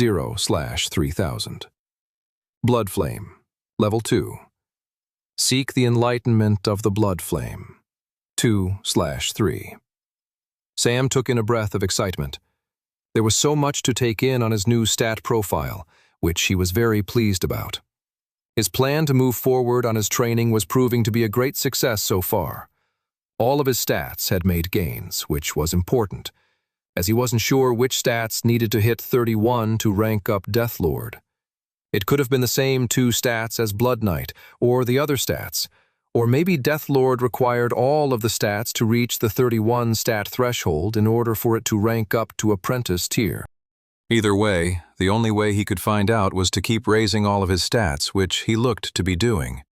0/3000. Blood Flame, Level 2. Seek the enlightenment of the blood flame, 2/3. Sam took in a breath of excitement. There was so much to take in on his new stat profile, which he was very pleased about. His plan to move forward on his training was proving to be a great success so far. All of his stats had made gains, which was important, as he wasn't sure which stats needed to hit 31 to rank up Deathlord. It could have been the same 2 stats as Blood Knight, or the other stats, or maybe Deathlord required all of the stats to reach the 31 stat threshold in order for it to rank up to Apprentice tier. Either way, the only way he could find out was to keep raising all of his stats, which he looked to be doing.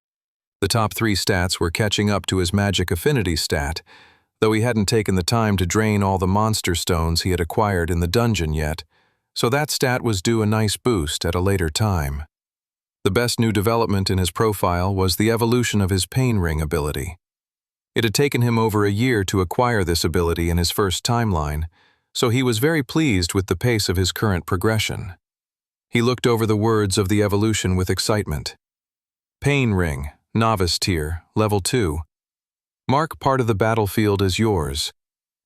The top 3 stats were catching up to his magic affinity stat, though he hadn't taken the time to drain all the monster stones he had acquired in the dungeon yet, so that stat was due a nice boost at a later time. The best new development in his profile was the evolution of his Pain Ring ability. It had taken him over a year to acquire this ability in his first timeline, so he was very pleased with the pace of his current progression. He looked over the words of the evolution with excitement. Pain Ring, Novice Tier, Level 2. Mark part of the battlefield as yours.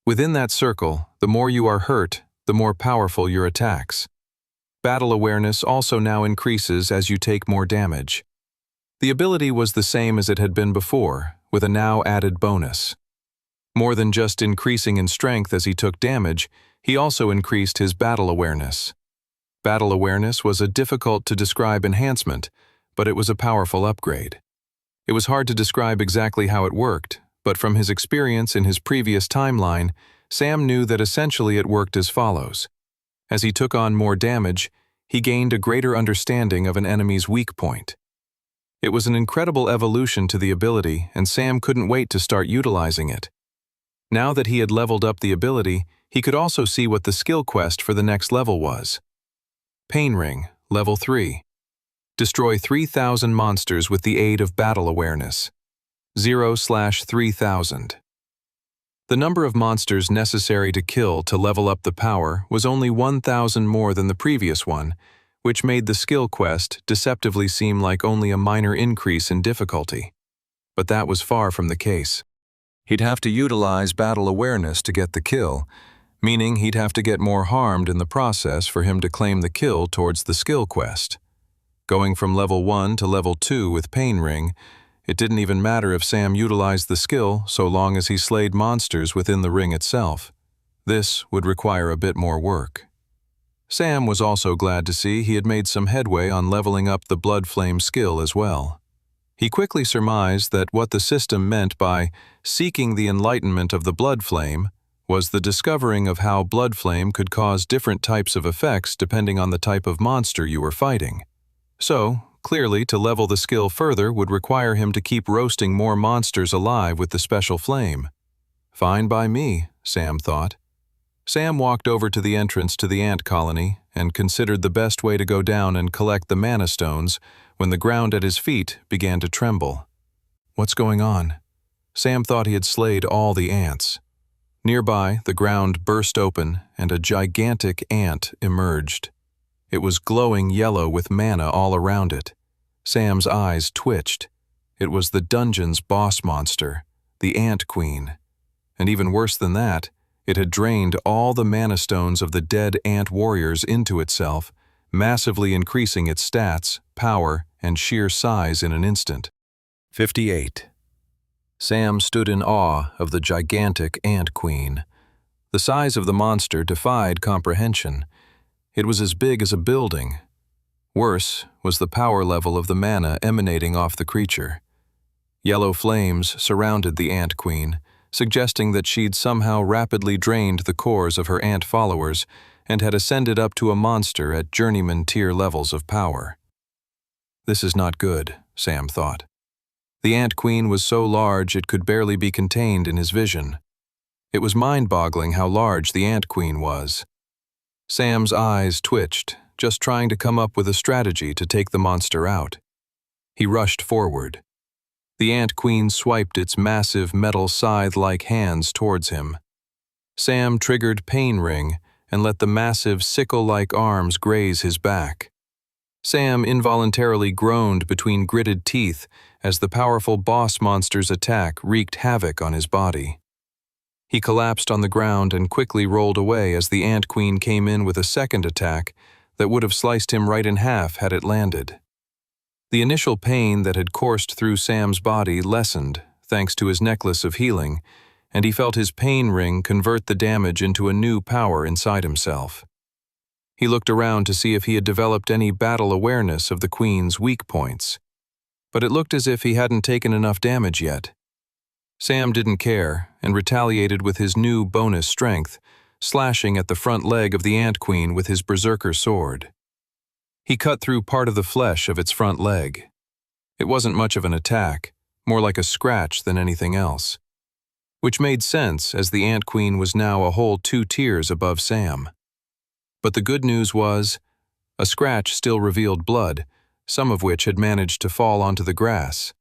Within that circle, the more you are hurt, the more powerful your attacks. Battle awareness also now increases as you take more damage. The ability was the same as it had been before, with a now added bonus. More than just increasing in strength as he took damage, he also increased his battle awareness. Battle awareness was a difficult-to-describe enhancement, but it was a powerful upgrade. It was hard to describe exactly how it worked, but from his experience in his previous timeline, Sam knew that essentially it worked as follows. As he took on more damage, he gained a greater understanding of an enemy's weak point. It was an incredible evolution to the ability, and Sam couldn't wait to start utilizing it. Now that he had leveled up the ability, he could also see what the skill quest for the next level was. Pain Ring, Level 3. Destroy 3,000 monsters with the aid of battle awareness. 0/3000. The number of monsters necessary to kill to level up the power was only 1,000 more than the previous one, which made the skill quest deceptively seem like only a minor increase in difficulty. But that was far from the case. He'd have to utilize battle awareness to get the kill, meaning he'd have to get more harmed in the process for him to claim the kill towards the skill quest. Going from level 1 to level 2 with Pain Ring, it didn't even matter if Sam utilized the skill so long as he slayed monsters within the ring itself. This would require a bit more work. Sam was also glad to see he had made some headway on leveling up the Blood Flame skill as well. He quickly surmised that what the system meant by seeking the enlightenment of the Blood Flame was the discovering of how Blood Flame could cause different types of effects depending on the type of monster you were fighting. So, clearly, to level the skill further would require him to keep roasting more monsters alive with the special flame. Fine by me, Sam thought. Sam walked over to the entrance to the ant colony and considered the best way to go down and collect the mana stones when the ground at his feet began to tremble. What's going on? Sam thought he had slayed all the ants. Nearby, the ground burst open and a gigantic ant emerged. It was glowing yellow with mana all around it. Sam's eyes twitched. It was the dungeon's boss monster, the Ant Queen. And even worse than that, it had drained all the mana stones of the dead ant warriors into itself, massively increasing its stats, power, and sheer size in an instant. 58. Sam stood in awe of the gigantic Ant Queen. The size of the monster defied comprehension. It was as big as a building. Worse was the power level of the mana emanating off the creature. Yellow flames surrounded the Ant Queen, suggesting that she'd somehow rapidly drained the cores of her ant followers and had ascended up to a monster at journeyman tier levels of power. This is not good, Sam thought. The Ant Queen was so large it could barely be contained in his vision. It was mind-boggling how large the Ant Queen was. Sam's eyes twitched, just trying to come up with a strategy to take the monster out. He rushed forward. The Ant Queen swiped its massive metal scythe-like hands towards him. Sam triggered Pain Ring and let the massive sickle-like arms graze his back. Sam involuntarily groaned between gritted teeth as the powerful boss monster's attack wreaked havoc on his body. He collapsed on the ground and quickly rolled away as the Ant Queen came in with a second attack that would have sliced him right in half had it landed. The initial pain that had coursed through Sam's body lessened thanks to his necklace of healing, and he felt his pain ring convert the damage into a new power inside himself. He looked around to see if he had developed any battle awareness of the Queen's weak points, but it looked as if he hadn't taken enough damage yet. Sam didn't care and retaliated with his new bonus strength, slashing at the front leg of the Ant Queen with his berserker sword. He cut through part of the flesh of its front leg. It wasn't much of an attack, more like a scratch than anything else, which made sense as the Ant Queen was now a whole 2 tiers above Sam. But the good news was, a scratch still revealed blood, some of which had managed to fall onto the grass.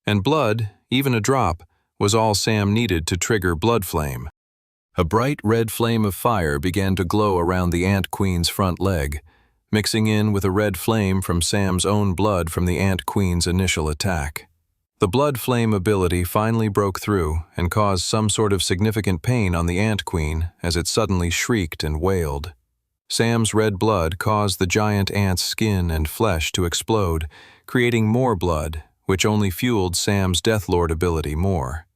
And blood, even a drop, was all Sam needed to trigger Blood Flame. A bright red flame of fire began to glow around the Ant Queen's front leg, mixing in with a red flame from Sam's own blood from the Ant Queen's initial attack. The Blood Flame ability finally broke through and caused some sort of significant pain on the Ant Queen as it suddenly shrieked and wailed. Sam's red blood caused the giant ant's skin and flesh to explode, creating more blood, which only fueled Sam's Deathlord ability more.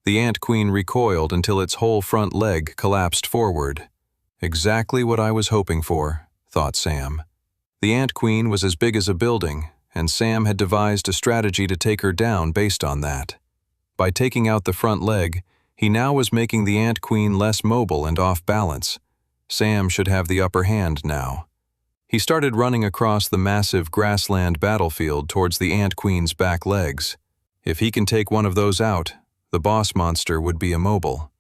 The Ant Queen recoiled until its whole front leg collapsed forward. Exactly what I was hoping for, thought Sam. The Ant Queen was as big as a building, and Sam had devised a strategy to take her down based on that. By taking out the front leg, he now was making the Ant Queen less mobile and off balance. Sam should have the upper hand now. He started running across the massive grassland battlefield towards the Ant Queen's back legs. If he can take one of those out, the boss monster would be immobile.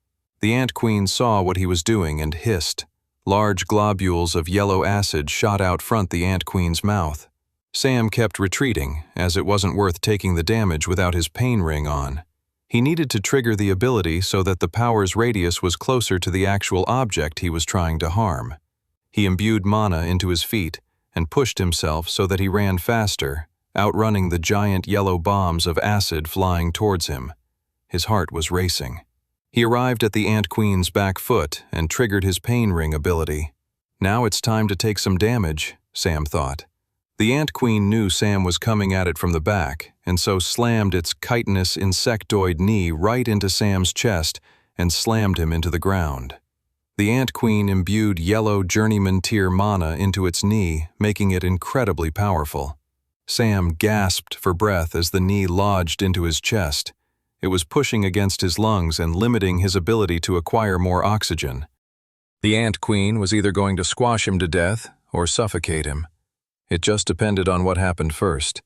The Ant Queen saw what he was doing and hissed. Large globules of yellow acid shot out front the Ant Queen's mouth. Sam kept retreating, as it wasn't worth taking the damage without his pain ring on. He needed to trigger the ability so that the power's radius was closer to the actual object he was trying to harm. He imbued mana into his feet and pushed himself so that he ran faster, outrunning the giant yellow bombs of acid flying towards him. His heart was racing. He arrived at the Ant Queen's back foot and triggered his pain ring ability. Now it's time to take some damage, Sam thought. The Ant Queen knew Sam was coming at it from the back, and so slammed its chitinous insectoid knee right into Sam's chest and slammed him into the ground. The Ant Queen imbued yellow journeyman tier mana into its knee, making it incredibly powerful. Sam gasped for breath as the knee lodged into his chest. It was pushing against his lungs and limiting his ability to acquire more oxygen. The Ant Queen was either going to squash him to death or suffocate him. It just depended on what happened first.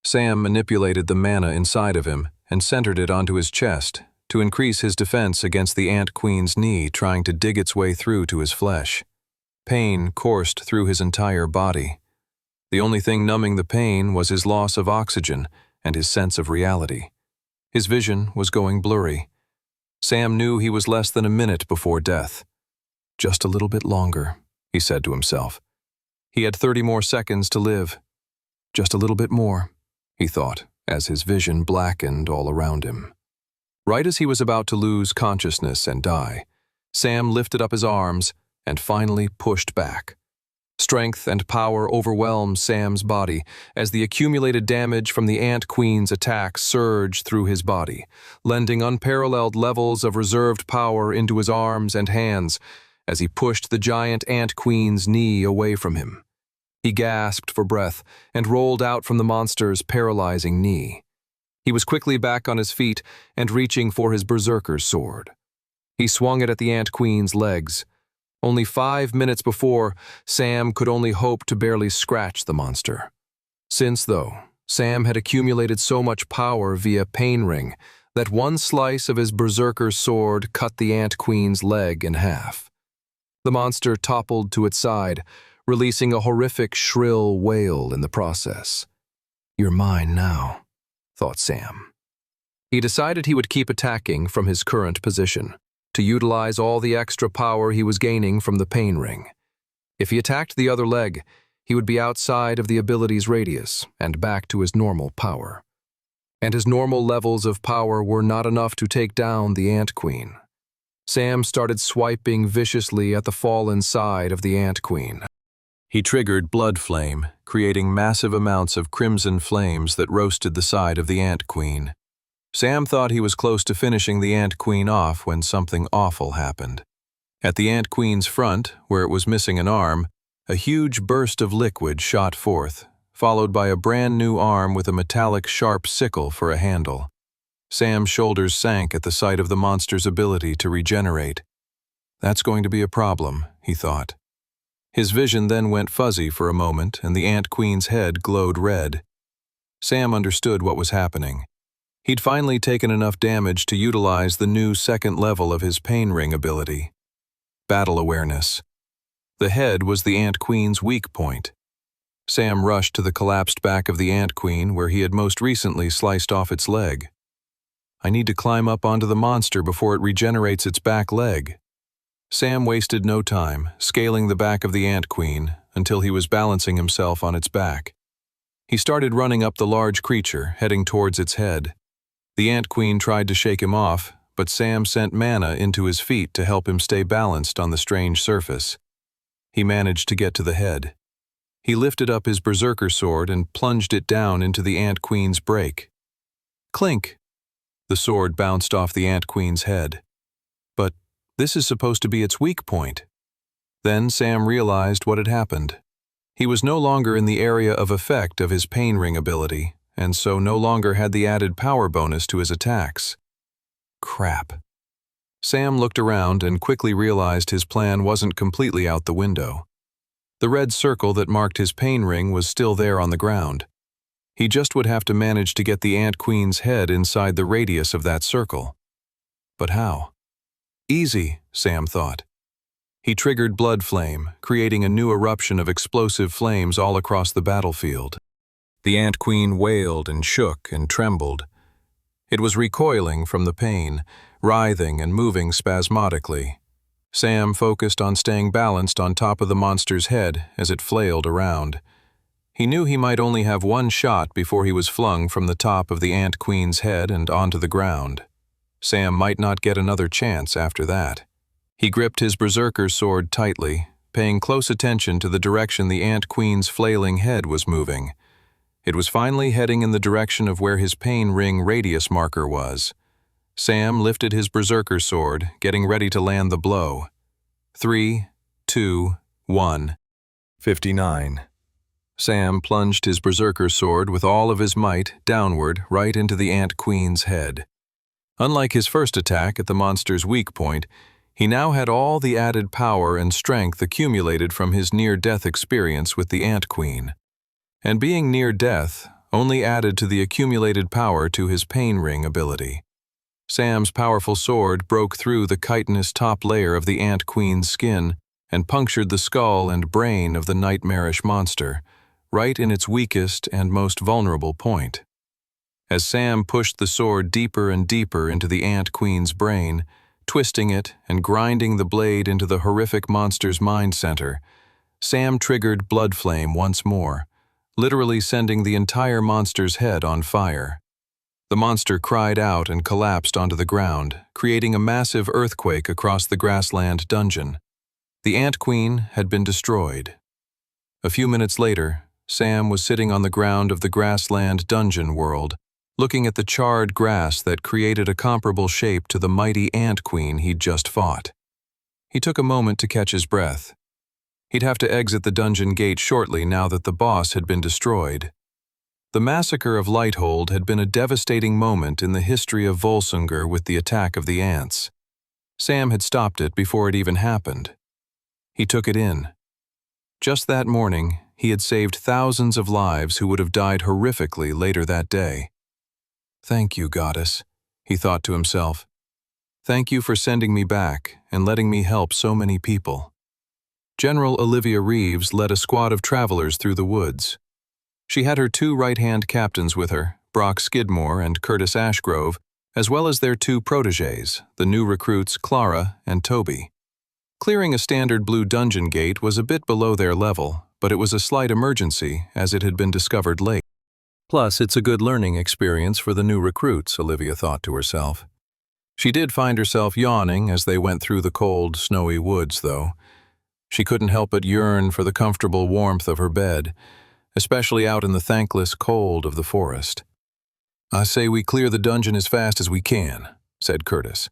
Sam manipulated the mana inside of him and centered it onto his chest to increase his defense against the Ant Queen's knee trying to dig its way through to his flesh. Pain coursed through his entire body. The only thing numbing the pain was his loss of oxygen and his sense of reality. His vision was going blurry. Sam knew he was less than a minute before death. Just a little bit longer, he said to himself. He had 30 more seconds to live. Just a little bit more, he thought, as his vision blackened all around him. Right as he was about to lose consciousness and die, Sam lifted up his arms and finally pushed back. Strength and power overwhelmed Sam's body as the accumulated damage from the Ant Queen's attack surged through his body, lending unparalleled levels of reserved power into his arms and hands as he pushed the giant Ant Queen's knee away from him. He gasped for breath and rolled out from the monster's paralyzing knee. He was quickly back on his feet and reaching for his berserker's sword. He swung it at the Ant Queen's legs. Only 5 minutes before, Sam could only hope to barely scratch the monster. Since, though, Sam had accumulated so much power via pain ring that one slice of his berserker's sword cut the Ant Queen's leg in half. The monster toppled to its side, releasing a horrific shrill wail in the process. "You're mine now," thought Sam. He decided he would keep attacking from his current position. to utilize all the extra power he was gaining from the pain ring. If he attacked the other leg, he would be outside of the ability's radius and back to his normal power. And his normal levels of power were not enough to take down the Ant Queen. Sam started swiping viciously at the fallen side of the Ant Queen. He triggered Blood Flame, creating massive amounts of crimson flames that roasted the side of the Ant Queen. Sam thought he was close to finishing the Ant Queen off when something awful happened. At the Ant Queen's front, where it was missing an arm, a huge burst of liquid shot forth, followed by a brand new arm with a metallic sharp sickle for a handle. Sam's shoulders sank at the sight of the monster's ability to regenerate. That's going to be a problem, he thought. His vision then went fuzzy for a moment, and the Ant Queen's head glowed red. Sam understood what was happening. He'd finally taken enough damage to utilize the new second level of his pain ring ability. Battle awareness. The head was the Ant Queen's weak point. Sam rushed to the collapsed back of the Ant Queen where he had most recently sliced off its leg. I need to climb up onto the monster before it regenerates its back leg. Sam wasted no time, scaling the back of the Ant Queen until he was balancing himself on its back. He started running up the large creature, heading towards its head. The Ant Queen tried to shake him off, but Sam sent mana into his feet to help him stay balanced on the strange surface. He managed to get to the head. He lifted up his berserker sword and plunged it down into the Ant Queen's break. Clink! The sword bounced off the Ant Queen's head. But this is supposed to be its weak point. Then Sam realized what had happened. He was no longer in the area of effect of his pain ring ability, and so no longer had the added power bonus to his attacks. Crap. Sam looked around and quickly realized his plan wasn't completely out the window. The red circle that marked his pain ring was still there on the ground. He just would have to manage to get the Ant Queen's head inside the radius of that circle. But how? Easy, Sam thought. He triggered Blood Flame, creating a new eruption of explosive flames all across the battlefield. The Ant Queen wailed and shook and trembled. It was recoiling from the pain, writhing and moving spasmodically. Sam focused on staying balanced on top of the monster's head as it flailed around. He knew he might only have one shot before he was flung from the top of the Ant Queen's head and onto the ground. Sam might not get another chance after that. He gripped his berserker sword tightly, paying close attention to the direction the Ant Queen's flailing head was moving. It was finally heading in the direction of where his pain ring radius marker was. Sam lifted his berserker sword, getting ready to land the blow. 3, 2, 1. 59. Sam plunged his berserker sword with all of his might downward right into the Ant Queen's head. Unlike his first attack at the monster's weak point, he now had all the added power and strength accumulated from his near-death experience with the Ant Queen. And being near death only added to the accumulated power to his pain ring ability. Sam's powerful sword broke through the chitinous top layer of the Ant Queen's skin and punctured the skull and brain of the nightmarish monster, right in its weakest and most vulnerable point. As Sam pushed the sword deeper and deeper into the Ant Queen's brain, twisting it and grinding the blade into the horrific monster's mind center, Sam triggered Blood Flame once more, literally sending the entire monster's head on fire. The monster cried out and collapsed onto the ground, creating a massive earthquake across the grassland dungeon. The Ant Queen had been destroyed. A few minutes later, Sam was sitting on the ground of the grassland dungeon world, looking at the charred grass that created a comparable shape to the mighty Ant Queen he'd just fought. He took a moment to catch his breath. He'd have to exit the dungeon gate shortly now that the boss had been destroyed. The massacre of Lighthold had been a devastating moment in the history of Volsungur with the attack of the ants. Sam had stopped it before it even happened. He took it in. Just that morning, he had saved thousands of lives who would have died horrifically later that day. Thank you, Goddess, he thought to himself. Thank you for sending me back and letting me help so many people. General Olivia Reeves led a squad of travelers through the woods. She had her two right-hand captains with her, Brock Skidmore and Curtis Ashgrove, as well as their two protégés, the new recruits Clara and Toby. Clearing a standard blue dungeon gate was a bit below their level, but it was a slight emergency as it had been discovered late. Plus, it's a good learning experience for the new recruits, Olivia thought to herself. She did find herself yawning as they went through the cold, snowy woods, though. She couldn't help but yearn for the comfortable warmth of her bed, especially out in the thankless cold of the forest. "I say we clear the dungeon as fast as we can," said Curtis.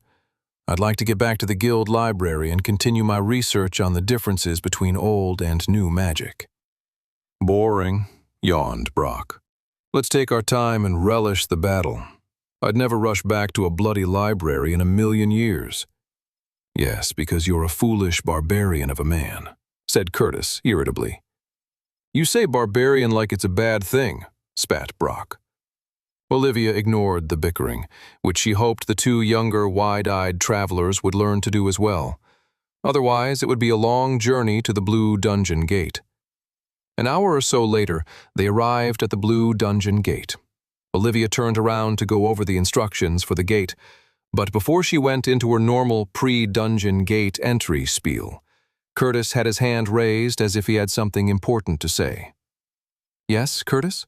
"I'd like to get back to the guild library and continue my research on the differences between old and new magic." "Boring," yawned Brock. "Let's take our time and relish the battle. I'd never rush back to a bloody library in a million years." "Yes, because you're a foolish barbarian of a man," said Curtis irritably. "You say barbarian like it's a bad thing," spat Brock. Olivia ignored the bickering, which she hoped the two younger, wide-eyed travelers would learn to do as well. Otherwise, it would be a long journey to the Blue Dungeon Gate. An hour or so later, they arrived at the Blue Dungeon Gate. Olivia turned around to go over the instructions for the gate, but before she went into her normal pre-dungeon gate entry spiel, Curtis had his hand raised as if he had something important to say. "Yes, Curtis?"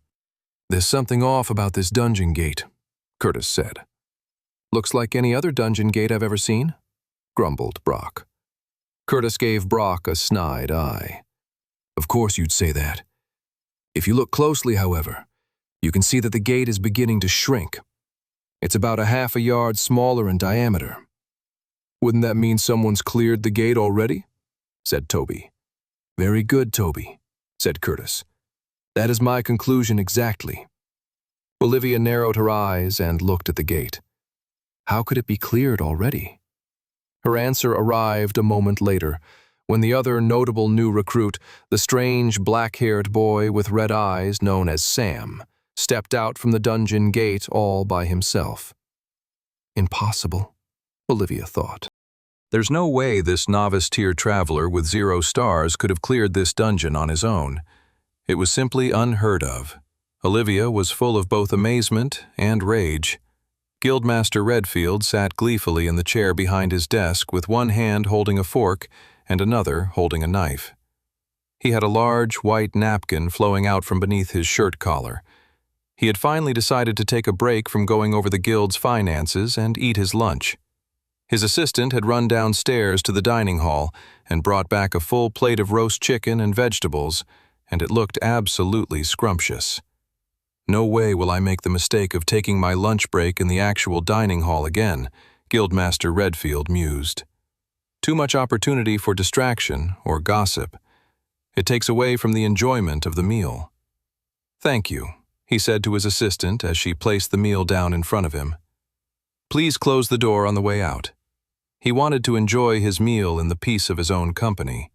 "There's something off about this dungeon gate," Curtis said. "Looks like any other dungeon gate I've ever seen," grumbled Brock. Curtis gave Brock a snide eye. "Of course you'd say that. If you look closely, however, you can see that the gate is beginning to shrink. It's about a half a yard smaller in diameter." "Wouldn't that mean someone's cleared the gate already?" said Toby. "Very good, Toby," said Curtis. "That is my conclusion exactly." Olivia narrowed her eyes and looked at the gate. How could it be cleared already? Her answer arrived a moment later, when the other notable new recruit, the strange black-haired boy with red eyes known as Sam, stepped out from the dungeon gate all by himself. Impossible, Olivia thought. There's no way this novice-tier traveler with 0 stars could have cleared this dungeon on his own. It was simply unheard of. Olivia was full of both amazement and rage. Guildmaster Redfield sat gleefully in the chair behind his desk with one hand holding a fork and another holding a knife. He had a large white napkin flowing out from beneath his shirt collar. He had finally decided to take a break from going over the guild's finances and eat his lunch. His assistant had run downstairs to the dining hall and brought back a full plate of roast chicken and vegetables, and it looked absolutely scrumptious. "No way will I make the mistake of taking my lunch break in the actual dining hall again," Guildmaster Redfield mused. "Too much opportunity for distraction or gossip. It takes away from the enjoyment of the meal." "Thank you," he said to his assistant as she placed the meal down in front of him. "Please close the door on the way out." He wanted to enjoy his meal in the peace of his own company.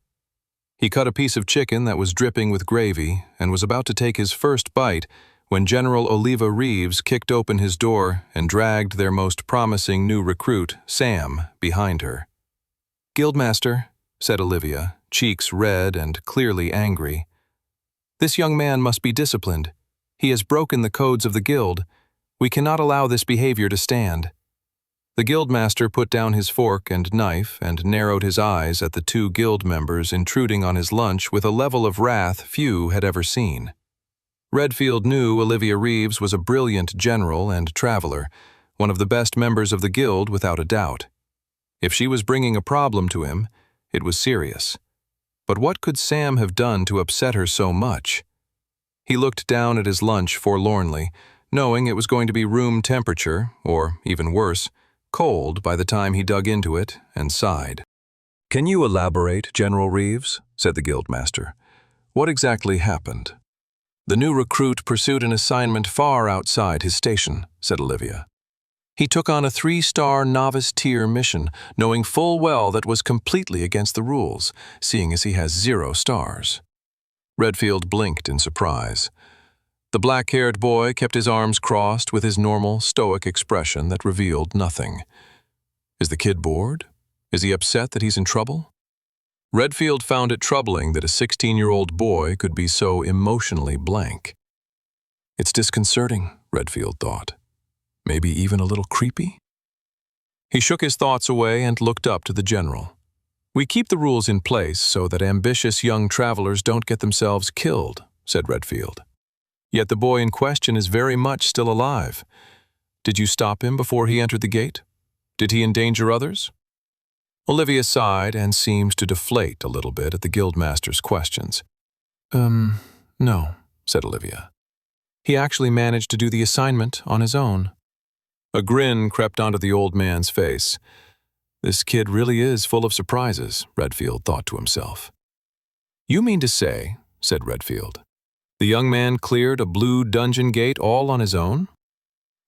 He cut a piece of chicken that was dripping with gravy and was about to take his first bite when General Oliva Reeves kicked open his door and dragged their most promising new recruit, Sam, behind her. "Guildmaster," said Olivia, cheeks red and clearly angry. "This young man must be disciplined. He has broken the codes of the guild. We cannot allow this behavior to stand." The guildmaster put down his fork and knife and narrowed his eyes at the two guild members intruding on his lunch with a level of wrath few had ever seen. Redfield knew Olivia Reeves was a brilliant general and traveler, one of the best members of the guild without a doubt. If she was bringing a problem to him, it was serious. But what could Sam have done to upset her so much? He looked down at his lunch forlornly, knowing it was going to be room temperature, or, even worse, cold by the time he dug into it and sighed. "Can you elaborate, General Reeves?" said the guildmaster. "What exactly happened?" "The new recruit pursued an assignment far outside his station," said Olivia. "He took on a 3-star novice-tier mission, knowing full well that was completely against the rules, seeing as he has 0 stars. Redfield blinked in surprise. The black-haired boy kept his arms crossed with his normal, stoic expression that revealed nothing. Is the kid bored? Is he upset that he's in trouble? Redfield found it troubling that a 16-year-old boy could be so emotionally blank. It's disconcerting, Redfield thought. Maybe even a little creepy? He shook his thoughts away and looked up to the general. "We keep the rules in place so that ambitious young travelers don't get themselves killed," said Redfield. "Yet the boy in question is very much still alive. Did you stop him before he entered the gate? Did he endanger others?" Olivia sighed and seemed to deflate a little bit at the guildmaster's questions. No," said Olivia. "He actually managed to do the assignment on his own." A grin crept onto the old man's face. This kid really is full of surprises, Redfield thought to himself. "You mean to say," said Redfield, "the young man cleared a blue dungeon gate all on his own?"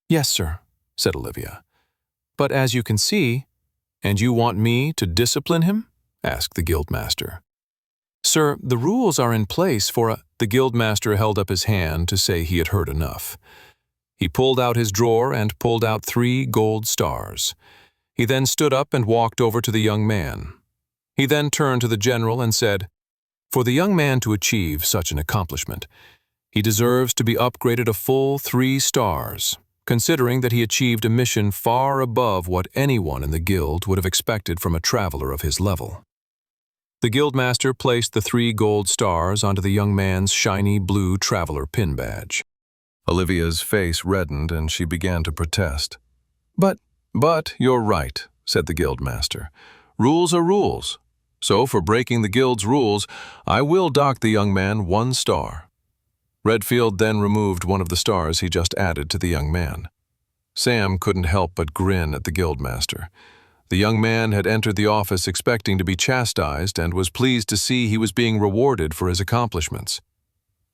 "Yes, sir," said Olivia. "But as you can see—" "And you want me to discipline him?" asked the guildmaster. "Sir, the rules are in place for a—" The guildmaster held up his hand to say he had heard enough. He pulled out his drawer and pulled out 3 gold stars. He then stood up and walked over to the young man. He then turned to the general and said, "For the young man to achieve such an accomplishment, he deserves to be upgraded a full 3 stars, considering that he achieved a mission far above what anyone in the guild would have expected from a traveler of his level." The guildmaster placed the 3 gold stars onto the young man's shiny blue traveler pin badge. Olivia's face reddened and she began to protest. But you're right," said the guildmaster. "Rules are rules. So for breaking the guild's rules, I will dock the young man 1 star." Redfield then removed one of the stars he just added to the young man. Sam couldn't help but grin at the guildmaster. The young man had entered the office expecting to be chastised and was pleased to see he was being rewarded for his accomplishments.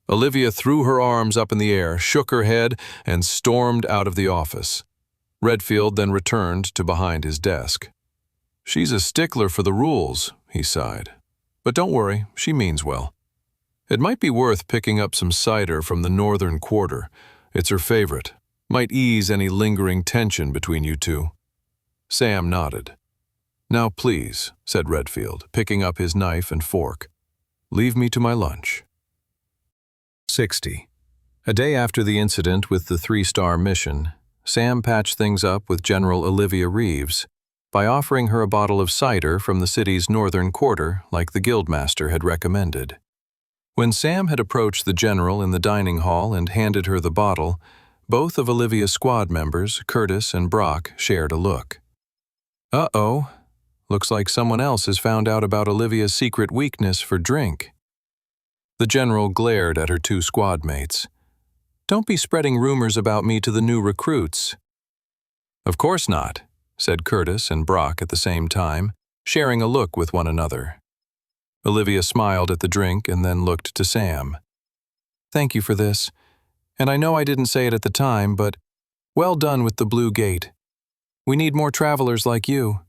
Olivia threw her arms up in the air, shook her head, and stormed out of the office. Redfield then returned to behind his desk. "She's a stickler for the rules," he sighed. "But don't worry, she means well. It might be worth picking up some cider from the northern quarter. It's her favorite. Might ease any lingering tension between you two." Sam nodded. "Now please," said Redfield, picking up his knife and fork, "leave me to my lunch." 60. A day after the incident with the 3-star mission, Sam patched things up with General Olivia Reeves by offering her a bottle of cider from the city's northern quarter like the guildmaster had recommended. When Sam had approached the general in the dining hall and handed her the bottle, both of Olivia's squad members, Curtis and Brock, shared a look. "Uh-oh, looks like someone else has found out about Olivia's secret weakness for drink." The general glared at her 2 squad mates. "Don't be spreading rumors about me to the new recruits." "Of course not," said Curtis and Brock at the same time, sharing a look with one another. Olivia smiled at the drink and then looked to Sam. "Thank you for this. And I know I didn't say it at the time, but well done with the Blue Gate. We need more travelers like you."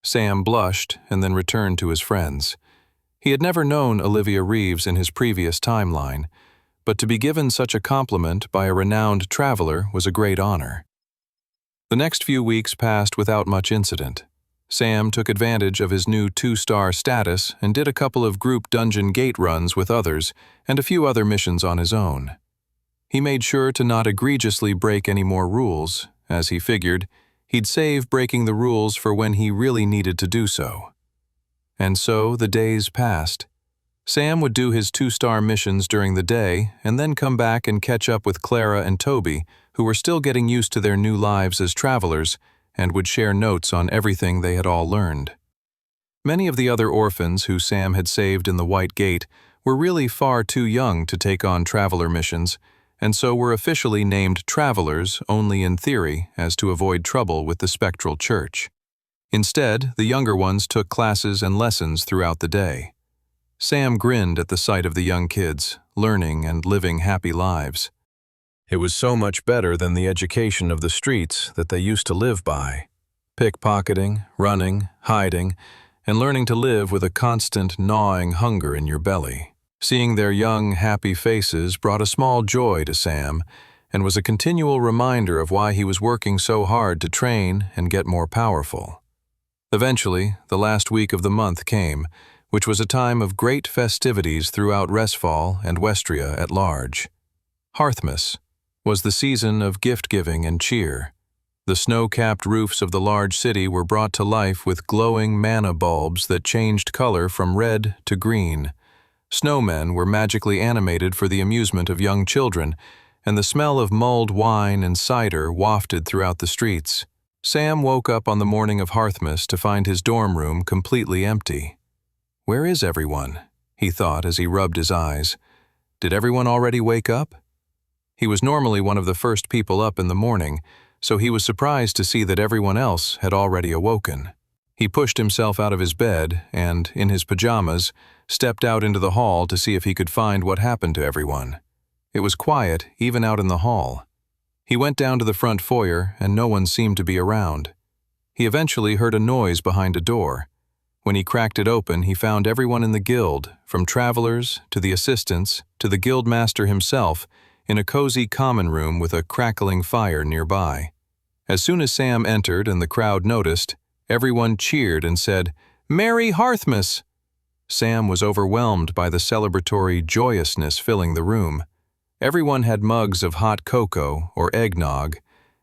Sam blushed and then returned to his friends. He had never known Olivia Reeves in his previous timeline, but to be given such a compliment by a renowned traveler was a great honor. The next few weeks passed without much incident. Sam took advantage of his new 2-star status and did a couple of group dungeon gate runs with others and a few other missions on his own. He made sure to not egregiously break any more rules, as he figured he'd save breaking the rules for when he really needed to do so. And so the days passed. Sam would do his 2-star missions during the day and then come back and catch up with Clara and Toby, who were still getting used to their new lives as travelers and would share notes on everything they had all learned. Many of the other orphans who Sam had saved in the White Gate were really far too young to take on traveler missions, and so were officially named travelers only in theory as to avoid trouble with the spectral church. Instead, the younger ones took classes and lessons throughout the day. Sam grinned at the sight of the young kids, learning and living happy lives. It was so much better than the education of the streets that they used to live by. Pickpocketing, running, hiding, and learning to live with a constant gnawing hunger in your belly. Seeing their young, happy faces brought a small joy to Sam and was a continual reminder of why he was working so hard to train and get more powerful. Eventually, the last week of the month came, which was a time of great festivities throughout Resfall and Westria at large. Hearthmas, was the season of gift-giving and cheer. The snow-capped roofs of the large city were brought to life with glowing manna bulbs that changed color from red to green. Snowmen were magically animated for the amusement of young children, and the smell of mulled wine and cider wafted throughout the streets. Sam woke up on the morning of Hearthmas to find his dorm room completely empty. "Where is everyone?" he thought as he rubbed his eyes. Did everyone already wake up? He was normally one of the first people up in the morning, so he was surprised to see that everyone else had already awoken. He pushed himself out of his bed and, in his pajamas, stepped out into the hall to see if he could find what happened to everyone. It was quiet, even out in the hall. He went down to the front foyer, and no one seemed to be around. He eventually heard a noise behind a door. When he cracked it open, he found everyone in the guild, from travelers to the assistants to the guildmaster himself, in a cozy common room with a crackling fire nearby. As soon as Sam entered and the crowd noticed, everyone cheered and said, "Merry Hearthmas!" Sam was overwhelmed by the celebratory joyousness filling the room. Everyone had mugs of hot cocoa or eggnog,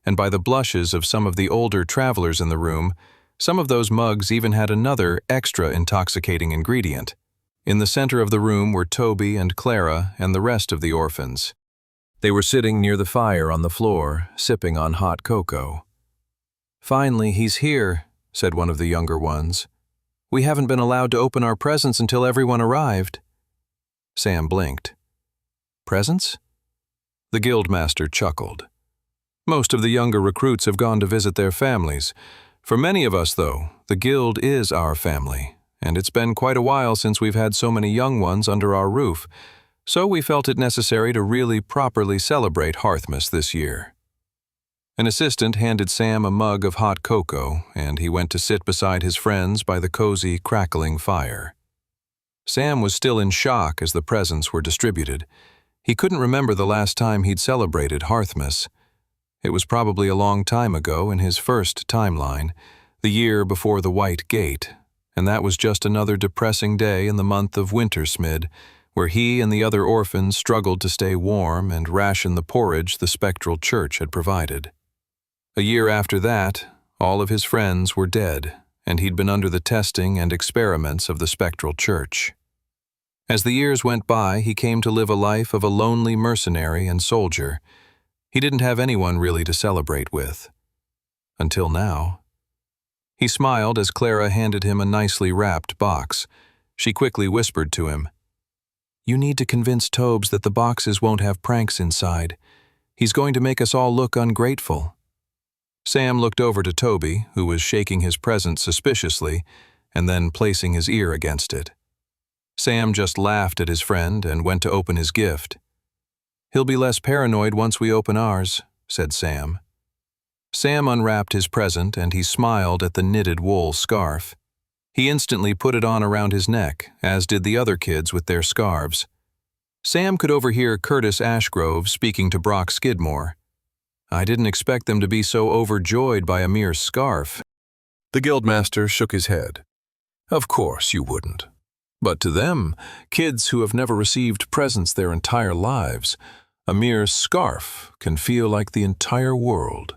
and by the blushes of some of the older travelers in the room, some of those mugs even had another extra intoxicating ingredient. In the center of the room were Toby and Clara and the rest of the orphans. They were sitting near the fire on the floor, sipping on hot cocoa. "Finally, he's here," said one of the younger ones. "We haven't been allowed to open our presents until everyone arrived." Sam blinked. "Presents?" The guildmaster chuckled. "Most of the younger recruits have gone to visit their families. For many of us, though, the guild is our family, and it's been quite a while since we've had so many young ones under our roof, so we felt it necessary to really properly celebrate Hearthmas this year." An assistant handed Sam a mug of hot cocoa, and he went to sit beside his friends by the cozy, crackling fire. Sam was still in shock as the presents were distributed. He couldn't remember the last time he'd celebrated Hearthmas. It was probably a long time ago in his first timeline, the year before the White Gate, and that was just another depressing day in the month of Wintersmid, where he and the other orphans struggled to stay warm and ration the porridge the spectral church had provided. A year after that, all of his friends were dead, and he'd been under the testing and experiments of the spectral church. As the years went by, he came to live a life of a lonely mercenary and soldier. He didn't have anyone really to celebrate with. Until now. He smiled as Clara handed him a nicely wrapped box. She quickly whispered to him, "You need to convince Tobes that the boxes won't have pranks inside. He's going to make us all look ungrateful." Sam looked over to Toby, who was shaking his present suspiciously and then placing his ear against it. Sam just laughed at his friend and went to open his gift. "He'll be less paranoid once we open ours," said Sam. Sam unwrapped his present and he smiled at the knitted wool scarf. He instantly put it on around his neck, as did the other kids with their scarves. Sam could overhear Curtis Ashgrove speaking to Brock Skidmore. "I didn't expect them to be so overjoyed by a mere scarf." The guildmaster shook his head. "Of course you wouldn't. But to them, kids who have never received presents their entire lives, a mere scarf can feel like the entire world."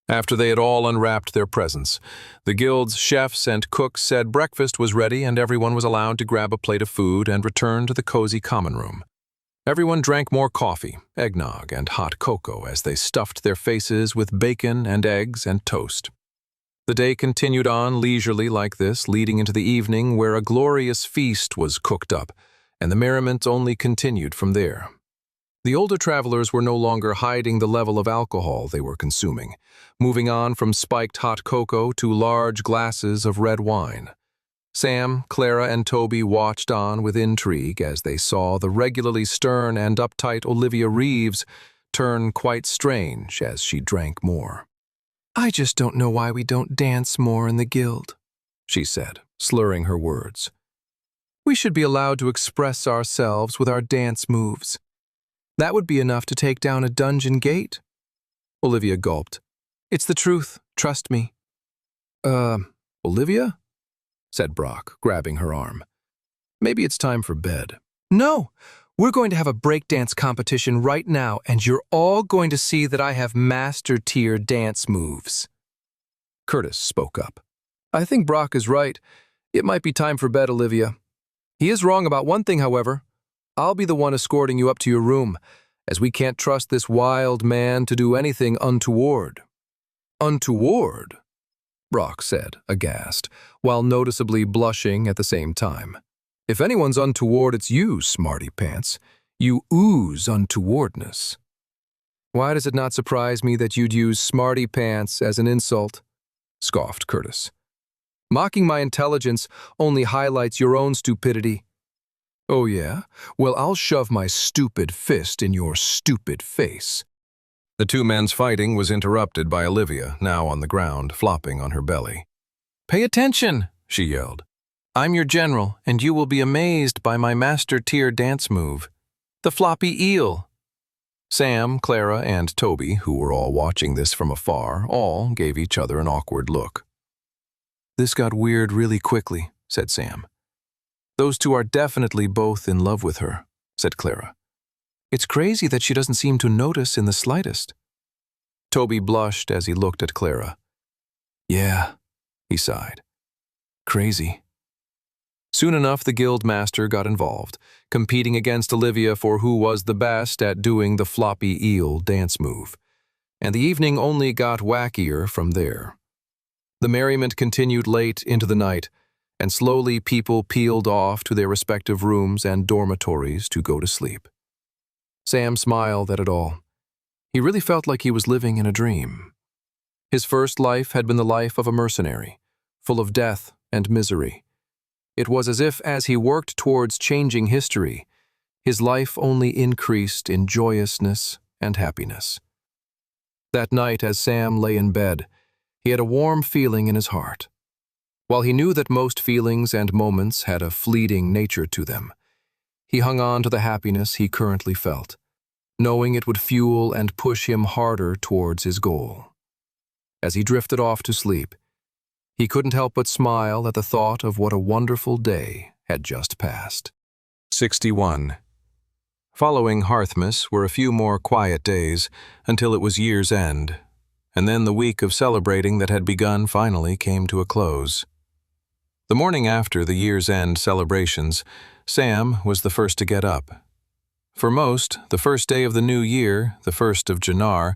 After they had all unwrapped their presents, the guild's chefs and cooks said breakfast was ready and everyone was allowed to grab a plate of food and return to the cozy common room. Everyone drank more coffee, eggnog, and hot cocoa as they stuffed their faces with bacon and eggs and toast. The day continued on leisurely like this, leading into the evening where a glorious feast was cooked up, and the merriment only continued from there. The older travelers were no longer hiding the level of alcohol they were consuming, moving on from spiked hot cocoa to large glasses of red wine. Sam, Clara, and Toby watched on with intrigue as they saw the regularly stern and uptight Olivia Reeves turn quite strange as she drank more. "I just don't know why we don't dance more in the guild," she said, slurring her words. "We should be allowed to express ourselves with our dance moves. That would be enough to take down a dungeon gate." Olivia gulped. "It's the truth, trust me." Olivia?" said Brock, grabbing her arm. "Maybe it's time for bed." "No, We're going to have a breakdance competition right now, and you're all going to see that I have master-tier dance moves." Curtis spoke up. "I think Brock is right. It might be time for bed, Olivia. He is wrong about one thing, however. I'll be the one escorting you up to your room, as we can't trust this wild man to do anything untoward." "Untoward?" Brock said, aghast, while noticeably blushing at the same time. "If anyone's untoward, it's you, smarty pants. You ooze untowardness." "Why does it not surprise me that you'd use smarty pants as an insult?" scoffed Curtis. "Mocking my intelligence only highlights your own stupidity." "Oh yeah? Well, I'll shove my stupid fist in your stupid face." The two men's fighting was interrupted by Olivia, now on the ground, flopping on her belly. "Pay attention," she yelled. "I'm your general, and you will be amazed by my master-tier dance move, the floppy eel." Sam, Clara, and Toby, who were all watching this from afar, all gave each other an awkward look. "This got weird really quickly," said Sam. "Those two are definitely both in love with her," said Clara. "It's crazy that she doesn't seem to notice in the slightest." Toby blushed as he looked at Clara. "Yeah," he sighed. "Crazy." Soon enough, the guild master got involved, competing against Olivia for who was the best at doing the floppy eel dance move. And the evening only got wackier from there. The merriment continued late into the night, and slowly people peeled off to their respective rooms and dormitories to go to sleep. Sam smiled at it all. He really felt like he was living in a dream. His first life had been the life of a mercenary, full of death and misery. It was as if, as he worked towards changing history, his life only increased in joyousness and happiness. That night, as Sam lay in bed, he had a warm feeling in his heart. While he knew that most feelings and moments had a fleeting nature to them, he hung on to the happiness he currently felt, knowing it would fuel and push him harder towards his goal. As he drifted off to sleep, he couldn't help but smile at the thought of what a wonderful day had just passed. 61. Following Hearthmas were a few more quiet days until it was year's end, and then the week of celebrating that had begun finally came to a close. The morning after the year's end celebrations, Sam was the first to get up. For most, the first day of the new year, the 1st of Jannar,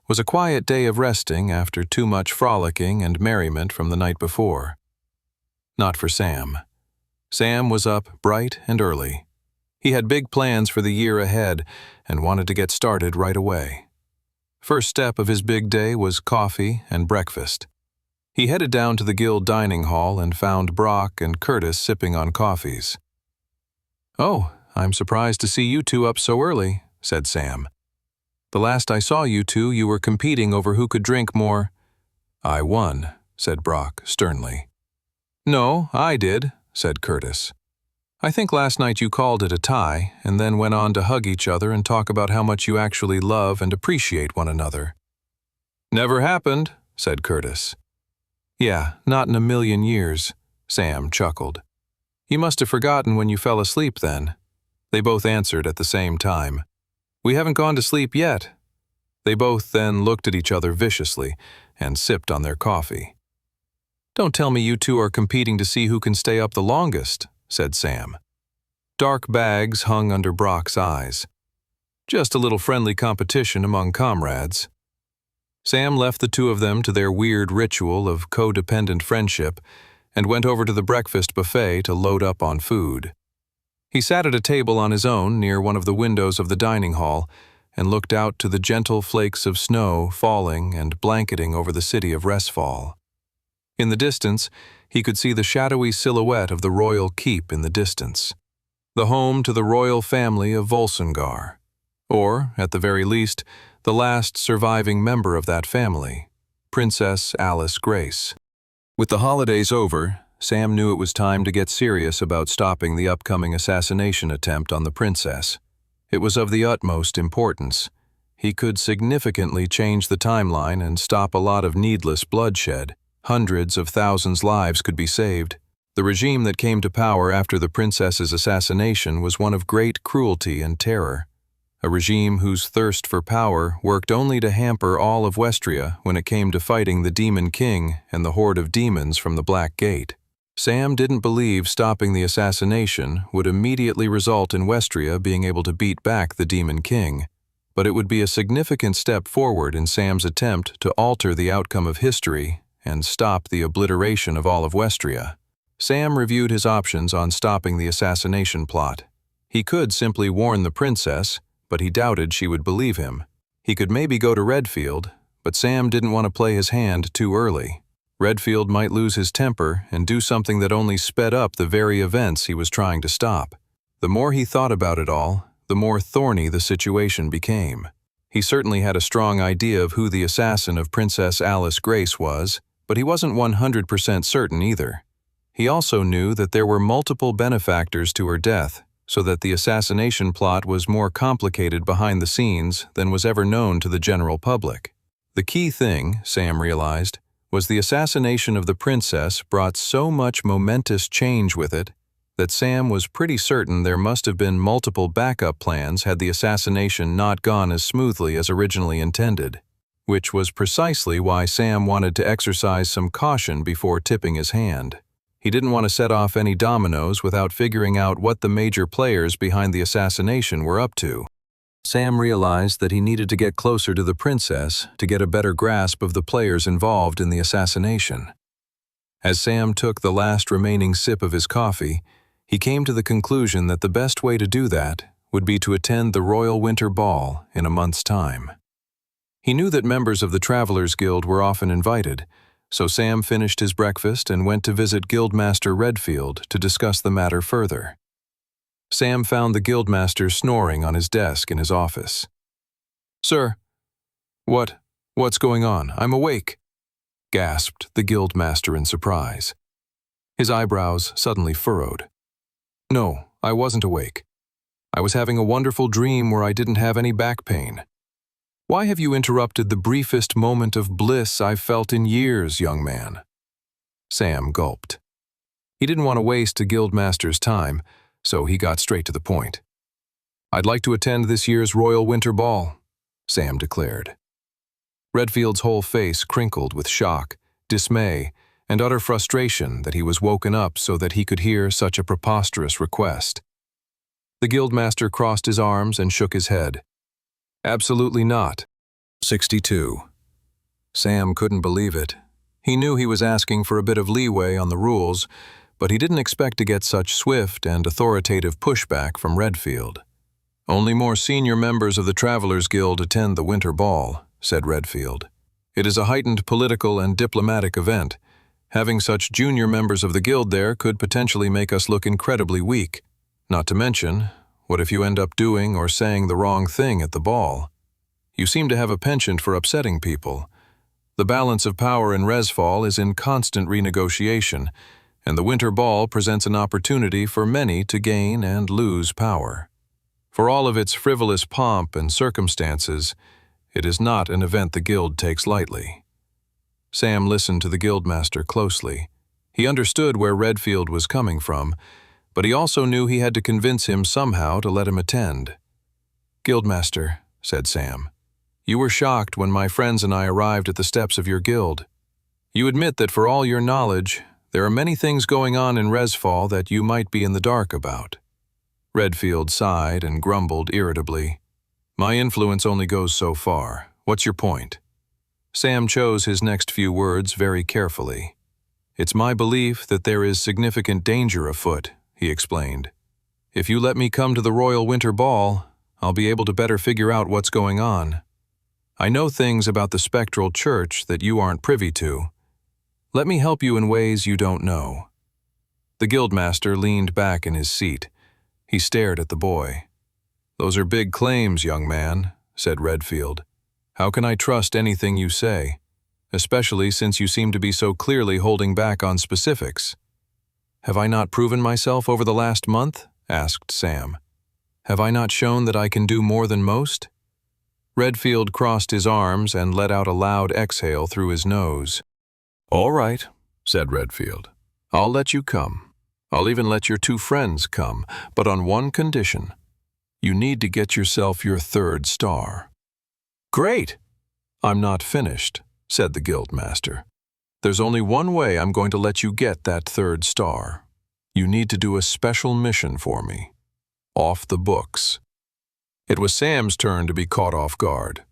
was a quiet day of resting after too much frolicking and merriment from the night before. Not for Sam. Sam was up bright and early. He had big plans for the year ahead and wanted to get started right away. First step of his big day was coffee and breakfast. He headed down to the guild dining hall and found Brock and Curtis sipping on coffees. "Oh, I'm surprised to see you two up so early," said Sam. "The last I saw you two, you were competing over who could drink more." "I won," said Brock sternly. "No, I did," said Curtis. "I think last night you called it a tie, and then went on to hug each other and talk about how much you actually love and appreciate one another." "Never happened," said Curtis. "Yeah, not in a million years," Sam chuckled. "You must have forgotten when you fell asleep then." They both answered at the same time. "We haven't gone to sleep yet." They both then looked at each other viciously and sipped on their coffee. "Don't tell me you two are competing to see who can stay up the longest," said Sam. Dark bags hung under Brock's eyes. "Just a little friendly competition among comrades." Sam left the two of them to their weird ritual of codependent friendship and went over to the breakfast buffet to load up on food. He sat at a table on his own near one of the windows of the dining hall and looked out to the gentle flakes of snow falling and blanketing over the city of Resfall. In the distance, he could see the shadowy silhouette of the royal keep in the distance, the home to the royal family of Volsungar, or, at the very least, the last surviving member of that family, Princess Alice Grace. With the holidays over, Sam knew it was time to get serious about stopping the upcoming assassination attempt on the princess. It was of the utmost importance. He could significantly change the timeline and stop a lot of needless bloodshed. Hundreds of thousands' lives could be saved. The regime that came to power after the princess's assassination was one of great cruelty and terror, a regime whose thirst for power worked only to hamper all of Westria when it came to fighting the Demon King and the horde of demons from the Black Gate. Sam didn't believe stopping the assassination would immediately result in Westria being able to beat back the Demon King, but it would be a significant step forward in Sam's attempt to alter the outcome of history and stop the obliteration of all of Westria. Sam reviewed his options on stopping the assassination plot. He could simply warn the princess, but he doubted she would believe him. He could maybe go to Redfield, but Sam didn't want to play his hand too early. Redfield might lose his temper and do something that only sped up the very events he was trying to stop. The more he thought about it all, the more thorny the situation became. He certainly had a strong idea of who the assassin of Princess Alice Grace was, but he wasn't 100% certain either. He also knew that there were multiple benefactors to her death, so that the assassination plot was more complicated behind the scenes than was ever known to the general public. The key thing, Sam realized, was the assassination of the princess brought so much momentous change with it that Sam was pretty certain there must have been multiple backup plans had the assassination not gone as smoothly as originally intended, which was precisely why Sam wanted to exercise some caution before tipping his hand. He didn't want to set off any dominoes without figuring out what the major players behind the assassination were up to. Sam realized that he needed to get closer to the princess to get a better grasp of the players involved in the assassination. As Sam took the last remaining sip of his coffee, he came to the conclusion that the best way to do that would be to attend the Royal Winter Ball in a month's time. He knew that members of the Travelers Guild were often invited, so Sam finished his breakfast and went to visit Guildmaster Redfield to discuss the matter further. Sam found the Guildmaster snoring on his desk in his office. "Sir, what's going on? I'm awake," gasped the Guildmaster in surprise. His eyebrows suddenly furrowed. "No, I wasn't awake. I was having a wonderful dream where I didn't have any back pain. Why have you interrupted the briefest moment of bliss I've felt in years, young man?" Sam gulped. He didn't want to waste a Guildmaster's time, so he got straight to the point. "I'd like to attend this year's Royal Winter Ball," Sam declared. Redfield's whole face crinkled with shock, dismay, and utter frustration that he was woken up so that he could hear such a preposterous request. The Guildmaster crossed his arms and shook his head. "Absolutely not." 62. Sam couldn't believe it. He knew he was asking for a bit of leeway on the rules, but he didn't expect to get such swift and authoritative pushback from Redfield. "Only more senior members of the Travelers Guild attend the Winter Ball," said Redfield. "It is a heightened political and diplomatic event. Having such junior members of the guild there could potentially make us look incredibly weak. Not to mention, what if you end up doing or saying the wrong thing at the ball? You seem to have a penchant for upsetting people. The balance of power in Resfall is in constant renegotiation, and the Winter Ball presents an opportunity for many to gain and lose power. For all of its frivolous pomp and circumstances, it is not an event the guild takes lightly." Sam listened to the Guildmaster closely. He understood where Redfield was coming from, but he also knew he had to convince him somehow to let him attend. "Guildmaster," said Sam, "you were shocked when my friends and I arrived at the steps of your guild. You admit that for all your knowledge, there are many things going on in Resfall that you might be in the dark about." Redfield sighed and grumbled irritably. "My influence only goes so far. What's your point?" Sam chose his next few words very carefully. "It's my belief that there is significant danger afoot," he explained. "If you let me come to the Royal Winter Ball, I'll be able to better figure out what's going on. I know things about the spectral church that you aren't privy to. Let me help you in ways you don't know." The Guildmaster leaned back in his seat. He stared at the boy. "Those are big claims, young man," said Redfield. "How can I trust anything you say, especially since you seem to be so clearly holding back on specifics?" "Have I not proven myself over the last month?" asked Sam. "Have I not shown that I can do more than most?" Redfield crossed his arms and let out a loud exhale through his nose. "All right," said Redfield. "I'll let you come. I'll even let your 2 friends come, but on one condition. You need to get yourself your 3rd star." "Great!" "I'm not finished," said the guildmaster. "There's only one way I'm going to let you get that 3rd star. You need to do a special mission for me. Off the books." It was Sam's turn to be caught off guard.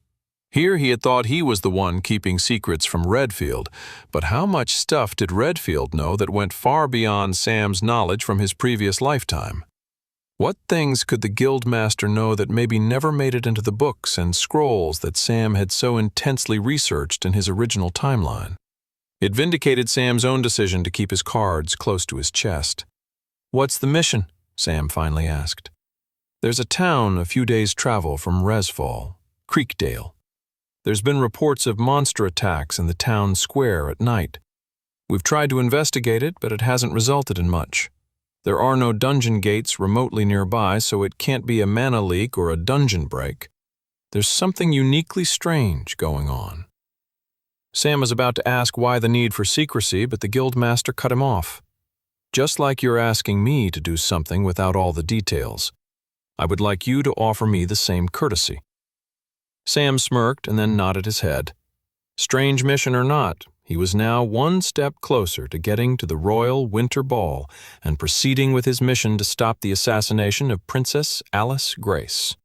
Here he had thought he was the one keeping secrets from Redfield, but how much stuff did Redfield know that went far beyond Sam's knowledge from his previous lifetime? What things could the guildmaster know that maybe never made it into the books and scrolls that Sam had so intensely researched in his original timeline? It vindicated Sam's own decision to keep his cards close to his chest. "What's the mission?" Sam finally asked. "There's a town a few days' travel from Resfall, Creekdale. There's been reports of monster attacks in the town square at night. We've tried to investigate it, but it hasn't resulted in much. There are no dungeon gates remotely nearby, so it can't be a mana leak or a dungeon break. There's something uniquely strange going on." Sam was about to ask why the need for secrecy, but the guildmaster cut him off. "Just like you're asking me to do something without all the details, I would like you to offer me the same courtesy." Sam smirked and then nodded his head. Strange mission or not, he was now one step closer to getting to the Royal Winter Ball and proceeding with his mission to stop the assassination of Princess Alice Grace.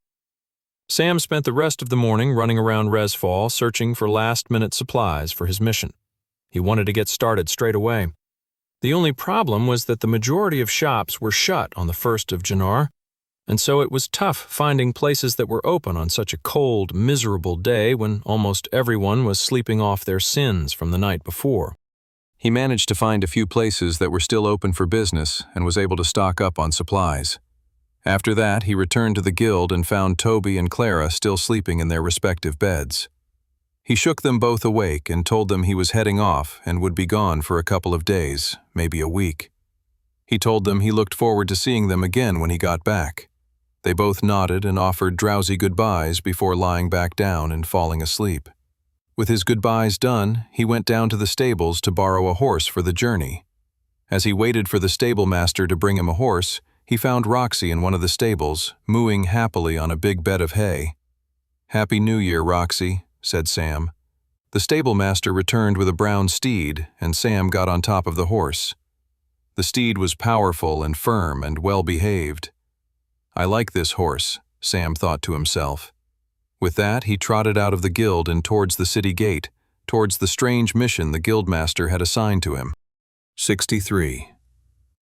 Sam spent the rest of the morning running around Resfall searching for last-minute supplies for his mission. He wanted to get started straight away. The only problem was that the majority of shops were shut on the 1st of Jannar, and so it was tough finding places that were open on such a cold, miserable day when almost everyone was sleeping off their sins from the night before. He managed to find a few places that were still open for business and was able to stock up on supplies. After that, he returned to the guild and found Toby and Clara still sleeping in their respective beds. He shook them both awake and told them he was heading off and would be gone for a couple of days, maybe a week. He told them he looked forward to seeing them again when he got back. They both nodded and offered drowsy goodbyes before lying back down and falling asleep. With his goodbyes done, he went down to the stables to borrow a horse for the journey. As he waited for the stablemaster to bring him a horse, he found Roxy in one of the stables, mooing happily on a big bed of hay. "Happy New Year, Roxy," said Sam. The stablemaster returned with a brown steed, and Sam got on top of the horse. The steed was powerful and firm and well-behaved. "I like this horse," Sam thought to himself. With that, he trotted out of the guild and towards the city gate, towards the strange mission the guildmaster had assigned to him. 63.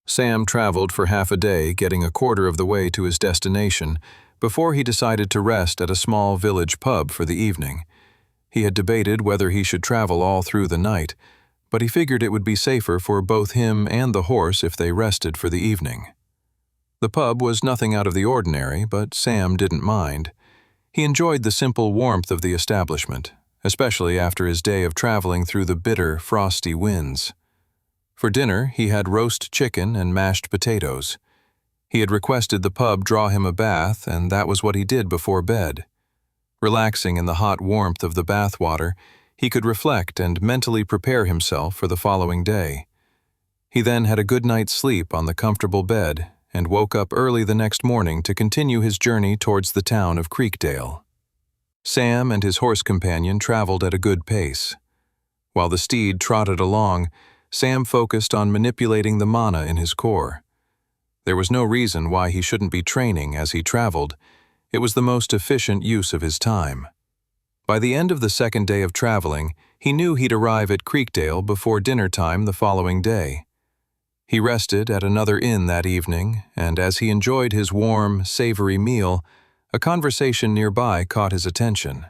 Sam traveled for half a day, getting a quarter of the way to his destination, before he decided to rest at a small village pub for the evening. He had debated whether he should travel all through the night, but he figured it would be safer for both him and the horse if they rested for the evening. The pub was nothing out of the ordinary, but Sam didn't mind. He enjoyed the simple warmth of the establishment, especially after his day of traveling through the bitter, frosty winds. For dinner, he had roast chicken and mashed potatoes. He had requested the pub draw him a bath, and that was what he did before bed. Relaxing in the hot warmth of the bath water, he could reflect and mentally prepare himself for the following day. He then had a good night's sleep on the comfortable bed and woke up early the next morning to continue his journey towards the town of Creekdale. Sam and his horse companion traveled at a good pace. While the steed trotted along, Sam focused on manipulating the mana in his core. There was no reason why he shouldn't be training as he traveled. It was the most efficient use of his time. By the end of the second day of traveling, he knew he'd arrive at Creekdale before dinner time the following day. He rested at another inn that evening, and as he enjoyed his warm, savory meal, a conversation nearby caught his attention.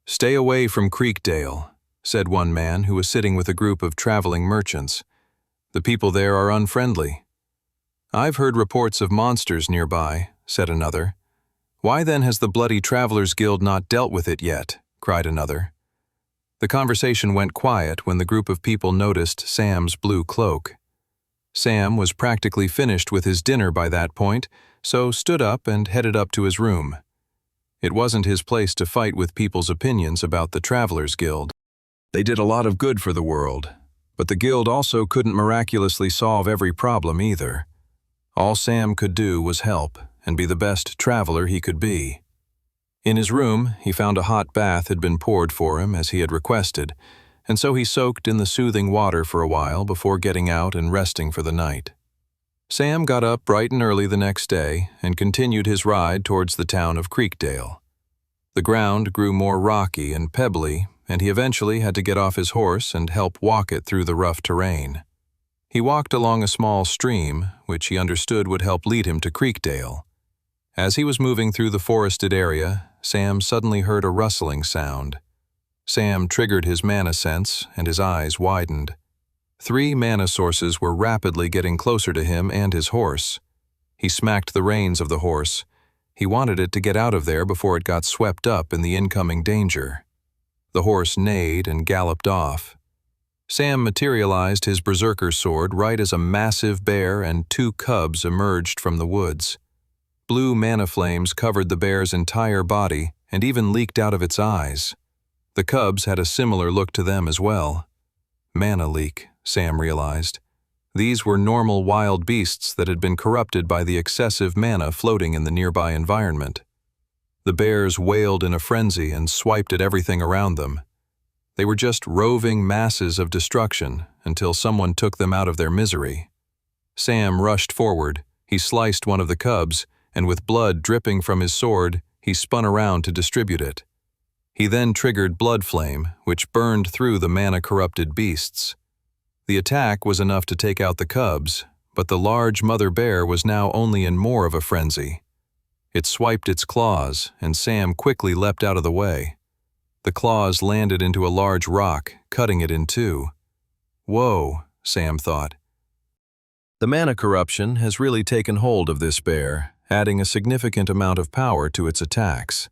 "Stay away from Creekdale," said one man who was sitting with a group of traveling merchants. "The people there are unfriendly." "I've heard reports of monsters nearby," said another. "Why then has the Bloody Travelers Guild not dealt with it yet?" cried another. The conversation went quiet when the group of people noticed Sam's blue cloak. Sam was practically finished with his dinner by that point, so stood up and headed up to his room. It wasn't his place to fight with people's opinions about the Travelers Guild. They did a lot of good for the world, But the guild also couldn't miraculously solve every problem either. All Sam could do was help and be the best traveler he could be. In his room, he found a hot bath had been poured for him as he had requested, and so he soaked in the soothing water for a while before getting out and resting for the night. Sam got up bright and early the next day and continued his ride towards the town of Creekdale. The ground grew more rocky and pebbly, and he eventually had to get off his horse and help walk it through the rough terrain. He walked along a small stream, which he understood would help lead him to Creekdale. As he was moving through the forested area, Sam suddenly heard a rustling sound. Sam triggered his mana sense, and his eyes widened. 3 mana sources were rapidly getting closer to him and his horse. He smacked the reins of the horse. He wanted it to get out of there before it got swept up in the incoming danger. The horse neighed and galloped off. Sam materialized his berserker sword right as a massive bear and 2 cubs emerged from the woods. Blue mana flames covered the bear's entire body and even leaked out of its eyes. The cubs had a similar look to them as well. Mana leak, Sam realized. These were normal wild beasts that had been corrupted by the excessive mana floating in the nearby environment. The bears wailed in a frenzy and swiped at everything around them. They were just roving masses of destruction until someone took them out of their misery. Sam rushed forward. He sliced one of the cubs, and with blood dripping from his sword, he spun around to distribute it. He then triggered Blood Flame, which burned through the mana-corrupted beasts. The attack was enough to take out the cubs, but the large mother bear was now only in more of a frenzy. It swiped its claws, and Sam quickly leapt out of the way. The claws landed into a large rock, cutting it in 2. Whoa, Sam thought. The mana corruption has really taken hold of this bear, adding a significant amount of power to its attacks.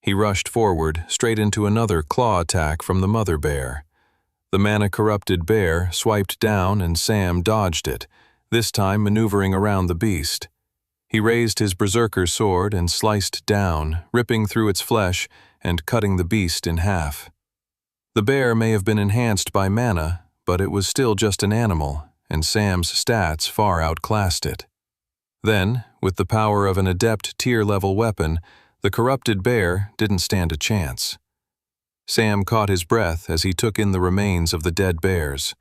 He rushed forward, straight into another claw attack from the mother bear. The mana-corrupted bear swiped down and Sam dodged it, this time maneuvering around the beast. He raised his berserker sword and sliced down, ripping through its flesh and cutting the beast in half. The bear may have been enhanced by mana, but it was still just an animal, and Sam's stats far outclassed it. Then, with the power of an adept tier-level weapon, the corrupted bear didn't stand a chance. Sam caught his breath as he took in the remains of the dead bears.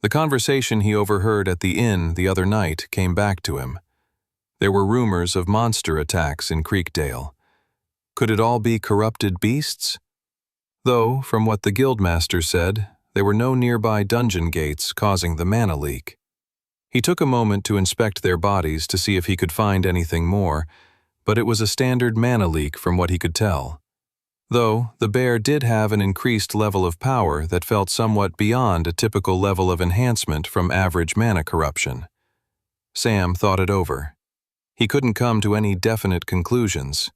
The conversation he overheard at the inn the other night came back to him. There were rumors of monster attacks in Creekdale. Could it all be corrupted beasts? Though, from what the guildmaster said, there were no nearby dungeon gates causing the mana leak. He took a moment to inspect their bodies to see if he could find anything more, but it was a standard mana leak from what he could tell. Though, the bear did have an increased level of power that felt somewhat beyond a typical level of enhancement from average mana corruption. Sam thought it over. He couldn't come to any definite conclusions.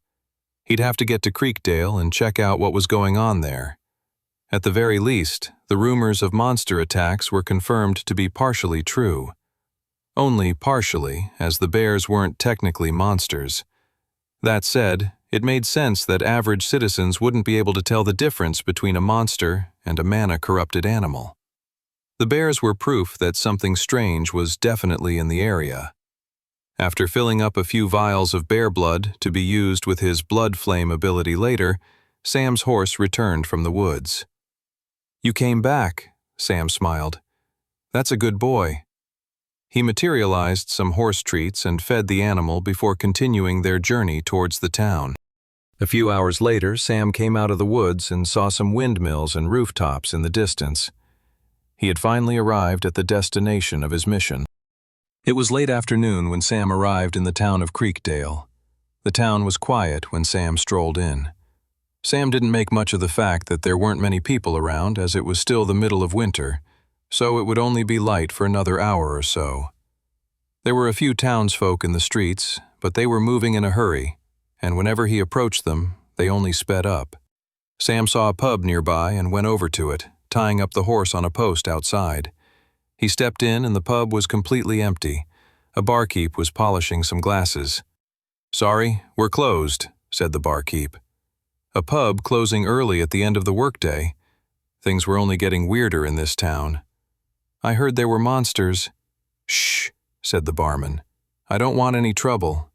He'd have to get to Creekdale and check out what was going on there. At the very least, the rumors of monster attacks were confirmed to be partially true. Only partially, as the bears weren't technically monsters. That said, it made sense that average citizens wouldn't be able to tell the difference between a monster and a mana-corrupted animal. The bears were proof that something strange was definitely in the area. After filling up a few vials of bear blood to be used with his blood flame ability later, Sam's horse returned from the woods. "You came back," Sam smiled. "That's a good boy." He materialized some horse treats and fed the animal before continuing their journey towards the town. A few hours later, Sam came out of the woods and saw some windmills and rooftops in the distance. He had finally arrived at the destination of his mission. It was late afternoon when Sam arrived in the town of Creekdale. The town was quiet when Sam strolled in. Sam didn't make much of the fact that there weren't many people around, as it was still the middle of winter, so it would only be light for another hour or so. There were a few townsfolk in the streets, but they were moving in a hurry, and whenever he approached them, they only sped up. Sam saw a pub nearby and went over to it, tying up the horse on a post outside. He stepped in and the pub was completely empty. A barkeep was polishing some glasses. "Sorry, we're closed," said the barkeep. A pub closing early at the end of the workday. Things were only getting weirder in this town. I heard there were monsters." "Shh," said the barman. "I don't want any trouble.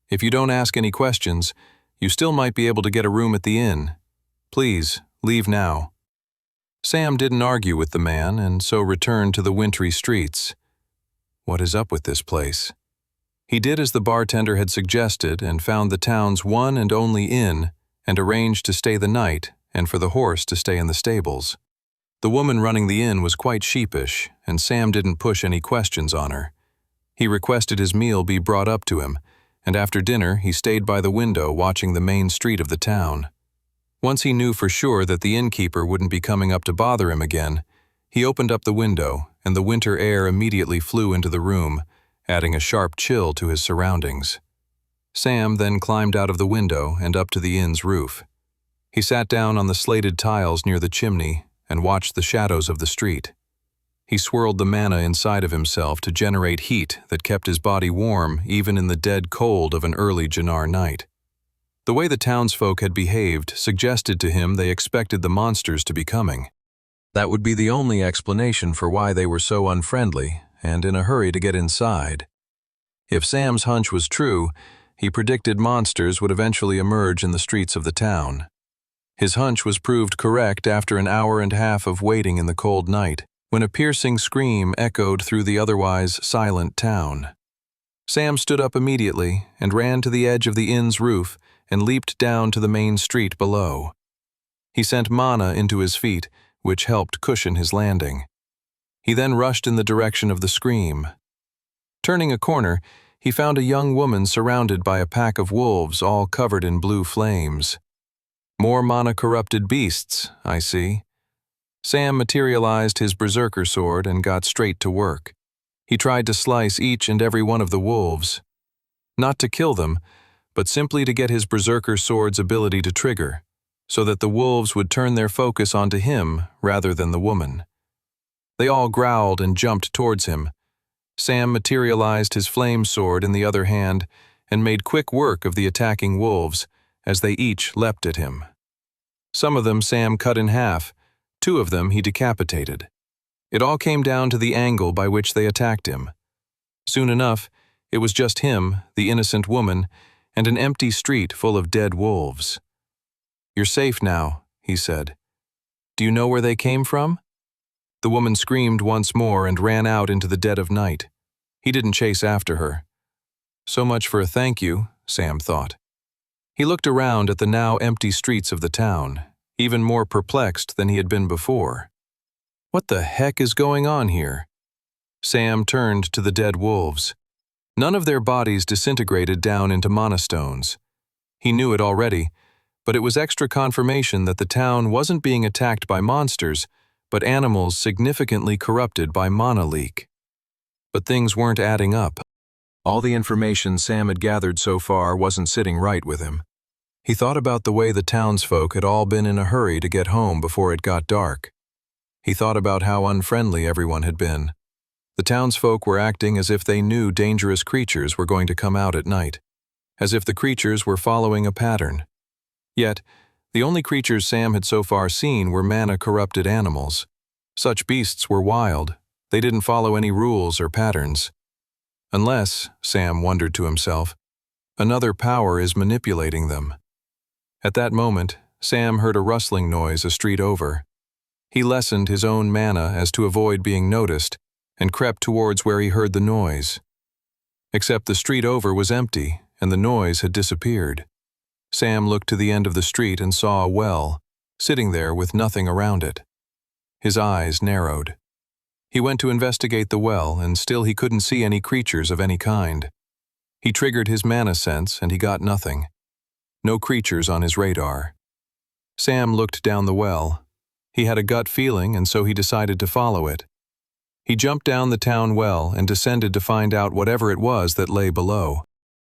If you don't ask any questions, you still might be able to get a room at the inn. Please, leave now." Sam didn't argue with the man and so returned to the wintry streets. What is up with this place? He did as the bartender had suggested and found the town's one and only inn and arranged to stay the night and for the horse to stay in the stables. The woman running the inn was quite sheepish, and Sam didn't push any questions on her. He requested his meal be brought up to him, and after dinner he stayed by the window watching the main street of the town. Once he knew for sure that the innkeeper wouldn't be coming up to bother him again, he opened up the window, and the winter air immediately flew into the room, adding a sharp chill to his surroundings. Sam then climbed out of the window and up to the inn's roof. He sat down on the slated tiles near the chimney and watched the shadows of the street. He swirled the mana inside of himself to generate heat that kept his body warm even in the dead cold of an early Jannar night. The way the townsfolk had behaved suggested to him they expected the monsters to be coming. That would be the only explanation for why they were so unfriendly and in a hurry to get inside. If Sam's hunch was true, he predicted monsters would eventually emerge in the streets of the town. His hunch was proved correct after an hour and a half of waiting in the cold night, when a piercing scream echoed through the otherwise silent town. Sam stood up immediately and ran to the edge of the inn's roof and leaped down to the main street below. He sent mana into his feet, which helped cushion his landing. He then rushed in the direction of the scream. Turning a corner, he found a young woman surrounded by a pack of wolves all covered in blue flames. More mana-corrupted beasts, I see. Sam materialized his berserker sword and got straight to work. He tried to slice each and every one of the wolves. Not to kill them, but simply to get his berserker sword's ability to trigger, so that the wolves would turn their focus onto him rather than the woman. They all growled and jumped towards him. Sam materialized his flame sword in the other hand and made quick work of the attacking wolves as they each leapt at him. Some of them Sam cut in half, 2 of them he decapitated. It all came down to the angle by which they attacked him. Soon enough, it was just him, the innocent woman, and an empty street full of dead wolves. "You're safe now," he said. "Do you know where they came from?" The woman screamed once more and ran out into the dead of night. He didn't chase after her. So much for a thank you, Sam thought. He looked around at the now empty streets of the town, even more perplexed than he had been before. What the heck is going on here? Sam turned to the dead wolves. None of their bodies disintegrated down into monastones. He knew it already, but it was extra confirmation that the town wasn't being attacked by monsters, but animals significantly corrupted by mana leak. But things weren't adding up. All the information Sam had gathered so far wasn't sitting right with him. He thought about the way the townsfolk had all been in a hurry to get home before it got dark. He thought about how unfriendly everyone had been. The townsfolk were acting as if they knew dangerous creatures were going to come out at night, as if the creatures were following a pattern. Yet, the only creatures Sam had so far seen were mana-corrupted animals. Such beasts were wild. They didn't follow any rules or patterns. Unless, Sam wondered to himself, another power is manipulating them. At that moment, Sam heard a rustling noise a street over. He lessened his own mana as to avoid being noticed and crept towards where he heard the noise. Except the street over was empty and the noise had disappeared. Sam looked to the end of the street and saw a well, sitting there with nothing around it. His eyes narrowed. He went to investigate the well, and still he couldn't see any creatures of any kind. He triggered his mana sense, and he got nothing. No creatures on his radar. Sam looked down the well. He had a gut feeling, and so he decided to follow it. He jumped down the town well and descended to find out whatever it was that lay below.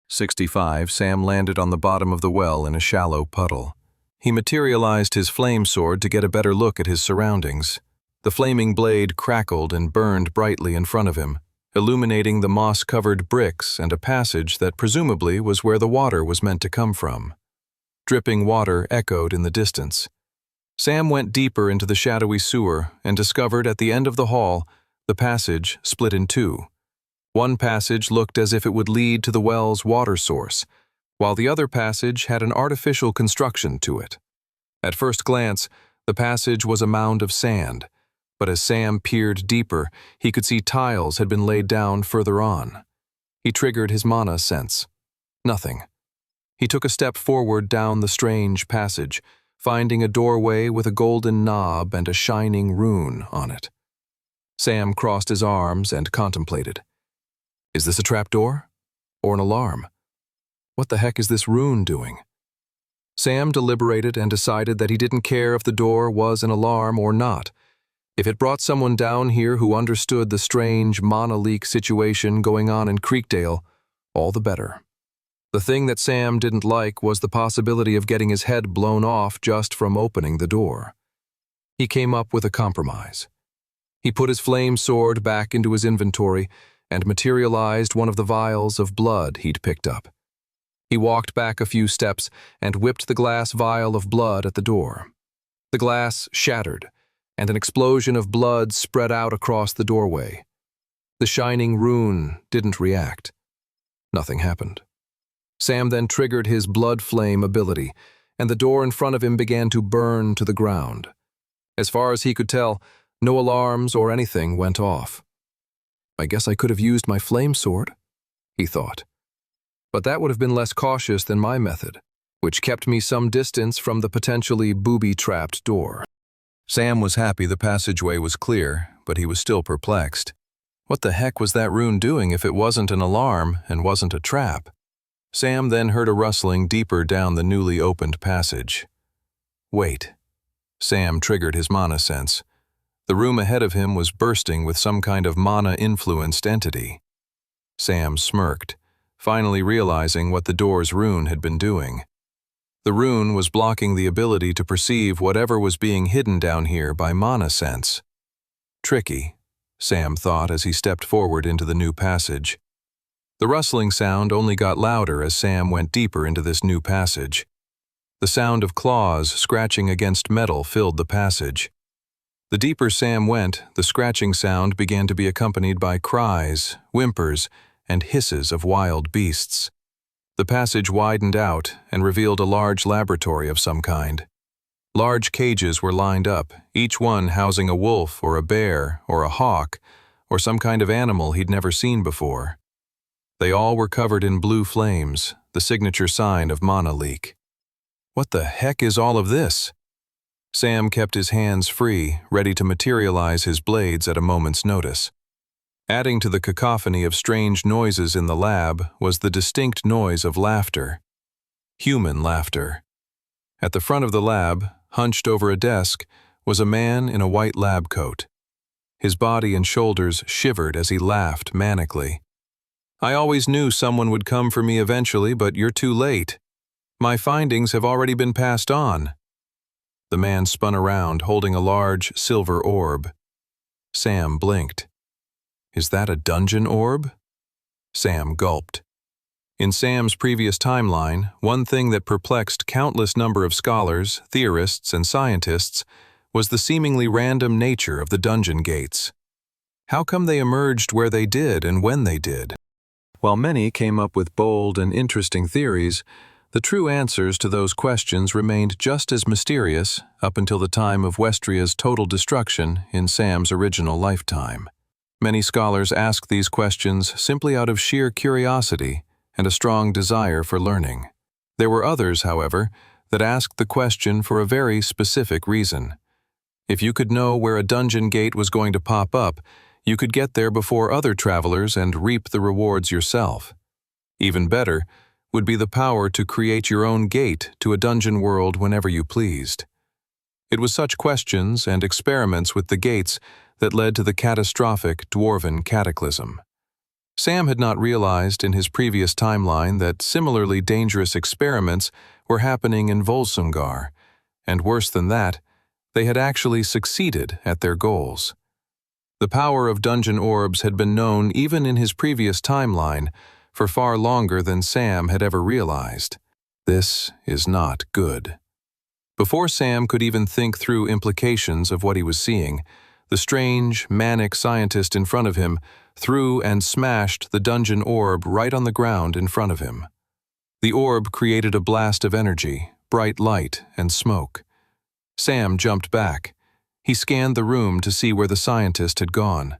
65, Sam landed on the bottom of the well in a shallow puddle. He materialized his flame sword to get a better look at his surroundings. The flaming blade crackled and burned brightly in front of him, illuminating the moss-covered bricks and a passage that presumably was where the water was meant to come from. Dripping water echoed in the distance. Sam went deeper into the shadowy sewer and discovered at the end of the hall The passage split in two. One passage looked as if it would lead to the well's water source, while the other passage had an artificial construction to it. At first glance, the passage was a mound of sand, but as Sam peered deeper, he could see tiles had been laid down further on. He triggered his mana sense. Nothing. He took a step forward down the strange passage, finding a doorway with a golden knob and a shining rune on it. Sam crossed his arms and contemplated. Is this a trapdoor? Or an alarm? What the heck is this rune doing? Sam deliberated and decided that he didn't care if the door was an alarm or not. If it brought someone down here who understood the strange mana leak situation going on in Creekdale, all the better. The thing that Sam didn't like was the possibility of getting his head blown off just from opening the door. He came up with a compromise. He put his flame sword back into his inventory and materialized one of the vials of blood he'd picked up. He walked back a few steps and whipped the glass vial of blood at the door. The glass shattered, and an explosion of blood spread out across the doorway. The shining rune didn't react. Nothing happened. Sam then triggered his blood flame ability, and the door in front of him began to burn to the ground. As far as he could tell, no alarms or anything went off. I guess I could have used my flame sword, he thought. But that would have been less cautious than my method, which kept me some distance from the potentially booby-trapped door. Sam was happy the passageway was clear, but he was still perplexed. What the heck was that rune doing if it wasn't an alarm and wasn't a trap? Sam then heard a rustling deeper down the newly opened passage. Wait. Sam triggered his mana sense. The room ahead of him was bursting with some kind of mana-influenced entity. Sam smirked, finally realizing what the door's rune had been doing. The rune was blocking the ability to perceive whatever was being hidden down here by mana sense. Tricky, Sam thought as he stepped forward into the new passage. The rustling sound only got louder as Sam went deeper into this new passage. The sound of claws scratching against metal filled the passage. The deeper Sam went, the scratching sound began to be accompanied by cries, whimpers, and hisses of wild beasts. The passage widened out and revealed a large laboratory of some kind. Large cages were lined up, each one housing a wolf or a bear or a hawk or some kind of animal he'd never seen before. They all were covered in blue flames, the signature sign of mana leak. What the heck is all of this? Sam kept his hands free, ready to materialize his blades at a moment's notice. Adding to the cacophony of strange noises in the lab was the distinct noise of laughter. Human laughter. At the front of the lab, hunched over a desk, was a man in a white lab coat. His body and shoulders shivered as he laughed manically. I always knew someone would come for me eventually, but you're too late. My findings have already been passed on. The man spun around, holding a large silver orb. Sam blinked. Is that a dungeon orb? Sam gulped. In Sam's previous timeline, one thing that perplexed countless number of scholars, theorists, and scientists was the seemingly random nature of the dungeon gates. How come they emerged where they did and when they did? While many came up with bold and interesting theories, the true answers to those questions remained just as mysterious up until the time of Westria's total destruction in Sam's original lifetime. Many scholars ask these questions simply out of sheer curiosity and a strong desire for learning. There were others, however, that asked the question for a very specific reason. If you could know where a dungeon gate was going to pop up, you could get there before other travelers and reap the rewards yourself. Even better would be the power to create your own gate to a dungeon world whenever you pleased. It was such questions and experiments with the gates that led to the catastrophic Dwarven cataclysm. Sam had not realized in his previous timeline that similarly dangerous experiments were happening in Volsungar, and worse than that, they had actually succeeded at their goals. The power of dungeon orbs had been known even in his previous timeline for far longer than Sam had ever realized. This is not good. Before Sam could even think through implications of what he was seeing, the strange, manic scientist in front of him threw and smashed the dungeon orb right on the ground in front of him. The orb created a blast of energy, bright light, and smoke. Sam jumped back. He scanned the room to see where the scientist had gone.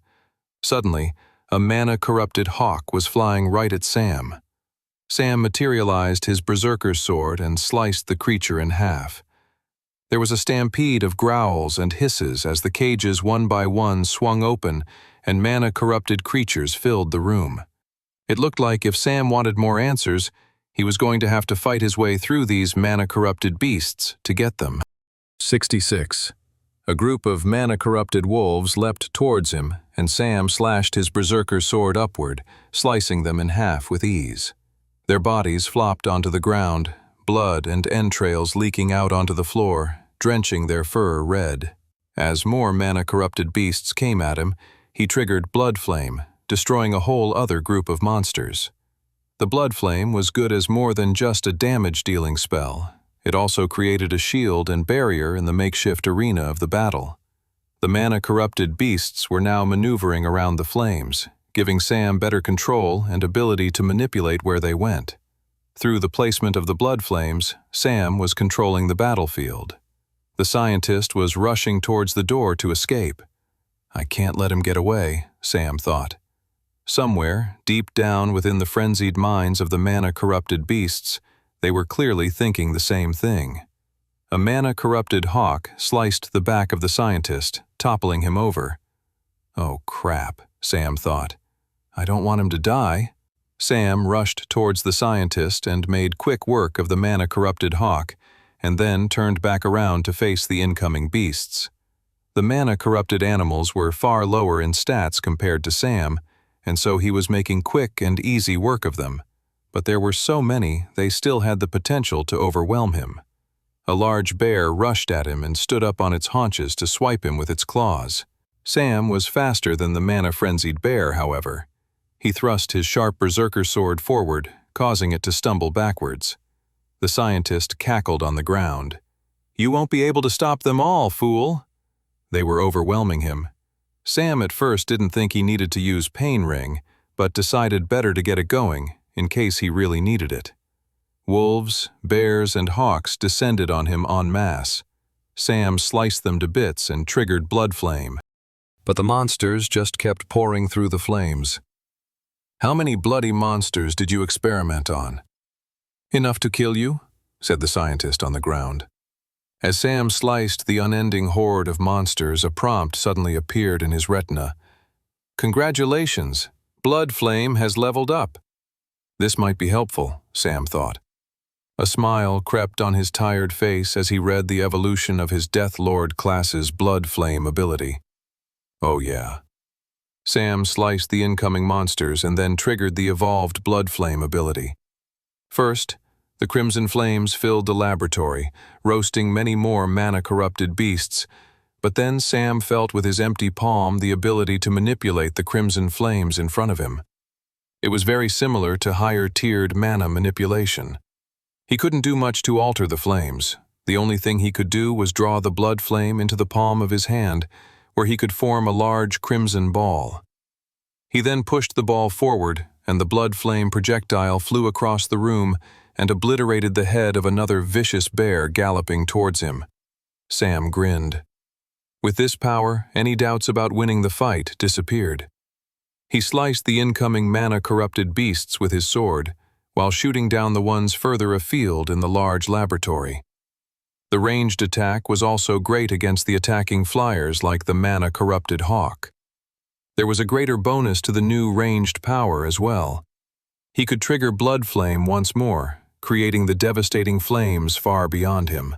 Suddenly, a mana-corrupted hawk was flying right at Sam. Sam materialized his berserker's sword and sliced the creature in half. There was a stampede of growls and hisses as the cages one by one swung open and mana-corrupted creatures filled the room. It looked like if Sam wanted more answers, he was going to have to fight his way through these mana-corrupted beasts to get them. 66. A group of mana-corrupted wolves leapt towards him, and Sam slashed his berserker's sword upward, slicing them in half with ease. Their bodies flopped onto the ground, blood and entrails leaking out onto the floor, drenching their fur red. As more mana-corrupted beasts came at him, he triggered Blood Flame, destroying a whole other group of monsters. The Blood Flame was good as more than just a damage-dealing spell. It also created a shield and barrier in the makeshift arena of the battle. The mana-corrupted beasts were now maneuvering around the flames, giving Sam better control and ability to manipulate where they went. Through the placement of the blood flames, Sam was controlling the battlefield. The scientist was rushing towards the door to escape. "I can't let him get away," Sam thought. Somewhere, deep down within the frenzied minds of the mana-corrupted beasts, they were clearly thinking the same thing. A mana-corrupted hawk sliced the back of the scientist, toppling him over. "Oh crap," Sam thought. "I don't want him to die." Sam rushed towards the scientist and made quick work of the mana-corrupted hawk, and then turned back around to face the incoming beasts. The mana-corrupted animals were far lower in stats compared to Sam, and so he was making quick and easy work of them. But there were so many, they still had the potential to overwhelm him. A large bear rushed at him and stood up on its haunches to swipe him with its claws. Sam was faster than the mana-frenzied bear, however. He thrust his sharp berserker sword forward, causing it to stumble backwards. The scientist cackled on the ground. "You won't be able to stop them all, fool!" They were overwhelming him. Sam at first didn't think he needed to use Pain Ring, but decided better to get it going, in case he really needed it. Wolves, bears, and hawks descended on him en masse. Sam sliced them to bits and triggered Blood Flame. But the monsters just kept pouring through the flames. "How many bloody monsters did you experiment on?" "Enough to kill you?" said the scientist on the ground. As Sam sliced the unending horde of monsters, a prompt suddenly appeared in his retina. "Congratulations! Blood Flame has leveled up." This might be helpful, Sam thought. A smile crept on his tired face as he read the evolution of his Death Lord class's Blood Flame ability. Oh yeah. Sam sliced the incoming monsters and then triggered the evolved Blood Flame ability. First, the crimson flames filled the laboratory, roasting many more mana-corrupted beasts, but then Sam felt with his empty palm the ability to manipulate the crimson flames in front of him. It was very similar to higher-tiered mana manipulation. He couldn't do much to alter the flames. The only thing he could do was draw the blood flame into the palm of his hand, where he could form a large crimson ball. He then pushed the ball forward, and the blood flame projectile flew across the room and obliterated the head of another vicious bear galloping towards him. Sam grinned. With this power, any doubts about winning the fight disappeared. He sliced the incoming mana-corrupted beasts with his sword, while shooting down the ones further afield in the large laboratory. The ranged attack was also great against the attacking flyers like the mana-corrupted hawk. There was a greater bonus to the new ranged power as well. He could trigger Blood Flame once more, creating the devastating flames far beyond him.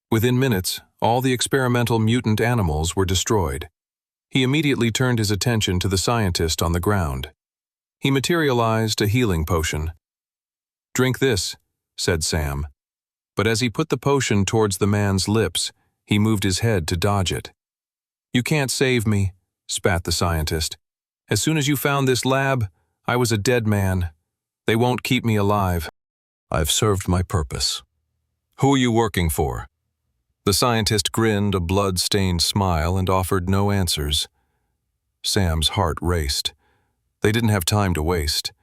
Within minutes, all the experimental mutant animals were destroyed. He immediately turned his attention to the scientist on the ground. He materialized a healing potion. "Drink this," said Sam. But as he put the potion towards the man's lips, he moved his head to dodge it. "You can't save me," spat the scientist. "As soon as you found this lab, I was a dead man. They won't keep me alive. I've served my purpose." "Who are you working for?" The scientist grinned a blood-stained smile and offered no answers. Sam's heart raced. They didn't have time to waste.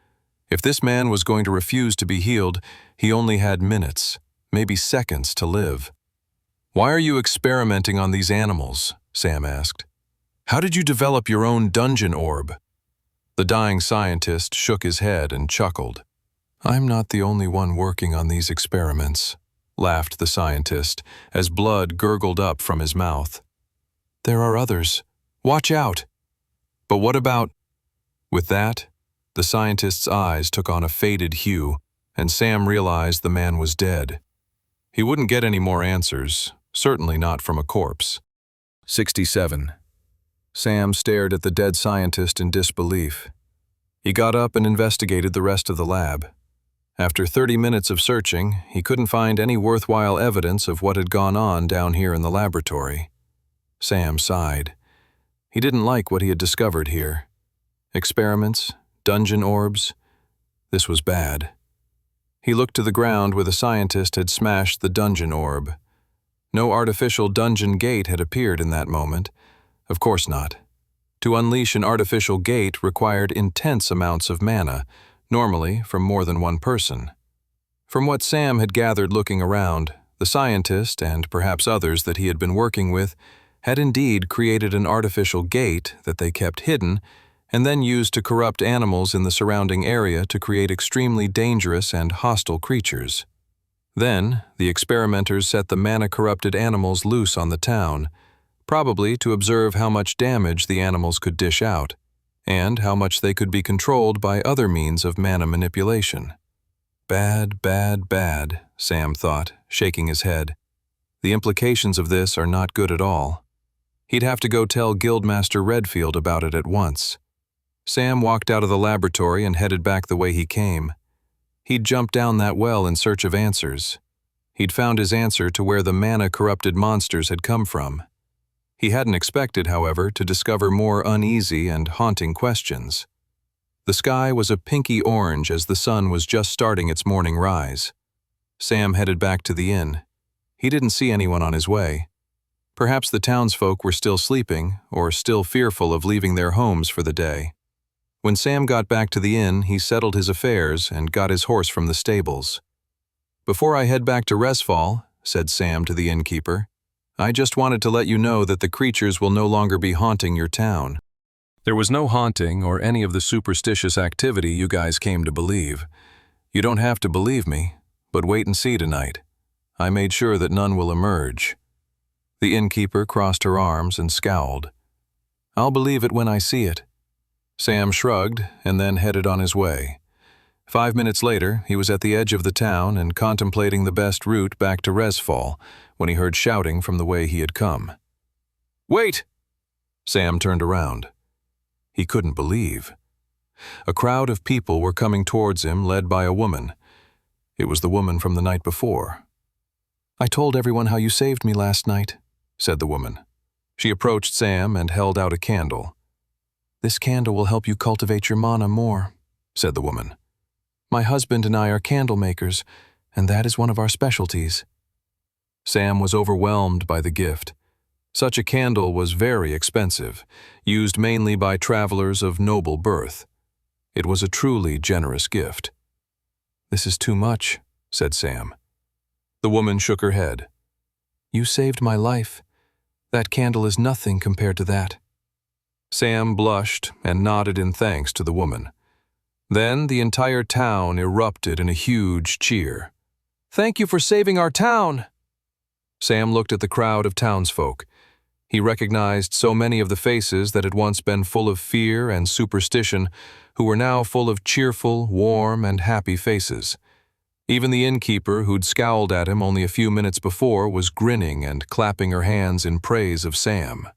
If this man was going to refuse to be healed, he only had minutes, maybe seconds to live. "Why are you experimenting on these animals?" Sam asked. "How did you develop your own dungeon orb?" The dying scientist shook his head and chuckled. "I'm not the only one working on these experiments," laughed the scientist as blood gurgled up from his mouth. "There are others. Watch out!" "But what about—" With that, the scientist's eyes took on a faded hue, and Sam realized the man was dead. He wouldn't get any more answers, certainly not from a corpse. 67. Sam stared at the dead scientist in disbelief. He got up and investigated the rest of the lab. After 30 minutes of searching, he couldn't find any worthwhile evidence of what had gone on down here in the laboratory. Sam sighed. He didn't like what he had discovered here. Experiments, dungeon orbs. This was bad. He looked to the ground where the scientist had smashed the dungeon orb. No artificial dungeon gate had appeared in that moment. Of course not. To unleash an artificial gate required intense amounts of mana, normally from more than one person. From what Sam had gathered looking around, the scientist, and perhaps others that he had been working with, had indeed created an artificial gate that they kept hidden and then used to corrupt animals in the surrounding area to create extremely dangerous and hostile creatures. Then, the experimenters set the mana-corrupted animals loose on the town, probably to observe how much damage the animals could dish out, and how much they could be controlled by other means of mana manipulation. Bad, bad, bad, Sam thought, shaking his head. The implications of this are not good at all. He'd have to go tell Guildmaster Redfield about it at once. Sam walked out of the laboratory and headed back the way he came. He'd jumped down that well in search of answers. He'd found his answer to where the mana-corrupted monsters had come from. He hadn't expected, however, to discover more uneasy and haunting questions. The sky was a pinky orange as the sun was just starting its morning rise. Sam headed back to the inn. He didn't see anyone on his way. Perhaps the townsfolk were still sleeping or still fearful of leaving their homes for the day. When Sam got back to the inn, he settled his affairs and got his horse from the stables. "Before I head back to Resfall," said Sam to the innkeeper, "I just wanted to let you know that the creatures will no longer be haunting your town." There was no haunting or any of the superstitious activity you guys came to believe. You don't have to believe me, but wait and see tonight. I made sure that none will emerge. The innkeeper crossed her arms and scowled. "I'll believe it when I see it." Sam shrugged and then headed on his way. 5 minutes later, he was at the edge of the town and contemplating the best route back to Resfall when he heard shouting from the way he had come. "Wait!" Sam turned around. He couldn't believe. A crowd of people were coming towards him, led by a woman. It was the woman from the night before. "I told everyone how you saved me last night," said the woman. She approached Sam and held out a candle. "This candle will help you cultivate your mana more," said the woman. "My husband and I are candle makers, and that is one of our specialties." Sam was overwhelmed by the gift. Such a candle was very expensive, used mainly by travelers of noble birth. It was a truly generous gift. "This is too much," said Sam. The woman shook her head. "You saved my life. That candle is nothing compared to that." Sam blushed and nodded in thanks to the woman. Then the entire town erupted in a huge cheer. "Thank you for saving our town!" Sam looked at the crowd of townsfolk. He recognized so many of the faces that had once been full of fear and superstition, who were now full of cheerful, warm, and happy faces. Even the innkeeper, who'd scowled at him only a few minutes before, was grinning and clapping her hands in praise of Sam.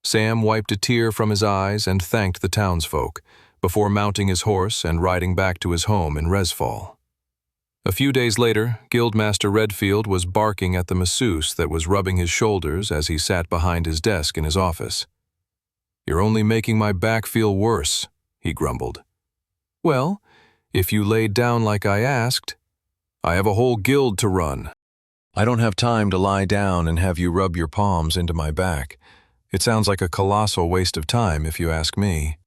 Sam wiped a tear from his eyes and thanked the townsfolk, before mounting his horse and riding back to his home in Resfall. A few days later, Guildmaster Redfield was barking at the masseuse that was rubbing his shoulders as he sat behind his desk in his office. "You're only making my back feel worse," he grumbled. "Well, if you laid down like I asked, I have a whole guild to run." I don't have time to lie down and have you rub your palms into my back. It sounds like a colossal waste of time, if you ask me."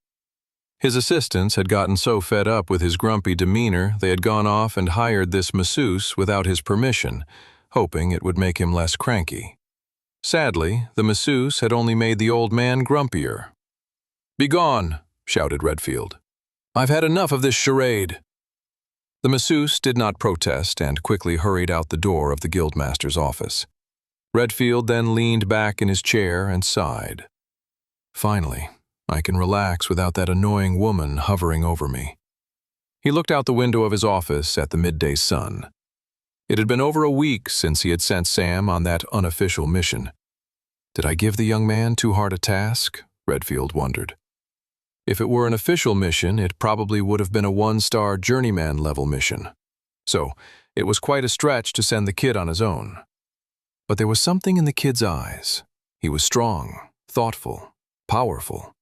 His assistants had gotten so fed up with his grumpy demeanor they had gone off and hired this masseuse without his permission, hoping it would make him less cranky. Sadly, the masseuse had only made the old man grumpier. "Begone!" shouted Redfield. "I've had enough of this charade." The masseuse did not protest and quickly hurried out the door of the guildmaster's office. Redfield then leaned back in his chair and sighed. "Finally, I can relax without that annoying woman hovering over me." He looked out the window of his office at the midday sun. It had been over a week since he had sent Sam on that unofficial mission. Did I give the young man too hard a task? Redfield wondered. If it were an official mission, it probably would have been a 1-star journeyman-level mission. So, it was quite a stretch to send the kid on his own. But there was something in the kid's eyes. He was strong, thoughtful, powerful.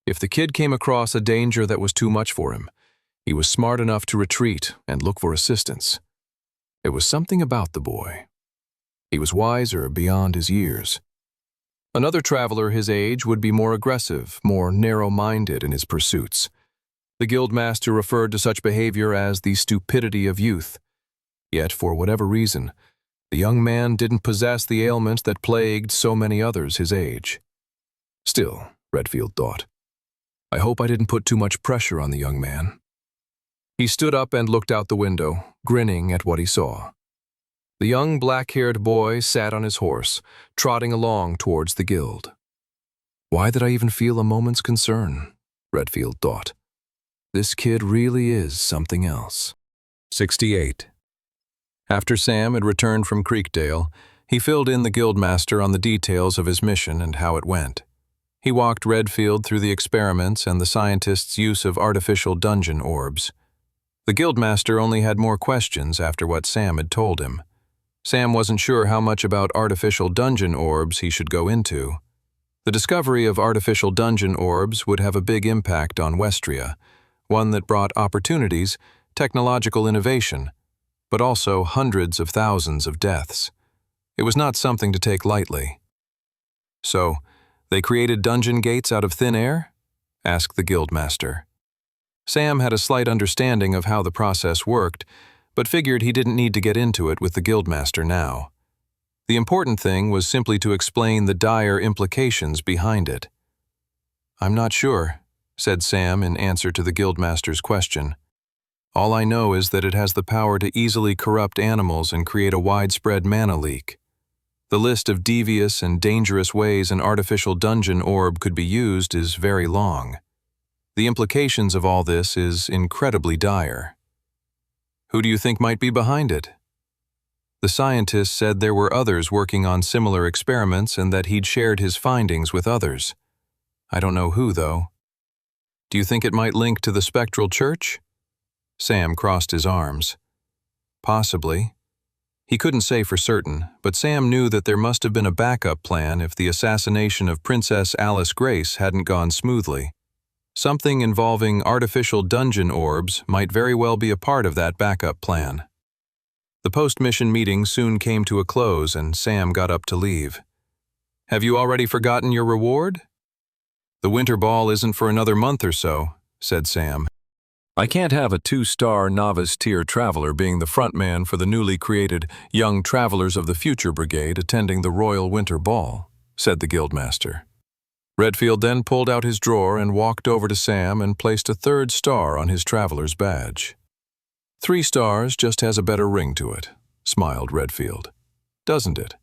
If the kid came across a danger that was too much for him, he was smart enough to retreat and look for assistance. There was something about the boy. He was wiser beyond his years. Another traveler his age would be more aggressive, more narrow-minded in his pursuits. The guildmaster referred to such behavior as the stupidity of youth. Yet, for whatever reason, the young man didn't possess the ailment that plagued so many others his age. Still, Redfield thought, I hope I didn't put too much pressure on the young man. He stood up and looked out the window, grinning at what he saw. The young black-haired boy sat on his horse, trotting along towards the guild. Why did I even feel a moment's concern? Redfield thought. This kid really is something else. 68. After Sam had returned from Creekdale, he filled in the guildmaster on the details of his mission and how it went. He walked Redfield through the experiments and the scientists' use of artificial dungeon orbs. The guildmaster only had more questions after what Sam had told him. Sam wasn't sure how much about artificial dungeon orbs he should go into. The discovery of artificial dungeon orbs would have a big impact on Westria, one that brought opportunities, technological innovation, but also hundreds of thousands of deaths. It was not something to take lightly. So, they created dungeon gates out of thin air? Asked the guildmaster. Sam had a slight understanding of how the process worked, but figured he didn't need to get into it with the guildmaster now. The important thing was simply to explain the dire implications behind it. I'm not sure, said Sam in answer to the guildmaster's question. All I know is that it has the power to easily corrupt animals and create a widespread mana leak. The list of devious and dangerous ways an artificial dungeon orb could be used is very long. The implications of all this is incredibly dire. Who do you think might be behind it? The scientist said there were others working on similar experiments and that he'd shared his findings with others. I don't know who, though. Do you think it might link to the spectral church? Sam crossed his arms. Possibly. He couldn't say for certain, but Sam knew that there must have been a backup plan if the assassination of Princess Alice Grace hadn't gone smoothly. Something involving artificial dungeon orbs might very well be a part of that backup plan. The post-mission meeting soon came to a close and Sam got up to leave. Have you already forgotten your reward? The winter ball isn't for another month or so, said Sam. I can't have a 2-star novice-tier traveler being the front man for the newly created Young Travelers of the Future Brigade attending the Royal Winter Ball, said the guildmaster. Redfield then pulled out his drawer and walked over to Sam and placed a 3rd star on his traveler's badge. 3 stars just has a better ring to it, smiled Redfield. Doesn't it?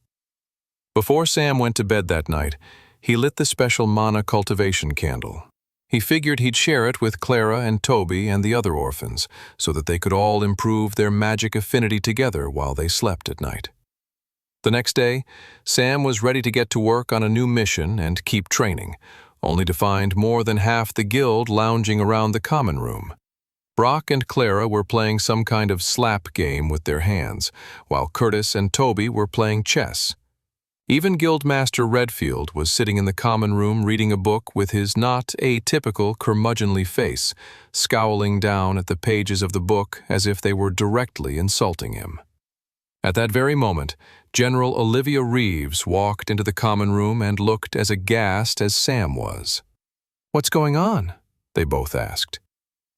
Before Sam went to bed that night, he lit the special mana cultivation candle. He figured he'd share it with Clara and Toby and the other orphans so that they could all improve their magic affinity together while they slept at night. The next day, Sam was ready to get to work on a new mission and keep training, only to find more than half the guild lounging around the common room. Brock and Clara were playing some kind of slap game with their hands, while Curtis and Toby were playing chess. Even Guildmaster Redfield was sitting in the common room reading a book with his not atypical curmudgeonly face, scowling down at the pages of the book as if they were directly insulting him. At that very moment, General Olivia Reeves walked into the common room and looked as aghast as Sam was. "What's going on?" they both asked.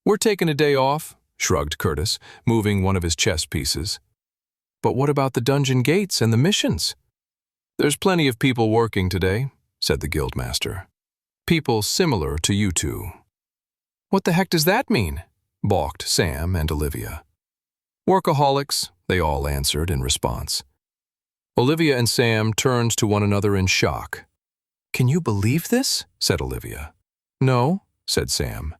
"We're taking a day off," shrugged Curtis, moving one of his chess pieces. "But what about the dungeon gates and the missions?" "There's plenty of people working today," said the guildmaster. "People similar to you two." "What the heck does that mean?" balked Sam and Olivia. "Workaholics," they all answered in response. Olivia and Sam turned to one another in shock. "Can you believe this?" said Olivia. "No," said Sam.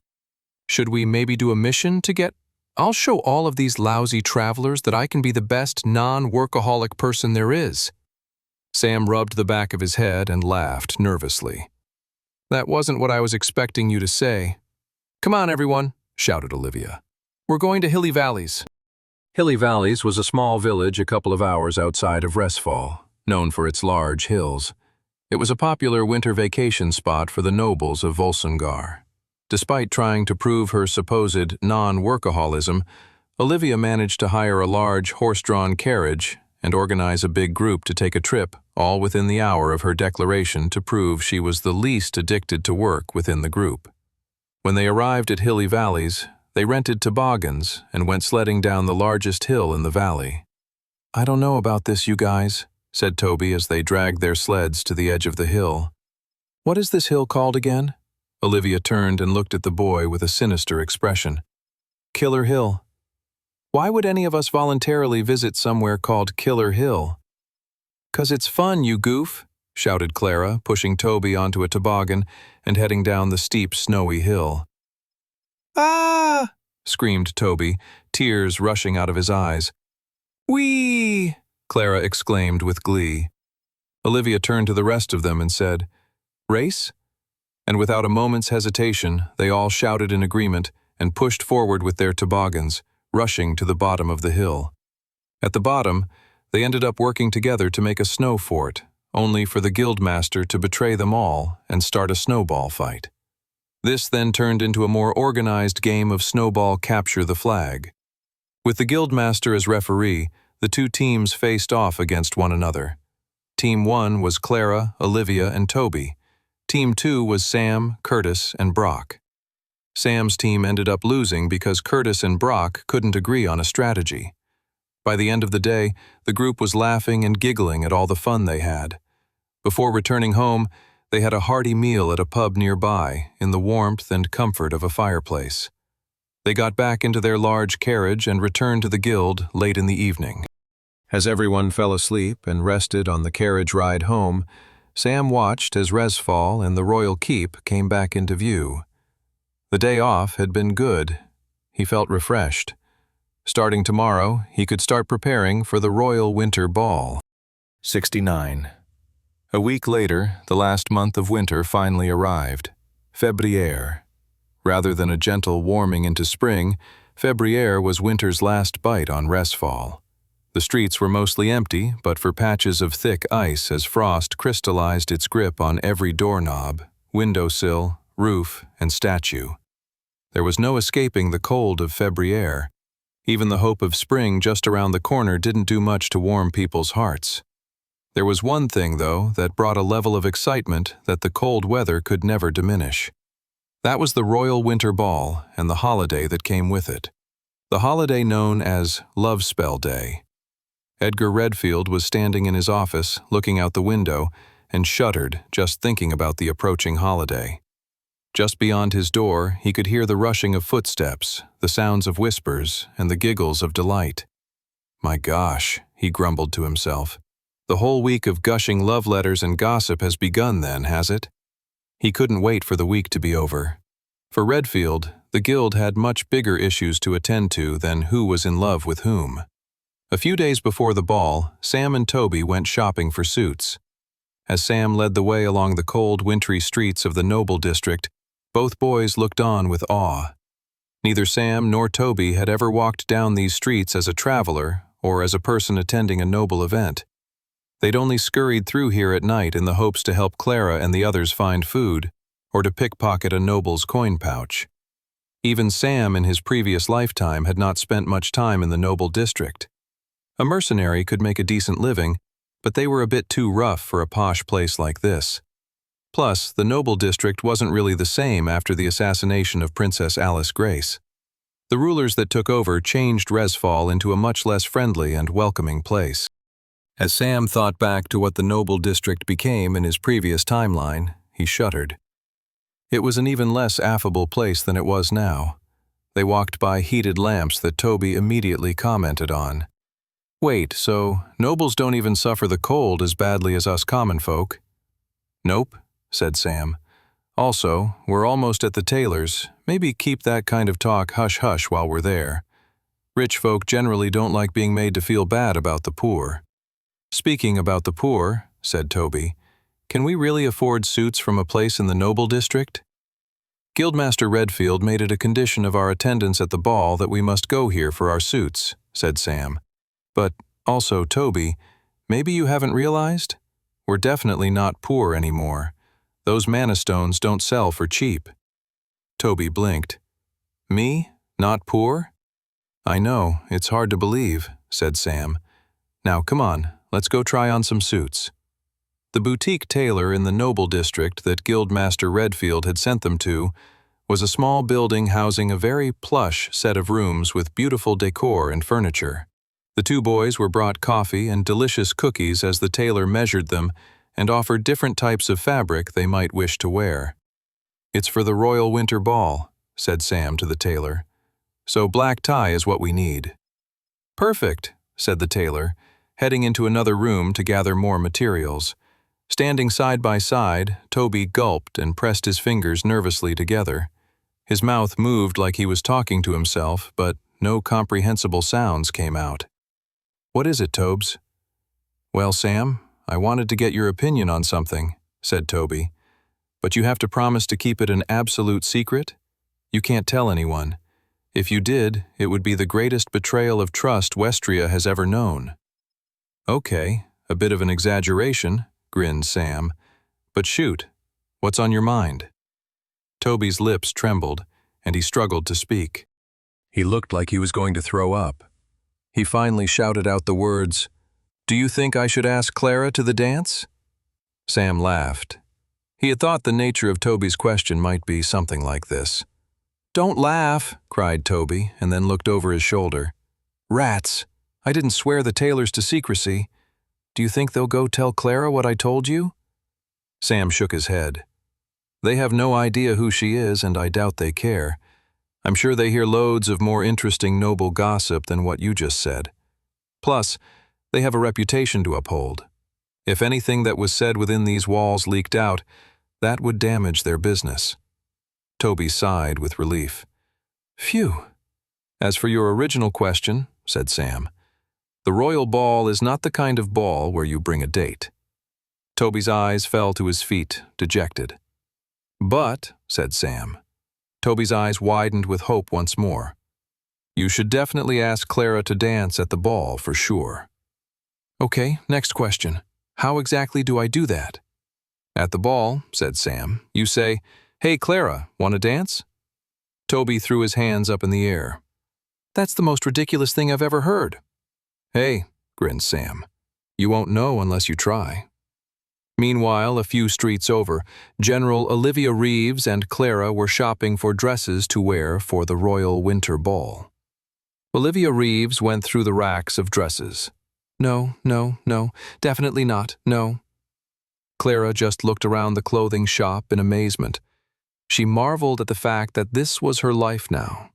"Should we maybe do a mission to get— I'll show all of these lousy travelers that I can be the best non-workaholic person there is." Sam rubbed the back of his head and laughed nervously. "That wasn't what I was expecting you to say." "Come on, everyone," shouted Olivia. "We're going to Hilly Valleys." Hilly Valleys was a small village a couple of hours outside of Resfall, known for its large hills. It was a popular winter vacation spot for the nobles of Volsungar. Despite trying to prove her supposed non-workaholism, Olivia managed to hire a large horse-drawn carriage and organize a big group to take a trip, all within the hour of her declaration to prove she was the least addicted to work within the group. When they arrived at Hilly Valleys, they rented toboggans and went sledding down the largest hill in the valley. "I don't know about this, you guys," said Toby as they dragged their sleds to the edge of the hill. "What is this hill called again?" Olivia turned and looked at the boy with a sinister expression. "Killer Hill." "Why would any of us voluntarily visit somewhere called Killer Hill?" "'Cause it's fun, you goof," shouted Clara, pushing Toby onto a toboggan and heading down the steep, snowy hill. "Ah!" screamed Toby, tears rushing out of his eyes. "Whee!" Clara exclaimed with glee. Olivia turned to the rest of them and said, "Race?" And without a moment's hesitation, they all shouted in agreement and pushed forward with their toboggans, rushing to the bottom of the hill. At the bottom, they ended up working together to make a snow fort, only for the guildmaster to betray them all and start a snowball fight. This then turned into a more organized game of snowball capture the flag. With the guildmaster as referee, the two teams faced off against one another. Team 1 was Clara, Olivia, and Toby. Team 2 was Sam, Curtis, and Brock. Sam's team ended up losing because Curtis and Brock couldn't agree on a strategy. By the end of the day, the group was laughing and giggling at all the fun they had. Before returning home, they had a hearty meal at a pub nearby in the warmth and comfort of a fireplace. They got back into their large carriage and returned to the guild late in the evening. As everyone fell asleep and rested on the carriage ride home, Sam watched as Resfall and the Royal Keep came back into view. The day off had been good. He felt refreshed. Starting tomorrow, he could start preparing for the Royal Winter Ball. 69. A week later, the last month of winter finally arrived. Février. Rather than a gentle warming into spring, Février was winter's last bite on Resfall. The streets were mostly empty, but for patches of thick ice as frost crystallized its grip on every doorknob, windowsill, roof, and statue. There was no escaping the cold of Février. Even the hope of spring just around the corner didn't do much to warm people's hearts. There was one thing, though, that brought a level of excitement that the cold weather could never diminish. That was the Royal Winter Ball and the holiday that came with it. The holiday known as Love Spell Day. Edgar Redfield was standing in his office, looking out the window, and shuddered just thinking about the approaching holiday. Just beyond his door, he could hear the rushing of footsteps, the sounds of whispers, and the giggles of delight. "My gosh," he grumbled to himself. "The whole week of gushing love letters and gossip has begun then, has it?" He couldn't wait for the week to be over. For Redfield, the guild had much bigger issues to attend to than who was in love with whom. A few days before the ball, Sam and Toby went shopping for suits. As Sam led the way along the cold, wintry streets of the Noble District, both boys looked on with awe. Neither Sam nor Toby had ever walked down these streets as a traveler or as a person attending a noble event. They'd only scurried through here at night in the hopes to help Clara and the others find food, or to pickpocket a noble's coin pouch. Even Sam in his previous lifetime had not spent much time in the Noble District. A mercenary could make a decent living, but they were a bit too rough for a posh place like this. Plus, the noble district wasn't really the same after the assassination of Princess Alice Grace. The rulers that took over changed Resfall into a much less friendly and welcoming place. As Sam thought back to what the noble district became in his previous timeline, he shuddered. It was an even less affable place than it was now. They walked by heated lamps that Toby immediately commented on. Wait, so nobles don't even suffer the cold as badly as us common folk? Nope, said Sam. Also, we're almost at the tailor's. Maybe keep that kind of talk hush-hush while we're there. Rich folk generally don't like being made to feel bad about the poor. Speaking about the poor, said Toby, can we really afford suits from a place in the noble district? Guildmaster Redfield made it a condition of our attendance at the ball that we must go here for our suits, said Sam. But also, Toby, maybe you haven't realized? We're definitely not poor anymore. Those mana stones don't sell for cheap. Toby blinked. Me? Not poor? I know, it's hard to believe, said Sam. Now come on, let's go try on some suits. The boutique tailor in the noble district that Guildmaster Redfield had sent them to was a small building housing a very plush set of rooms with beautiful decor and furniture. The two boys were brought coffee and delicious cookies as the tailor measured them and offered different types of fabric they might wish to wear. It's for the Royal Winter Ball, said Sam to the tailor. So black tie is what we need. Perfect, said the tailor, heading into another room to gather more materials. Standing side by side, Toby gulped and pressed his fingers nervously together. His mouth moved like he was talking to himself, but no comprehensible sounds came out. What is it, Tobes? Well, Sam, I wanted to get your opinion on something, said Toby. But you have to promise to keep it an absolute secret. You can't tell anyone. If you did, it would be the greatest betrayal of trust Westria has ever known. Okay, a bit of an exaggeration, grinned Sam. But shoot, what's on your mind? Toby's lips trembled, and he struggled to speak. He looked like he was going to throw up. He finally shouted out the words, "Do you think I should ask Clara to the dance?" Sam laughed. He had thought the nature of Toby's question might be something like this. "Don't laugh," cried Toby, and then looked over his shoulder. "Rats! I didn't swear the tailors to secrecy. Do you think they'll go tell Clara what I told you?" Sam shook his head. "They have no idea who she is, and I doubt they care. I'm sure they hear loads of more interesting noble gossip than what you just said. Plus, they have a reputation to uphold. If anything that was said within these walls leaked out, that would damage their business." Toby sighed with relief. "Phew. As for your original question," said Sam, "the royal ball is not the kind of ball where you bring a date." Toby's eyes fell to his feet, dejected. "But," said Sam. Toby's eyes widened with hope once more. "You should definitely ask Clara to dance at the ball for sure." "Okay, next question. How exactly do I do that?" "At the ball," said Sam, "you say, 'Hey, Clara, want to dance?'" Toby threw his hands up in the air. "That's the most ridiculous thing I've ever heard." "Hey," grinned Sam, "you won't know unless you try." Meanwhile, a few streets over, General Olivia Reeves and Clara were shopping for dresses to wear for the Royal Winter Ball. Olivia Reeves went through the racks of dresses. "No, no, no, definitely not, no." Clara just looked around the clothing shop in amazement. She marveled at the fact that this was her life now,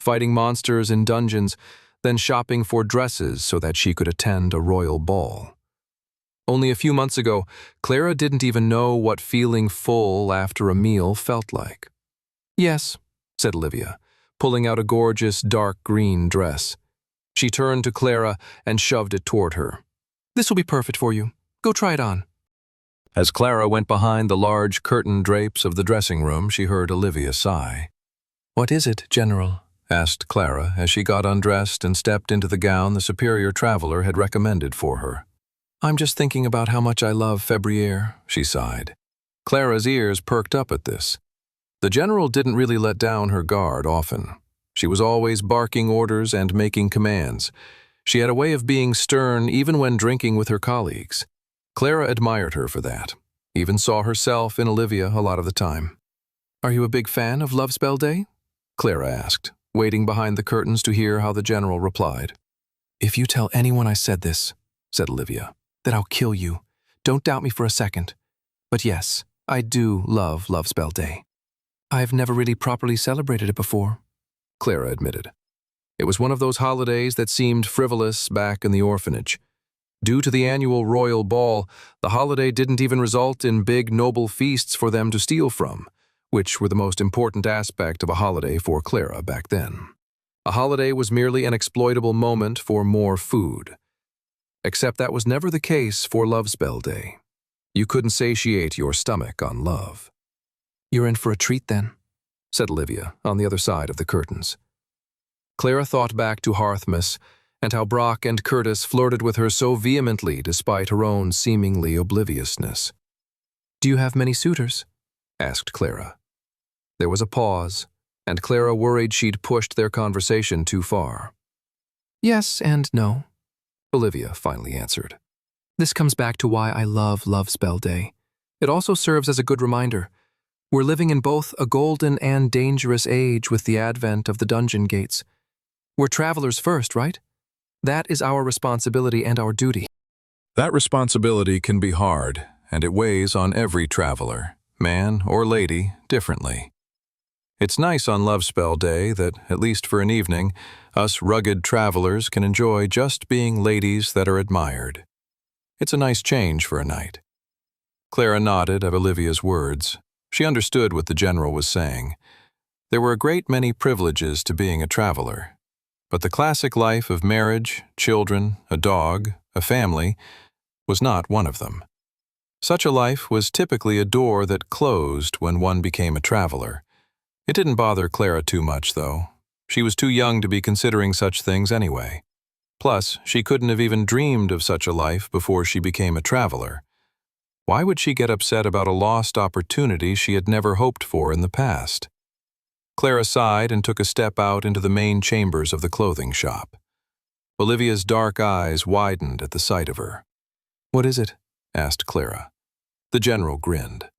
fighting monsters in dungeons, then shopping for dresses so that she could attend a royal ball. Only a few months ago, Clara didn't even know what feeling full after a meal felt like. "Yes," said Olivia, pulling out a gorgeous dark green dress. She turned to Clara and shoved it toward her. "This will be perfect for you. Go try it on." As Clara went behind the large curtain drapes of the dressing room, she heard Olivia sigh. "What is it, General?" asked Clara as she got undressed and stepped into the gown the superior traveler had recommended for her. "I'm just thinking about how much I love Février," she sighed. Clara's ears perked up at this. The general didn't really let down her guard often. She was always barking orders and making commands. She had a way of being stern even when drinking with her colleagues. Clara admired her for that, even saw herself in Olivia a lot of the time. "Are you a big fan of Love Spell Day?" Clara asked, waiting behind the curtains to hear how the general replied. "If you tell anyone I said this," said Olivia, "then I'll kill you. Don't doubt me for a second. But yes, I do love Love Spell Day. I've never really properly celebrated it before," Clara admitted. It was one of those holidays that seemed frivolous back in the orphanage. Due to the annual royal ball, the holiday didn't even result in big noble feasts for them to steal from, which were the most important aspect of a holiday for Clara back then. A holiday was merely an exploitable moment for more food. Except that was never the case for Love Spell Day. You couldn't satiate your stomach on love. "You're in for a treat then," said Olivia on the other side of the curtains. Clara thought back to Hearthmas and how Brock and Curtis flirted with her so vehemently despite her own seemingly obliviousness. "Do you have many suitors?" asked Clara. There was a pause, and Clara worried she'd pushed their conversation too far. "Yes and no," Olivia finally answered. "This comes back to why I love Love Spell Day. It also serves as a good reminder. We're living in both a golden and dangerous age with the advent of the dungeon gates. We're travelers first, right? That is our responsibility and our duty." That responsibility can be hard, and it weighs on every traveler, man or lady, differently. It's nice on Love Spell Day that, at least for an evening, us rugged travelers can enjoy just being ladies that are admired. It's a nice change for a night. Clara nodded at Olivia's words. She understood what the general was saying. There were a great many privileges to being a traveler, but the classic life of marriage, children, a dog, a family, was not one of them. Such a life was typically a door that closed when one became a traveler. It didn't bother Clara too much, though. She was too young to be considering such things anyway. Plus, she couldn't have even dreamed of such a life before she became a traveler. Why would she get upset about a lost opportunity she had never hoped for in the past? Clara sighed and took a step out into the main chambers of the clothing shop. Olivia's dark eyes widened at the sight of her. "What is it?" asked Clara. The general grinned.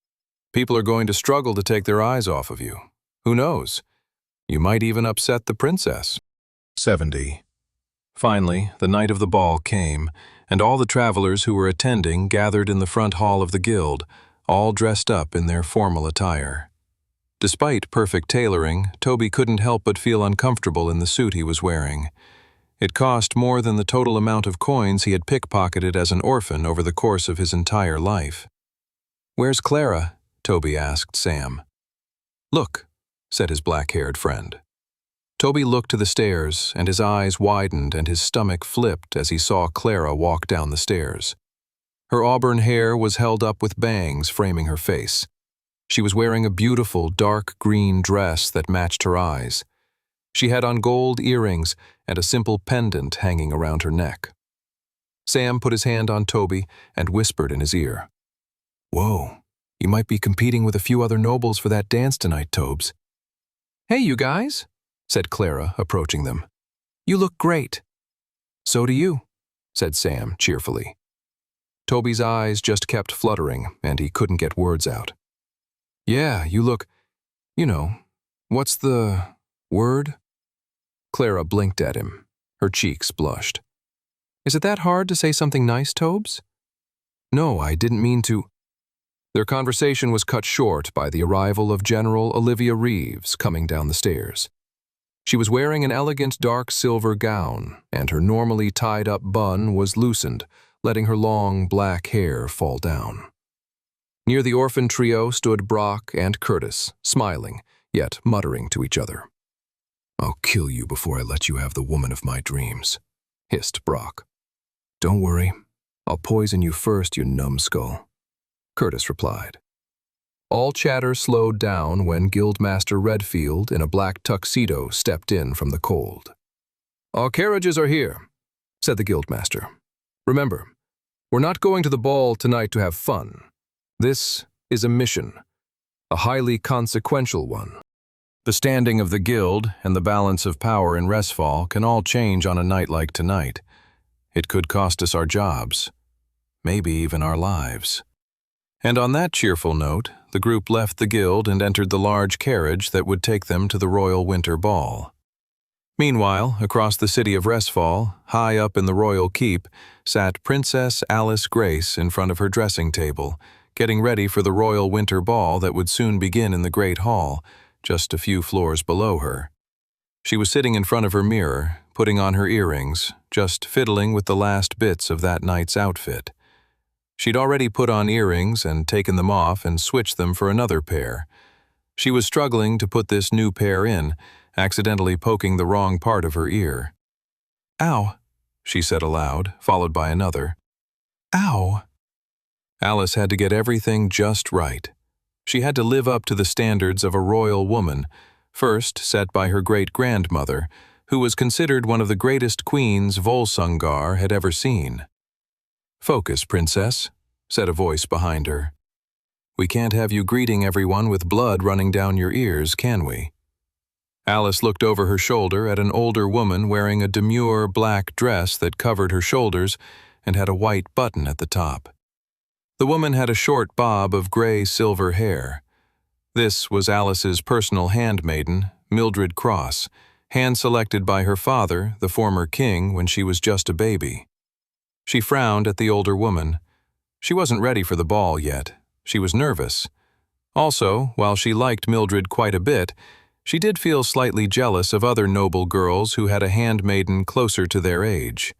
"People are going to struggle to take their eyes off of you. Who knows? You might even upset the princess." 70. Finally, the night of the ball came, and all the travelers who were attending gathered in the front hall of the guild, all dressed up in their formal attire. Despite perfect tailoring, Toby couldn't help but feel uncomfortable in the suit he was wearing. It cost more than the total amount of coins he had pickpocketed as an orphan over the course of his entire life. "Where's Clara?" Toby asked Sam. "Look," said his black-haired friend. Toby looked to the stairs, and his eyes widened and his stomach flipped as he saw Clara walk down the stairs. Her auburn hair was held up with bangs framing her face. She was wearing a beautiful dark green dress that matched her eyes. She had on gold earrings and a simple pendant hanging around her neck. Sam put his hand on Toby and whispered in his ear. "Whoa, you might be competing with a few other nobles for that dance tonight, Tobes." "Hey, you guys," said Clara, approaching them. "You look great." "So do you," said Sam cheerfully. Toby's eyes just kept fluttering, and he couldn't get words out. "Yeah, you look, what's the word?" Clara blinked at him. Her cheeks blushed. "Is it that hard to say something nice, Tobes?" "No, I didn't mean to." Their conversation was cut short by the arrival of General Olivia Reeves coming down the stairs. She was wearing an elegant dark silver gown, and her normally tied-up bun was loosened, letting her long black hair fall down. Near the orphan trio stood Brock and Curtis, smiling, yet muttering to each other. "I'll kill you before I let you have the woman of my dreams," hissed Brock. "Don't worry, I'll poison you first, you numbskull," Curtis replied. All chatter slowed down when Guildmaster Redfield in a black tuxedo stepped in from the cold. "Our carriages are here," said the Guildmaster. "Remember, we're not going to the ball tonight to have fun. This is a mission, a highly consequential one. The standing of the guild and the balance of power in Resfall can all change on a night like tonight. It could cost us our jobs, maybe even our lives. And on that cheerful note, the group left the guild and entered the large carriage that would take them to the royal winter ball. Meanwhile, across the city of Resfall, high up in the royal keep, sat Princess Alice Grace in front of her dressing table, getting ready for the royal winter ball that would soon begin in the great hall, just a few floors below her. She was sitting in front of her mirror, putting on her earrings, just fiddling with the last bits of that night's outfit. She'd already put on earrings and taken them off and switched them for another pair. She was struggling to put this new pair in, accidentally poking the wrong part of her ear. "Ow," she said aloud, followed by another. "Ow." Alice had to get everything just right. She had to live up to the standards of a royal woman, first set by her great-grandmother, who was considered one of the greatest queens Volsungar had ever seen. "Focus, princess," said a voice behind her. "We can't have you greeting everyone with blood running down your ears, can we?" Alice looked over her shoulder at an older woman wearing a demure black dress that covered her shoulders and had a white button at the top. The woman had a short bob of gray-silver hair. This was Alice's personal handmaiden, Mildred Cross, hand-selected by her father, the former king, when she was just a baby. She frowned at the older woman. She wasn't ready for the ball yet. She was nervous. Also, while she liked Mildred quite a bit, she did feel slightly jealous of other noble girls who had a handmaiden closer to their age.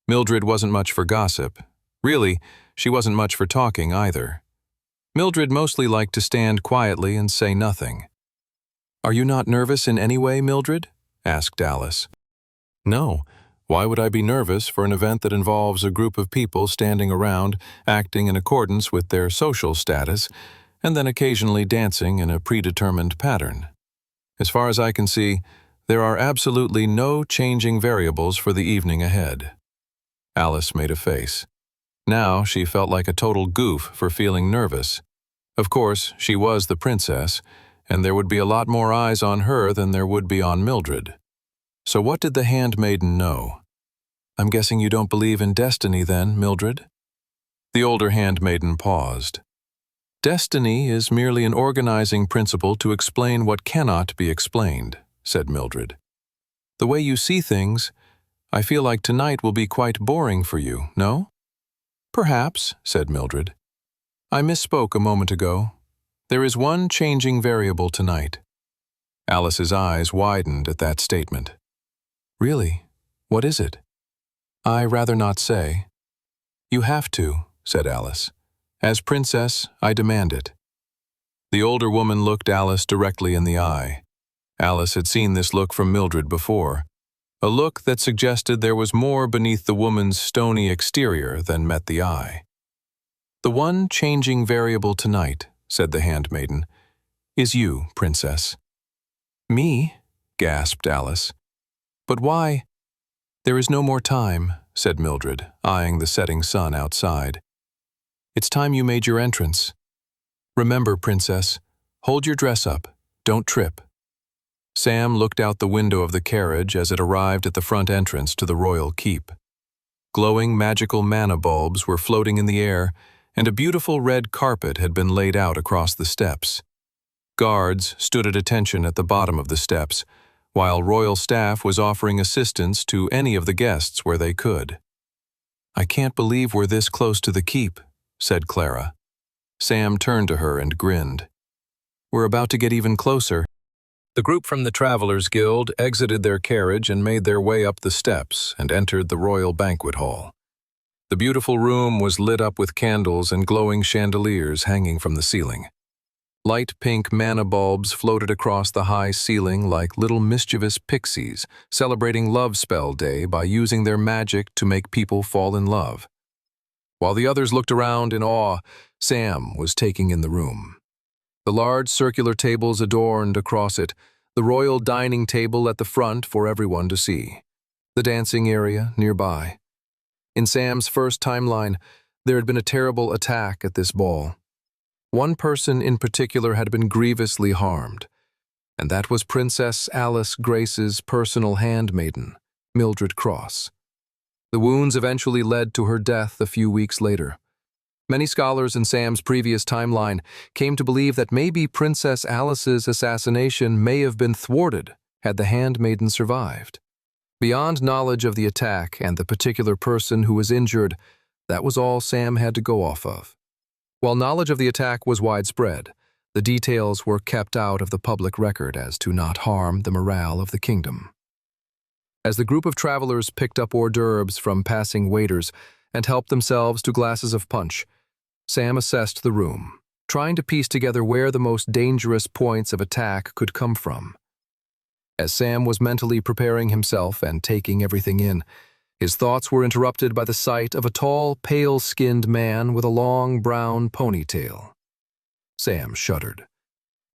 Mildred wasn't much for gossip. Really, she wasn't much for talking either. Mildred mostly liked to stand quietly and say nothing. "Are you not nervous in any way, Mildred?" asked Alice. "No. Why would I be nervous for an event that involves a group of people standing around, acting in accordance with their social status, and then occasionally dancing in a predetermined pattern? As far as I can see, there are absolutely no changing variables for the evening ahead." Alice made a face. Now she felt like a total goof for feeling nervous. Of course, she was the princess, and there would be a lot more eyes on her than there would be on Mildred. So what did the handmaiden know? "I'm guessing you don't believe in destiny then, Mildred?" The older handmaiden paused. "Destiny is merely an organizing principle to explain what cannot be explained," said Mildred. "The way you see things, I feel like tonight will be quite boring for you, no?" "Perhaps," said Mildred. "I misspoke a moment ago. There is one changing variable tonight." Alice's eyes widened at that statement. "Really? What is it?" "I rather not say." "You have to," said Alice. "As princess, I demand it." The older woman looked Alice directly in the eye. Alice had seen this look from Mildred before, a look that suggested there was more beneath the woman's stony exterior than met the eye. "The one changing variable tonight," said the handmaiden, "is you, princess." "Me?" gasped Alice. "But why?" "There is no more time," said Mildred, eyeing the setting sun outside. "It's time you made your entrance. Remember, princess, hold your dress up. Don't trip." Sam looked out the window of the carriage as it arrived at the front entrance to the royal keep. Glowing magical manna bulbs were floating in the air, and a beautiful red carpet had been laid out across the steps. Guards stood at attention at the bottom of the steps, while royal staff was offering assistance to any of the guests where they could. "I can't believe we're this close to the keep," said Clara. Sam turned to her and grinned. "We're about to get even closer." The group from the Travelers Guild exited their carriage and made their way up the steps and entered the royal banquet hall. The beautiful room was lit up with candles and glowing chandeliers hanging from the ceiling. Light pink manna bulbs floated across the high ceiling like little mischievous pixies celebrating Love Spell Day by using their magic to make people fall in love. While the others looked around in awe, Sam was taking in the room. The large circular tables adorned across it, the royal dining table at the front for everyone to see, the dancing area nearby. In Sam's first timeline, there had been a terrible attack at this ball. One person in particular had been grievously harmed, and that was Princess Alice Grace's personal handmaiden, Mildred Cross. The wounds eventually led to her death a few weeks later. Many scholars in Sam's previous timeline came to believe that maybe Princess Alice's assassination may have been thwarted had the handmaiden survived. Beyond knowledge of the attack and the particular person who was injured, that was all Sam had to go off of. While knowledge of the attack was widespread, the details were kept out of the public record as to not harm the morale of the kingdom. As the group of travelers picked up hors d'oeuvres from passing waiters and helped themselves to glasses of punch, Sam assessed the room, trying to piece together where the most dangerous points of attack could come from. As Sam was mentally preparing himself and taking everything in, his thoughts were interrupted by the sight of a tall, pale-skinned man with a long brown ponytail. Sam shuddered.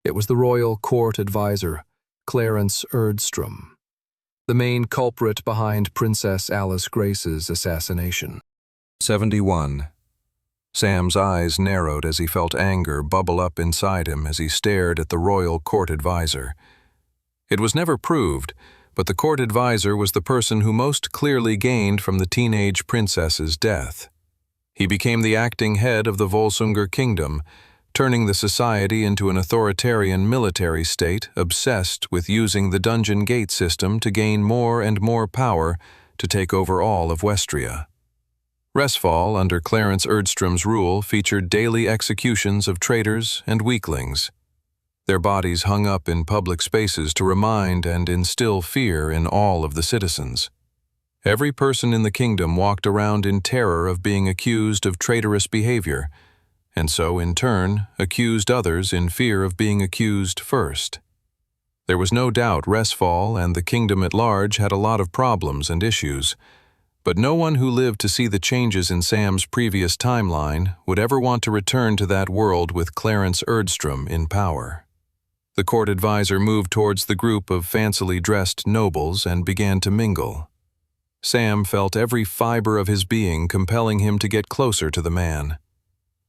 It was the royal court advisor, Clarence Erdstrom, the main culprit behind Princess Alice Grace's assassination. 71. Sam's eyes narrowed as he felt anger bubble up inside him as he stared at the royal court advisor. It was never proved, but the court advisor was the person who most clearly gained from the teenage princess's death. He became the acting head of the Volsunger kingdom, turning the society into an authoritarian military state obsessed with using the dungeon gate system to gain more and more power to take over all of Westria. Resfall, under Clarence Erdstrom's rule, featured daily executions of traitors and weaklings. Their bodies hung up in public spaces to remind and instill fear in all of the citizens. Every person in the kingdom walked around in terror of being accused of traitorous behavior, and so, in turn, accused others in fear of being accused first. There was no doubt Resfall and the kingdom at large had a lot of problems and issues, but no one who lived to see the changes in Sam's previous timeline would ever want to return to that world with Clarence Erdstrom in power. The court advisor moved towards the group of fancily dressed nobles and began to mingle. Sam felt every fiber of his being compelling him to get closer to the man.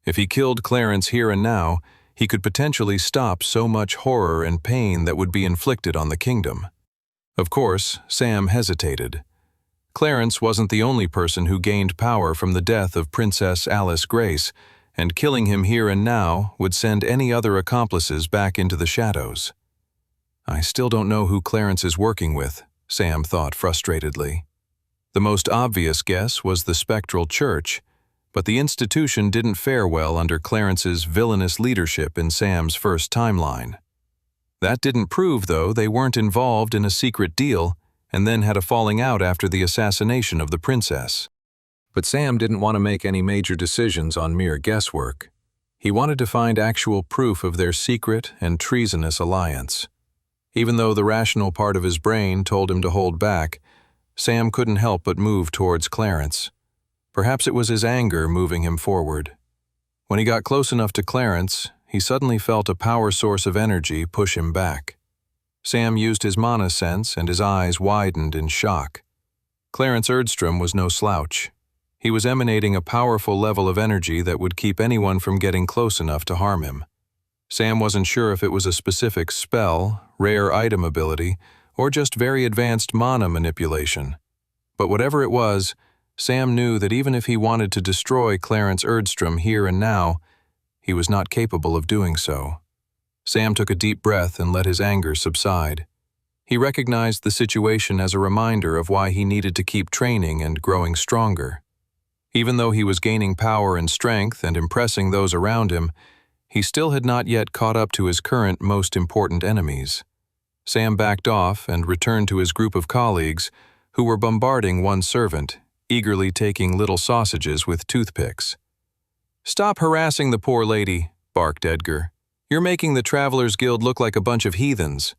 If he killed Clarence here and now, he could potentially stop so much horror and pain that would be inflicted on the kingdom. Of course, Sam hesitated. Clarence wasn't the only person who gained power from the death of Princess Alice Grace, and killing him here and now would send any other accomplices back into the shadows. I still don't know who Clarence is working with, Sam thought frustratedly. The most obvious guess was the Spectral Church, but the institution didn't fare well under Clarence's villainous leadership in Sam's first timeline. That didn't prove, though, they weren't involved in a secret deal and then had a falling out after the assassination of the princess. But Sam didn't want to make any major decisions on mere guesswork. He wanted to find actual proof of their secret and treasonous alliance. Even though the rational part of his brain told him to hold back, Sam couldn't help but move towards Clarence. Perhaps it was his anger moving him forward. When he got close enough to Clarence, he suddenly felt a power source of energy push him back. Sam used his mana sense and his eyes widened in shock. Clarence Erdstrom was no slouch. He was emanating a powerful level of energy that would keep anyone from getting close enough to harm him. Sam wasn't sure if it was a specific spell, rare item ability, or just very advanced mana manipulation. But whatever it was, Sam knew that even if he wanted to destroy Clarence Erdstrom here and now, he was not capable of doing so. Sam took a deep breath and let his anger subside. He recognized the situation as a reminder of why he needed to keep training and growing stronger. Even though he was gaining power and strength and impressing those around him, he still had not yet caught up to his current most important enemies. Sam backed off and returned to his group of colleagues, who were bombarding one servant, eagerly taking little sausages with toothpicks. "Stop harassing the poor lady," barked Edgar. "You're making the Travelers Guild look like a bunch of heathens."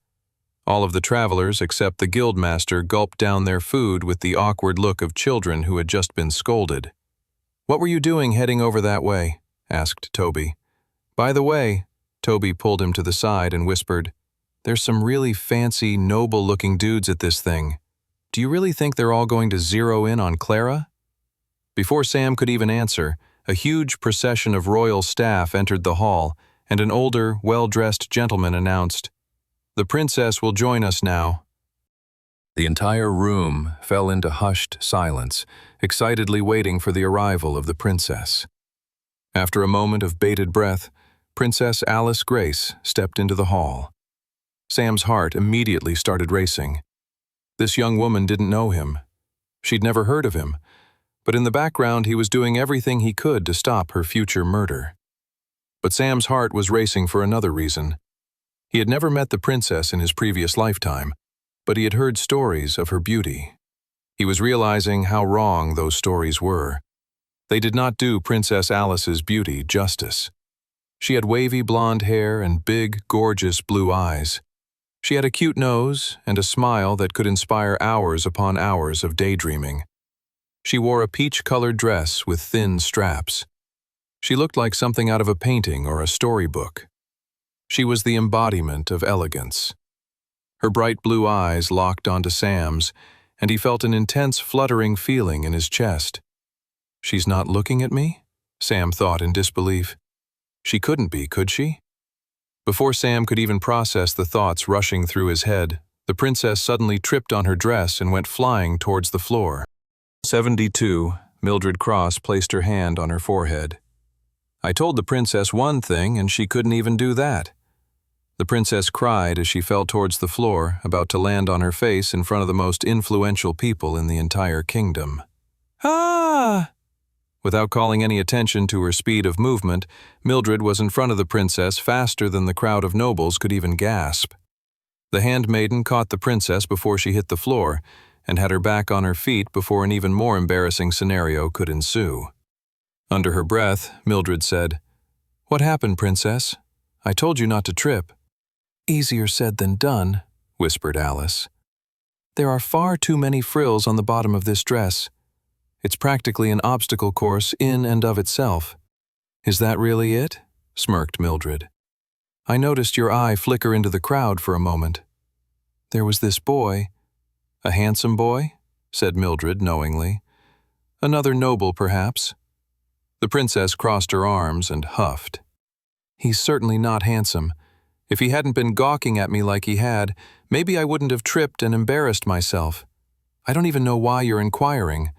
All of the travelers except the guildmaster gulped down their food with the awkward look of children who had just been scolded. "What were you doing heading over that way?" asked Toby. "By the way," Toby pulled him to the side and whispered, "there's some really fancy, noble-looking dudes at this thing. Do you really think they're all going to zero in on Clara?" Before Sam could even answer, a huge procession of royal staff entered the hall, and an older, well-dressed gentleman announced, "The princess will join us now." The entire room fell into hushed silence, excitedly waiting for the arrival of the princess. After a moment of bated breath, Princess Alice Grace stepped into the hall. Sam's heart immediately started racing. This young woman didn't know him. She'd never heard of him, but in the background he was doing everything he could to stop her future murder. But Sam's heart was racing for another reason. He had never met the princess in his previous lifetime, but he had heard stories of her beauty. He was realizing how wrong those stories were. They did not do Princess Alice's beauty justice. She had wavy blonde hair and big, gorgeous blue eyes. She had a cute nose and a smile that could inspire hours upon hours of daydreaming. She wore a peach-colored dress with thin straps. She looked like something out of a painting or a storybook. She was the embodiment of elegance. Her bright blue eyes locked onto Sam's, and he felt an intense fluttering feeling in his chest. "She's not looking at me?" Sam thought in disbelief. She couldn't be, could she? Before Sam could even process the thoughts rushing through his head, the princess suddenly tripped on her dress and went flying towards the floor. 72, Mildred Cross placed her hand on her forehead. "I told the princess one thing and she couldn't even do that." The princess cried as she fell towards the floor, about to land on her face in front of the most influential people in the entire kingdom. "Ah!" Without calling any attention to her speed of movement, Mildred was in front of the princess faster than the crowd of nobles could even gasp. The handmaiden caught the princess before she hit the floor, and had her back on her feet before an even more embarrassing scenario could ensue. Under her breath, Mildred said, "What happened, princess? I told you not to trip." "Easier said than done," whispered Alice. "There are far too many frills on the bottom of this dress. It's practically an obstacle course in and of itself." "Is that really it?" smirked Mildred. "I noticed your eye flicker into the crowd for a moment. There was this boy." "A handsome boy?" said Mildred knowingly. "Another noble, perhaps." The princess crossed her arms and huffed. "He's certainly not handsome. If he hadn't been gawking at me like he had, maybe I wouldn't have tripped and embarrassed myself. I don't even know why you're inquiring.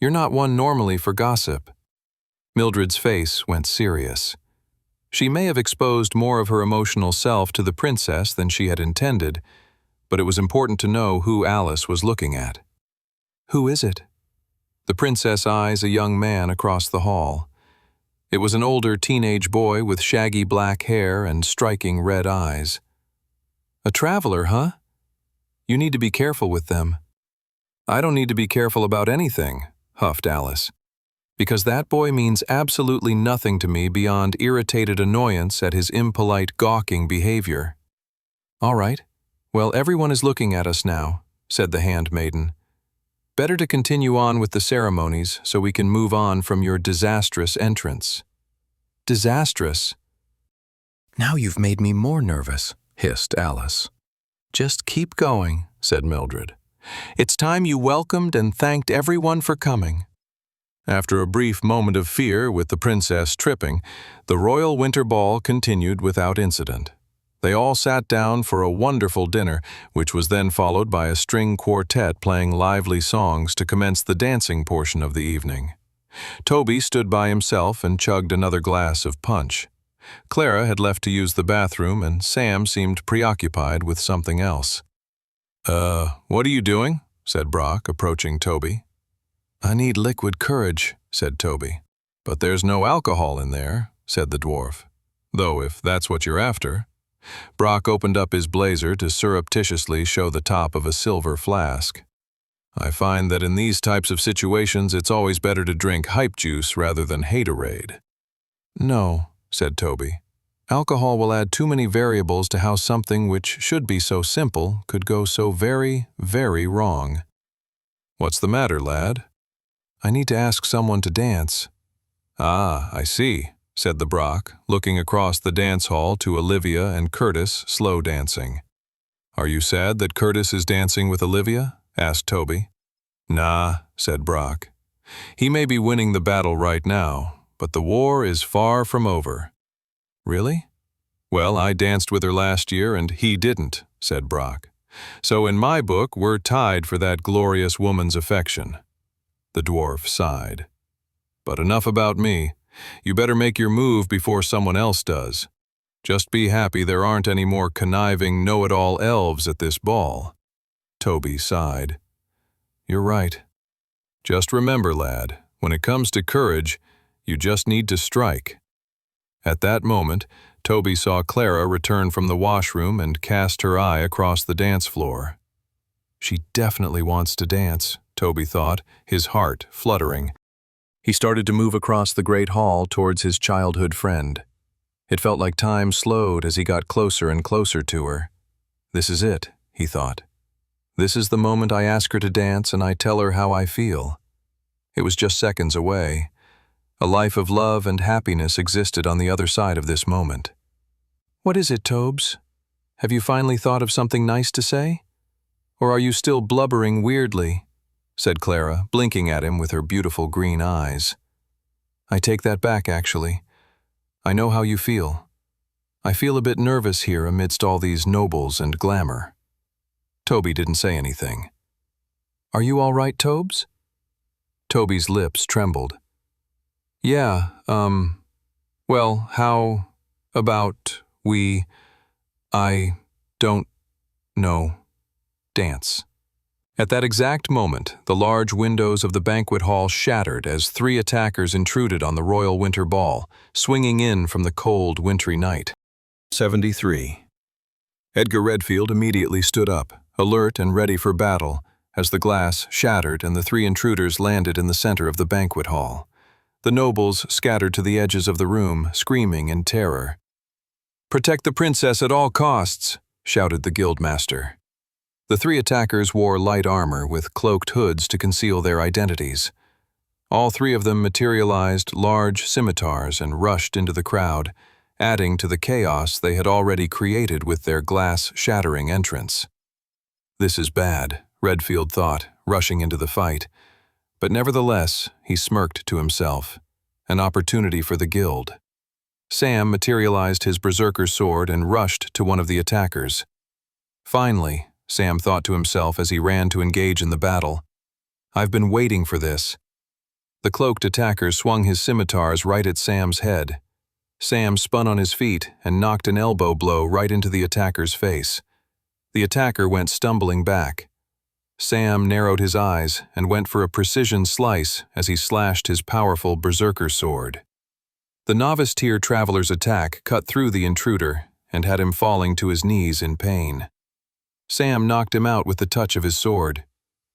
You're not one normally for gossip." Mildred's face went serious. She may have exposed more of her emotional self to the princess than she had intended, but it was important to know who Alice was looking at. "Who is it?" The princess eyes a young man across the hall. It was an older teenage boy with shaggy black hair and striking red eyes. "A traveler, huh? You need to be careful with them." "I don't need to be careful about anything," huffed Alice, "because that boy means absolutely nothing to me beyond irritated annoyance at his impolite, gawking behavior." "All right. Well, everyone is looking at us now," said the handmaiden. "Better to continue on with the ceremonies so we can move on from your disastrous entrance." "Disastrous?" "Now you've made me more nervous," hissed Alice. "Just keep going," said Mildred. "It's time you welcomed and thanked everyone for coming." After a brief moment of fear with the princess tripping, the royal winter ball continued without incident. They all sat down for a wonderful dinner, which was then followed by a string quartet playing lively songs to commence the dancing portion of the evening. Toby stood by himself and chugged another glass of punch. Clara had left to use the bathroom, and Sam seemed preoccupied with something else. What are you doing?" said Brock, approaching Toby. "I need liquid courage," said Toby. "But there's no alcohol in there," said the dwarf. "Though if that's what you're after." Brock opened up his blazer to surreptitiously show the top of a silver flask. "I find that in these types of situations it's always better to drink hype juice rather than haterade." "No," said Toby. "Alcohol will add too many variables to how something which should be so simple could go so very, very wrong." "What's the matter, lad?" "I need to ask someone to dance." "Ah, I see," said the Brock, looking across the dance hall to Olivia and Curtis slow dancing. "Are you sad that Curtis is dancing with Olivia?" asked Toby. "Nah," said Brock. "He may be winning the battle right now, but the war is far from over." "Really?" "Well, I danced with her last year and he didn't," said Brock. So in my book, we're tied for that glorious woman's affection." The dwarf sighed. "But enough about me. You better make your move before someone else does. Just be happy there aren't any more conniving know-it-all elves at this ball." Toby sighed. "You're right. Just remember, lad, when it comes to courage, you just need to strike." At that moment, Toby saw Clara return from the washroom and cast her eye across the dance floor. "She definitely wants to dance," Toby thought, his heart fluttering. He started to move across the great hall towards his childhood friend. It felt like time slowed as he got closer and closer to her. "This is it," he thought. "This is the moment I ask her to dance and I tell her how I feel." It was just seconds away. A life of love and happiness existed on the other side of this moment. "What is it, Tobes? Have you finally thought of something nice to say? Or are you still blubbering weirdly?" said Clara, blinking at him with her beautiful green eyes. "I take that back, actually. I know how you feel. I feel a bit nervous here amidst all these nobles and glamour." Toby didn't say anything. "Are you all right, Tobes?" Toby's lips trembled. "Yeah, well, how about I don't know, dance." At that exact moment, the large windows of the banquet hall shattered as 3 attackers intruded on the royal winter ball, swinging in from the cold, wintry night. 73. Edgar Redfield immediately stood up, alert and ready for battle, as the glass shattered and the 3 intruders landed in the center of the banquet hall. The nobles scattered to the edges of the room, screaming in terror. "Protect the princess at all costs," shouted the guildmaster. The 3 attackers wore light armor with cloaked hoods to conceal their identities. All 3 of them materialized large scimitars and rushed into the crowd, adding to the chaos they had already created with their glass-shattering entrance. "This is bad," Redfield thought, rushing into the fight. But nevertheless, he smirked to himself. An opportunity for the guild. Sam materialized his berserker sword and rushed to one of the attackers. "Finally," Sam thought to himself as he ran to engage in the battle. "I've been waiting for this." The cloaked attacker swung his scimitars right at Sam's head. Sam spun on his feet and knocked an elbow blow right into the attacker's face. The attacker went stumbling back. Sam narrowed his eyes and went for a precision slice as he slashed his powerful berserker sword. The novice-tier traveler's attack cut through the intruder and had him falling to his knees in pain. Sam knocked him out with the touch of his sword.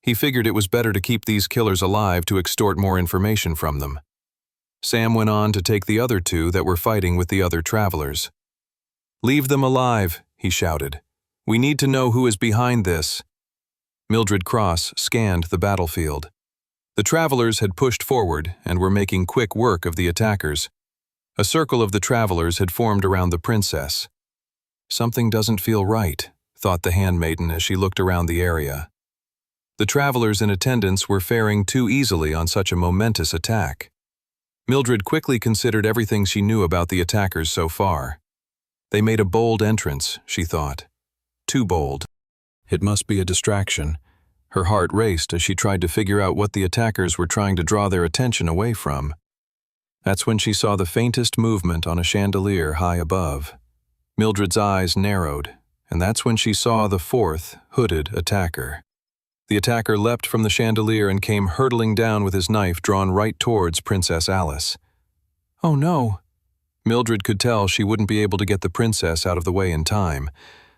He figured it was better to keep these killers alive to extort more information from them. Sam went on to take the other 2 that were fighting with the other travelers. "Leave them alive," he shouted. "We need to know who is behind this." Mildred Cross scanned the battlefield. The travelers had pushed forward and were making quick work of the attackers. A circle of the travelers had formed around the princess. "Something doesn't feel right," thought the handmaiden as she looked around the area. The travelers in attendance were faring too easily on such a momentous attack. Mildred quickly considered everything she knew about the attackers so far. They made a bold entrance, she thought. Too bold. It must be a distraction. Her heart raced as she tried to figure out what the attackers were trying to draw their attention away from. That's when she saw the faintest movement on a chandelier high above. Mildred's eyes narrowed, and that's when she saw the 4th hooded attacker. The attacker leapt from the chandelier and came hurtling down with his knife drawn right towards Princess Alice. Oh no! Mildred could tell she wouldn't be able to get the princess out of the way in time.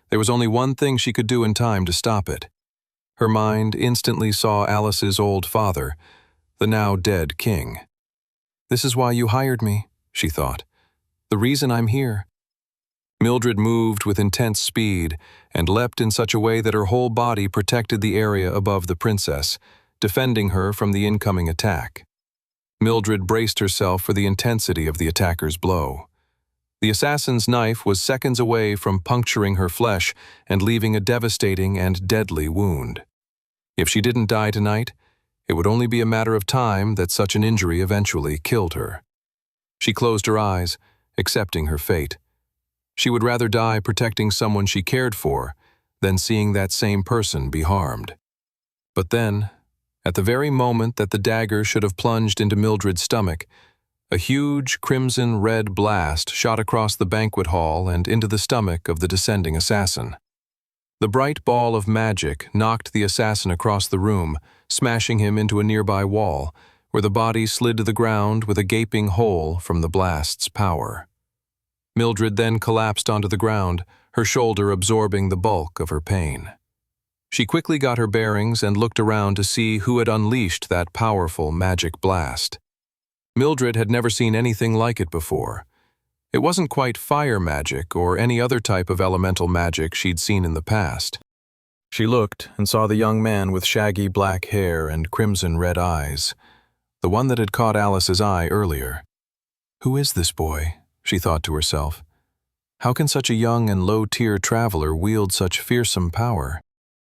There was only one thing she could do in time to stop it. Her mind instantly saw Alice's old father, the now dead king. This is why you hired me, she thought. The reason I'm here. Mildred moved with intense speed and leapt in such a way that her whole body protected the area above the princess, defending her from the incoming attack. Mildred braced herself for the intensity of the attacker's blow. The assassin's knife was seconds away from puncturing her flesh and leaving a devastating and deadly wound. If she didn't die tonight, it would only be a matter of time that such an injury eventually killed her. She closed her eyes, accepting her fate. She would rather die protecting someone she cared for then seeing that same person be harmed. But then, at the very moment that the dagger should have plunged into Mildred's stomach, a huge crimson-red blast shot across the banquet hall and into the stomach of the descending assassin. The bright ball of magic knocked the assassin across the room, smashing him into a nearby wall, where the body slid to the ground with a gaping hole from the blast's power. Mildred then collapsed onto the ground, her shoulder absorbing the bulk of her pain. She quickly got her bearings and looked around to see who had unleashed that powerful magic blast. Mildred had never seen anything like it before. It wasn't quite fire magic or any other type of elemental magic she'd seen in the past. She looked and saw the young man with shaggy black hair and crimson-red eyes, the one that had caught Alice's eye earlier. Who is this boy? She thought to herself. How can such a young and low-tier traveler wield such fearsome power?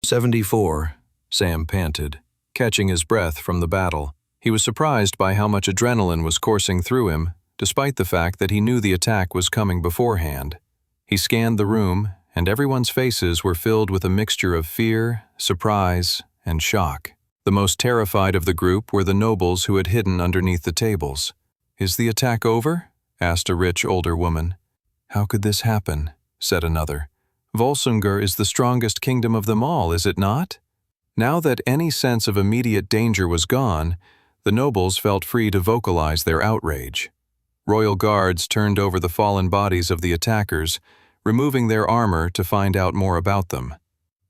74, Sam panted, catching his breath from the battle. He was surprised by how much adrenaline was coursing through him, despite the fact that he knew the attack was coming beforehand. He scanned the room, and everyone's faces were filled with a mixture of fear, surprise, and shock. The most terrified of the group were the nobles who had hidden underneath the tables. "Is the attack over?" asked a rich older woman. "How could this happen?" said another. "Volsungur is the strongest kingdom of them all, is it not?" Now that any sense of immediate danger was gone, the nobles felt free to vocalize their outrage. Royal guards turned over the fallen bodies of the attackers, removing their armor to find out more about them.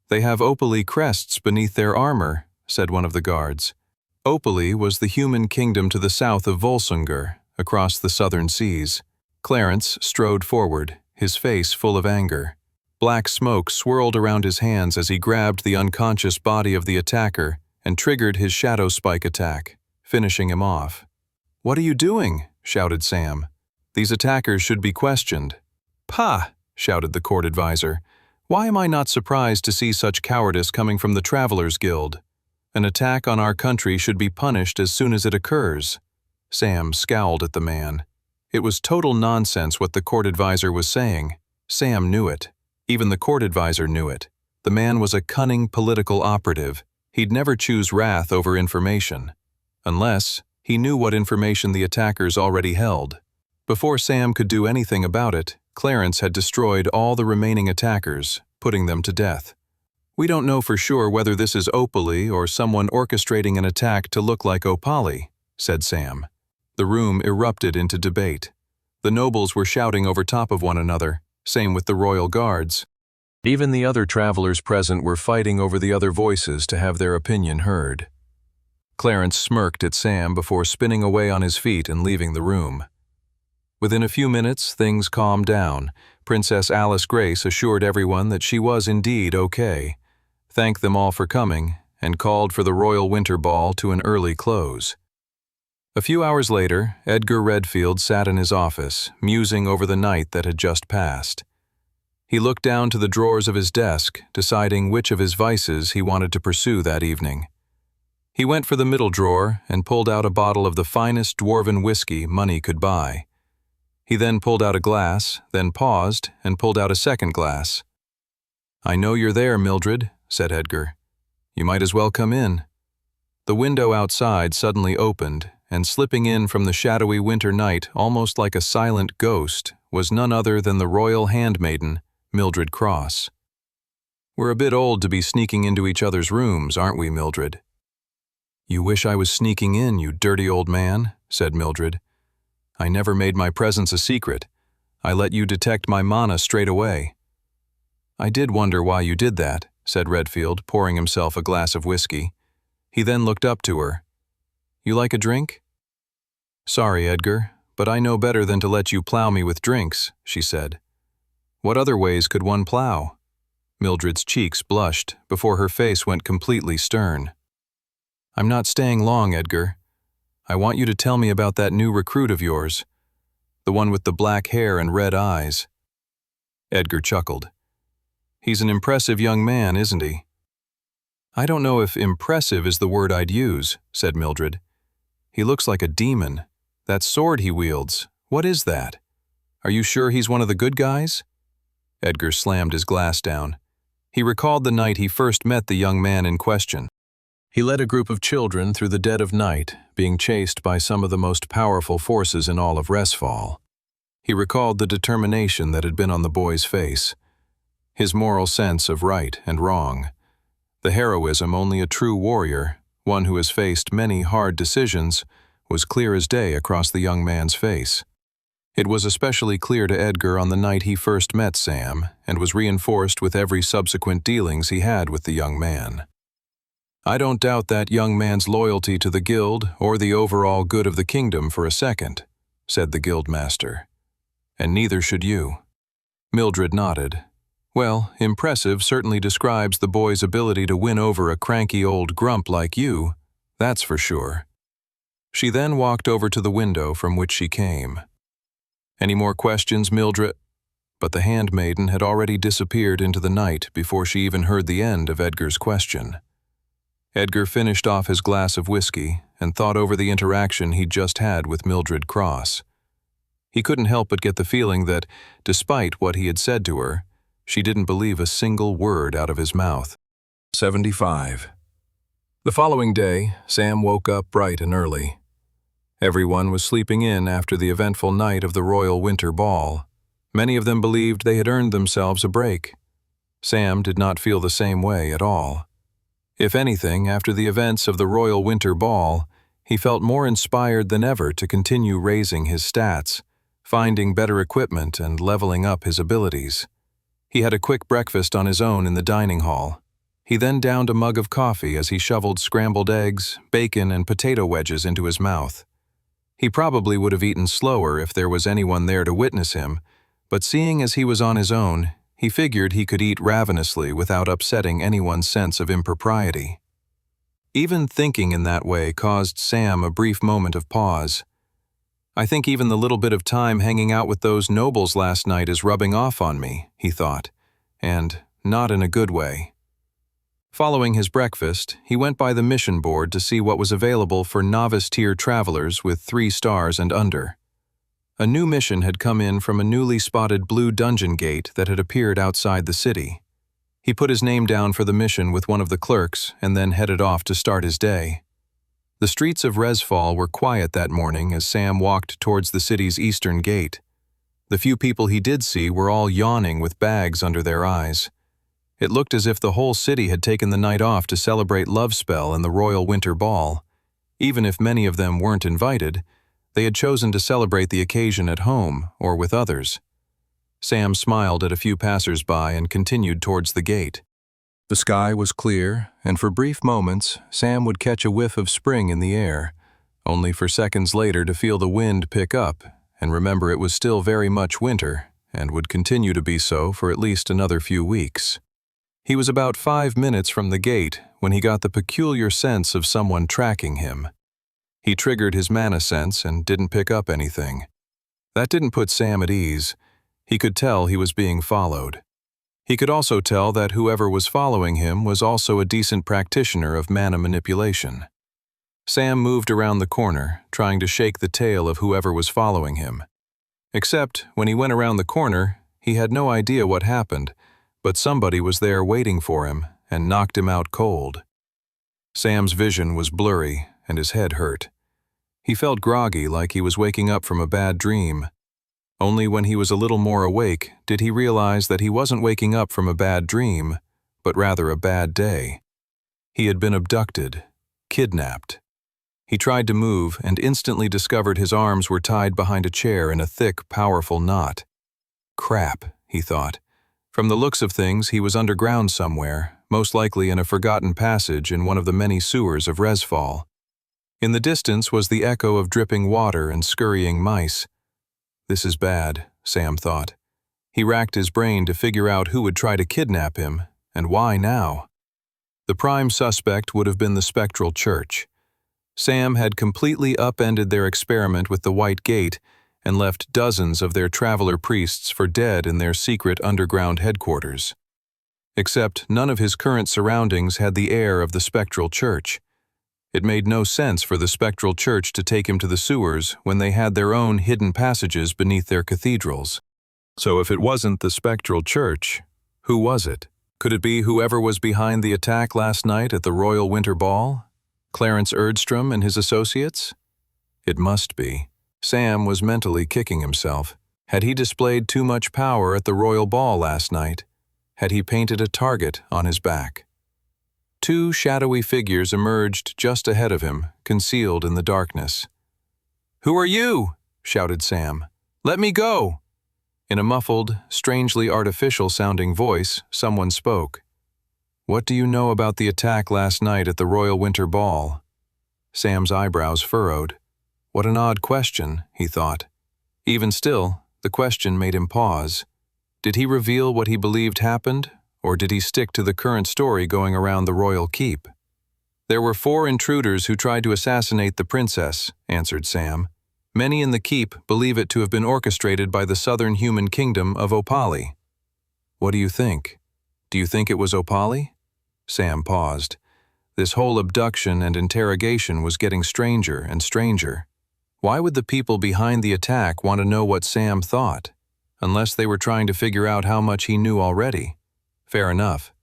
"They have opaly crests beneath their armor," said one of the guards. Opaly was the human kingdom to the south of Volsungur, across the southern seas. Clarence strode forward, his face full of anger. Black smoke swirled around his hands as he grabbed the unconscious body of the attacker and triggered his shadow spike attack, finishing him off. "What are you doing?" shouted Sam. "These attackers should be questioned." "Pah!" shouted the court advisor. "Why am I not surprised to see such cowardice coming from the Travelers Guild? An attack on our country should be punished as soon as it occurs." Sam scowled at the man. It was total nonsense what the court advisor was saying. Sam knew it. Even the court advisor knew it. The man was a cunning political operative. He'd never choose wrath over information. Unless he knew what information the attackers already held. Before Sam could do anything about it, Clarence had destroyed all the remaining attackers, putting them to death. "We don't know for sure whether this is Opaly or someone orchestrating an attack to look like Opaly," said Sam. The room erupted into debate. The nobles were shouting over top of one another, same with the royal guards. Even the other travelers present were fighting over the other voices to have their opinion heard. Clarence smirked at Sam before spinning away on his feet and leaving the room. Within a few minutes, things calmed down. Princess Alice Grace assured everyone that she was indeed okay, thanked them all for coming, and called for the royal winter ball to an early close. A few hours later, Edgar Redfield sat in his office, musing over the night that had just passed. He looked down to the drawers of his desk, deciding which of his vices he wanted to pursue that evening. He went for the middle drawer and pulled out a bottle of the finest dwarven whiskey money could buy. He then pulled out a glass, then paused and pulled out a second glass. "I know you're there, Mildred," said Edgar. "You might as well come in." The window outside suddenly opened, and slipping in from the shadowy winter night almost like a silent ghost was none other than the royal handmaiden, Mildred Cross. "We're a bit old to be sneaking into each other's rooms, aren't we, Mildred?" "You wish I was sneaking in, you dirty old man," said Mildred. "I never made my presence a secret. I let you detect my mana straight away." "I did wonder why you did that," said Redfield, pouring himself a glass of whiskey. He then looked up to her. "You like a drink?" "Sorry, Edgar, but I know better than to let you plow me with drinks," she said. "What other ways could one plow?" Mildred's cheeks blushed before her face went completely stern. "I'm not staying long, Edgar. I want you to tell me about that new recruit of yours, the one with the black hair and red eyes." Edgar chuckled. "He's an impressive young man, isn't he?" "I don't know if impressive is the word I'd use," said Mildred. "He looks like a demon. That sword he wields, what is that? Are you sure he's one of the good guys?" Edgar slammed his glass down. He recalled the night he first met the young man in question. He led a group of children through the dead of night, being chased by some of the most powerful forces in all of Resfall. He recalled the determination that had been on the boy's face, his moral sense of right and wrong, the heroism only a true warrior, one who has faced many hard decisions, was clear as day across the young man's face. It was especially clear to Edgar on the night he first met Sam, and was reinforced with every subsequent dealings he had with the young man. "I don't doubt that young man's loyalty to the guild or the overall good of the kingdom for a second," said the guildmaster. "And neither should you." Mildred nodded. "Well, impressive certainly describes the boy's ability to win over a cranky old grump like you, that's for sure." She then walked over to the window from which she came. "Any more questions, Mildred?" But the handmaiden had already disappeared into the night before she even heard the end of Edgar's question. Edgar finished off his glass of whiskey and thought over the interaction he'd just had with Mildred Cross. He couldn't help but get the feeling that, despite what he had said to her, she didn't believe a single word out of his mouth. 75. The following day, Sam woke up bright and early. Everyone was sleeping in after the eventful night of the Royal Winter Ball. Many of them believed they had earned themselves a break. Sam did not feel the same way at all. If anything, after the events of the Royal Winter Ball, he felt more inspired than ever to continue raising his stats, finding better equipment and leveling up his abilities. He had a quick breakfast on his own in the dining hall. He then downed a mug of coffee as he shoveled scrambled eggs, bacon, and potato wedges into his mouth. He probably would have eaten slower if there was anyone there to witness him, but seeing as he was on his own, he figured he could eat ravenously without upsetting anyone's sense of impropriety. Even thinking in that way caused Sam a brief moment of pause. "I think even the little bit of time hanging out with those nobles last night is rubbing off on me," he thought, and not in a good way. Following his breakfast, he went by the mission board to see what was available for novice-tier travelers with 3 stars and under. A new mission had come in from a newly spotted blue dungeon gate that had appeared outside the city. He put his name down for the mission with one of the clerks and then headed off to start his day. The streets of Resfall were quiet that morning as Sam walked towards the city's eastern gate. The few people he did see were all yawning with bags under their eyes. It looked as if the whole city had taken the night off to celebrate Lovespell and the Royal Winter Ball. Even if many of them weren't invited, they had chosen to celebrate the occasion at home or with others. Sam smiled at a few passers-by and continued towards the gate. The sky was clear, and for brief moments, Sam would catch a whiff of spring in the air, only for seconds later to feel the wind pick up and remember it was still very much winter and would continue to be so for at least another few weeks. He was about 5 minutes from the gate when he got the peculiar sense of someone tracking him. He triggered his mana sense and didn't pick up anything. That didn't put Sam at ease. He could tell he was being followed. He could also tell that whoever was following him was also a decent practitioner of mana manipulation. Sam moved around the corner, trying to shake the tail of whoever was following him. Except, when he went around the corner, he had no idea what happened, but somebody was there waiting for him and knocked him out cold. Sam's vision was blurry and his head hurt. He felt groggy, like he was waking up from a bad dream. Only when he was a little more awake did he realize that he wasn't waking up from a bad dream, but rather a bad day. He had been abducted, kidnapped. He tried to move and instantly discovered his arms were tied behind a chair in a thick, powerful knot. Crap, he thought. From the looks of things, he was underground somewhere, most likely in a forgotten passage in one of the many sewers of Resfall. In the distance was the echo of dripping water and scurrying mice. This is bad, Sam thought. He racked his brain to figure out who would try to kidnap him, and why now. The prime suspect would have been the Spectral Church. Sam had completely upended their experiment with the White Gate and left dozens of their traveler priests for dead in their secret underground headquarters. Except none of his current surroundings had the air of the Spectral Church. It made no sense for the Spectral Church to take him to the sewers when they had their own hidden passages beneath their cathedrals. So if it wasn't the Spectral Church, who was it? Could it be whoever was behind the attack last night at the Royal Winter Ball? Clarence Erdstrom and his associates? It must be. Sam was mentally kicking himself. Had he displayed too much power at the Royal Ball last night? Had he painted a target on his back? Two shadowy figures emerged just ahead of him, concealed in the darkness. "Who are you?" shouted Sam. "Let me go!" In a muffled, strangely artificial-sounding voice, someone spoke. "What do you know about the attack last night at the Royal Winter Ball?" Sam's eyebrows furrowed. What an odd question, he thought. Even still, the question made him pause. Did he reveal what he believed happened, or did he stick to the current story going around the royal keep? "There were 4 intruders who tried to assassinate the princess," answered Sam. "Many in the keep believe it to have been orchestrated by the southern human kingdom of Opali." "What do you think? Do you think it was Opali?" Sam paused. This whole abduction and interrogation was getting stranger and stranger. Why would the people behind the attack want to know what Sam thought, unless they were trying to figure out how much he knew already? Fair enough.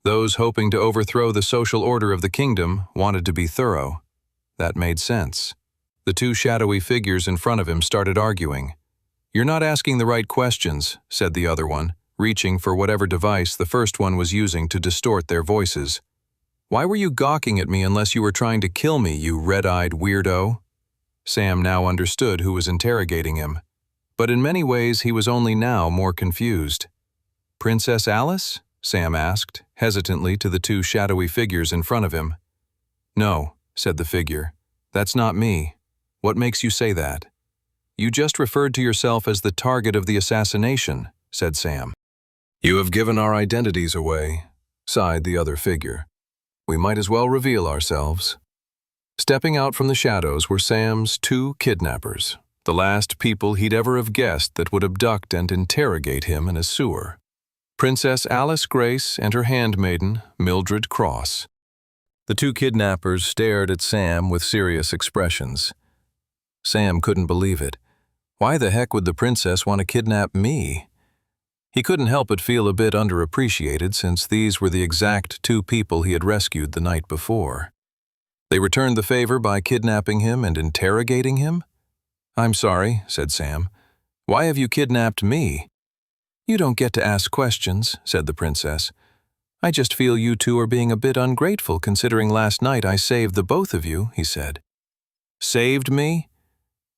Those hoping to overthrow the social order of the kingdom wanted to be thorough. That made sense. The two shadowy figures in front of him started arguing. "You're not asking the right questions," said the other one, reaching for whatever device the first one was using to distort their voices. "Why were you gawking at me unless you were trying to kill me, you red-eyed weirdo?" Sam now understood who was interrogating him. But in many ways he was only now more confused. "Princess Alice?" Sam asked, hesitantly to the two shadowy figures in front of him. "No," said the figure. "That's not me. What makes you say that?" "You just referred to yourself as the target of the assassination," said Sam. "You have given our identities away," sighed the other figure. "We might as well reveal ourselves." Stepping out from the shadows were Sam's 2 kidnappers, the last people he'd ever have guessed that would abduct and interrogate him in a sewer. Princess Alice Grace and her handmaiden, Mildred Cross. The 2 kidnappers stared at Sam with serious expressions. Sam couldn't believe it. Why the heck would the princess want to kidnap me? He couldn't help but feel a bit underappreciated since these were the exact 2 people he had rescued the night before. They returned the favor by kidnapping him and interrogating him? "I'm sorry," said Sam. "Why have you kidnapped me?" "You don't get to ask questions," said the princess. "I just feel you 2 are being a bit ungrateful considering last night I saved the both of you," he said. "Saved me?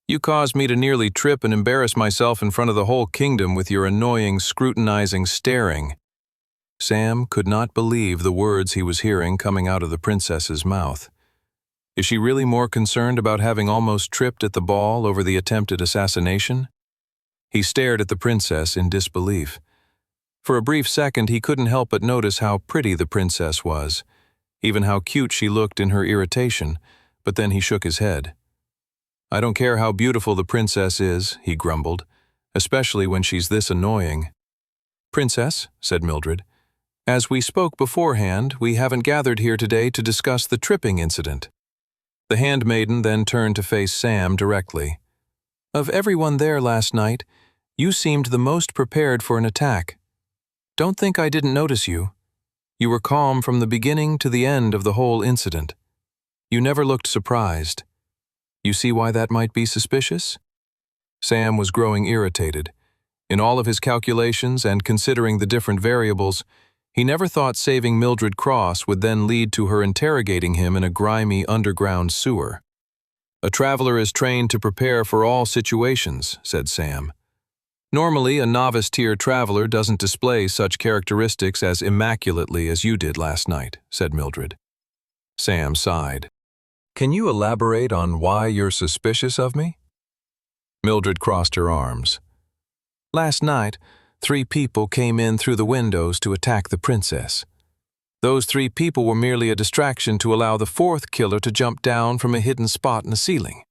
You caused me to nearly trip and embarrass myself in front of the whole kingdom with your annoying, scrutinizing staring." Sam could not believe the words he was hearing coming out of the princess's mouth. Is she really more concerned about having almost tripped at the ball over the attempted assassination? He stared at the princess in disbelief. For a brief second he couldn't help but notice how pretty the princess was, even how cute she looked in her irritation, but then he shook his head. "I don't care how beautiful the princess is," he grumbled, "especially when she's this annoying." "Princess," said Mildred, "as we spoke beforehand, we haven't gathered here today to discuss the tripping incident." The handmaiden then turned to face Sam directly. "Of everyone there last night, you seemed the most prepared for an attack. Don't think I didn't notice you. You were calm from the beginning to the end of the whole incident. You never looked surprised. You see why that might be suspicious?" Sam was growing irritated. In all of his calculations and considering the different variables, he never thought saving Mildred Cross would then lead to her interrogating him in a grimy underground sewer. "A traveler is trained to prepare for all situations," said Sam. "Normally, a novice-tier traveler doesn't display such characteristics as immaculately as you did last night," said Mildred. Sam sighed. "Can you elaborate on why you're suspicious of me?" Mildred crossed her arms. "Last night, 3 people came in through the windows to attack the princess. Those 3 people were merely a distraction to allow the 4th killer to jump down from a hidden spot in the ceiling.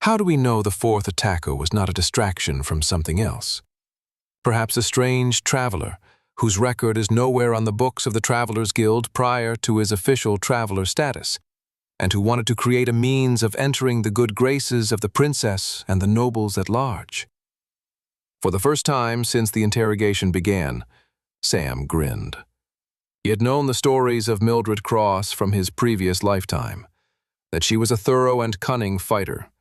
How do we know the 4th attacker was not a distraction from something else? Perhaps a strange traveler, whose record is nowhere on the books of the Travelers Guild prior to his official traveler status, and who wanted to create a means of entering the good graces of the princess and the nobles at large." For the first time since the interrogation began, Sam grinned. He had known the stories of Mildred Cross from his previous lifetime, that she was a thorough and cunning fighter,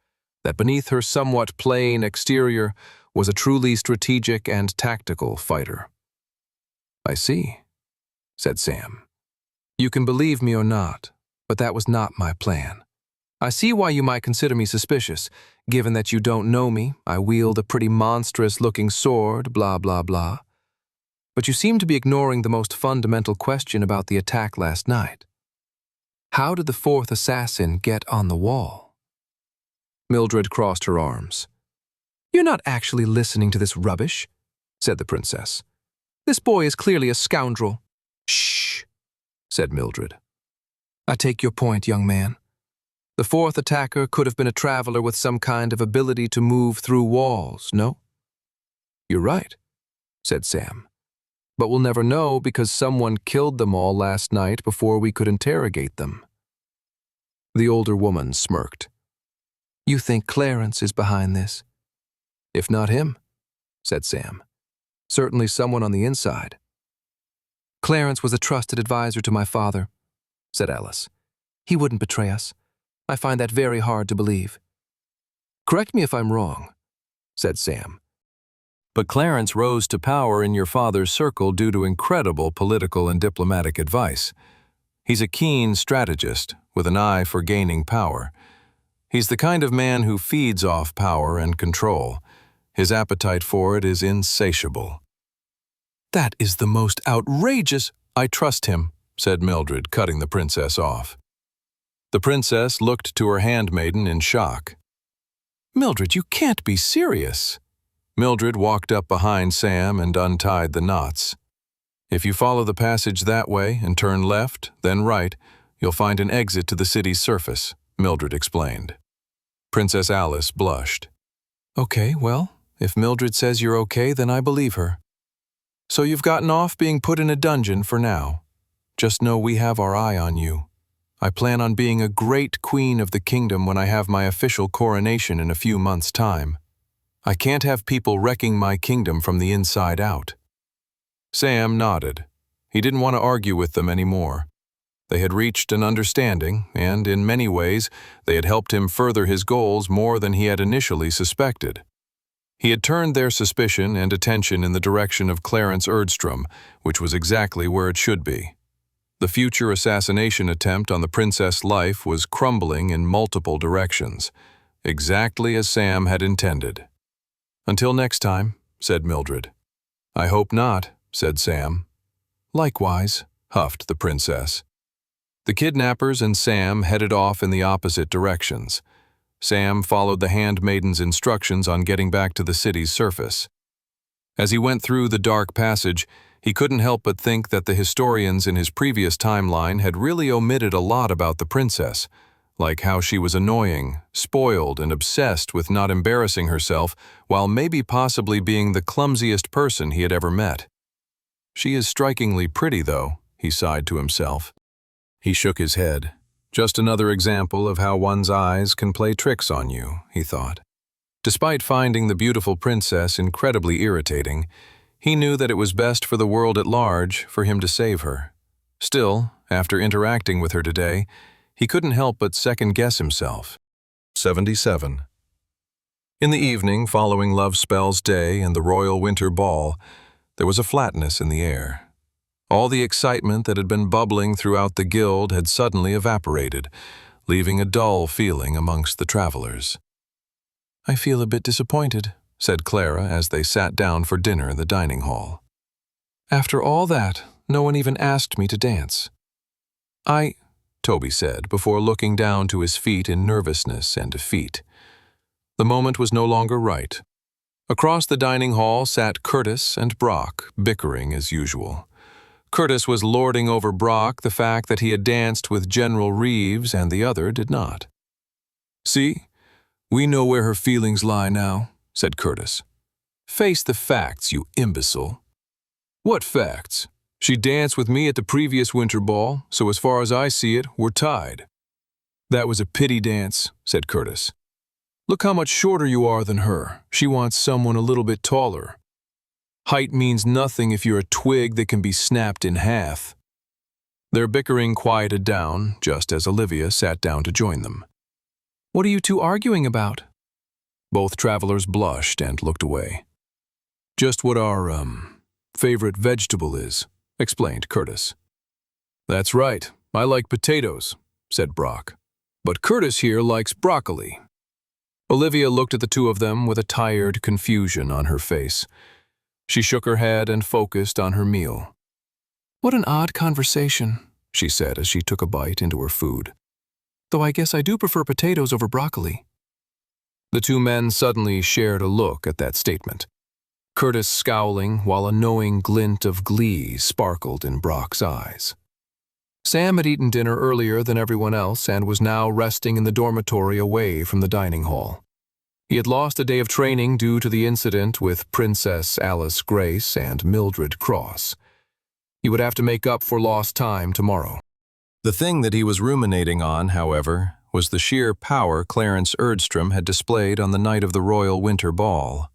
that beneath her somewhat plain exterior was a truly strategic and tactical fighter. "I see," said Sam. "You can believe me or not, but that was not my plan. I see why you might consider me suspicious, given that you don't know me, I wield a pretty monstrous-looking sword, blah, blah, blah. But you seem to be ignoring the most fundamental question about the attack last night. How did the fourth assassin get on the wall?" Mildred crossed her arms. "You're not actually listening to this rubbish," said the princess. "This boy is clearly a scoundrel." "Shh," said Mildred. "I take your point, young man. The fourth attacker could have been a traveler with some kind of ability to move through walls, no?" "You're right," said Sam. "But we'll never know because someone killed them all last night before we could interrogate them." The older woman smirked. "You think Clarence is behind this?" "If not him," said Sam. "Certainly someone on the inside." "Clarence was a trusted advisor to my father," said Alice. "He wouldn't betray us. I find that very hard to believe." "Correct me if I'm wrong," said Sam. "But Clarence rose to power in your father's circle due to incredible political and diplomatic advice. He's a keen strategist with an eye for gaining power. He's the kind of man who feeds off power and control. His appetite for it is insatiable." "That is the most outrageous—" "I trust him," said Mildred, cutting the princess off. The princess looked to her handmaiden in shock. "Mildred, you can't be serious." Mildred walked up behind Sam and untied the knots. "If you follow the passage that way and turn left, then right, you'll find an exit to the city's surface," Mildred explained. Princess Alice blushed. "Okay, well, if Mildred says you're okay, then I believe her. So you've gotten off being put in a dungeon for now. Just know we have our eye on you. I plan on being a great queen of the kingdom when I have my official coronation in a few months' time. I can't have people wrecking my kingdom from the inside out." Sam nodded. He didn't want to argue with them anymore. They had reached an understanding, and in many ways, they had helped him further his goals more than he had initially suspected. He had turned their suspicion and attention in the direction of Clarence Erdstrom, which was exactly where it should be. The future assassination attempt on the princess' life was crumbling in multiple directions, exactly as Sam had intended. "Until next time," said Mildred. "I hope not," said Sam. "Likewise," huffed the princess. The kidnappers and Sam headed off in the opposite directions. Sam followed the handmaiden's instructions on getting back to the city's surface. As he went through the dark passage, he couldn't help but think that the historians in his previous timeline had really omitted a lot about the princess, like how she was annoying, spoiled, and obsessed with not embarrassing herself, while maybe possibly being the clumsiest person he had ever met. "She is strikingly pretty, though," he sighed to himself. He shook his head. "Just another example of how one's eyes can play tricks on you," he thought. Despite finding the beautiful princess incredibly irritating, he knew that it was best for the world at large for him to save her. Still, after interacting with her today, he couldn't help but second-guess himself. 77. In the evening following Love Spell's day and the royal winter ball, there was a flatness in the air. All the excitement that had been bubbling throughout the guild had suddenly evaporated, leaving a dull feeling amongst the travelers. "I feel a bit disappointed," said Clara as they sat down for dinner in the dining hall. "After all that, no one even asked me to dance." Toby said, before looking down to his feet in nervousness and defeat. The moment was no longer right. Across the dining hall sat Curtis and Brock, bickering as usual. Curtis was lording over Brock the fact that he had danced with General Reeves and the other did not. "See, we know where her feelings lie now," said Curtis. "Face the facts, you imbecile." "What facts? She danced with me at the previous winter ball, so as far as I see it, we're tied." "That was a pity dance," said Curtis. "Look how much shorter you are than her. She wants someone a little bit taller. Height means nothing if you're a twig that can be snapped in half." Their bickering quieted down just as Olivia sat down to join them. "What are you two arguing about?" Both travelers blushed and looked away. "Just what our, favorite vegetable is," explained Curtis. "That's right, I like potatoes," said Brock. "But Curtis here likes broccoli." Olivia looked at the two of them with a tired confusion on her face. She shook her head and focused on her meal. "What an odd conversation," she said as she took a bite into her food. "Though I guess I do prefer potatoes over broccoli." The two men suddenly shared a look at that statement, Curtis scowling while a knowing glint of glee sparkled in Brock's eyes. Sam had eaten dinner earlier than everyone else and was now resting in the dormitory away from the dining hall. He had lost a day of training due to the incident with Princess Alice Grace and Mildred Cross. He would have to make up for lost time tomorrow. The thing that he was ruminating on, however, was the sheer power Clarence Erdstrom had displayed on the night of the Royal Winter Ball.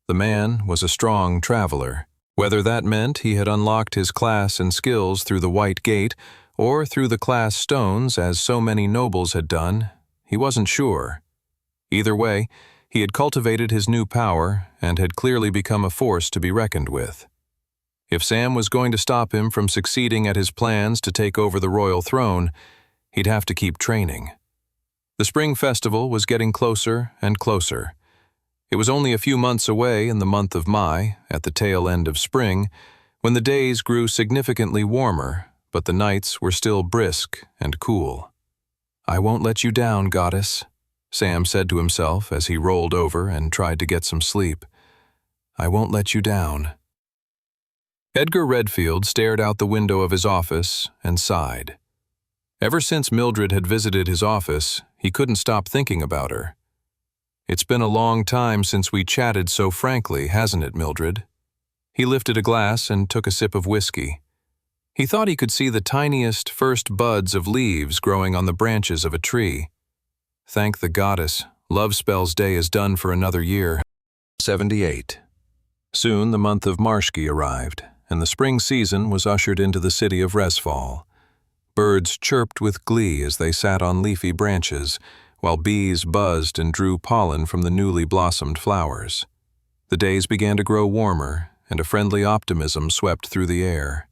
The man was a strong traveler. Whether that meant he had unlocked his class and skills through the White Gate or through the class stones as so many nobles had done, he wasn't sure. Either way, he had cultivated his new power and had clearly become a force to be reckoned with. If Sam was going to stop him from succeeding at his plans to take over the royal throne, he'd have to keep training. The spring festival was getting closer and closer. It was only a few months away in the month of Mai, at the tail end of spring, when the days grew significantly warmer, but the nights were still brisk and cool. "I won't let you down, goddess," Sam said to himself as he rolled over and tried to get some sleep. "I won't let you down." Edgar Redfield stared out the window of his office and sighed. Ever since Mildred had visited his office, he couldn't stop thinking about her. "It's been a long time since we chatted so frankly, hasn't it, Mildred?" He lifted a glass and took a sip of whiskey. He thought he could see the tiniest first buds of leaves growing on the branches of a tree. Thank the goddess, Love Spells Day is done for another year. 78. Soon the month of Marshki arrived, and the spring season was ushered into the city of Resfall. Birds chirped with glee as they sat on leafy branches, while bees buzzed and drew pollen from the newly blossomed flowers. The days began to grow warmer, and a friendly optimism swept through the air.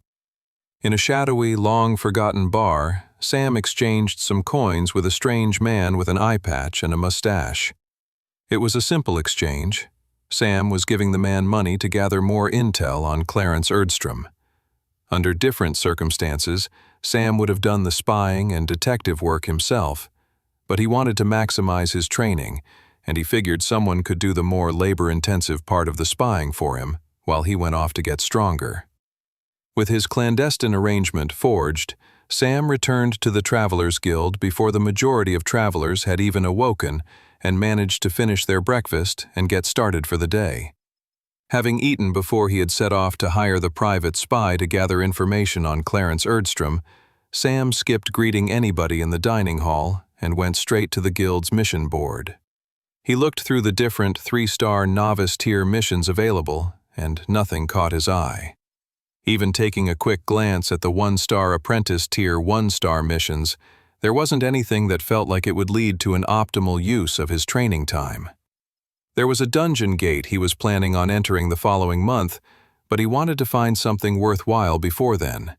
In a shadowy, long-forgotten bar, Sam exchanged some coins with a strange man with an eye patch and a mustache. It was a simple exchange. Sam was giving the man money to gather more intel on Clarence Erdstrom. Under different circumstances, Sam would have done the spying and detective work himself, but he wanted to maximize his training, and he figured someone could do the more labor-intensive part of the spying for him while he went off to get stronger. With his clandestine arrangement forged, Sam returned to the Travelers Guild before the majority of travelers had even awoken and managed to finish their breakfast and get started for the day. Having eaten before he had set off to hire the private spy to gather information on Clarence Erdstrom, Sam skipped greeting anybody in the dining hall and went straight to the Guild's mission board. He looked through the different 3-star novice-tier missions available, and nothing caught his eye. Even taking a quick glance at the 1-star apprentice-tier 1-star missions, there wasn't anything that felt like it would lead to an optimal use of his training time. There was a dungeon gate he was planning on entering the following month, but he wanted to find something worthwhile before then.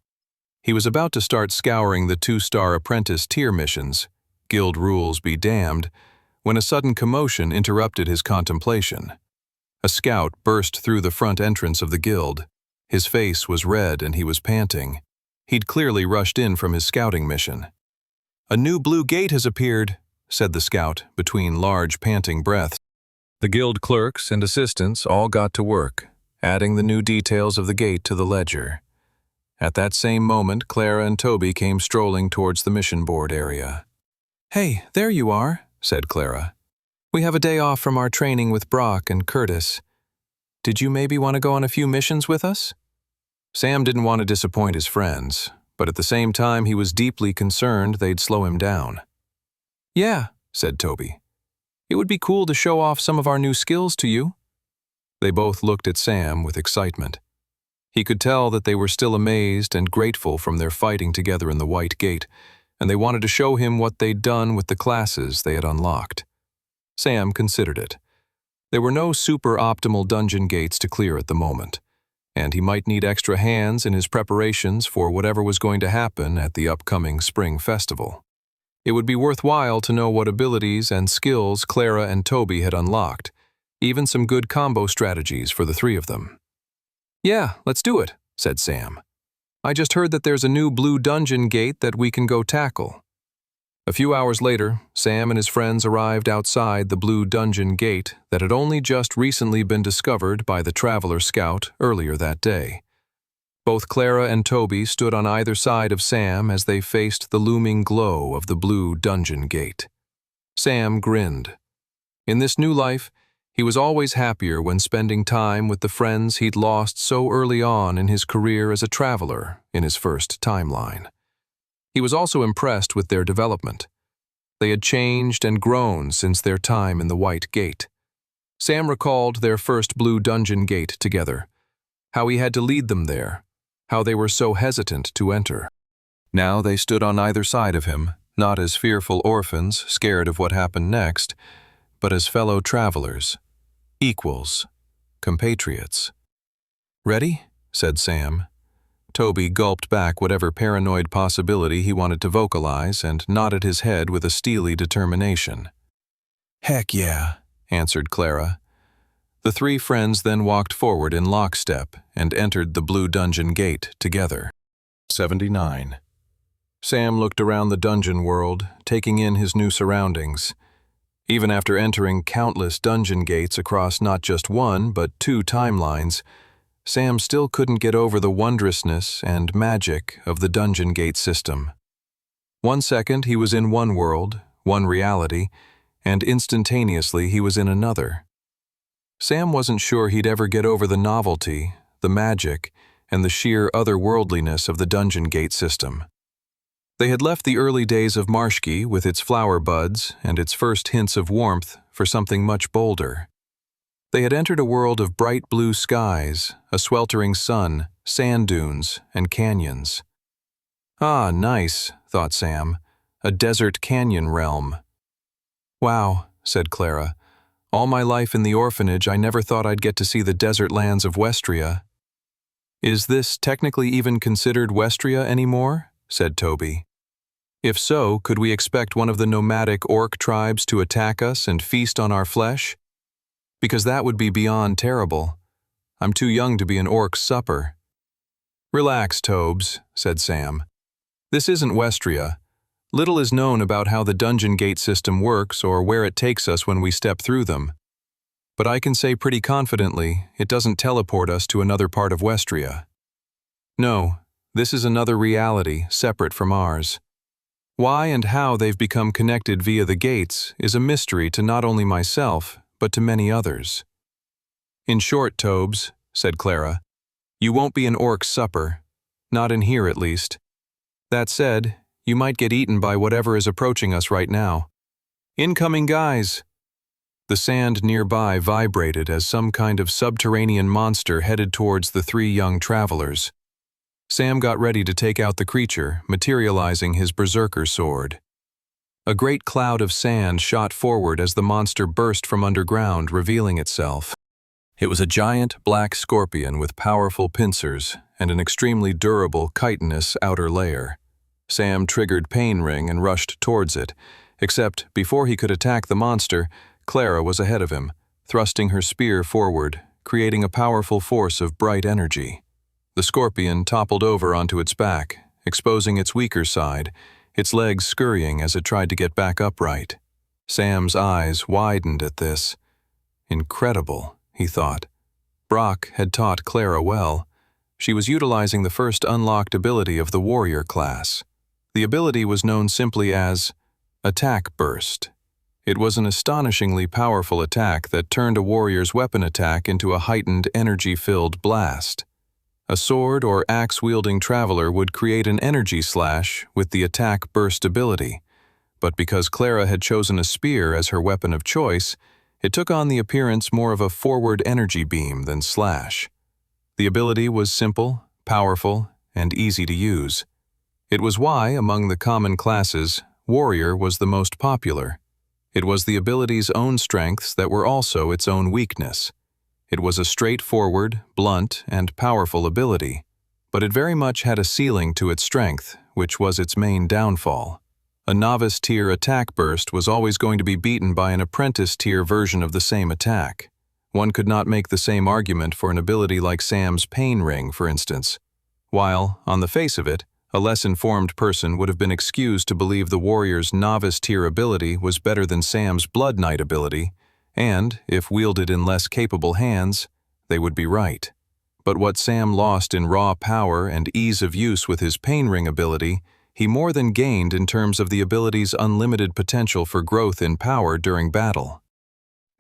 He was about to start scouring the 2-star apprentice tier missions, guild rules be damned, when a sudden commotion interrupted his contemplation. A scout burst through the front entrance of the guild. His face was red and he was panting. He'd clearly rushed in from his scouting mission. "A new blue gate has appeared," said the scout between large panting breaths. The guild clerks and assistants all got to work, adding the new details of the gate to the ledger. At that same moment, Clara and Toby came strolling towards the mission board area. "Hey, there you are," said Clara. "We have a day off from our training with Brock and Curtis. Did you maybe want to go on a few missions with us?" Sam didn't want to disappoint his friends, but at the same time he was deeply concerned they'd slow him down. "Yeah," said Toby. "It would be cool to show off some of our new skills to you." They both looked at Sam with excitement. He could tell that they were still amazed and grateful from their fighting together in the White Gate, and they wanted to show him what they'd done with the classes they had unlocked. Sam considered it. There were no super-optimal dungeon gates to clear at the moment, and he might need extra hands in his preparations for whatever was going to happen at the upcoming spring festival. It would be worthwhile to know what abilities and skills Clara and Toby had unlocked, even some good combo strategies for the three of them. "Yeah, let's do it," said Sam. "I just heard that there's a new blue dungeon gate that we can go tackle." A few hours later, Sam and his friends arrived outside the blue dungeon gate that had only just recently been discovered by the Traveler Scout earlier that day. Both Clara and Toby stood on either side of Sam as they faced the looming glow of the blue dungeon gate. Sam grinned. In this new life, he was always happier when spending time with the friends he'd lost so early on in his career as a traveler in his first timeline. He was also impressed with their development. They had changed and grown since their time in the White Gate. Sam recalled their first blue dungeon gate together, how he had to lead them there, how they were so hesitant to enter. Now they stood on either side of him, not as fearful orphans scared of what happened next, but as fellow travelers, equals, compatriots. "Ready?" said Sam. Toby gulped back whatever paranoid possibility he wanted to vocalize and nodded his head with a steely determination. "Heck yeah," answered Clara. The three friends then walked forward in lockstep and entered the blue dungeon gate together. 79. Sam looked around the dungeon world, taking in his new surroundings. Even after entering countless dungeon gates across not just one but two timelines, Sam still couldn't get over the wondrousness and magic of the dungeon gate system. 1 second he was in one world, one reality, and instantaneously he was in another. Sam wasn't sure he'd ever get over the novelty, the magic, and the sheer otherworldliness of the dungeon gate system. They had left the early days of Marshki with its flower buds and its first hints of warmth for something much bolder. They had entered a world of bright blue skies, a sweltering sun, sand dunes, and canyons. "Ah, nice," thought Sam, "a desert canyon realm." "Wow," said Clara. "All my life in the orphanage I never thought I'd get to see the desert lands of Westria." "Is this technically even considered Westria anymore?" said Toby. "If so, could we expect one of the nomadic orc tribes to attack us and feast on our flesh? Because that would be beyond terrible. I'm too young to be an orc's supper." "Relax, Tobes," said Sam. "This isn't Westria. Little is known about how the dungeon gate system works or where it takes us when we step through them. But I can say pretty confidently it doesn't teleport us to another part of Westria. No, this is another reality separate from ours. Why and how they've become connected via the gates is a mystery to not only myself, but to many others." "In short, Tobes," said Clara, "you won't be an orc's supper. Not in here, at least. That said, you might get eaten by whatever is approaching us right now. Incoming, guys!" The sand nearby vibrated as some kind of subterranean monster headed towards the three young travelers. Sam got ready to take out the creature, materializing his berserker sword. A great cloud of sand shot forward as the monster burst from underground, revealing itself. It was a giant black scorpion with powerful pincers and an extremely durable chitinous outer layer. Sam triggered Pain Ring and rushed towards it, except before he could attack the monster, Clara was ahead of him, thrusting her spear forward, creating a powerful force of bright energy. The scorpion toppled over onto its back, exposing its weaker side, its legs scurrying as it tried to get back upright. Sam's eyes widened at this. Incredible, he thought. Brock had taught Clara well. She was utilizing the first unlocked ability of the warrior class. The ability was known simply as Attack Burst. It was an astonishingly powerful attack that turned a warrior's weapon attack into a heightened energy-filled blast. A sword or axe-wielding traveler would create an energy slash with the Attack Burst ability, but because Clara had chosen a spear as her weapon of choice, it took on the appearance more of a forward energy beam than slash. The ability was simple, powerful, and easy to use. It was why, among the common classes, warrior was the most popular. It was the ability's own strengths that were also its own weakness. It was a straightforward, blunt, and powerful ability, but it very much had a ceiling to its strength, which was its main downfall. A novice-tier attack burst was always going to be beaten by an apprentice-tier version of the same attack. One could not make the same argument for an ability like Sam's Pain Ring, for instance. While, on the face of it, a less informed person would have been excused to believe the warrior's novice-tier ability was better than Sam's Blood Knight ability, and, if wielded in less capable hands, they would be right. But what Sam lost in raw power and ease of use with his Pain Ring ability, he more than gained in terms of the ability's unlimited potential for growth in power during battle.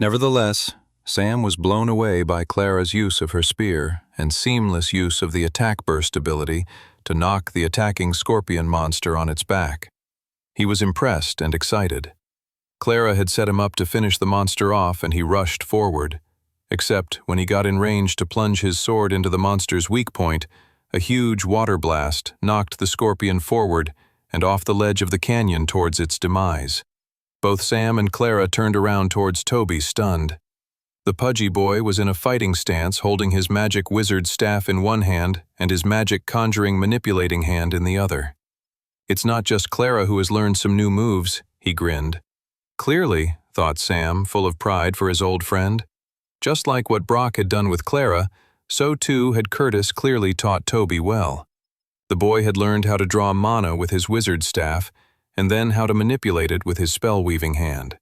Nevertheless, Sam was blown away by Clara's use of her spear and seamless use of the attack burst ability to knock the attacking scorpion monster on its back. He was impressed and excited. Clara had set him up to finish the monster off, and he rushed forward. Except when he got in range to plunge his sword into the monster's weak point, a huge water blast knocked the scorpion forward and off the ledge of the canyon towards its demise. Both Sam and Clara turned around towards Toby, stunned. The pudgy boy was in a fighting stance, holding his magic wizard staff in one hand and his magic conjuring manipulating hand in the other. "It's not just Clara who has learned some new moves," he grinned. Clearly, thought Sam, full of pride for his old friend. Just like what Brock had done with Clara, so too had Curtis clearly taught Toby well. The boy had learned how to draw mana with his wizard staff, and then how to manipulate it with his spell-weaving hand.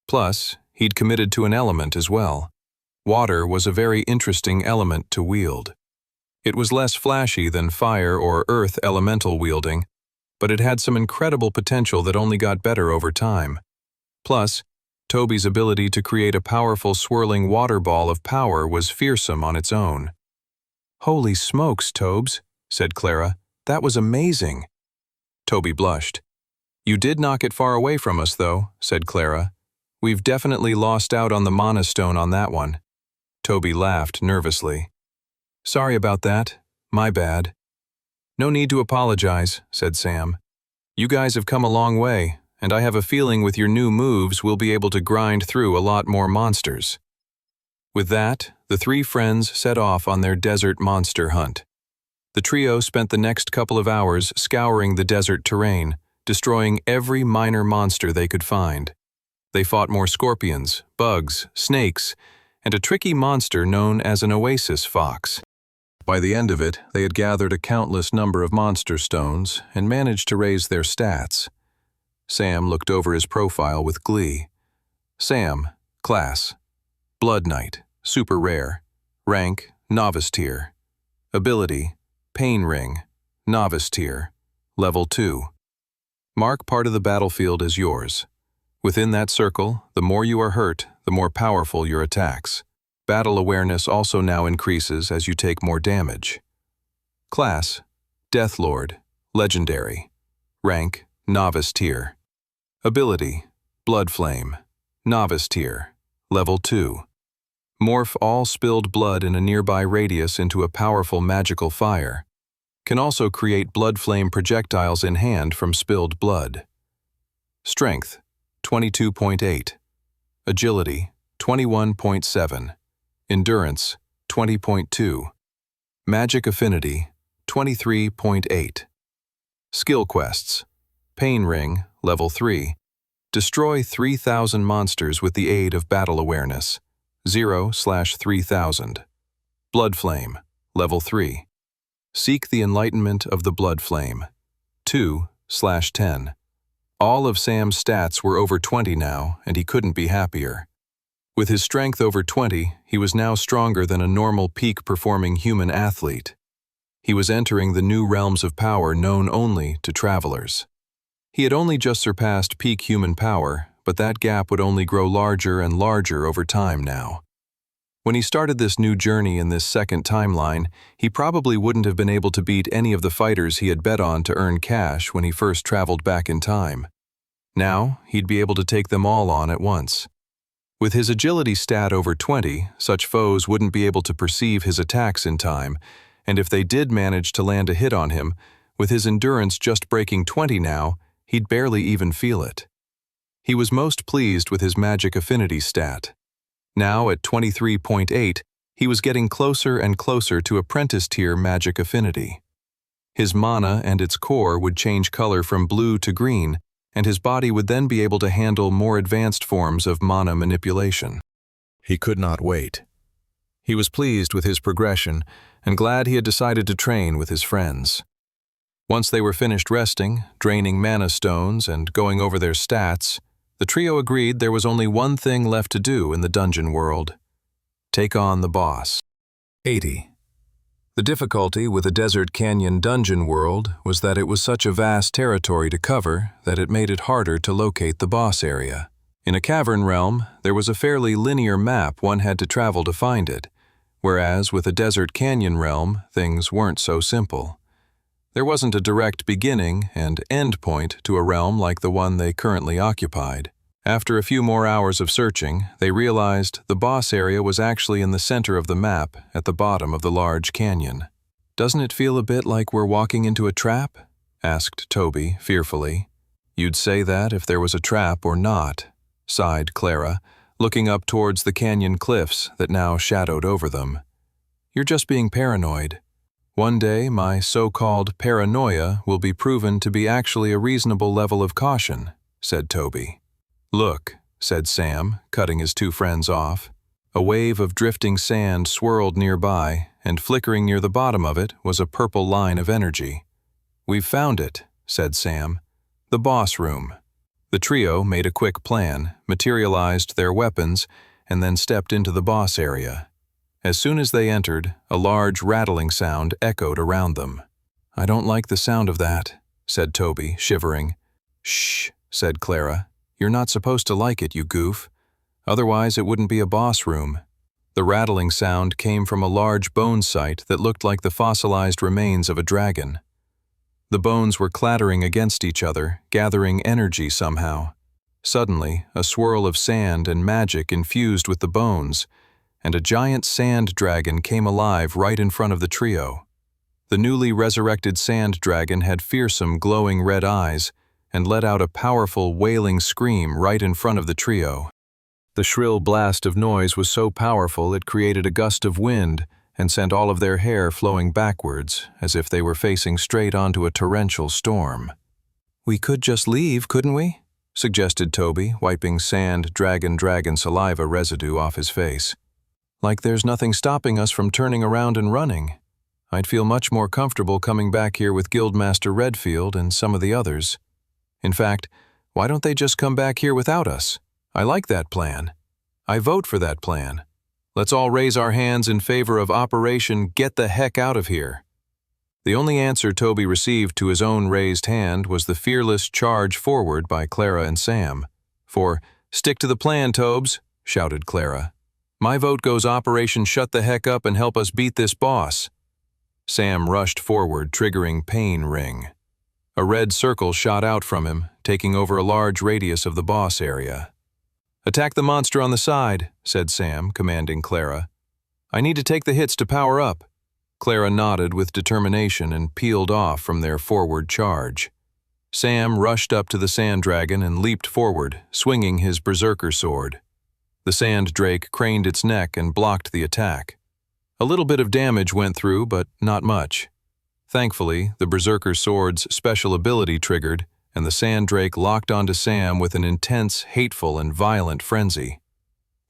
Plus, he'd committed to an element as well. Water was a very interesting element to wield. It was less flashy than fire or earth elemental wielding, but it had some incredible potential that only got better over time. Plus, Toby's ability to create a powerful swirling water ball of power was fearsome on its own. "Holy smokes, Tobes," said Clara. "That was amazing." Toby blushed. "You did knock it far away from us, though," said Clara. "We've definitely lost out on the mana stone on that one." Toby laughed nervously. "Sorry about that. My bad." "No need to apologize," said Sam. "You guys have come a long way, and I have a feeling with your new moves we'll be able to grind through a lot more monsters." With that, the three friends set off on their desert monster hunt. The trio spent the next couple of hours scouring the desert terrain, destroying every minor monster they could find. They fought more scorpions, bugs, snakes, and a tricky monster known as an oasis fox. By the end of it, they had gathered a countless number of monster stones and managed to raise their stats. Sam looked over his profile with glee. Sam, class, Blood Knight, super rare, rank, novice tier, ability, Pain Ring, novice tier, level 2. Mark part of the battlefield as yours. Within that circle, the more you are hurt, the more powerful your attacks. Battle awareness also now increases as you take more damage. Class, Deathlord, legendary, rank, novice tier, ability, Blood Flame, novice tier, level 2. Morph all spilled blood in a nearby radius into a powerful magical fire. Can also create blood flame projectiles in hand from spilled blood. Strength, 22.8. Agility, 21.7. Endurance, 20.2. Magic Affinity, 23.8. Skill quests. Pain Ring, level 3. Destroy 3,000 monsters with the aid of battle awareness, 0/3000. Blood Flame, level 3. Seek the enlightenment of the Blood Flame, 2/10. All of Sam's stats were over 20 now, and he couldn't be happier. With his strength over 20, he was now stronger than a normal peak-performing human athlete. He was entering the new realms of power known only to travelers. He had only just surpassed peak human power, but that gap would only grow larger and larger over time now. When he started this new journey in this second timeline, he probably wouldn't have been able to beat any of the fighters he had bet on to earn cash when he first traveled back in time. Now, he'd be able to take them all on at once. With his agility stat over 20, such foes wouldn't be able to perceive his attacks in time, and if they did manage to land a hit on him, with his endurance just breaking 20 now, he'd barely even feel it. He was most pleased with his magic affinity stat. Now at 23.8, he was getting closer and closer to apprentice tier magic affinity. His mana and its core would change color from blue to green, and his body would then be able to handle more advanced forms of mana manipulation. He could not wait. He was pleased with his progression and glad he had decided to train with his friends. Once they were finished resting, draining mana stones, and going over their stats, the trio agreed there was only one thing left to do in the dungeon world: take on the boss. 80. The difficulty with the Desert Canyon dungeon world was that it was such a vast territory to cover that it made it harder to locate the boss area. In a cavern realm, there was a fairly linear map one had to travel to find it, whereas with a Desert Canyon realm, things weren't so simple. There wasn't a direct beginning and end point to a realm like the one they currently occupied. After a few more hours of searching, they realized the boss area was actually in the center of the map at the bottom of the large canyon. "Doesn't it feel a bit like we're walking into a trap?" asked Toby fearfully. "You'd say that if there was a trap or not," sighed Clara, looking up towards the canyon cliffs that now shadowed over them. "You're just being paranoid. One day, my so-called paranoia will be proven to be actually a reasonable level of caution," said Toby. "Look," said Sam, cutting his two friends off. A wave of drifting sand swirled nearby, and flickering near the bottom of it was a purple line of energy. "We've found it," said Sam. "The boss room." The trio made a quick plan, materialized their weapons, and then stepped into the boss area. As soon as they entered, a large rattling sound echoed around them. "I don't like the sound of that," said Toby, shivering. "Shh," said Clara. "You're not supposed to like it, you goof. Otherwise it wouldn't be a boss room." The rattling sound came from a large bone site that looked like the fossilized remains of a dragon. The bones were clattering against each other, gathering energy somehow. Suddenly, a swirl of sand and magic infused with the bones, and a giant sand dragon came alive right in front of the trio. The newly resurrected sand dragon had fearsome, glowing red eyes, and let out a powerful, wailing scream right in front of the trio. The shrill blast of noise was so powerful it created a gust of wind and sent all of their hair flowing backwards, as if they were facing straight onto a torrential storm. "We could just leave, couldn't we?" suggested Toby, wiping sand dragon saliva residue off his face. "Like there's nothing stopping us from turning around and running. I'd feel much more comfortable coming back here with Guildmaster Redfield and some of the others. In fact, why don't they just come back here without us? I like that plan. I vote for that plan. Let's all raise our hands in favor of Operation Get the Heck Out of Here." The only answer Toby received to his own raised hand was the fearless charge forward by Clara and Sam. For, "Stick to the plan, Tobes," shouted Clara. "My vote goes Operation Shut the Heck Up and help us beat this boss." Sam rushed forward, triggering Pain Ring. A red circle shot out from him, taking over a large radius of the boss area. "Attack the monster on the side," said Sam, commanding Clara. "I need to take the hits to power up." Clara nodded with determination and peeled off from their forward charge. Sam rushed up to the sand dragon and leaped forward, swinging his berserker sword. The sand drake craned its neck and blocked the attack. A little bit of damage went through, but not much. Thankfully, the berserker sword's special ability triggered, and the sand drake locked onto Sam with an intense, hateful, and violent frenzy.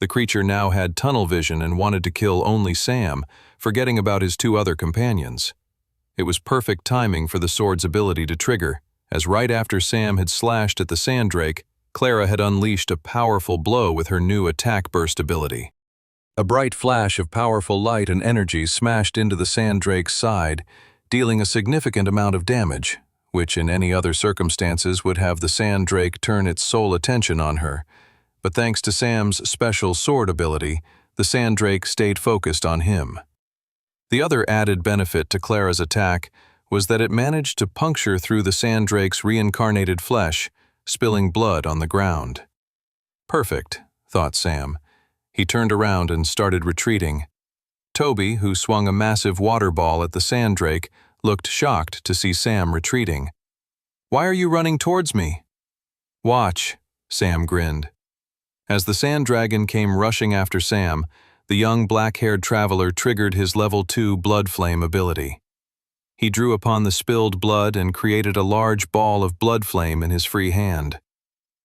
The creature now had tunnel vision and wanted to kill only Sam, forgetting about his two other companions. It was perfect timing for the sword's ability to trigger, as right after Sam had slashed at the sand drake, Clara had unleashed a powerful blow with her new attack burst ability. A bright flash of powerful light and energy smashed into the sand drake's side, dealing a significant amount of damage, which in any other circumstances would have the sand drake turn its sole attention on her. But thanks to Sam's special sword ability, the sand drake stayed focused on him. The other added benefit to Clara's attack was that it managed to puncture through the sand drake's reincarnated flesh, spilling blood on the ground. Perfect. thought Sam. He turned around and started retreating. Toby, who swung a massive water ball at the sand drake, looked shocked to see Sam retreating. "Why are you running towards me?" "Watch," Sam grinned. As the sand dragon came rushing after Sam, the young black-haired traveler triggered his level 2 blood flame ability. He drew upon the spilled blood and created a large ball of blood flame in his free hand.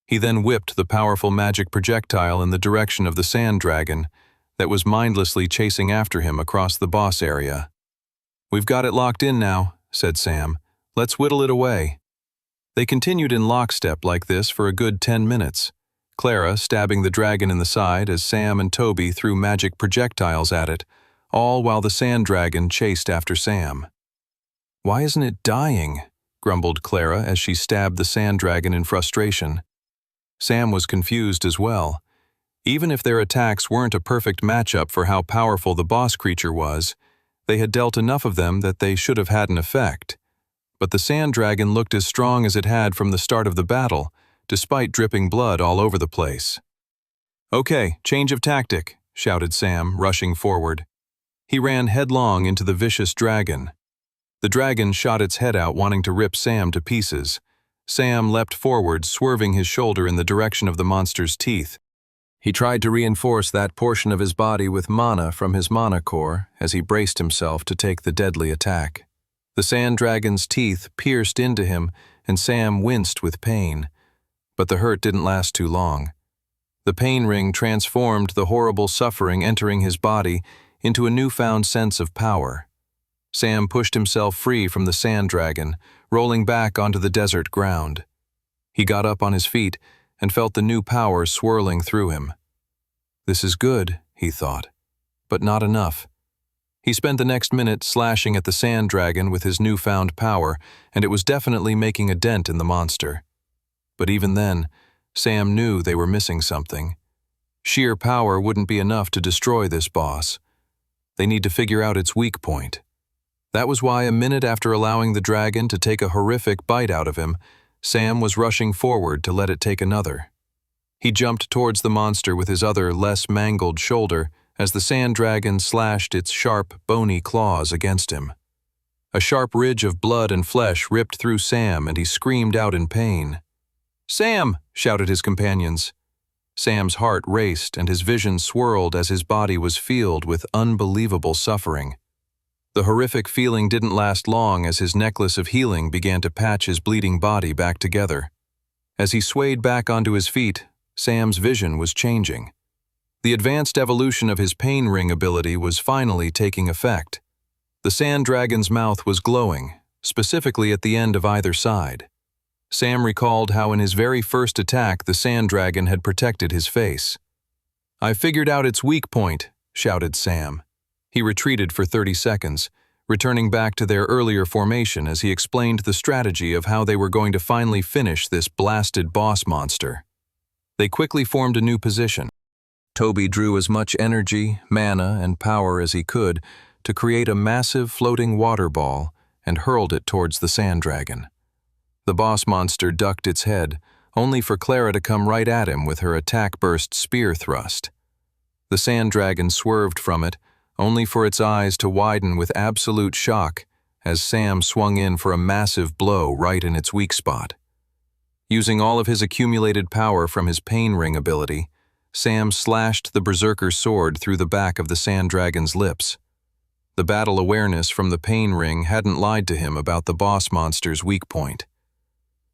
He then whipped the powerful magic projectile in the direction of the sand dragon that was mindlessly chasing after him across the boss area. "We've got it locked in now," said Sam. "Let's whittle it away." They continued in lockstep like this for a good 10 minutes, Clara stabbing the dragon in the side as Sam and Toby threw magic projectiles at it, all while the sand dragon chased after Sam. "Why isn't it dying?" grumbled Clara as she stabbed the sand dragon in frustration. Sam was confused as well. Even if their attacks weren't a perfect matchup for how powerful the boss creature was, they had dealt enough of them that they should have had an effect. But the sand dragon looked as strong as it had from the start of the battle, despite dripping blood all over the place. "Okay, change of tactic," shouted Sam, rushing forward. He ran headlong into the vicious dragon. The dragon shot its head out, wanting to rip Sam to pieces. Sam leapt forward, swerving his shoulder in the direction of the monster's teeth. He tried to reinforce that portion of his body with mana from his mana core as he braced himself to take the deadly attack. The sand dragon's teeth pierced into him, and Sam winced with pain. But the hurt didn't last too long. The pain ring transformed the horrible suffering entering his body into a newfound sense of power. Sam pushed himself free from the sand dragon, rolling back onto the desert ground. He got up on his feet and felt the new power swirling through him. "This is good," he thought, "but not enough." He spent the next minute slashing at the sand dragon with his newfound power, and it was definitely making a dent in the monster. But even then, Sam knew they were missing something. Sheer power wouldn't be enough to destroy this boss. They need to figure out its weak point. That was why a minute after allowing the dragon to take a horrific bite out of him, Sam was rushing forward to let it take another. He jumped towards the monster with his other, less mangled shoulder as the sand dragon slashed its sharp, bony claws against him. A sharp ridge of blood and flesh ripped through Sam, and he screamed out in pain. "Sam!" shouted his companions. Sam's heart raced and his vision swirled as his body was filled with unbelievable suffering. The horrific feeling didn't last long as his necklace of healing began to patch his bleeding body back together. As he swayed back onto his feet, Sam's vision was changing. The advanced evolution of his pain ring ability was finally taking effect. The sand dragon's mouth was glowing, specifically at the end of either side. Sam recalled how in his very first attack the sand dragon had protected his face. "I figured out its weak point," shouted Sam. He retreated for 30 seconds, returning back to their earlier formation as he explained the strategy of how they were going to finally finish this blasted boss monster. They quickly formed a new position. Toby drew as much energy, mana, and power as he could to create a massive floating water ball and hurled it towards the sand dragon. The boss monster ducked its head, only for Clara to come right at him with her attack-burst spear thrust. The sand dragon swerved from it, only for its eyes to widen with absolute shock as Sam swung in for a massive blow right in its weak spot. Using all of his accumulated power from his pain ring ability, Sam slashed the berserker sword through the back of the sand dragon's lips. The battle awareness from the pain ring hadn't lied to him about the boss monster's weak point.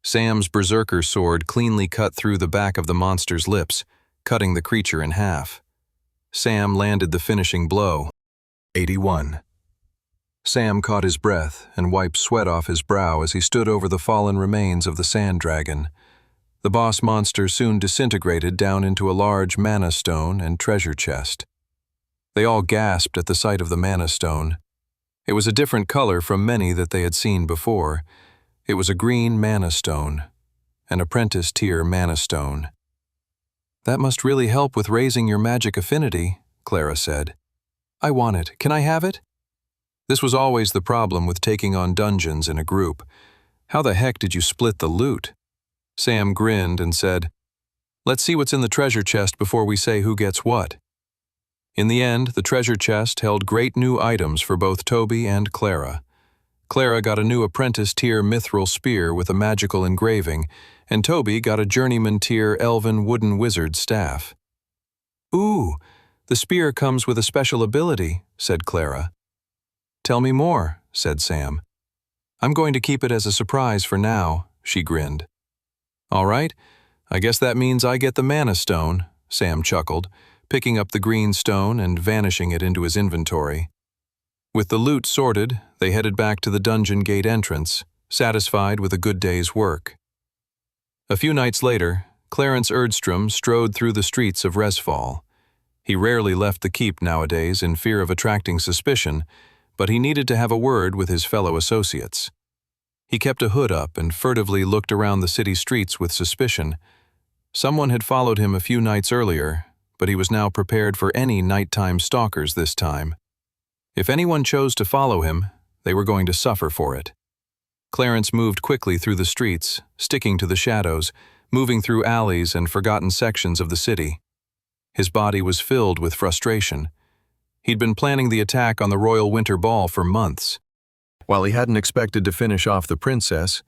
Sam's berserker sword cleanly cut through the back of the monster's lips, cutting the creature in half. Sam landed the finishing blow. 81. Sam caught his breath and wiped sweat off his brow as he stood over the fallen remains of the sand dragon. The boss monster soon disintegrated down into a large mana stone and treasure chest. They all gasped at the sight of the mana stone. It was a different color from many that they had seen before. It was a green mana stone, an apprentice tier mana stone. "That must really help with raising your magic affinity," Clara said. "I want it. Can I have it?" This was always the problem with taking on dungeons in a group. How the heck did you split the loot? Sam grinned and said, Let's see what's in the treasure chest before we say who gets what." In the end, the treasure chest held great new items for both Toby and Clara. Clara got a new apprentice-tier mithril spear with a magical engraving, and Toby got a journeyman-tier elven wooden wizard staff. "Ooh, the spear comes with a special ability," said Clara. "Tell me more," said Sam. "I'm going to keep it as a surprise for now," she grinned. "All right, I guess that means I get the mana stone," Sam chuckled, picking up the green stone and vanishing it into his inventory. With the loot sorted, they headed back to the dungeon gate entrance, satisfied with a good day's work. A few nights later, Clarence Erdstrom strode through the streets of Resfall. He rarely left the keep nowadays in fear of attracting suspicion, but he needed to have a word with his fellow associates. He kept a hood up and furtively looked around the city streets with suspicion. Someone had followed him a few nights earlier, but he was now prepared for any nighttime stalkers this time. If anyone chose to follow him, they were going to suffer for it. Clarence moved quickly through the streets, sticking to the shadows, moving through alleys and forgotten sections of the city. His body was filled with frustration. He'd been planning the attack on the Royal Winter Ball for months. While he hadn't expected to finish off the princess,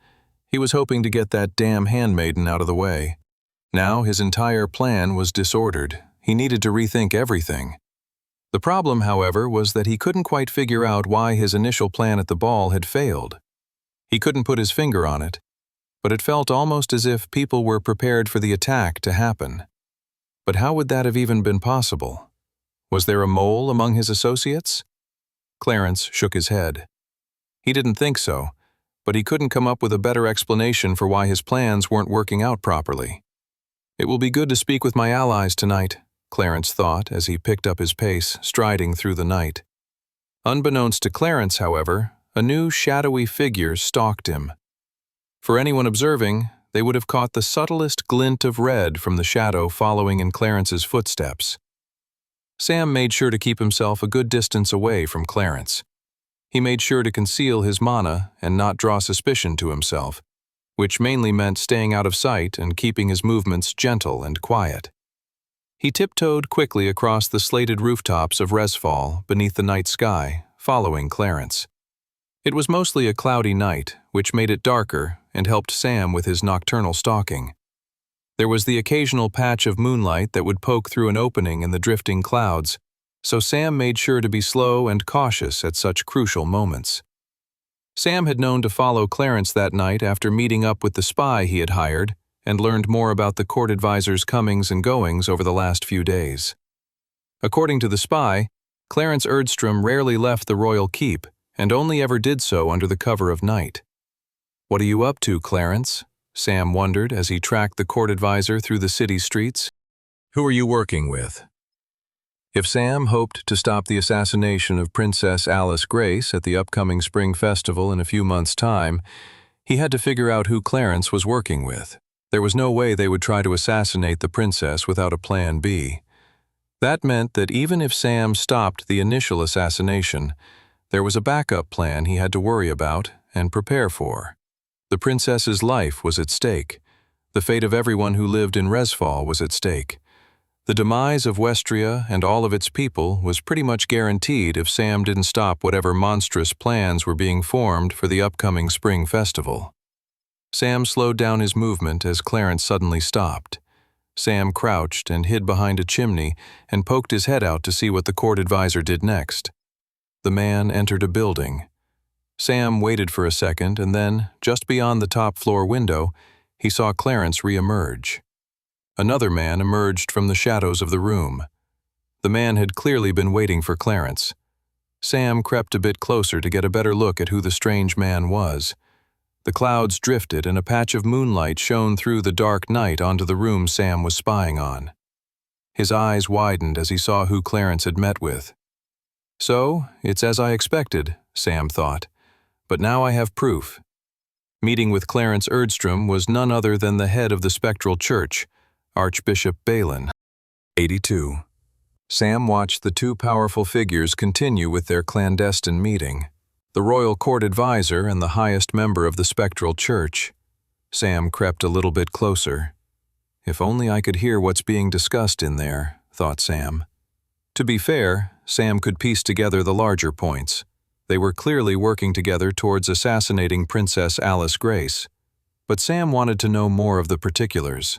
he was hoping to get that damn handmaiden out of the way. Now his entire plan was disordered. He needed to rethink everything. The problem, however, was that he couldn't quite figure out why his initial plan at the ball had failed. He couldn't put his finger on it, but it felt almost as if people were prepared for the attack to happen. But how would that have even been possible? Was there a mole among his associates? Clarence shook his head. He didn't think so, but he couldn't come up with a better explanation for why his plans weren't working out properly. "It will be good to speak with my allies tonight," Clarence thought as he picked up his pace, striding through the night. Unbeknownst to Clarence, however, a new shadowy figure stalked him. For anyone observing, they would have caught the subtlest glint of red from the shadow following in Clarence's footsteps. Sam made sure to keep himself a good distance away from Clarence. He made sure to conceal his mana and not draw suspicion to himself, which mainly meant staying out of sight and keeping his movements gentle and quiet. He tiptoed quickly across the slated rooftops of Resfall beneath the night sky, following Clarence. It was mostly a cloudy night, which made it darker and helped Sam with his nocturnal stalking. There was the occasional patch of moonlight that would poke through an opening in the drifting clouds, so Sam made sure to be slow and cautious at such crucial moments. Sam had known to follow Clarence that night after meeting up with the spy he had hired and learned more about the court advisor's comings and goings over the last few days. According to the spy, Clarence Erdstrom rarely left the royal keep and only ever did so under the cover of night. "What are you up to, Clarence?" Sam wondered as he tracked the court advisor through the city streets. "Who are you working with?" If Sam hoped to stop the assassination of Princess Alice Grace at the upcoming Spring Festival in a few months' time, he had to figure out who Clarence was working with. There was no way they would try to assassinate the princess without a plan B. That meant that even if Sam stopped the initial assassination, there was a backup plan he had to worry about and prepare for. The princess's life was at stake. The fate of everyone who lived in Resfall was at stake. The demise of Westria and all of its people was pretty much guaranteed if Sam didn't stop whatever monstrous plans were being formed for the upcoming Spring Festival. Sam slowed down his movement as Clarence suddenly stopped. Sam crouched and hid behind a chimney and poked his head out to see what the court advisor did next. The man entered a building. Sam waited for a second and then, just beyond the top-floor window, he saw Clarence re-emerge. Another man emerged from the shadows of the room. The man had clearly been waiting for Clarence. Sam crept a bit closer to get a better look at who the strange man was. The clouds drifted and a patch of moonlight shone through the dark night onto the room Sam was spying on. His eyes widened as he saw who Clarence had met with. "So, it's as I expected," Sam thought. "But now I have proof." Meeting with Clarence Erdstrom was none other than the head of the Spectral Church, Archbishop Balin. 82. Sam watched the two powerful figures continue with their clandestine meeting. The royal court advisor and the highest member of the Spectral Church. Sam crept a little bit closer. If only I could hear what's being discussed in there, thought Sam. To be fair, Sam could piece together the larger points. They were clearly working together towards assassinating Princess Alice Grace. But Sam wanted to know more of the particulars.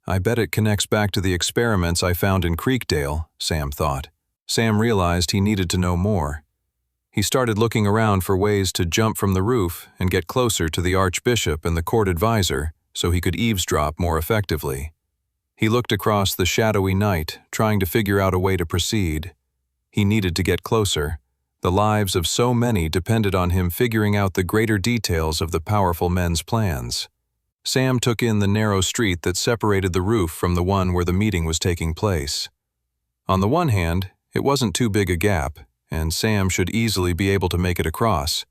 I bet it connects back to the experiments I found in Creekdale, Sam thought. Sam realized he needed to know more. He started looking around for ways to jump from the roof and get closer to the Archbishop and the court advisor so he could eavesdrop more effectively. He looked across the shadowy night, trying to figure out a way to proceed. He needed to get closer. The lives of so many depended on him figuring out the greater details of the powerful men's plans. Sam took in the narrow street that separated the roof from the one where the meeting was taking place. On the one hand, it wasn't too big a gap, and Sam should easily be able to make it across.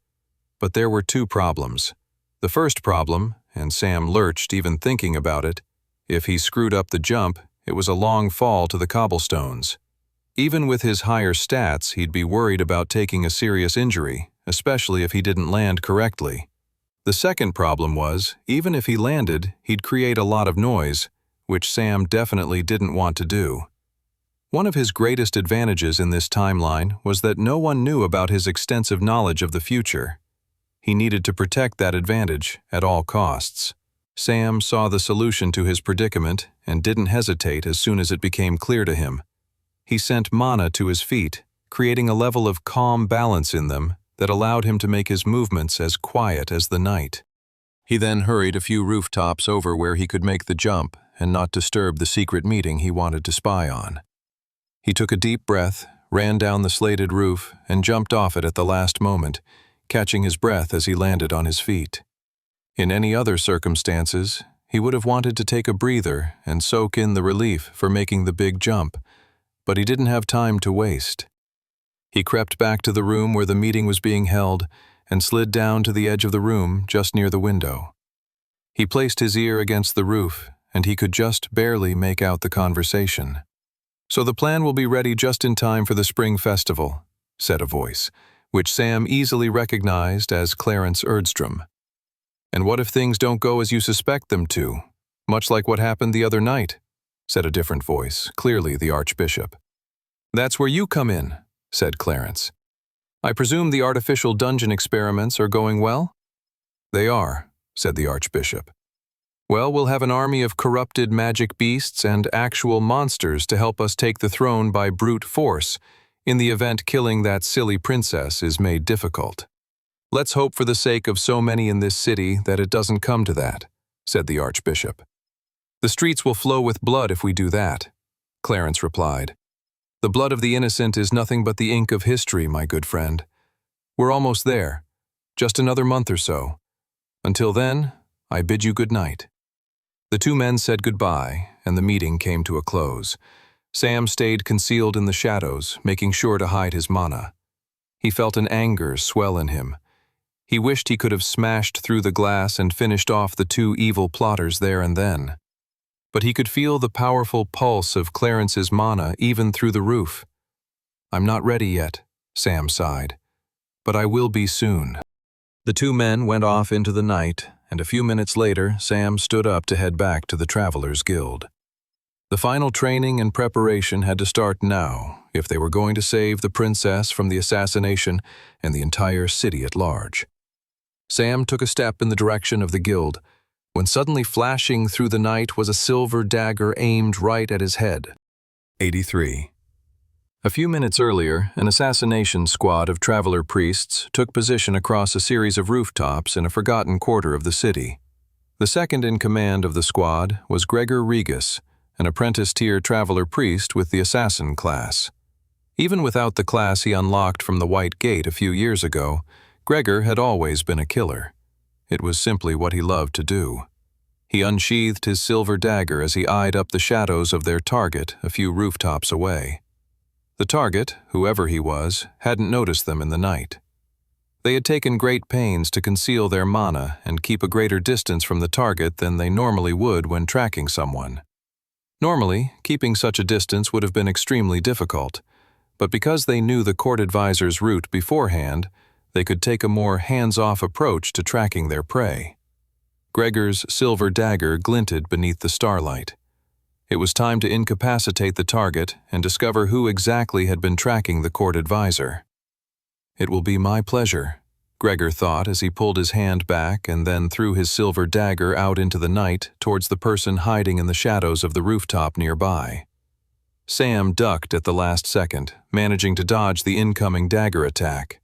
But there were two problems. The first problem, and Sam lurched even thinking about it, if he screwed up the jump, it was a long fall to the cobblestones. Even with his higher stats, he'd be worried about taking a serious injury, especially if he didn't land correctly. The second problem was, even if he landed, he'd create a lot of noise, which Sam definitely didn't want to do. One of his greatest advantages in this timeline was that no one knew about his extensive knowledge of the future. He needed to protect that advantage at all costs. Sam saw the solution to his predicament and didn't hesitate as soon as it became clear to him. He sent mana to his feet, creating a level of calm balance in them that allowed him to make his movements as quiet as the night. He then hurried a few rooftops over where he could make the jump and not disturb the secret meeting he wanted to spy on. He took a deep breath, ran down the slated roof, and jumped off it at the last moment, catching his breath as he landed on his feet. In any other circumstances, he would have wanted to take a breather and soak in the relief for making the big jump, but he didn't have time to waste. He crept back to the room where the meeting was being held and slid down to the edge of the room just near the window. He placed his ear against the roof, and he could just barely make out the conversation. "So the plan will be ready just in time for the spring festival," said a voice, which Sam easily recognized as Clarence Erdstrom. "And what if things don't go as you suspect them to? Much like what happened the other night," said a different voice, clearly the Archbishop. "That's where you come in," said Clarence. "I presume the artificial dungeon experiments are going well?" "They are," said the Archbishop. "Well, we'll have an army of corrupted magic beasts and actual monsters to help us take the throne by brute force, in the event killing that silly princess is made difficult. Let's hope for the sake of so many in this city that it doesn't come to that," said the Archbishop. "The streets will flow with blood if we do that," Clarence replied. "The blood of the innocent is nothing but the ink of history, my good friend. We're almost there. Just another month or so. Until then, I bid you good night." The two men said goodbye, and the meeting came to a close. Sam stayed concealed in the shadows, making sure to hide his mana. He felt an anger swell in him. He wished he could have smashed through the glass and finished off the two evil plotters there and then. But he could feel the powerful pulse of Clarence's mana even through the roof. "I'm not ready yet," Sam sighed, "but I will be soon." The two men went off into the night, and a few minutes later, Sam stood up to head back to the Travelers' Guild. The final training and preparation had to start now if they were going to save the princess from the assassination and the entire city at large. Sam took a step in the direction of the guild, when suddenly flashing through the night was a silver dagger aimed right at his head. 83. A few minutes earlier, an assassination squad of traveler priests took position across a series of rooftops in a forgotten quarter of the city. The second in command of the squad was Gregor Regas, an apprentice-tier traveler priest with the assassin class. Even without the class he unlocked from the White Gate a few years ago, Gregor had always been a killer. It was simply what he loved to do. He unsheathed his silver dagger as he eyed up the shadows of their target a few rooftops away. The target, whoever he was, hadn't noticed them in the night. They had taken great pains to conceal their mana and keep a greater distance from the target than they normally would when tracking someone. Normally, keeping such a distance would have been extremely difficult, but because they knew the court advisor's route beforehand, they could take a more hands-off approach to tracking their prey. Gregor's silver dagger glinted beneath the starlight. It was time to incapacitate the target and discover who exactly had been tracking the court advisor. "It will be my pleasure," Gregor thought as he pulled his hand back and then threw his silver dagger out into the night towards the person hiding in the shadows of the rooftop nearby. Sam ducked at the last second, managing to dodge the incoming dagger attack.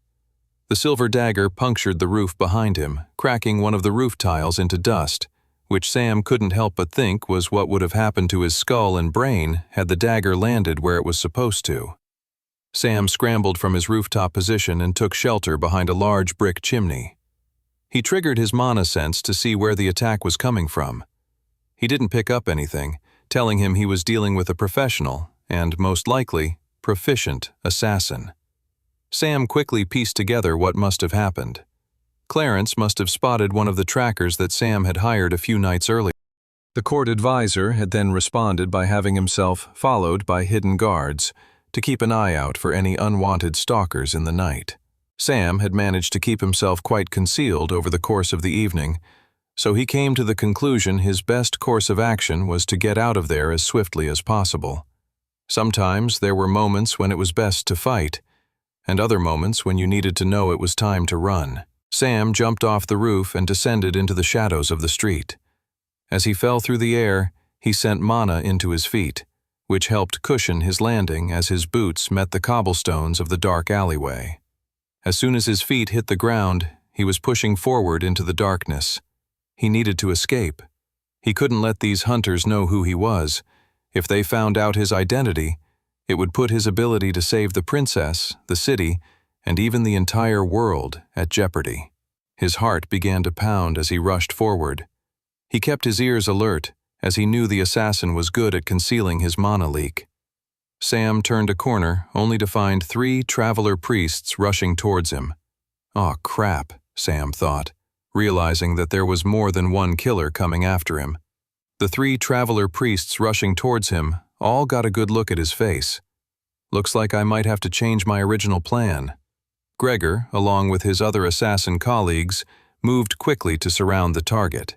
The silver dagger punctured the roof behind him, cracking one of the roof tiles into dust, which Sam couldn't help but think was what would have happened to his skull and brain had the dagger landed where it was supposed to. Sam scrambled from his rooftop position and took shelter behind a large brick chimney. He triggered his mana sense to see where the attack was coming from. He didn't pick up anything, telling him he was dealing with a professional and, most likely, proficient assassin. Sam quickly pieced together what must have happened. Clarence must have spotted one of the trackers that Sam had hired a few nights earlier. The court advisor had then responded by having himself followed by hidden guards to keep an eye out for any unwanted stalkers in the night. Sam had managed to keep himself quite concealed over the course of the evening, so he came to the conclusion his best course of action was to get out of there as swiftly as possible. Sometimes there were moments when it was best to fight, and other moments when you needed to know it was time to run. Sam jumped off the roof and descended into the shadows of the street. As he fell through the air, he sent mana into his feet, which helped cushion his landing as his boots met the cobblestones of the dark alleyway. As soon as his feet hit the ground, he was pushing forward into the darkness. He needed to escape. He couldn't let these hunters know who he was. If they found out his identity, it would put his ability to save the princess, the city, and even the entire world at jeopardy. His heart began to pound as he rushed forward. He kept his ears alert, as he knew the assassin was good at concealing his mana leak. Sam turned a corner, only to find 3 traveler priests rushing towards him. "Aw, crap," Sam thought, realizing that there was more than one killer coming after him. The 3 traveler priests rushing towards him all got a good look at his face. "Looks like I might have to change my original plan." Gregor, along with his other assassin colleagues, moved quickly to surround the target.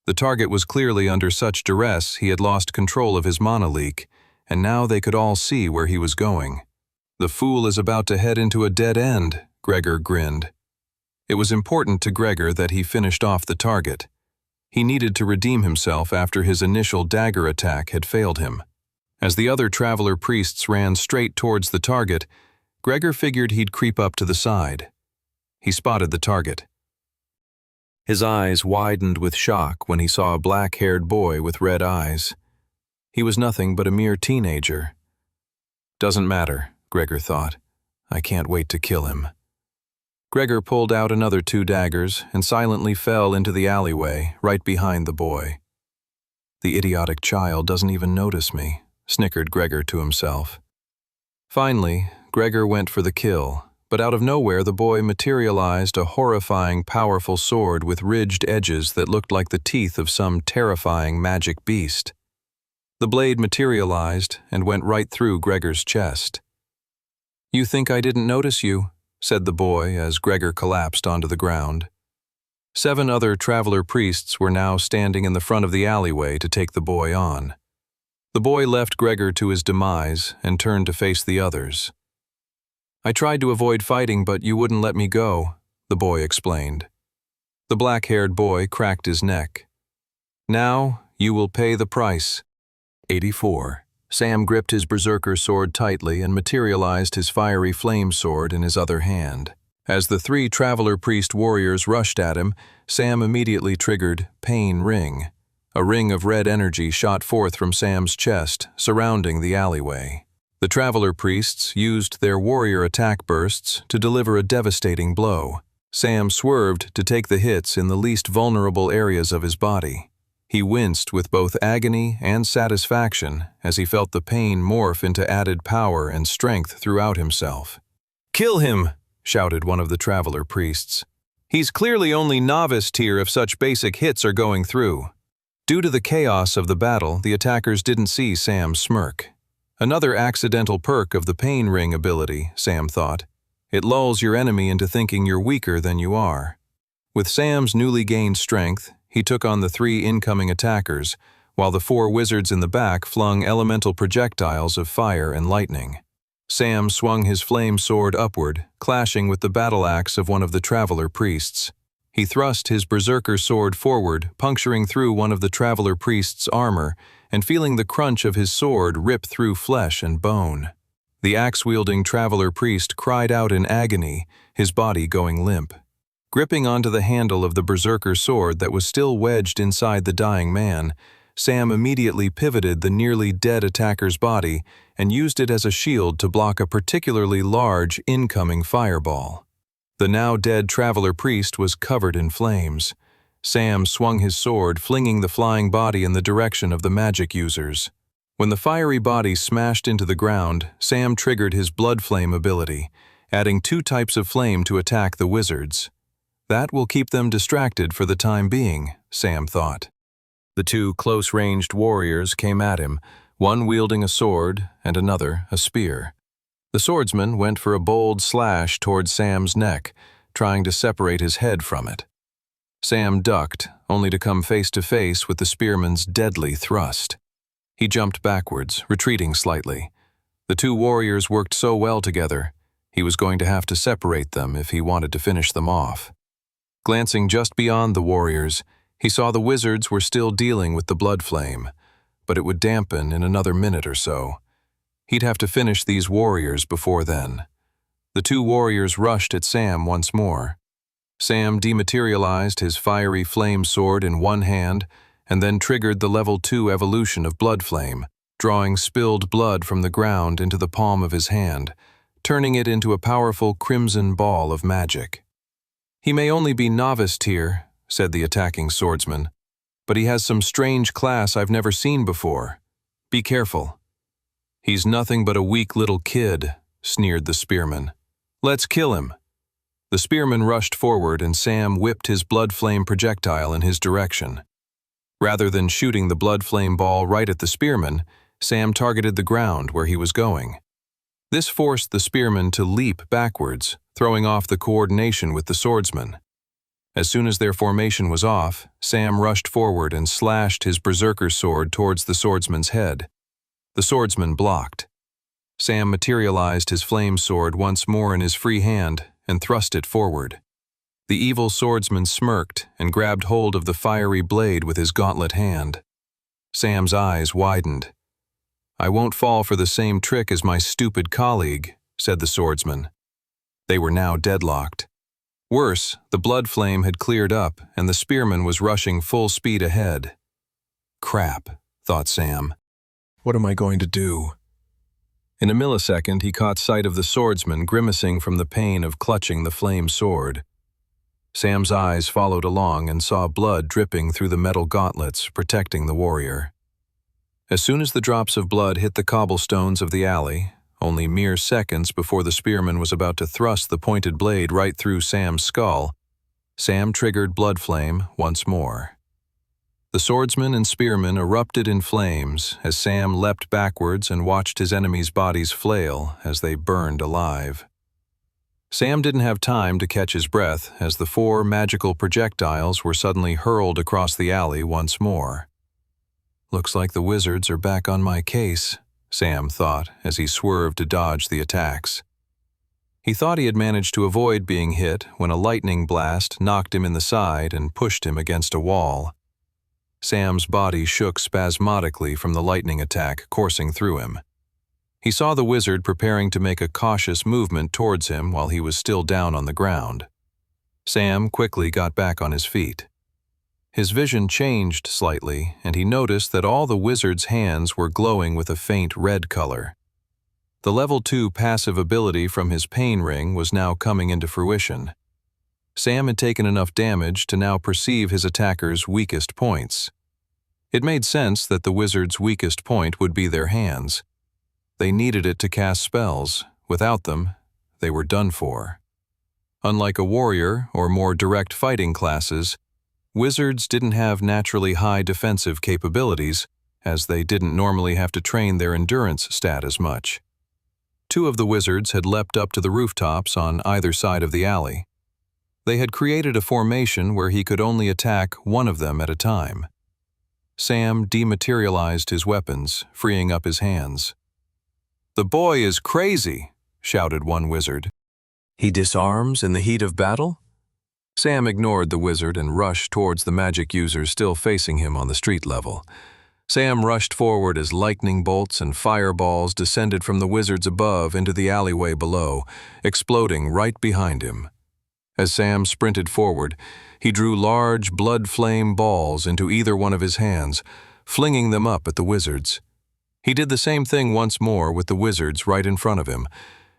The target was clearly under such duress he had lost control of his mana leak, and now they could all see where he was going. "The fool is about to head into a dead end," Gregor grinned. It was important to Gregor that he finished off the target. He needed to redeem himself after his initial dagger attack had failed him. As the other traveler priests ran straight towards the target, Gregor figured he'd creep up to the side. He spotted the target. His eyes widened with shock when he saw a black-haired boy with red eyes. He was nothing but a mere teenager. "Doesn't matter," Gregor thought. "I can't wait to kill him." Gregor pulled out another 2 daggers and silently fell into the alleyway right behind the boy. "The idiotic child doesn't even notice me," snickered Gregor to himself. Finally, Gregor went for the kill, but out of nowhere the boy materialized a horrifying, powerful sword with ridged edges that looked like the teeth of some terrifying magic beast. The blade materialized and went right through Gregor's chest. "You think I didn't notice you?" said the boy as Gregor collapsed onto the ground. 7 other traveler priests were now standing in the front of the alleyway to take the boy on. The boy left Gregor to his demise and turned to face the others. "I tried to avoid fighting, but you wouldn't let me go," the boy explained. The black-haired boy cracked his neck. "Now you will pay the price." 84. Sam gripped his berserker sword tightly and materialized his fiery flame sword in his other hand. As the 3 traveler priest warriors rushed at him, Sam immediately triggered Pain Ring. A ring of red energy shot forth from Sam's chest, surrounding the alleyway. The traveler priests used their warrior attack bursts to deliver a devastating blow. Sam swerved to take the hits in the least vulnerable areas of his body. He winced with both agony and satisfaction as he felt the pain morph into added power and strength throughout himself. "Kill him!" shouted one of the traveler priests. "He's clearly only novice tier if such basic hits are going through." Due to the chaos of the battle, the attackers didn't see Sam's smirk. Another accidental perk of the Pain Ring ability, Sam thought. It lulls your enemy into thinking you're weaker than you are. With Sam's newly gained strength, he took on the 3 incoming attackers, while the 4 wizards in the back flung elemental projectiles of fire and lightning. Sam swung his flame sword upward, clashing with the battle axe of one of the traveler priests. He thrust his berserker sword forward, puncturing through one of the traveler priest's armor and feeling the crunch of his sword rip through flesh and bone. The axe-wielding traveler priest cried out in agony, his body going limp. Gripping onto the handle of the berserker sword that was still wedged inside the dying man, Sam immediately pivoted the nearly dead attacker's body and used it as a shield to block a particularly large incoming fireball. The now dead traveler priest was covered in flames. Sam swung his sword, flinging the flying body in the direction of the magic users. When the fiery body smashed into the ground, Sam triggered his blood flame ability, adding 2 types of flame to attack the wizards. That will keep them distracted for the time being, Sam thought. The 2 close-ranged warriors came at him, one wielding a sword and another a spear. The swordsman went for a bold slash towards Sam's neck, trying to separate his head from it. Sam ducked, only to come face to face with the spearman's deadly thrust. He jumped backwards, retreating slightly. The 2 warriors worked so well together, he was going to have to separate them if he wanted to finish them off. Glancing just beyond the warriors, he saw the wizards were still dealing with the blood flame, but it would dampen in another minute or so. He'd have to finish these warriors before then. The 2 warriors rushed at Sam once more. Sam dematerialized his fiery flame sword in one hand and then triggered the level 2 evolution of blood flame, drawing spilled blood from the ground into the palm of his hand, turning it into a powerful crimson ball of magic. "He may only be novice tier," said the attacking swordsman, "but he has some strange class I've never seen before. Be careful." "He's nothing but a weak little kid," sneered the spearman. "Let's kill him." The spearman rushed forward and Sam whipped his blood flame projectile in his direction. Rather than shooting the blood flame ball right at the spearman, Sam targeted the ground where he was going. This forced the spearman to leap backwards, throwing off the coordination with the swordsman. As soon as their formation was off, Sam rushed forward and slashed his berserker sword towards the swordsman's head. The swordsman blocked. Sam materialized his flame sword once more in his free hand and thrust it forward. The evil swordsman smirked and grabbed hold of the fiery blade with his gauntlet hand. Sam's eyes widened. "I won't fall for the same trick as my stupid colleague," said the swordsman. They were now deadlocked. Worse, the blood flame had cleared up and the spearman was rushing full speed ahead. "Crap," thought Sam. "What am I going to do?" In a millisecond, he caught sight of the swordsman grimacing from the pain of clutching the flame sword. Sam's eyes followed along and saw blood dripping through the metal gauntlets protecting the warrior. As soon as the drops of blood hit the cobblestones of the alley, only mere seconds before the spearman was about to thrust the pointed blade right through Sam's skull, Sam triggered blood flame once more. The swordsman and spearman erupted in flames as Sam leapt backwards and watched his enemies' bodies flail as they burned alive. Sam didn't have time to catch his breath as the 4 magical projectiles were suddenly hurled across the alley once more. "Looks like the wizards are back on my case," Sam thought as he swerved to dodge the attacks. He thought he had managed to avoid being hit when a lightning blast knocked him in the side and pushed him against a wall. Sam's body shook spasmodically from the lightning attack coursing through him. He saw the wizard preparing to make a cautious movement towards him while he was still down on the ground. Sam quickly got back on his feet. His vision changed slightly, and he noticed that all the wizard's hands were glowing with a faint red color. The level 2 passive ability from his pain ring was now coming into fruition. Sam had taken enough damage to now perceive his attacker's weakest points. It made sense that the wizard's weakest point would be their hands. They needed it to cast spells. Without them, they were done for. Unlike a warrior or more direct fighting classes, wizards didn't have naturally high defensive capabilities, as they didn't normally have to train their endurance stat as much. 2 of the wizards had leapt up to the rooftops on either side of the alley. They had created a formation where he could only attack one of them at a time. Sam dematerialized his weapons, freeing up his hands. "The boy is crazy," shouted one wizard. "He disarms in the heat of battle?" Sam ignored the wizard and rushed towards the magic users still facing him on the street level. Sam rushed forward as lightning bolts and fireballs descended from the wizards above into the alleyway below, exploding right behind him. As Sam sprinted forward, he drew large blood flame balls into either one of his hands, flinging them up at the wizards. He did the same thing once more with the wizards right in front of him,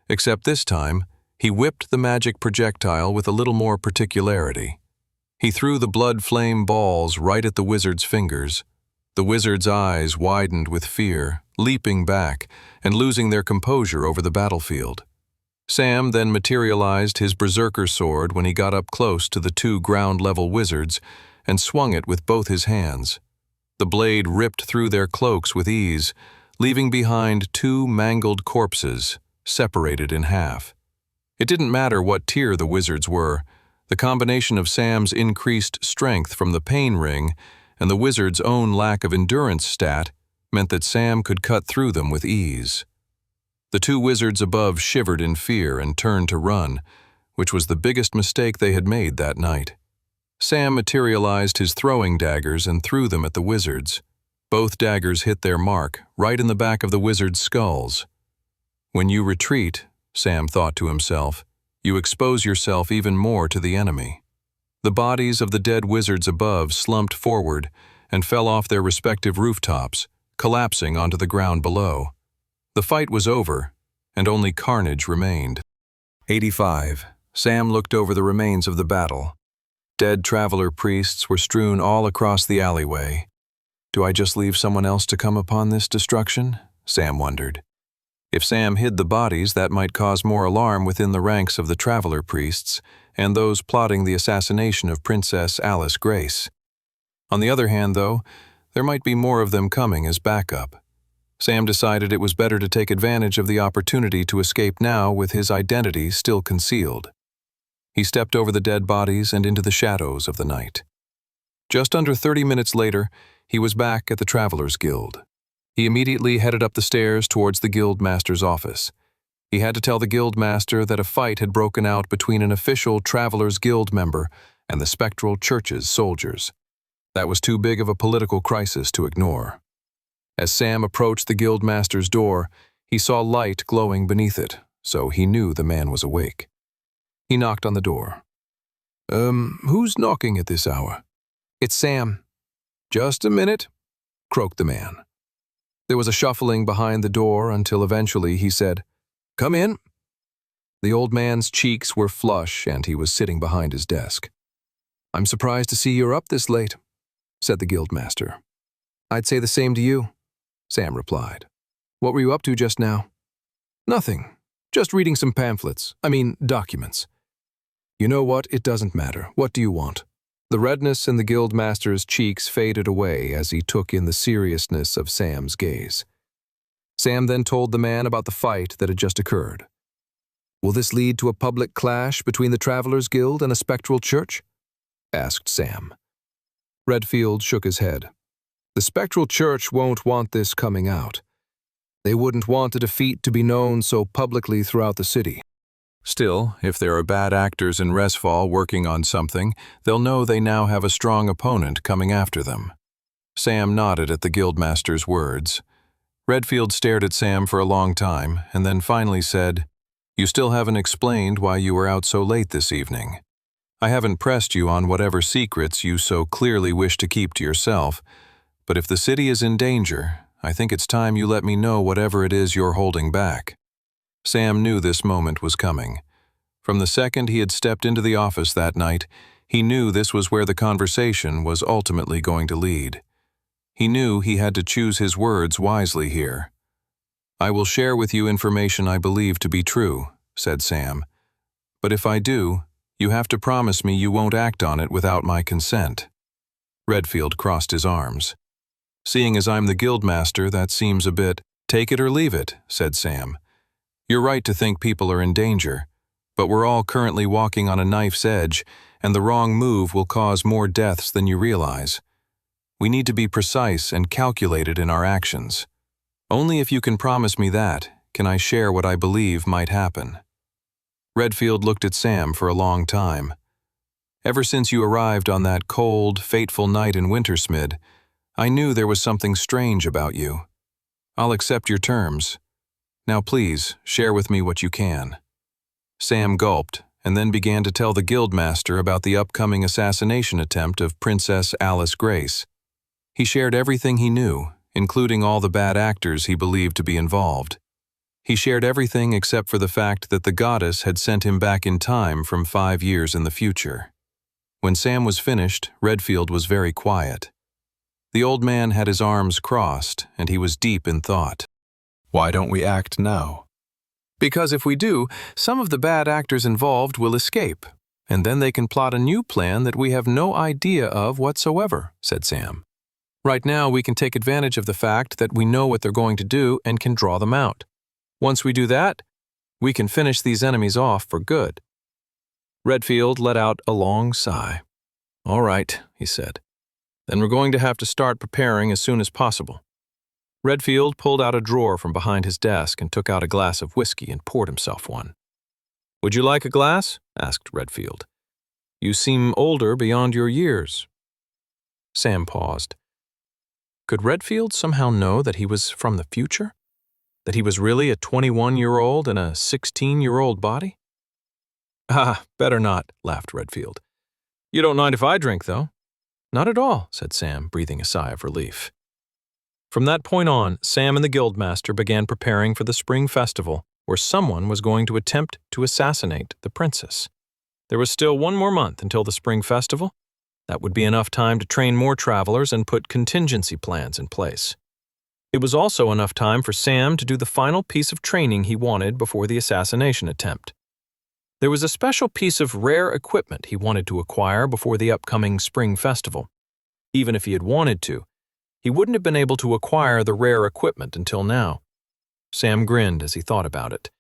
except this time, he whipped the magic projectile with a little more particularity. He threw the blood flame balls right at the wizard's fingers. The wizard's eyes widened with fear, leaping back and losing their composure over the battlefield. Sam then materialized his berserker sword when he got up close to the two ground-level wizards and swung it with both his hands. The blade ripped through their cloaks with ease, leaving behind two mangled corpses, separated in half. It didn't matter what tier the wizards were. The combination of Sam's increased strength from the pain ring and the wizard's own lack of endurance stat meant that Sam could cut through them with ease. The two wizards above shivered in fear and turned to run, which was the biggest mistake they had made that night. Sam materialized his throwing daggers and threw them at the wizards. Both daggers hit their mark, right in the back of the wizards' skulls. When you retreat, Sam thought to himself, you expose yourself even more to the enemy. The bodies of the dead wizards above slumped forward and fell off their respective rooftops, collapsing onto the ground below. The fight was over, and only carnage remained. 85. Sam looked over the remains of the battle. Dead traveler priests were strewn all across the alleyway. Do I just leave someone else to come upon this destruction? Sam wondered. If Sam hid the bodies, that might cause more alarm within the ranks of the traveler priests and those plotting the assassination of Princess Alice Grace. On the other hand, though, there might be more of them coming as backup. Sam decided it was better to take advantage of the opportunity to escape now with his identity still concealed. He stepped over the dead bodies and into the shadows of the night. Just under 30 minutes later, he was back at the Travelers Guild. He immediately headed up the stairs towards the guild master's office. He had to tell the guild master that a fight had broken out between an official Travelers Guild member and the Spectral Church's soldiers. That was too big of a political crisis to ignore. As Sam approached the guild master's door, he saw light glowing beneath it, so he knew the man was awake. He knocked on the door. Who's knocking at this hour?" "It's Sam." "Just a minute," croaked the man. There was a shuffling behind the door until eventually he said, "Come in." The old man's cheeks were flush and he was sitting behind his desk. "I'm surprised to see you're up this late," said the guildmaster. "I'd say the same to you," Sam replied. "What were you up to just now?" "Nothing. Just reading some documents." "You know what? It doesn't matter. What do you want?" The redness in the guildmaster's cheeks faded away as he took in the seriousness of Sam's gaze. Sam then told the man about the fight that had just occurred. "Will this lead to a public clash between the Travelers Guild and a spectral church?" asked Sam. Redfield shook his head. "The spectral church won't want this coming out. They wouldn't want a defeat to be known so publicly throughout the city. Still, if there are bad actors in Resfall working on something, they'll know they now have a strong opponent coming after them." Sam nodded at the guildmaster's words. Redfield stared at Sam for a long time and then finally said, "You still haven't explained why you were out so late this evening. I haven't pressed you on whatever secrets you so clearly wish to keep to yourself, but if the city is in danger, I think it's time you let me know whatever it is you're holding back." Sam knew this moment was coming. From the second he had stepped into the office that night, he knew this was where the conversation was ultimately going to lead. He knew he had to choose his words wisely here. "I will share with you information I believe to be true," said Sam. "But if I do, you have to promise me you won't act on it without my consent." Redfield crossed his arms. "Seeing as I'm the guildmaster, that seems a bit, take it or leave it," said Sam. "You're right to think people are in danger, But we're all currently walking on a knife's edge, and the wrong move will cause more deaths than you realize. We need to be precise and calculated in our actions. Only if you can promise me that can I share what I believe might happen." Redfield looked at Sam for a long time. "Ever since you arrived on that cold, fateful night in Wintersmith, I knew there was something strange about you. I'll accept your terms. Now please, share with me what you can." Sam gulped and then began to tell the guildmaster about the upcoming assassination attempt of Princess Alice Grace. He shared everything he knew, including all the bad actors he believed to be involved. He shared everything except for the fact that the goddess had sent him back in time from 5 years in the future. When Sam was finished, Redfield was very quiet. The old man had his arms crossed, and he was deep in thought. "Why don't we act now?" "Because if we do, some of the bad actors involved will escape, and then they can plot a new plan that we have no idea of whatsoever," said Sam. "Right now, we can take advantage of the fact that we know what they're going to do and can draw them out. Once we do that, we can finish these enemies off for good." Redfield let out a long sigh. "All right," he said. "Then we're going to have to start preparing as soon as possible." Redfield pulled out a drawer from behind his desk and took out a glass of whiskey and poured himself one. "Would you like a glass?" asked Redfield. "You seem older beyond your years." Sam paused. Could Redfield somehow know that he was from the future? That he was really a 21-year-old in a 16-year-old body? "Ah, better not," laughed Redfield. "You don't mind if I drink, though?" "Not at all," said Sam, breathing a sigh of relief. From that point on, Sam and the guildmaster began preparing for the spring festival, where someone was going to attempt to assassinate the princess. There was still 1 more month until the spring festival. That would be enough time to train more travelers and put contingency plans in place. It was also enough time for Sam to do the final piece of training he wanted before the assassination attempt. There was a special piece of rare equipment he wanted to acquire before the upcoming spring festival. Even if he had wanted to, he wouldn't have been able to acquire the rare equipment until now. Sam grinned as he thought about it.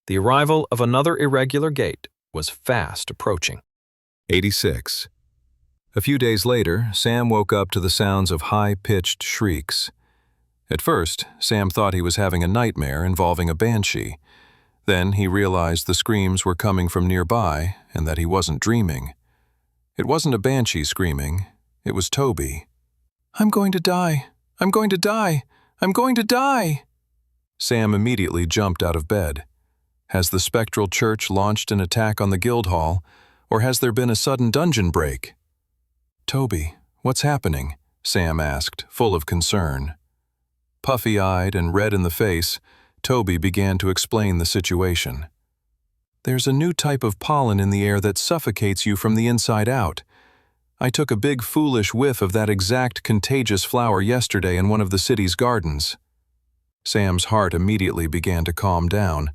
The arrival of another irregular gate was fast approaching. 86. A few days later, Sam woke up to the sounds of high-pitched shrieks. At first, Sam thought he was having a nightmare involving a banshee. Then he realized the screams were coming from nearby and that he wasn't dreaming. It wasn't a banshee screaming, it was Toby. "I'm going to die! I'm going to die! I'm going to die!" Sam immediately jumped out of bed. Has the spectral church launched an attack on the Guildhall, or has there been a sudden dungeon break? "Toby, what's happening?" Sam asked, full of concern. Puffy-eyed and red in the face, Toby began to explain the situation. "There's a new type of pollen in the air that suffocates you from the inside out. I took a big foolish whiff of that exact contagious flower yesterday in one of the city's gardens." Sam's heart immediately began to calm down.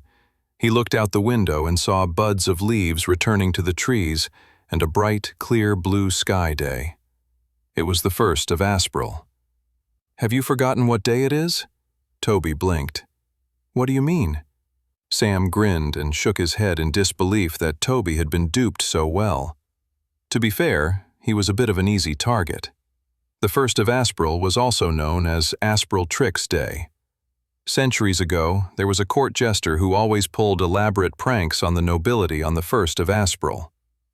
He looked out the window and saw buds of leaves returning to the trees and a bright, clear blue sky day. It was the 1st of April. "Have you forgotten what day it is?" Toby blinked. "What do you mean?" Sam grinned and shook his head in disbelief that Toby had been duped so well. To be fair, he was a bit of an easy target. The 1st of April was also known as April Tricks Day. Centuries ago, there was a court jester who always pulled elaborate pranks on the nobility on the 1st of April.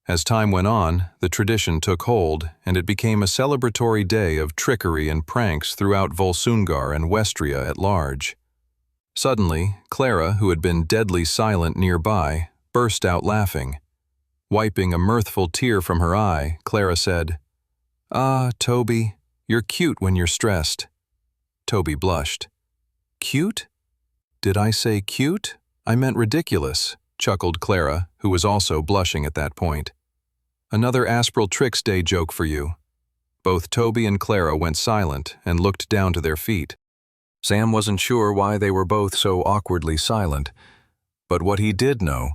As time went on, the tradition took hold, and it became a celebratory day of trickery and pranks throughout Volsungar and Westria at large. Suddenly, Clara, who had been deadly silent nearby, burst out laughing. Wiping a mirthful tear from her eye, Clara said, "Ah, Toby, you're cute when you're stressed." Toby blushed. "Cute? Did I say cute? I meant ridiculous," chuckled Clara, who was also blushing at that point. "Another April Tricks Day joke for you." Both Toby and Clara went silent and looked down to their feet. Sam wasn't sure why they were both so awkwardly silent, but what he did know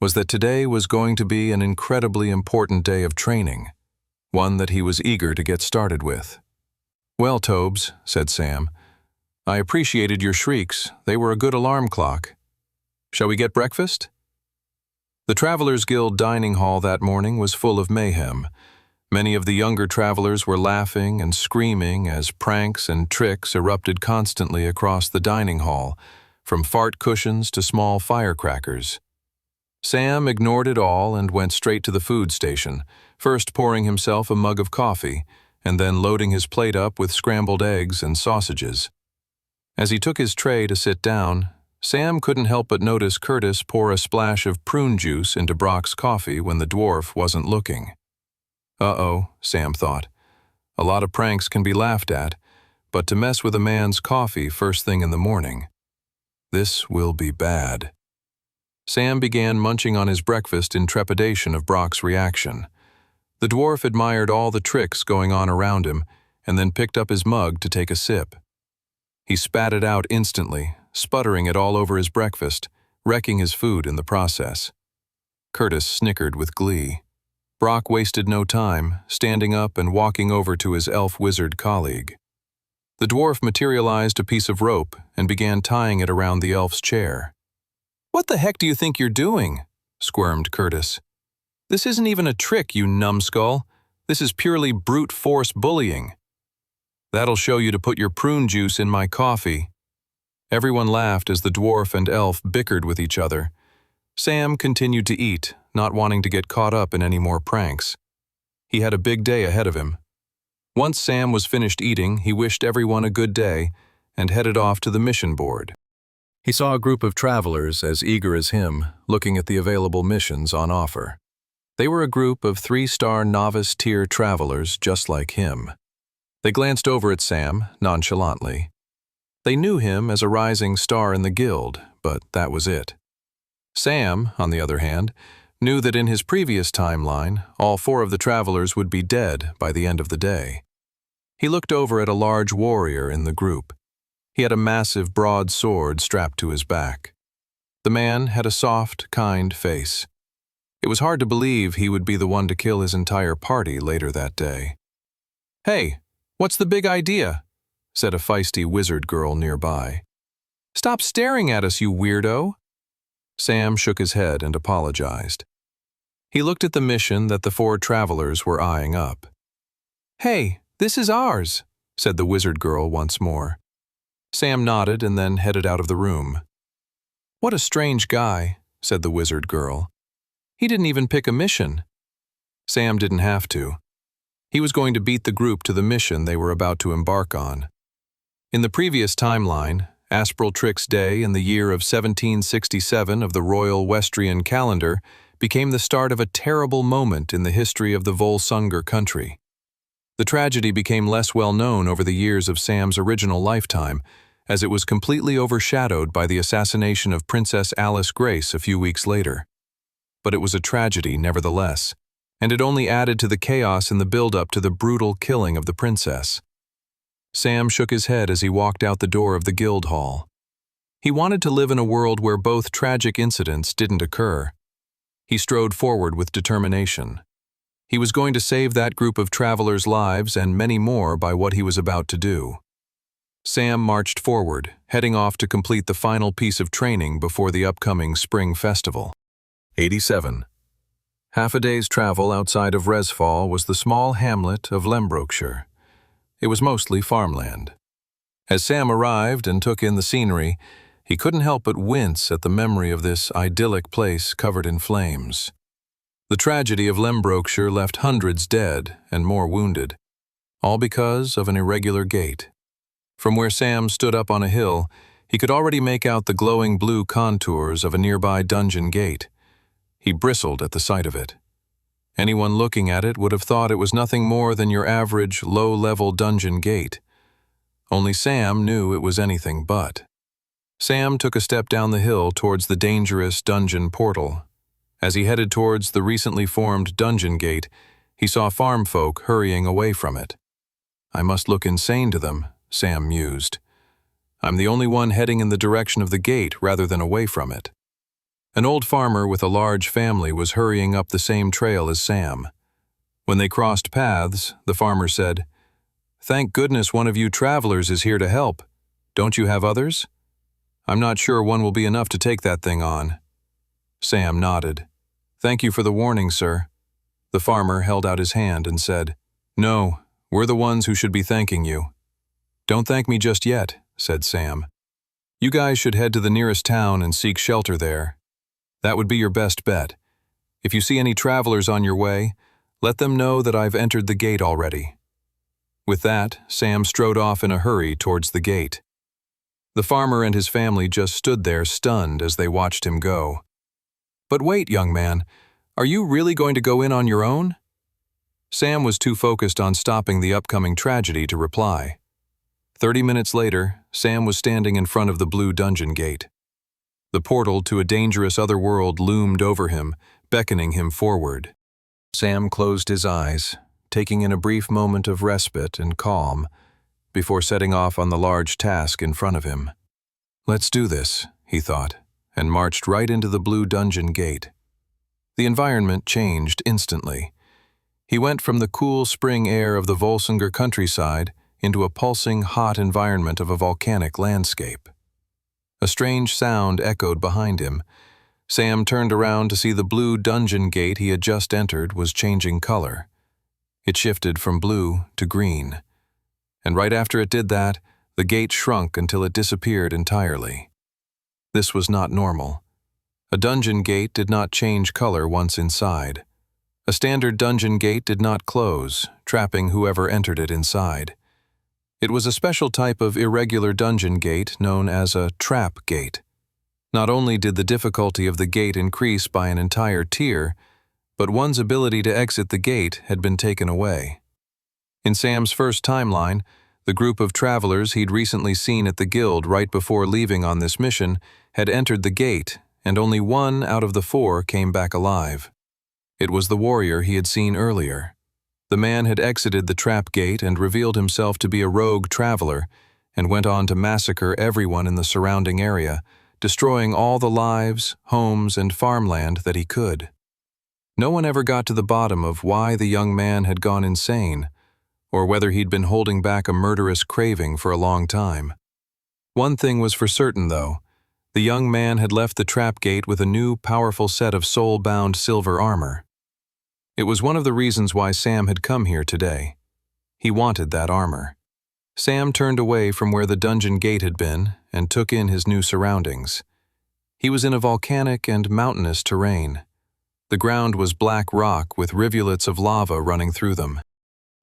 was that today was going to be an incredibly important day of training, one that he was eager to get started with. "Well, Tobes," said Sam, "I appreciated your shrieks. They were a good alarm clock. Shall we get breakfast?" The Travelers' Guild dining hall that morning was full of mayhem. Many of the younger travelers were laughing and screaming as pranks and tricks erupted constantly across the dining hall, from fart cushions to small firecrackers. Sam ignored it all and went straight to the food station, first pouring himself a mug of coffee, and then loading his plate up with scrambled eggs and sausages. As he took his tray to sit down, Sam couldn't help but notice Curtis pour a splash of prune juice into Brock's coffee when the dwarf wasn't looking. Uh-oh, Sam thought. A lot of pranks can be laughed at, but to mess with a man's coffee first thing in the morning, this will be bad. Sam began munching on his breakfast in trepidation of Brock's reaction. The dwarf admired all the tricks going on around him and then picked up his mug to take a sip. He spat it out instantly, sputtering it all over his breakfast, wrecking his food in the process. Curtis snickered with glee. Brock wasted no time, standing up and walking over to his elf-wizard colleague. The dwarf materialized a piece of rope and began tying it around the elf's chair. "What the heck do you think you're doing?" squirmed Curtis. "This isn't even a trick, you numbskull. This is purely brute force bullying." "That'll show you to put your prune juice in my coffee." Everyone laughed as the dwarf and elf bickered with each other. Sam continued to eat, not wanting to get caught up in any more pranks. He had a big day ahead of him. Once Sam was finished eating, he wished everyone a good day and headed off to the mission board. He saw a group of travelers as eager as him, looking at the available missions on offer. They were a group of 3-star novice-tier travelers just like him. They glanced over at Sam nonchalantly. They knew him as a rising star in the guild, but that was it. Sam, on the other hand, knew that in his previous timeline, all 4 of the travelers would be dead by the end of the day. He looked over at a large warrior in the group. He had a massive broad sword strapped to his back. The man had a soft, kind face. It was hard to believe he would be the one to kill his entire party later that day. "Hey, what's the big idea?" said a feisty wizard girl nearby. "Stop staring at us, you weirdo." Sam shook his head and apologized. He looked at the mission that the 4 travelers were eyeing up. "Hey, this is ours," said the wizard girl once more. Sam nodded and then headed out of the room. "What a strange guy," said the wizard girl. "He didn't even pick a mission." Sam didn't have to. He was going to beat the group to the mission they were about to embark on. In the previous timeline, Aspral Trix Day in the year of 1767 of the Royal Westrian calendar became the start of a terrible moment in the history of the Volsungur country. The tragedy became less well known over the years of Sam's original lifetime, as it was completely overshadowed by the assassination of Princess Alice Grace a few weeks later. But it was a tragedy nevertheless, and it only added to the chaos in the build-up to the brutal killing of the princess. Sam shook his head as he walked out the door of the guild hall. He wanted to live in a world where both tragic incidents didn't occur. He strode forward with determination. He was going to save that group of travelers' lives and many more by what he was about to do. Sam marched forward, heading off to complete the final piece of training before the upcoming spring festival. 87. Half a day's travel outside of Resfall was the small hamlet of Lembrookshire. It was mostly farmland. As Sam arrived and took in the scenery, he couldn't help but wince at the memory of this idyllic place covered in flames. The tragedy of Lembrookshire left hundreds dead and more wounded, all because of an irregular gate. From where Sam stood up on a hill, he could already make out the glowing blue contours of a nearby dungeon gate. He bristled at the sight of it. Anyone looking at it would have thought it was nothing more than your average low-level dungeon gate. Only Sam knew it was anything but. Sam took a step down the hill towards the dangerous dungeon portal. As he headed towards the recently formed dungeon gate, he saw farm folk hurrying away from it. "I must look insane to them," Sam mused. "I'm the only one heading in the direction of the gate rather than away from it." An old farmer with a large family was hurrying up the same trail as Sam. When they crossed paths, the farmer said, "Thank goodness one of you travelers is here to help. Don't you have others?" "I'm not sure one will be enough to take that thing on." Sam nodded. "Thank you for the warning, sir." The farmer held out his hand and said, "No, we're the ones who should be thanking you." "Don't thank me just yet," said Sam. "You guys should head to the nearest town and seek shelter there. That would be your best bet. If you see any travelers on your way, let them know that I've entered the gate already." With that, Sam strode off in a hurry towards the gate. The farmer and his family just stood there stunned as they watched him go. "But wait, young man, are you really going to go in on your own?" Sam was too focused on stopping the upcoming tragedy to reply. 30 minutes later, Sam was standing in front of the blue dungeon gate. The portal to a dangerous other world loomed over him, beckoning him forward. Sam closed his eyes, taking in a brief moment of respite and calm, before setting off on the large task in front of him. "Let's do this," he thought, and marched right into the blue dungeon gate. The environment changed instantly. He went from the cool spring air of the Volsinger countryside into a pulsing, hot environment of a volcanic landscape. A strange sound echoed behind him. Sam turned around to see the blue dungeon gate he had just entered was changing color. It shifted from blue to green. And right after it did that, the gate shrunk until it disappeared entirely. This was not normal. A dungeon gate did not change color once inside. A standard dungeon gate did not close, trapping whoever entered it inside. It was a special type of irregular dungeon gate known as a trap gate. Not only did the difficulty of the gate increase by an entire tier, but one's ability to exit the gate had been taken away. In Sam's first timeline, the group of travelers he'd recently seen at the guild right before leaving on this mission had entered the gate, and only 1 out of the 4 came back alive. It was the warrior he had seen earlier. The man had exited the trap gate and revealed himself to be a rogue traveler, and went on to massacre everyone in the surrounding area, destroying all the lives, homes, and farmland that he could. No one ever got to the bottom of why the young man had gone insane, or whether he'd been holding back a murderous craving for a long time. One thing was for certain, though. The young man had left the trap gate with a new, powerful set of soul-bound silver armor. It was one of the reasons why Sam had come here today. He wanted that armor. Sam turned away from where the dungeon gate had been and took in his new surroundings. He was in a volcanic and mountainous terrain. The ground was black rock with rivulets of lava running through them.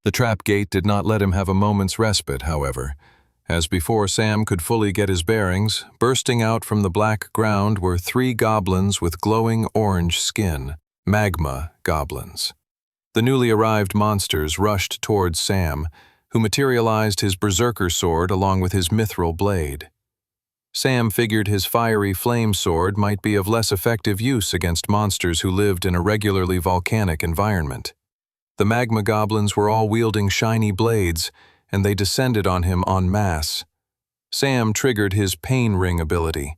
The trap gate did not let him have a moment's respite, however. As before Sam could fully get his bearings, bursting out from the black ground were 3 goblins with glowing orange skin, magma goblins. The newly arrived monsters rushed towards Sam, who materialized his berserker sword along with his mithril blade. Sam figured his fiery flame sword might be of less effective use against monsters who lived in a regularly volcanic environment. The magma goblins were all wielding shiny blades, and they descended on him en masse. Sam triggered his pain ring ability.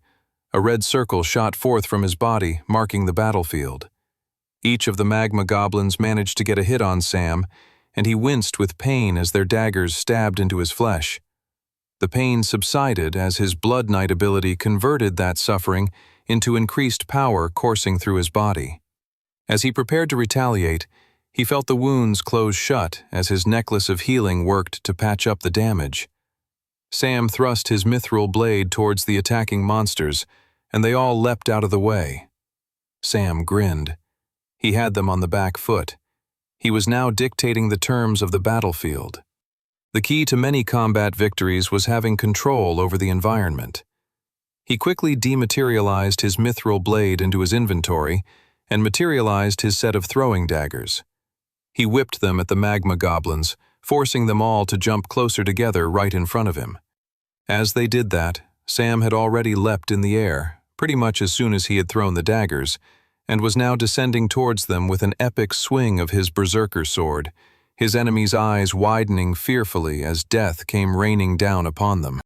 A red circle shot forth from his body, marking the battlefield. Each of the magma goblins managed to get a hit on Sam, and he winced with pain as their daggers stabbed into his flesh. The pain subsided as his Blood Knight ability converted that suffering into increased power coursing through his body. As he prepared to retaliate, he felt the wounds close shut as his necklace of healing worked to patch up the damage. Sam thrust his mithril blade towards the attacking monsters, and they all leapt out of the way. Sam grinned. He had them on the back foot. He was now dictating the terms of the battlefield. The key to many combat victories was having control over the environment. He quickly dematerialized his mithril blade into his inventory and materialized his set of throwing daggers. He whipped them at the magma goblins, forcing them all to jump closer together right in front of him. As they did that, Sam had already leapt in the air, pretty much as soon as he had thrown the daggers, and was now descending towards them with an epic swing of his berserker sword, his enemies' eyes widening fearfully as death came raining down upon them.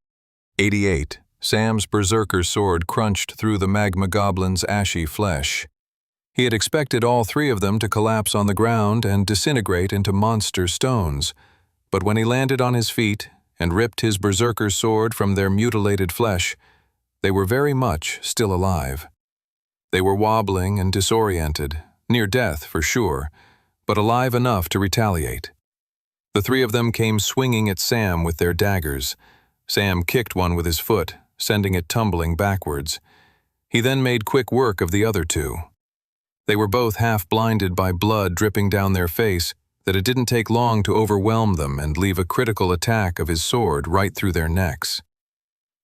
88. Sam's berserker sword crunched through the magma goblin's ashy flesh. He had expected all 3 of them to collapse on the ground and disintegrate into monster stones, but when he landed on his feet and ripped his berserker sword from their mutilated flesh, they were very much still alive. They were wobbling and disoriented, near death for sure, but alive enough to retaliate. The three of them came swinging at Sam with their daggers. Sam kicked one with his foot, sending it tumbling backwards. He then made quick work of the other two. They were both half blinded by blood dripping down their face that it didn't take long to overwhelm them and leave a critical attack of his sword right through their necks.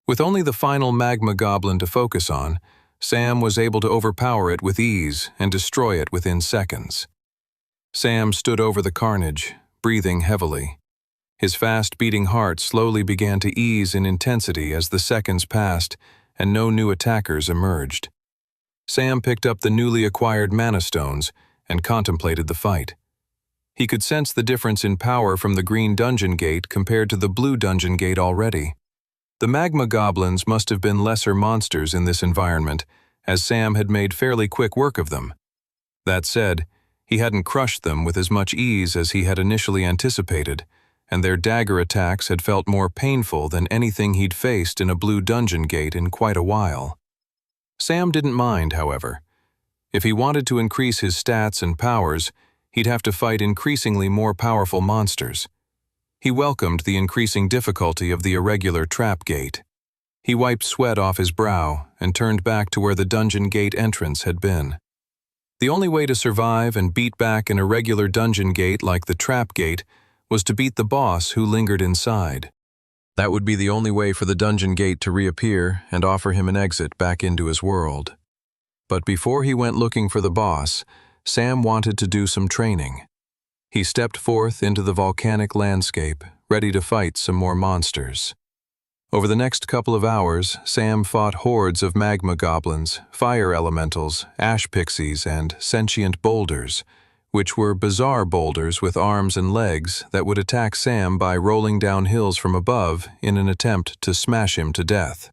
With only the final magma goblin to focus on, Sam was able to overpower it with ease and destroy it within seconds. Sam stood over the carnage, breathing heavily. His fast-beating heart slowly began to ease in intensity as the seconds passed and no new attackers emerged. Sam picked up the newly acquired mana stones and contemplated the fight. He could sense the difference in power from the green dungeon gate compared to the blue dungeon gate already. The magma goblins must have been lesser monsters in this environment, as Sam had made fairly quick work of them. That said, he hadn't crushed them with as much ease as he had initially anticipated, and their dagger attacks had felt more painful than anything he'd faced in a blue dungeon gate in quite a while. Sam didn't mind, however. If he wanted to increase his stats and powers, he'd have to fight increasingly more powerful monsters. He welcomed the increasing difficulty of the irregular trap gate. He wiped sweat off his brow and turned back to where the dungeon gate entrance had been. The only way to survive and beat back an irregular dungeon gate like the trap gate was to beat the boss who lingered inside. That would be the only way for the dungeon gate to reappear and offer him an exit back into his world. But before he went looking for the boss, Sam wanted to do some training. He stepped forth into the volcanic landscape, ready to fight some more monsters. Over the next couple of hours, Sam fought hordes of magma goblins, fire elementals, ash pixies, and sentient boulders, which were bizarre boulders with arms and legs that would attack Sam by rolling down hills from above in an attempt to smash him to death.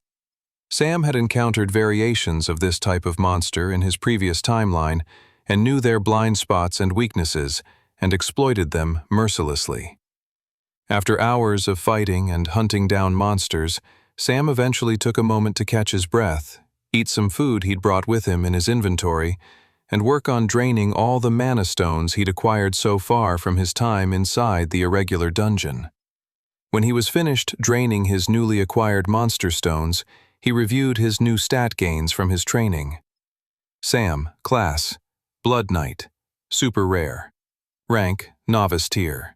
Sam had encountered variations of this type of monster in his previous timeline and knew their blind spots and weaknesses, and exploited them mercilessly. After hours of fighting and hunting down monsters, Sam eventually took a moment to catch his breath, eat some food he'd brought with him in his inventory, and work on draining all the mana stones he'd acquired so far from his time inside the irregular dungeon. When he was finished draining his newly acquired monster stones, he reviewed his new stat gains from his training. Sam, class, Blood Knight, super rare. Rank, Novice Tier.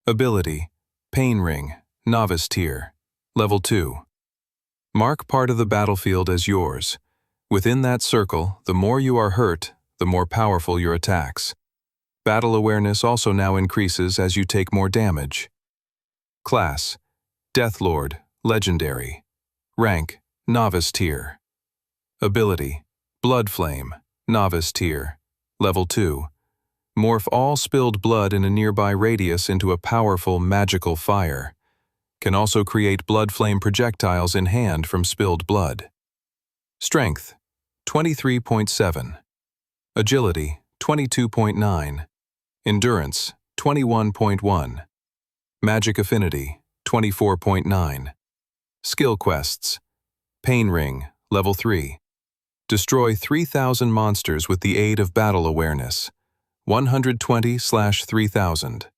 Ability, Pain Ring, Novice Tier, Level 2. Mark part of the battlefield as yours. Within that circle, the more you are hurt, the more powerful your attacks. Battle awareness also now increases as you take more damage. Class, Deathlord, Legendary. Rank, Novice Tier. Ability, Blood Flame, Novice Tier, Level 2. Morph all spilled blood in a nearby radius into a powerful magical fire. Can also create blood flame projectiles in hand from spilled blood. Strength, 23.7. Agility, 22.9. Endurance, 21.1. Magic Affinity, 24.9. Skill Quests. Pain Ring, Level 3. Destroy 3,000 monsters with the aid of battle awareness. 120/3000.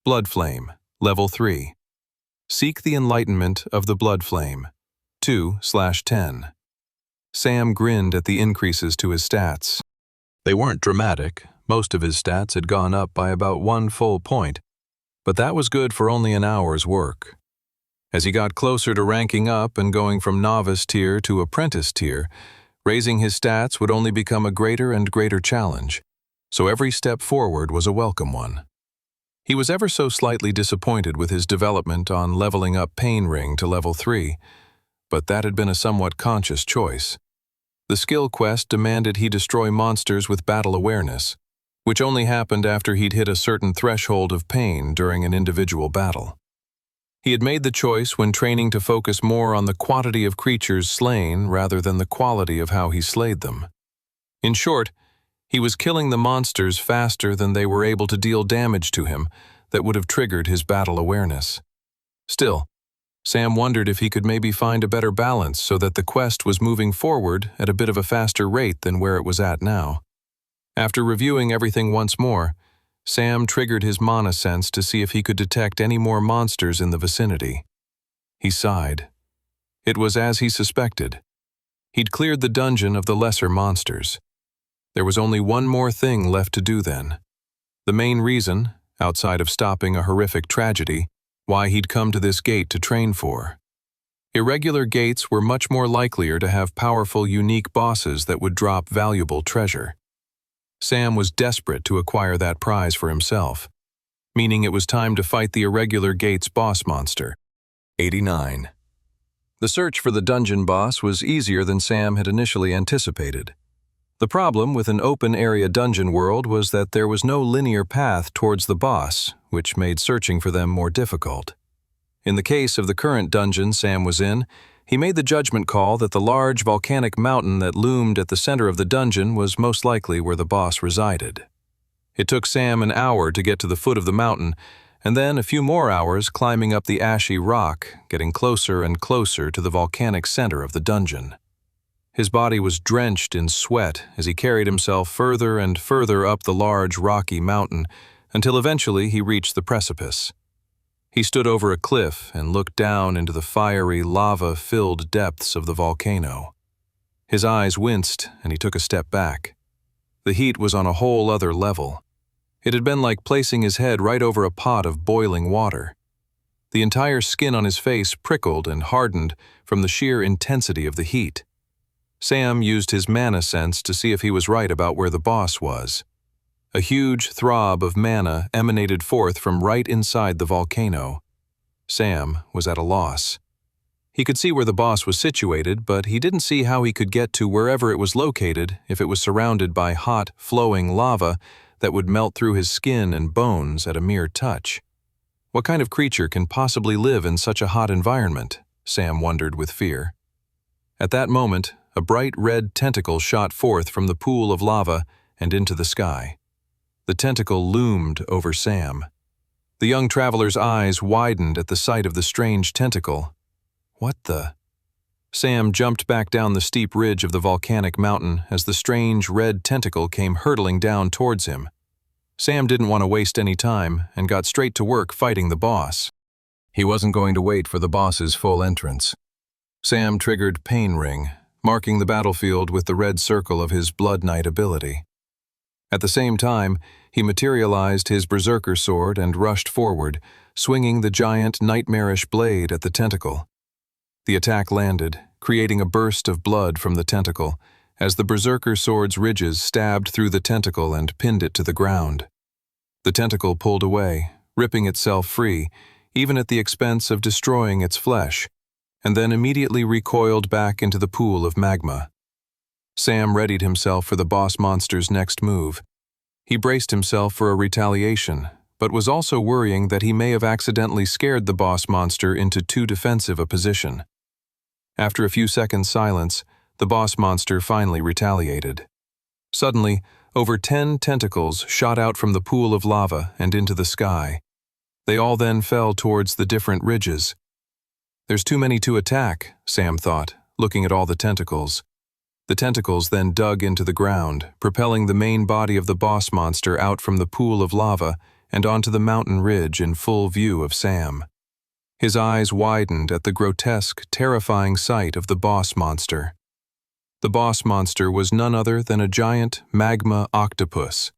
Blood Flame, Level 3. Seek the enlightenment of the Blood Flame. 2/10. Sam grinned at the increases to his stats. They weren't dramatic. Most of his stats had gone up by about 1 full point, but that was good for only an hour's work. As he got closer to ranking up and going from Novice Tier to Apprentice Tier, raising his stats would only become a greater and greater challenge, so every step forward was a welcome one. He was ever so slightly disappointed with his development on leveling up Pain Ring to Level 3, but that had been a somewhat conscious choice. The skill quest demanded he destroy monsters with battle awareness, which only happened after he'd hit a certain threshold of pain during an individual battle. He had made the choice when training to focus more on the quantity of creatures slain rather than the quality of how he slayed them. In short, he was killing the monsters faster than they were able to deal damage to him that would have triggered his battle awareness. Still, Sam wondered if he could maybe find a better balance so that the quest was moving forward at a bit of a faster rate than where it was at now. After reviewing everything once more, Sam triggered his mana sense to see if he could detect any more monsters in the vicinity. He sighed. It was as he suspected. He'd cleared the dungeon of the lesser monsters. There was only one more thing left to do then. The main reason, outside of stopping a horrific tragedy, why he'd come to this gate to train for. Irregular gates were much more likelier to have powerful, unique bosses that would drop valuable treasure. Sam was desperate to acquire that prize for himself, meaning it was time to fight the Irregular Gates boss monster. 89. The search for the dungeon boss was easier than Sam had initially anticipated. The problem with an open-area dungeon world was that there was no linear path towards the boss, which made searching for them more difficult. In the case of the current dungeon Sam was in, he made the judgment call that the large volcanic mountain that loomed at the center of the dungeon was most likely where the boss resided. It took Sam an hour to get to the foot of the mountain, and then a few more hours climbing up the ashy rock, getting closer and closer to the volcanic center of the dungeon. His body was drenched in sweat as he carried himself further and further up the large rocky mountain until eventually he reached the precipice. He stood over a cliff and looked down into the fiery, lava-filled depths of the volcano. His eyes winced and he took a step back. The heat was on a whole other level. It had been like placing his head right over a pot of boiling water. The entire skin on his face prickled and hardened from the sheer intensity of the heat. Sam used his mana sense to see if he was right about where the boss was. A huge throb of mana emanated forth from right inside the volcano. Sam was at a loss. He could see where the boss was situated, but he didn't see how he could get to wherever it was located if it was surrounded by hot, flowing lava that would melt through his skin and bones at a mere touch. What kind of creature can possibly live in such a hot environment? Sam wondered with fear. At that moment, a bright red tentacle shot forth from the pool of lava and into the sky. The tentacle loomed over Sam. The young traveler's eyes widened at the sight of the strange tentacle. What the? Sam jumped back down the steep ridge of the volcanic mountain as the strange red tentacle came hurtling down towards him. Sam didn't want to waste any time and got straight to work fighting the boss. He wasn't going to wait for the boss's full entrance. Sam triggered Pain Ring, marking the battlefield with the red circle of his Blood Knight ability. At the same time, he materialized his berserker sword and rushed forward, swinging the giant nightmarish blade at the tentacle. The attack landed, creating a burst of blood from the tentacle, as the berserker sword's ridges stabbed through the tentacle and pinned it to the ground. The tentacle pulled away, ripping itself free, even at the expense of destroying its flesh, and then immediately recoiled back into the pool of magma. Sam readied himself for the boss monster's next move. He braced himself for a retaliation, but was also worrying that he may have accidentally scared the boss monster into too defensive a position. After a few seconds' silence, the boss monster finally retaliated. Suddenly, over 10 tentacles shot out from the pool of lava and into the sky. They all then fell towards the different ridges. There's too many to attack, Sam thought, looking at all the tentacles. The tentacles then dug into the ground, propelling the main body of the boss monster out from the pool of lava and onto the mountain ridge in full view of Sam. His eyes widened at the grotesque, terrifying sight of the boss monster. The boss monster was none other than a giant magma octopus.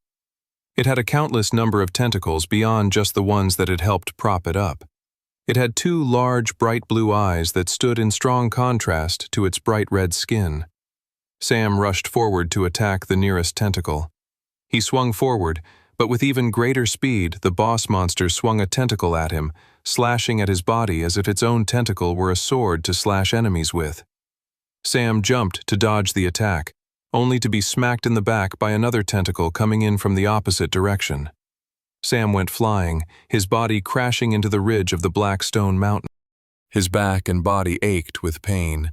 It had a countless number of tentacles beyond just the ones that had helped prop it up. It had 2 large, bright blue eyes that stood in strong contrast to its bright red skin. Sam rushed forward to attack the nearest tentacle. He swung forward, but with even greater speed, the boss monster swung a tentacle at him, slashing at his body as if its own tentacle were a sword to slash enemies with. Sam jumped to dodge the attack, only to be smacked in the back by another tentacle coming in from the opposite direction. Sam went flying, his body crashing into the ridge of the black stone mountain. His back and body ached with pain,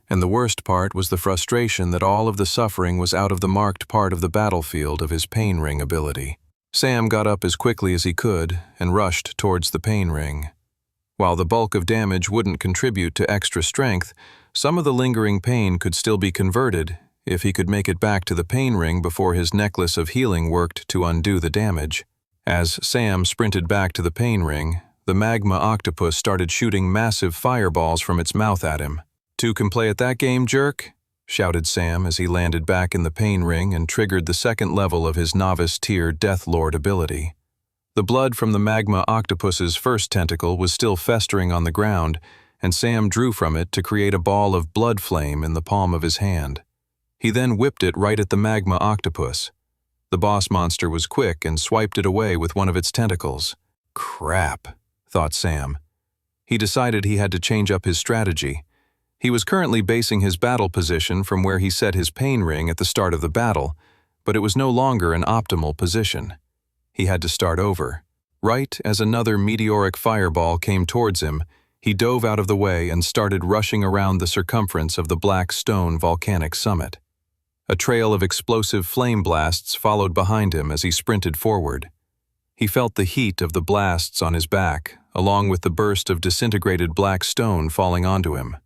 and the worst part was the frustration that all of the suffering was out of the marked part of the battlefield of his Pain Ring ability. Sam got up as quickly as he could and rushed towards the Pain Ring. While the bulk of damage wouldn't contribute to extra strength, some of the lingering pain could still be converted if he could make it back to the pain ring before his necklace of healing worked to undo the damage. As Sam sprinted back to the pain ring, the magma octopus started shooting massive fireballs from its mouth at him. "Two can play at that game, jerk?" shouted Sam as he landed back in the pain ring and triggered the second level of his novice tier Death Lord ability. The blood from the magma octopus's first tentacle was still festering on the ground, and Sam drew from it to create a ball of blood flame in the palm of his hand. He then whipped it right at the magma octopus. The boss monster was quick and swiped it away with one of its tentacles. "Crap," thought Sam. He decided he had to change up his strategy. He was currently basing his battle position from where he set his pain ring at the start of the battle, but it was no longer an optimal position. He had to start over. Right as another meteoric fireball came towards him, he dove out of the way and started rushing around the circumference of the black stone volcanic summit. A trail of explosive flame blasts followed behind him as he sprinted forward. He felt the heat of the blasts on his back, along with the burst of disintegrated black stone falling onto him.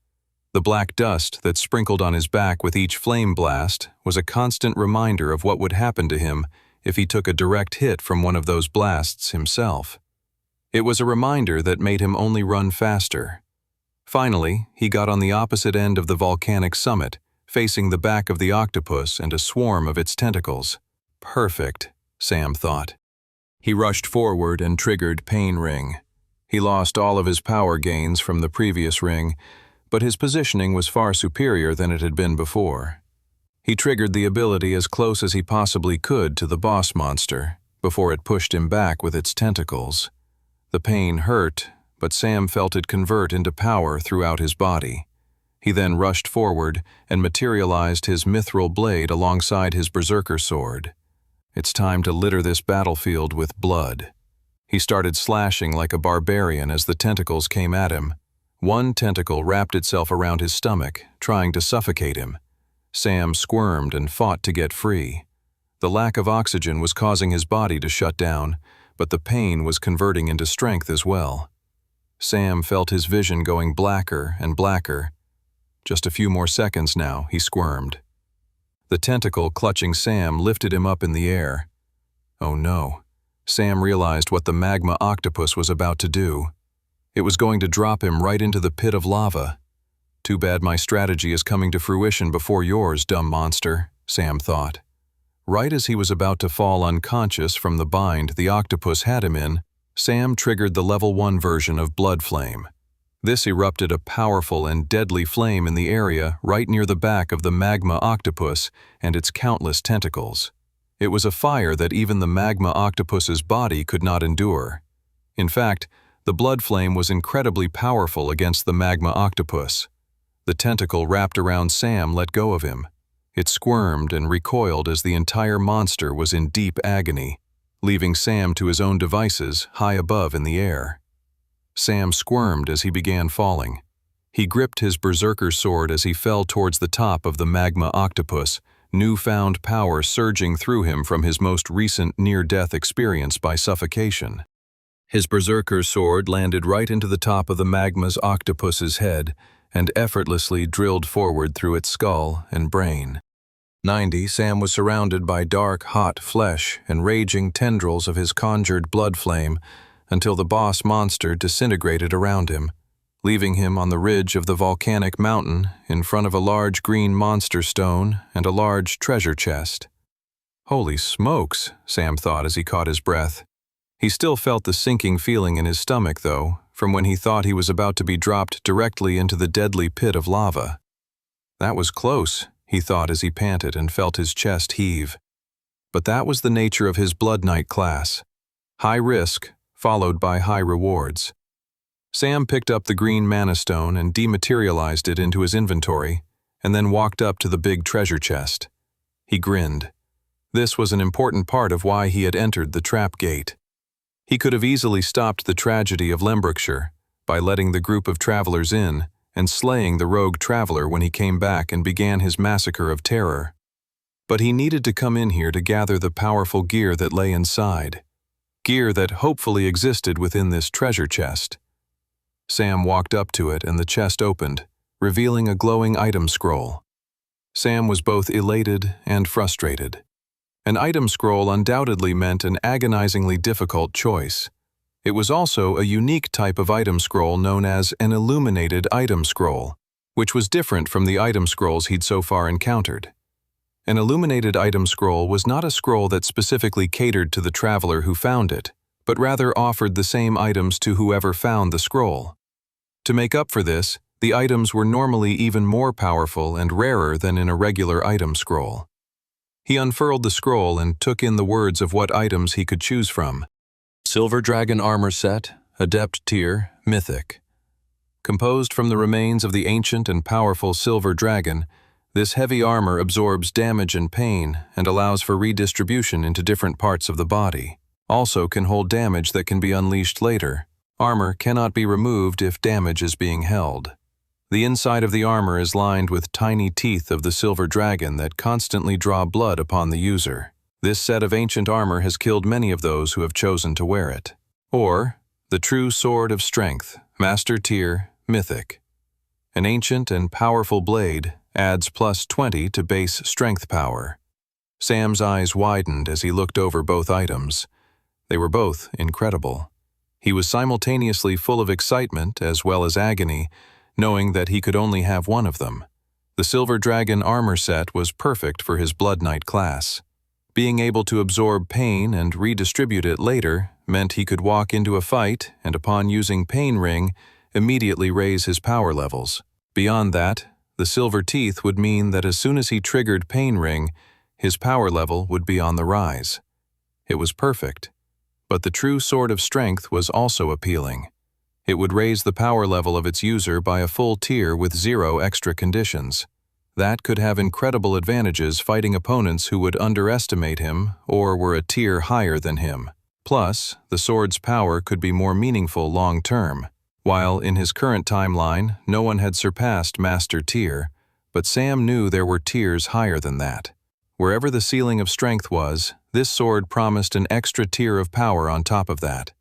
The black dust that sprinkled on his back with each flame blast was a constant reminder of what would happen to him if he took a direct hit from one of those blasts himself. It was a reminder that made him only run faster. Finally, he got on the opposite end of the volcanic summit, facing the back of the octopus and a swarm of its tentacles. Perfect, Sam thought. He rushed forward and triggered Pain Ring. He lost all of his power gains from the previous ring, but his positioning was far superior than it had been before. He triggered the ability as close as he possibly could to the boss monster, before it pushed him back with its tentacles. The pain hurt, but Sam felt it convert into power throughout his body. He then rushed forward and materialized his mithril blade alongside his berserker sword. It's time to litter this battlefield with blood. He started slashing like a barbarian as the tentacles came at him. One tentacle wrapped itself around his stomach, trying to suffocate him. Sam squirmed and fought to get free. The lack of oxygen was causing his body to shut down, but the pain was converting into strength as well. Sam felt his vision going blacker and blacker. Just a few more seconds now, he squirmed. The tentacle clutching Sam lifted him up in the air. Oh no. Sam realized what the magma octopus was about to do. It was going to drop him right into the pit of lava. Too bad my strategy is coming to fruition before yours, dumb monster, Sam thought. Right as he was about to fall unconscious from the bind the octopus had him in, Sam triggered the level 1 version of Blood Flame. This erupted a powerful and deadly flame in the area right near the back of the magma octopus and its countless tentacles. It was a fire that even the magma octopus's body could not endure. In fact, the blood flame was incredibly powerful against the magma octopus. The tentacle wrapped around Sam let go of him. It squirmed and recoiled as the entire monster was in deep agony, leaving Sam to his own devices high above in the air. Sam squirmed as he began falling. He gripped his berserker sword as he fell towards the top of the magma octopus, newfound power surging through him from his most recent near-death experience by suffocation. His berserker sword landed right into the top of the magma's octopus's head and effortlessly drilled forward through its skull and brain. 90, Sam was surrounded by dark, hot flesh and raging tendrils of his conjured blood flame until the boss monster disintegrated around him, leaving him on the ridge of the volcanic mountain in front of a large green monster stone and a large treasure chest. Holy smokes, Sam thought as he caught his breath. He still felt the sinking feeling in his stomach, though, from when he thought he was about to be dropped directly into the deadly pit of lava. That was close, he thought as he panted and felt his chest heave. But that was the nature of his Blood Knight class. High risk, followed by high rewards. Sam picked up the green mana stone and dematerialized it into his inventory, and then walked up to the big treasure chest. He grinned. This was an important part of why he had entered the trap gate. He could have easily stopped the tragedy of Lembrokeshire by letting the group of travelers in and slaying the rogue traveler when he came back and began his massacre of terror. But he needed to come in here to gather the powerful gear that lay inside. Gear that hopefully existed within this treasure chest. Sam walked up to it and the chest opened, revealing a glowing item scroll. Sam was both elated and frustrated. An item scroll undoubtedly meant an agonizingly difficult choice. It was also a unique type of item scroll known as an illuminated item scroll, which was different from the item scrolls he'd so far encountered. An illuminated item scroll was not a scroll that specifically catered to the traveler who found it, but rather offered the same items to whoever found the scroll. To make up for this, the items were normally even more powerful and rarer than in a regular item scroll. He unfurled the scroll and took in the words of what items he could choose from. Silver Dragon Armor Set, Adept Tier, Mythic. Composed from the remains of the ancient and powerful Silver Dragon, this heavy armor absorbs damage and pain and allows for redistribution into different parts of the body. Also can hold damage that can be unleashed later. Armor cannot be removed if damage is being held. The inside of the armor is lined with tiny teeth of the silver dragon that constantly draw blood upon the user. This set of ancient armor has killed many of those who have chosen to wear it. Or, the True Sword of Strength, Master Tier, Mythic. An ancient and powerful blade adds +20 to base strength power. Sam's eyes widened as he looked over both items. They were both incredible. He was simultaneously full of excitement as well as agony, knowing that he could only have one of them. The Silver Dragon armor set was perfect for his Blood Knight class. Being able to absorb pain and redistribute it later meant he could walk into a fight and, upon using Pain Ring, immediately raise his power levels. Beyond that, the silver teeth would mean that as soon as he triggered Pain Ring, his power level would be on the rise. It was perfect. But the True Sword of Strength was also appealing. It would raise the power level of its user by a full tier with 0 extra conditions. That could have incredible advantages fighting opponents who would underestimate him or were a tier higher than him. Plus, the sword's power could be more meaningful long-term. While in his current timeline, no one had surpassed Master Tier, but Sam knew there were tiers higher than that. Wherever the ceiling of strength was, this sword promised an extra tier of power on top of that.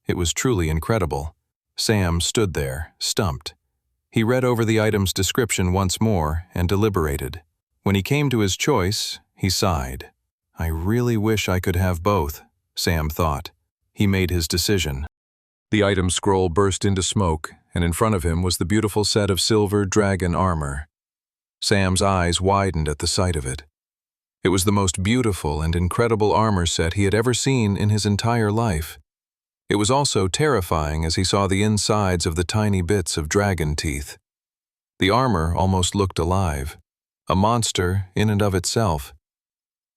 It was truly incredible. Sam stood there, stumped. He read over the item's description once more and deliberated. When he came to his choice, he sighed. I really wish I could have both, Sam thought. He made his decision. The item scroll burst into smoke, and in front of him was the beautiful set of silver dragon armor. Sam's eyes widened at the sight of it. It was the most beautiful and incredible armor set he had ever seen in his entire life. It was also terrifying as he saw the insides of the tiny bits of dragon teeth. The armor almost looked alive, a monster in and of itself.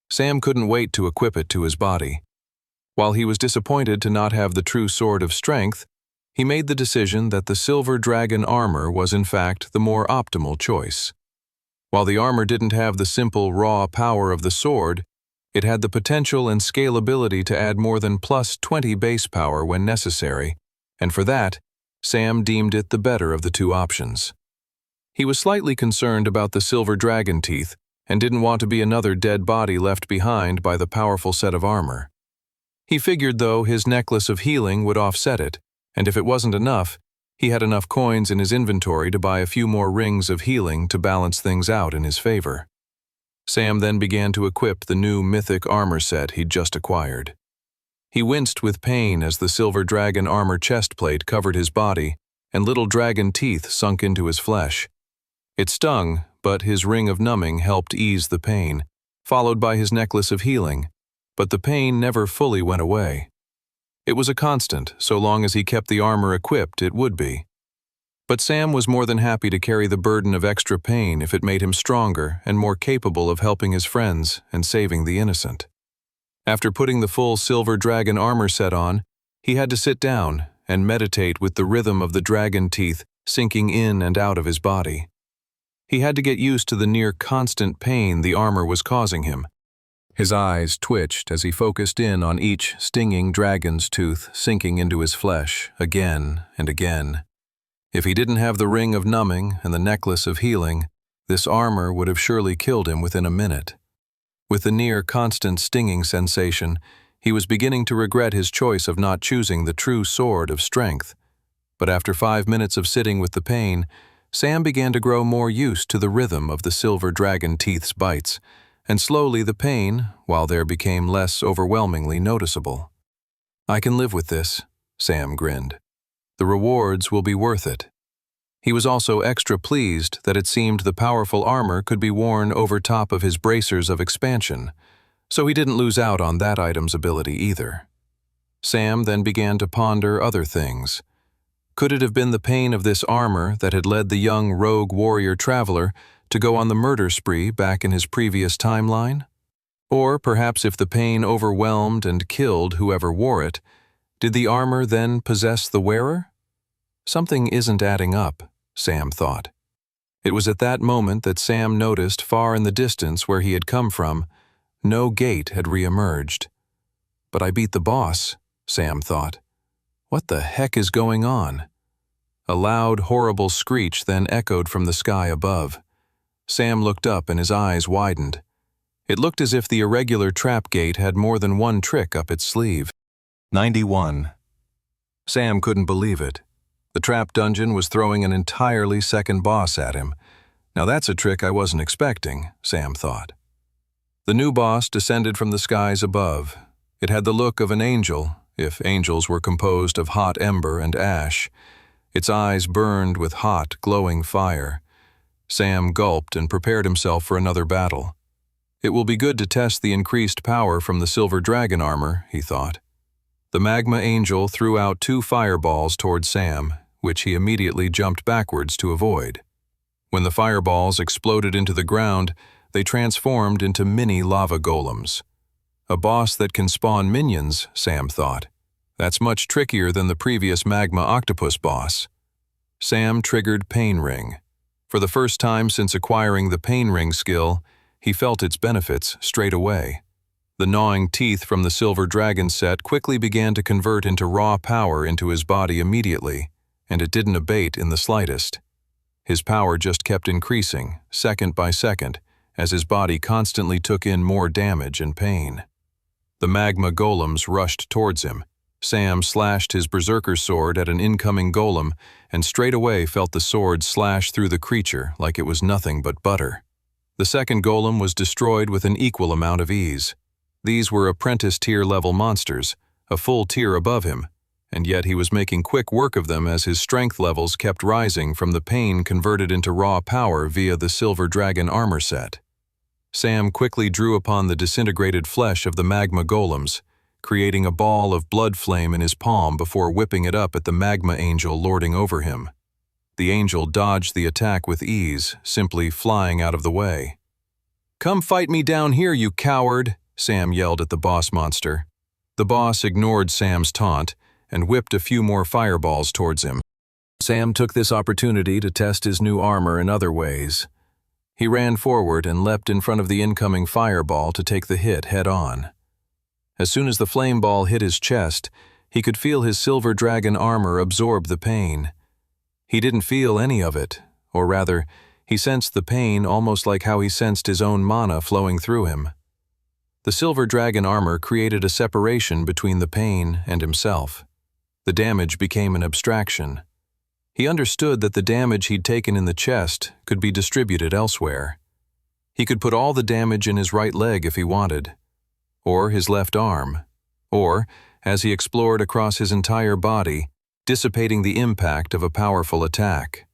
Sam couldn't wait to equip it to his body. While he was disappointed to not have the True Sword of Strength, he made the decision that the silver dragon armor was in fact the more optimal choice. While the armor didn't have the simple raw power of the sword, it had the potential and scalability to add more than +20 base power when necessary, and for that, Sam deemed it the better of the two options. He was slightly concerned about the silver dragon teeth and didn't want to be another dead body left behind by the powerful set of armor. He figured, though, his necklace of healing would offset it, and if it wasn't enough, he had enough coins in his inventory to buy a few more rings of healing to balance things out in his favor. Sam then began to equip the new mythic armor set he'd just acquired. He winced with pain as the silver dragon armor chestplate covered his body and little dragon teeth sunk into his flesh. It stung, but his ring of numbing helped ease the pain, followed by his necklace of healing, but the pain never fully went away. It was a constant, so long as he kept the armor equipped, it would be. But Sam was more than happy to carry the burden of extra pain if it made him stronger and more capable of helping his friends and saving the innocent. After putting the full silver dragon armor set on, he had to sit down and meditate with the rhythm of the dragon teeth sinking in and out of his body. He had to get used to the near-constant pain the armor was causing him. His eyes twitched as he focused in on each stinging dragon's tooth sinking into his flesh again and again. If he didn't have the ring of numbing and the necklace of healing, this armor would have surely killed him within a minute. With the near-constant stinging sensation, he was beginning to regret his choice of not choosing the True Sword of Strength. But after 5 minutes of sitting with the pain, Sam began to grow more used to the rhythm of the silver dragon teeth's bites, and slowly the pain, while there became less overwhelmingly noticeable. "I can live with this," Sam grinned. "The rewards will be worth it." He was also extra pleased that it seemed the powerful armor could be worn over top of his bracers of expansion, so he didn't lose out on that item's ability either. Sam then began to ponder other things. Could it have been the pain of this armor that had led the young rogue warrior traveler to go on the murder spree back in his previous timeline? Or perhaps if the pain overwhelmed and killed whoever wore it, did the armor then possess the wearer? Something isn't adding up, Sam thought. It was at that moment that Sam noticed far in the distance where he had come from, no gate had re-emerged. "But I beat the boss," Sam thought. "What the heck is going on?" A loud, horrible screech then echoed from the sky above. Sam looked up and his eyes widened. It looked as if the irregular trap gate had more than one trick up its sleeve. 91. Sam couldn't believe it. The trap dungeon was throwing an entirely second boss at him. Now that's a trick I wasn't expecting, Sam thought. The new boss descended from the skies above. It had the look of an angel, if angels were composed of hot ember and ash. Its eyes burned with hot, glowing fire. Sam gulped and prepared himself for another battle. It will be good to test the increased power from the silver dragon armor, he thought. The magma angel threw out 2 fireballs toward Sam, which he immediately jumped backwards to avoid. When the fireballs exploded into the ground, they transformed into mini lava golems. A boss that can spawn minions, Sam thought. That's much trickier than the previous magma octopus boss. Sam triggered Pain Ring. For the first time since acquiring the Pain Ring skill, he felt its benefits straight away. The gnawing teeth from the silver dragon set quickly began to convert into raw power into his body immediately, and it didn't abate in the slightest. His power just kept increasing, second by second, as his body constantly took in more damage and pain. The magma golems rushed towards him. Sam slashed his berserker sword at an incoming golem and straight away felt the sword slash through the creature like it was nothing but butter. The second golem was destroyed with an equal amount of ease. These were apprentice tier level monsters, a full tier above him, and yet he was making quick work of them as his strength levels kept rising from the pain converted into raw power via the silver dragon armor set. Sam quickly drew upon the disintegrated flesh of the magma golems, creating a ball of blood flame in his palm before whipping it up at the magma angel lording over him. The angel dodged the attack with ease, simply flying out of the way. "Come fight me down here, you coward!" Sam yelled at the boss monster. The boss ignored Sam's taunt and whipped a few more fireballs towards him. Sam took this opportunity to test his new armor in other ways. He ran forward and leapt in front of the incoming fireball to take the hit head-on. As soon as the flame ball hit his chest, he could feel his silver dragon armor absorb the pain. He didn't feel any of it, or rather, he sensed the pain almost like how he sensed his own mana flowing through him. The silver dragon armor created a separation between the pain and himself. The damage became an abstraction. He understood that the damage he'd taken in the chest could be distributed elsewhere. He could put all the damage in his right leg if he wanted, or his left arm, or, as he explored across his entire body, dissipating the impact of a powerful attack.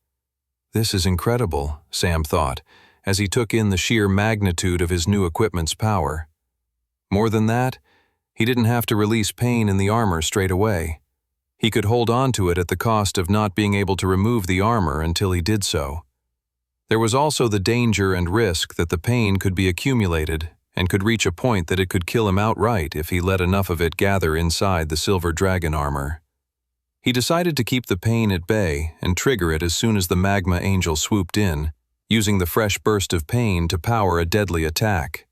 This is incredible, Sam thought, as he took in the sheer magnitude of his new equipment's power. More than that, he didn't have to release pain in the armor straight away. He could hold on to it at the cost of not being able to remove the armor until he did so. There was also the danger and risk that the pain could be accumulated and could reach a point that it could kill him outright if he let enough of it gather inside the silver dragon armor. He decided to keep the pain at bay and trigger it as soon as the magma angel swooped in, using the fresh burst of pain to power a deadly attack.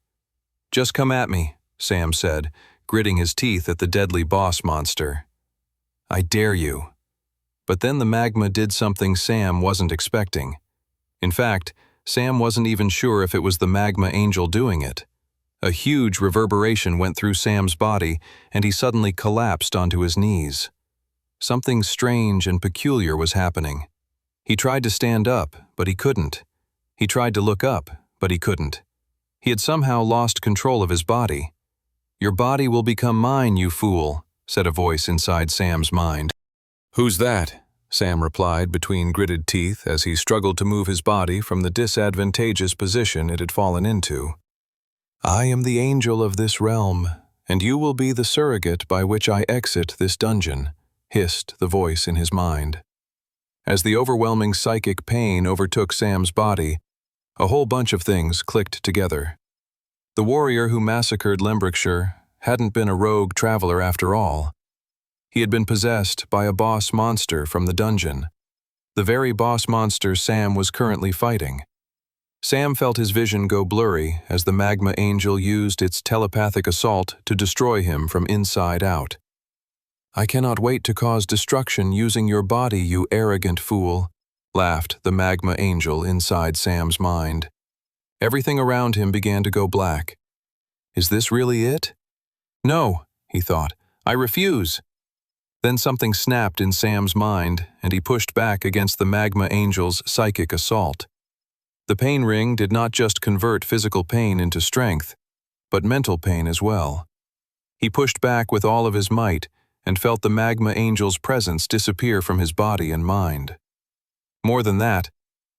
"Just come at me," Sam said, gritting his teeth at the deadly boss monster. "I dare you." But then the magma did something Sam wasn't expecting. In fact, Sam wasn't even sure if it was the magma angel doing it. A huge reverberation went through Sam's body, and he suddenly collapsed onto his knees. Something strange and peculiar was happening. He tried to stand up, but he couldn't. He tried to look up, but he couldn't. He had somehow lost control of his body. "Your body will become mine, you fool," said a voice inside Sam's mind. "Who's that?" Sam replied between gritted teeth as he struggled to move his body from the disadvantageous position it had fallen into. "I am the angel of this realm, and you will be the surrogate by which I exit this dungeon," hissed the voice in his mind. As the overwhelming psychic pain overtook Sam's body, a whole bunch of things clicked together. The warrior who massacred Limbrickshire hadn't been a rogue traveler after all. He had been possessed by a boss monster from the dungeon, the very boss monster Sam was currently fighting. Sam felt his vision go blurry as the magma angel used its telepathic assault to destroy him from inside out. "I cannot wait to cause destruction using your body, you arrogant fool," laughed the magma angel inside Sam's mind. Everything around him began to go black. Is this really it? "No," he thought, "I refuse." Then something snapped in Sam's mind, and he pushed back against the magma angel's psychic assault. The pain ring did not just convert physical pain into strength, but mental pain as well. He pushed back with all of his might and felt the magma angel's presence disappear from his body and mind. More than that,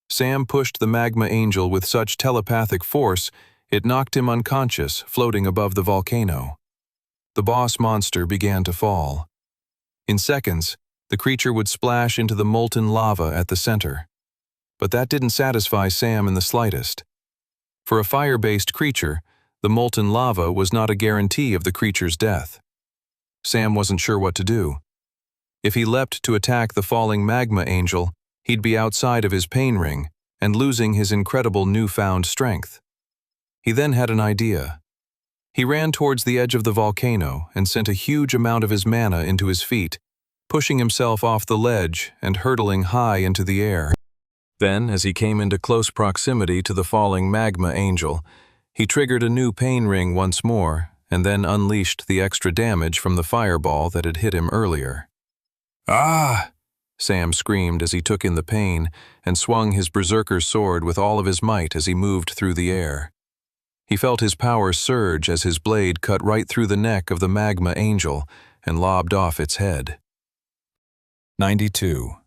Sam pushed the magma angel with such telepathic force it knocked him unconscious, floating above the volcano. The boss monster began to fall. In seconds, the creature would splash into the molten lava at the center. But that didn't satisfy Sam in the slightest. For a fire-based creature, the molten lava was not a guarantee of the creature's death. Sam wasn't sure what to do. If he leapt to attack the falling magma angel, he'd be outside of his pain ring and losing his incredible newfound strength. He then had an idea. He ran towards the edge of the volcano and sent a huge amount of his mana into his feet, pushing himself off the ledge and hurtling high into the air. Then, as he came into close proximity to the falling magma angel, he triggered a new pain ring once more and then unleashed the extra damage from the fireball that had hit him earlier. "Ah!" Sam screamed as he took in the pain and swung his berserker sword with all of his might as he moved through the air. He felt his power surge as his blade cut right through the neck of the magma angel and lobbed off its head. 92.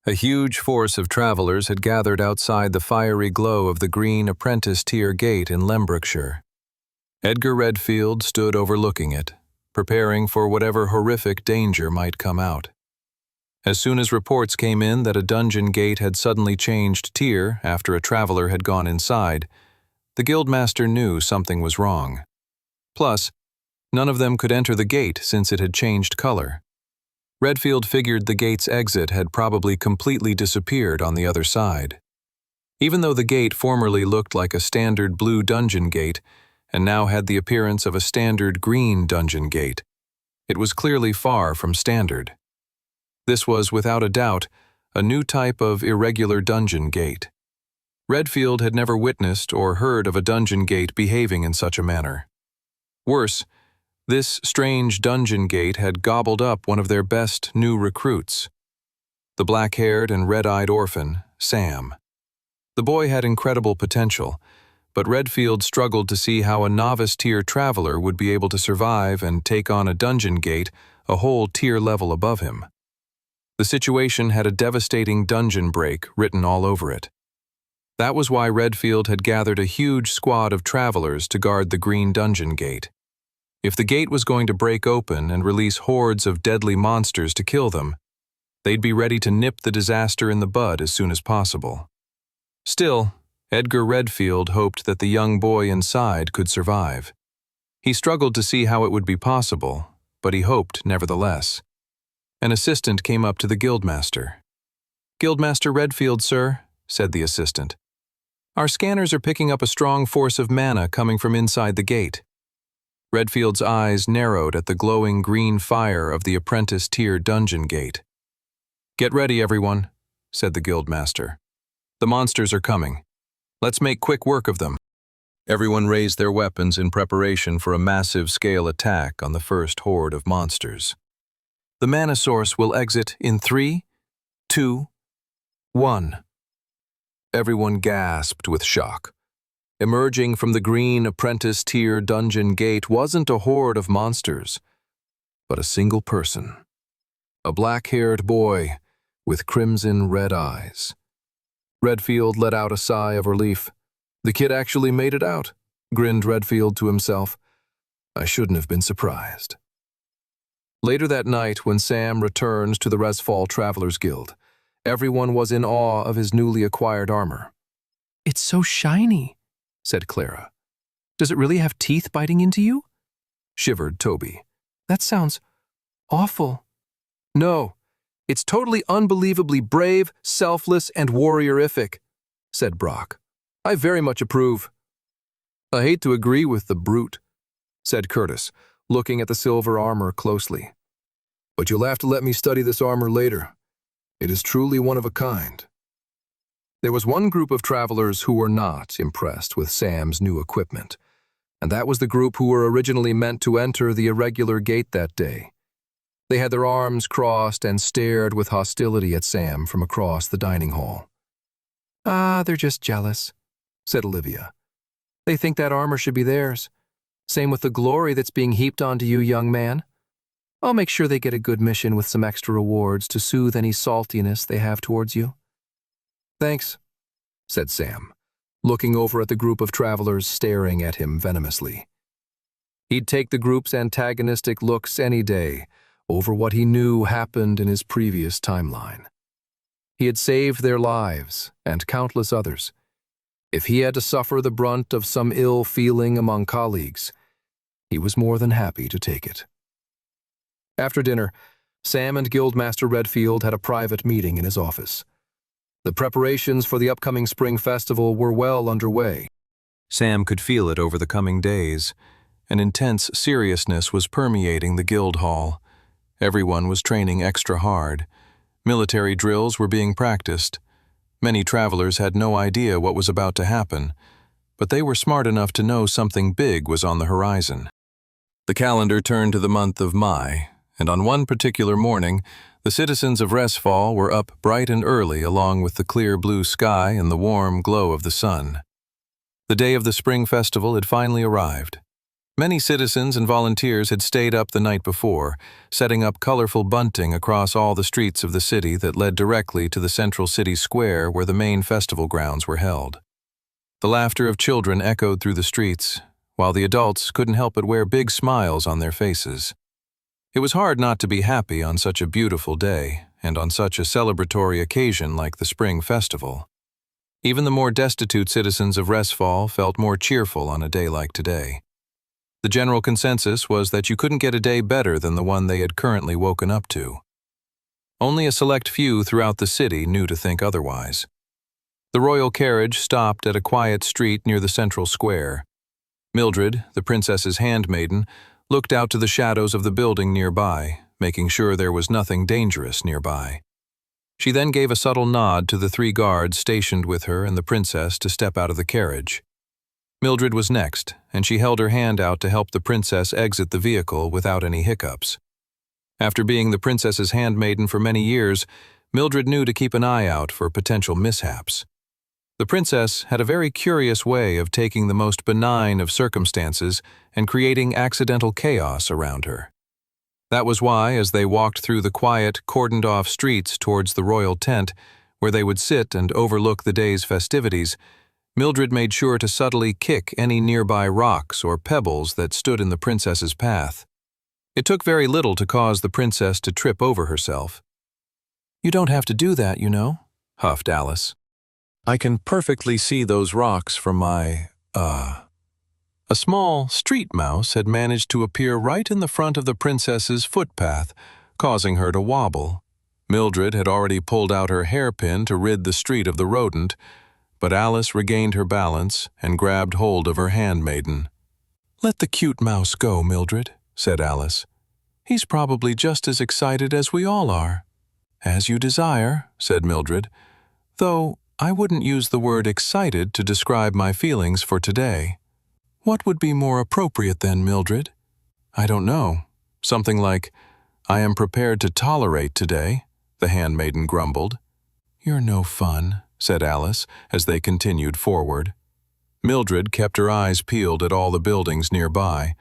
A huge force of travelers had gathered outside the fiery glow of the green apprentice-tier gate in Limbrickshire. Edgar Redfield stood overlooking it, preparing for whatever horrific danger might come out. As soon as reports came in that a dungeon gate had suddenly changed tier after a traveler had gone inside, the guildmaster knew something was wrong. Plus, none of them could enter the gate since it had changed color. Redfield figured the gate's exit had probably completely disappeared on the other side. Even though the gate formerly looked like a standard blue dungeon gate and now had the appearance of a standard green dungeon gate, it was clearly far from standard. This was, without a doubt, a new type of irregular dungeon gate. Redfield had never witnessed or heard of a dungeon gate behaving in such a manner. Worse, this strange dungeon gate had gobbled up one of their best new recruits, the black-haired and red-eyed orphan, Sam. The boy had incredible potential, but Redfield struggled to see how a novice-tier traveler would be able to survive and take on a dungeon gate a whole tier level above him. The situation had a devastating dungeon break written all over it. That was why Redfield had gathered a huge squad of travelers to guard the green dungeon gate. If the gate was going to break open and release hordes of deadly monsters to kill them, they'd be ready to nip the disaster in the bud as soon as possible. Still, Edgar Redfield hoped that the young boy inside could survive. He struggled to see how it would be possible, but he hoped nevertheless. An assistant came up to the guildmaster. "Guildmaster Redfield, sir," said the assistant. "Our scanners are picking up a strong force of mana coming from inside the gate." Redfield's eyes narrowed at the glowing green fire of the apprentice-tier dungeon gate. "Get ready, everyone," said the guildmaster. "The monsters are coming. Let's make quick work of them." Everyone raised their weapons in preparation for a massive-scale attack on the first horde of monsters. "The mana source will exit in 3, 2, 1. Everyone gasped with shock. Emerging from the green apprentice-tier dungeon gate wasn't a horde of monsters, but a single person. A black-haired boy with crimson red eyes. Redfield let out a sigh of relief. The kid actually made it out, grinned Redfield to himself. I shouldn't have been surprised. Later that night, when Sam returned to the Resfall Travelers Guild, everyone was in awe of his newly acquired armor. It's so shiny, said Clara. Does it really have teeth biting into you? Shivered Toby. That sounds awful. No, it's totally unbelievably brave, selfless, and warriorific, said Brock. I very much approve. I hate to agree with the brute, said Curtis, looking at the silver armor closely. But you'll have to let me study this armor later. It is truly one of a kind. There was one group of travelers who were not impressed with Sam's new equipment, and that was the group who were originally meant to enter the irregular gate that day. They had their arms crossed and stared with hostility at Sam from across the dining hall. Ah, they're just jealous, said Olivia. They think that armor should be theirs. Same with the glory that's being heaped onto you, young man. I'll make sure they get a good mission with some extra rewards to soothe any saltiness they have towards you. Thanks, said Sam, looking over at the group of travelers staring at him venomously. He'd take the group's antagonistic looks any day over what he knew happened in his previous timeline. He had saved their lives and countless others. If he had to suffer the brunt of some ill feeling among colleagues, he was more than happy to take it. After dinner, Sam and Guildmaster Redfield had a private meeting in his office. The preparations for the upcoming spring festival were well underway. Sam could feel it over the coming days. An intense seriousness was permeating the guild hall. Everyone was training extra hard. Military drills were being practiced. Many travelers had no idea what was about to happen, but they were smart enough to know something big was on the horizon. The calendar turned to the month of Mai, and on one particular morning, the citizens of Resfall were up bright and early along with the clear blue sky and the warm glow of the sun. The day of the spring festival had finally arrived. Many citizens and volunteers had stayed up the night before, setting up colorful bunting across all the streets of the city that led directly to the central city square where the main festival grounds were held. The laughter of children echoed through the streets, while the adults couldn't help but wear big smiles on their faces. It was hard not to be happy on such a beautiful day and on such a celebratory occasion like the spring festival. Even the more destitute citizens of Resfall felt more cheerful on a day like today. The general consensus was that you couldn't get a day better than the one they had currently woken up to. Only a select few throughout the city knew to think otherwise. The royal carriage stopped at a quiet street near the central square. Mildred, the princess's handmaiden, looked out to the shadows of the building nearby, making sure there was nothing dangerous nearby. She then gave a subtle nod to the 3 guards stationed with her and the princess to step out of the carriage. Mildred was next, and she held her hand out to help the princess exit the vehicle without any hiccups. After being the princess's handmaiden for many years, Mildred knew to keep an eye out for potential mishaps. The princess had a very curious way of taking the most benign of circumstances and creating accidental chaos around her. That was why, as they walked through the quiet, cordoned-off streets towards the royal tent, where they would sit and overlook the day's festivities, Mildred made sure to subtly kick any nearby rocks or pebbles that stood in the princess's path. It took very little to cause the princess to trip over herself. "You don't have to do that, you know," huffed Alice. "I can perfectly see those rocks from my, A small street mouse had managed to appear right in the front of the princess's footpath, causing her to wobble. Mildred had already pulled out her hairpin to rid the street of the rodent, but Alice regained her balance and grabbed hold of her handmaiden. "Let the cute mouse go, Mildred," said Alice. "He's probably just as excited as we all are." "As you desire," said Mildred, "though I wouldn't use the word excited to describe my feelings for today." "What would be more appropriate then, Mildred?" "I don't know. Something like, 'I am prepared to tolerate today,'" the handmaiden grumbled. "You're no fun," said Alice as they continued forward. Mildred kept her eyes peeled at all the buildings nearby.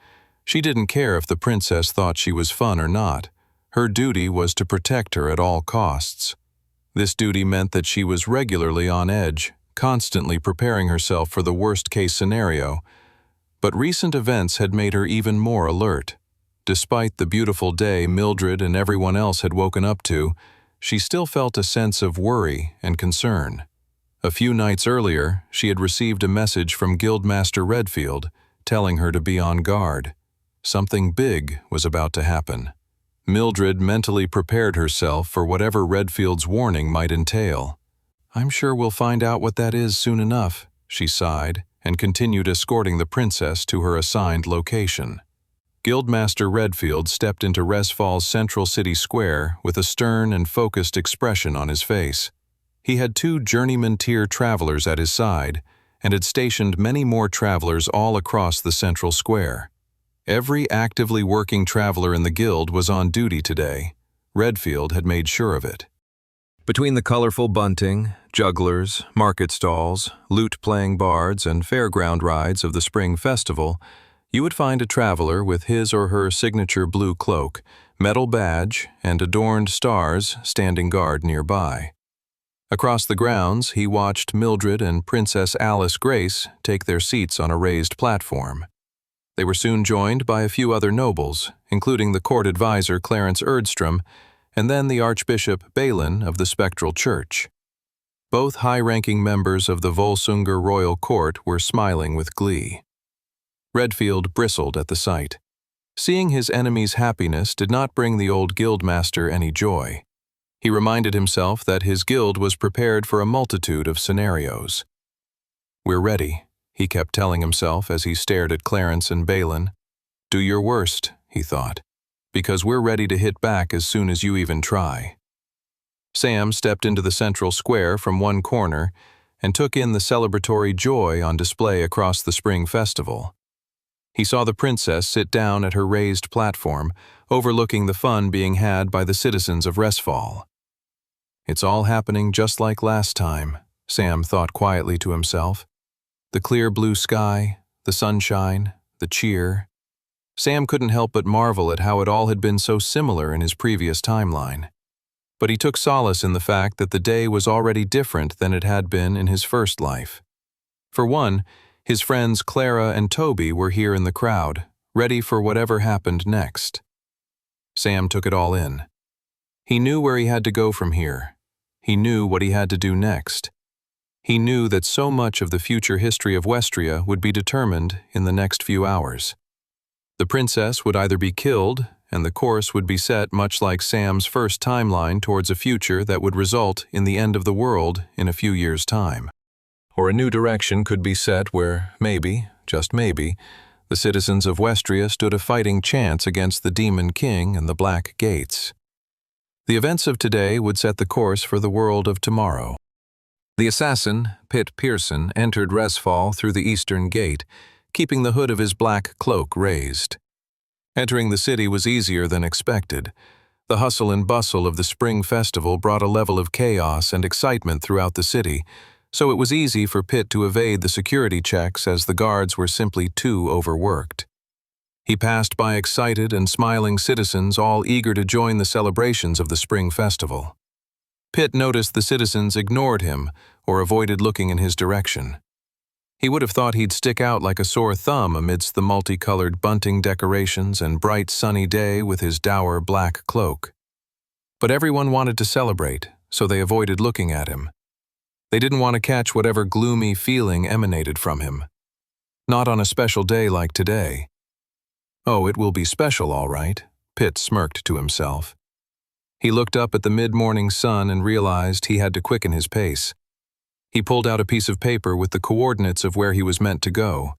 She didn't care if the princess thought she was fun or not. Her duty was to protect her at all costs. This duty meant that she was regularly on edge, constantly preparing herself for the worst-case scenario. But recent events had made her even more alert. Despite the beautiful day Mildred and everyone else had woken up to, she still felt a sense of worry and concern. A few nights earlier, she had received a message from Guildmaster Redfield, telling her to be on guard. Something big was about to happen. Mildred mentally prepared herself for whatever Redfield's warning might entail. "I'm sure we'll find out what that is soon enough," she sighed, and continued escorting the princess to her assigned location. Guildmaster Redfield stepped into Resfall's central city square with a stern and focused expression on his face. He had 2 journeyman tier travelers at his side, and had stationed many more travelers all across the central square. Every actively working traveler in the guild was on duty today. Redfield had made sure of it. Between the colorful bunting, jugglers, market stalls, lute-playing bards, and fairground rides of the spring festival, you would find a traveler with his or her signature blue cloak, metal badge, and adorned stars standing guard nearby. Across the grounds, he watched Mildred and Princess Alice Grace take their seats on a raised platform. They were soon joined by a few other nobles, including the court advisor Clarence Erdstrom, and then the Archbishop Balin of the Spectral Church. Both high-ranking members of the Volsunger royal court were smiling with glee. Redfield bristled at the sight. Seeing his enemy's happiness did not bring the old guildmaster any joy. He reminded himself that his guild was prepared for a multitude of scenarios. "We're ready," he kept telling himself as he stared at Clarence and Balin. "Do your worst," he thought, "because we're ready to hit back as soon as you even try." Sam stepped into the central square from one corner and took in the celebratory joy on display across the spring festival. He saw the princess sit down at her raised platform, overlooking the fun being had by the citizens of Resfall. "It's all happening just like last time," Sam thought quietly to himself. The clear blue sky, the sunshine, the cheer. Sam couldn't help but marvel at how it all had been so similar in his previous timeline. But he took solace in the fact that the day was already different than it had been in his first life. For one, his friends Clara and Toby were here in the crowd, ready for whatever happened next. Sam took it all in. He knew where he had to go from here. He knew what he had to do next. He knew that so much of the future history of Westria would be determined in the next few hours. The princess would either be killed, and the course would be set much like Sam's first timeline towards a future that would result in the end of the world in a few years' time. Or a new direction could be set where maybe, just maybe, the citizens of Westria stood a fighting chance against the Demon King and the Black Gates. The events of today would set the course for the world of tomorrow. The assassin, Pitt Pearson, entered Resfall through the eastern gate, keeping the hood of his black cloak raised. Entering the city was easier than expected. The hustle and bustle of the spring festival brought a level of chaos and excitement throughout the city, so it was easy for Pitt to evade the security checks as the guards were simply too overworked. He passed by excited and smiling citizens all eager to join the celebrations of the spring festival. Pitt noticed the citizens ignored him or avoided looking in his direction. He would have thought he'd stick out like a sore thumb amidst the multicolored bunting decorations and bright sunny day with his dour black cloak. But everyone wanted to celebrate, so they avoided looking at him. They didn't want to catch whatever gloomy feeling emanated from him. Not on a special day like today. "Oh, it will be special, all right," Pitt smirked to himself. He looked up at the mid-morning sun and realized he had to quicken his pace. He pulled out a piece of paper with the coordinates of where he was meant to go.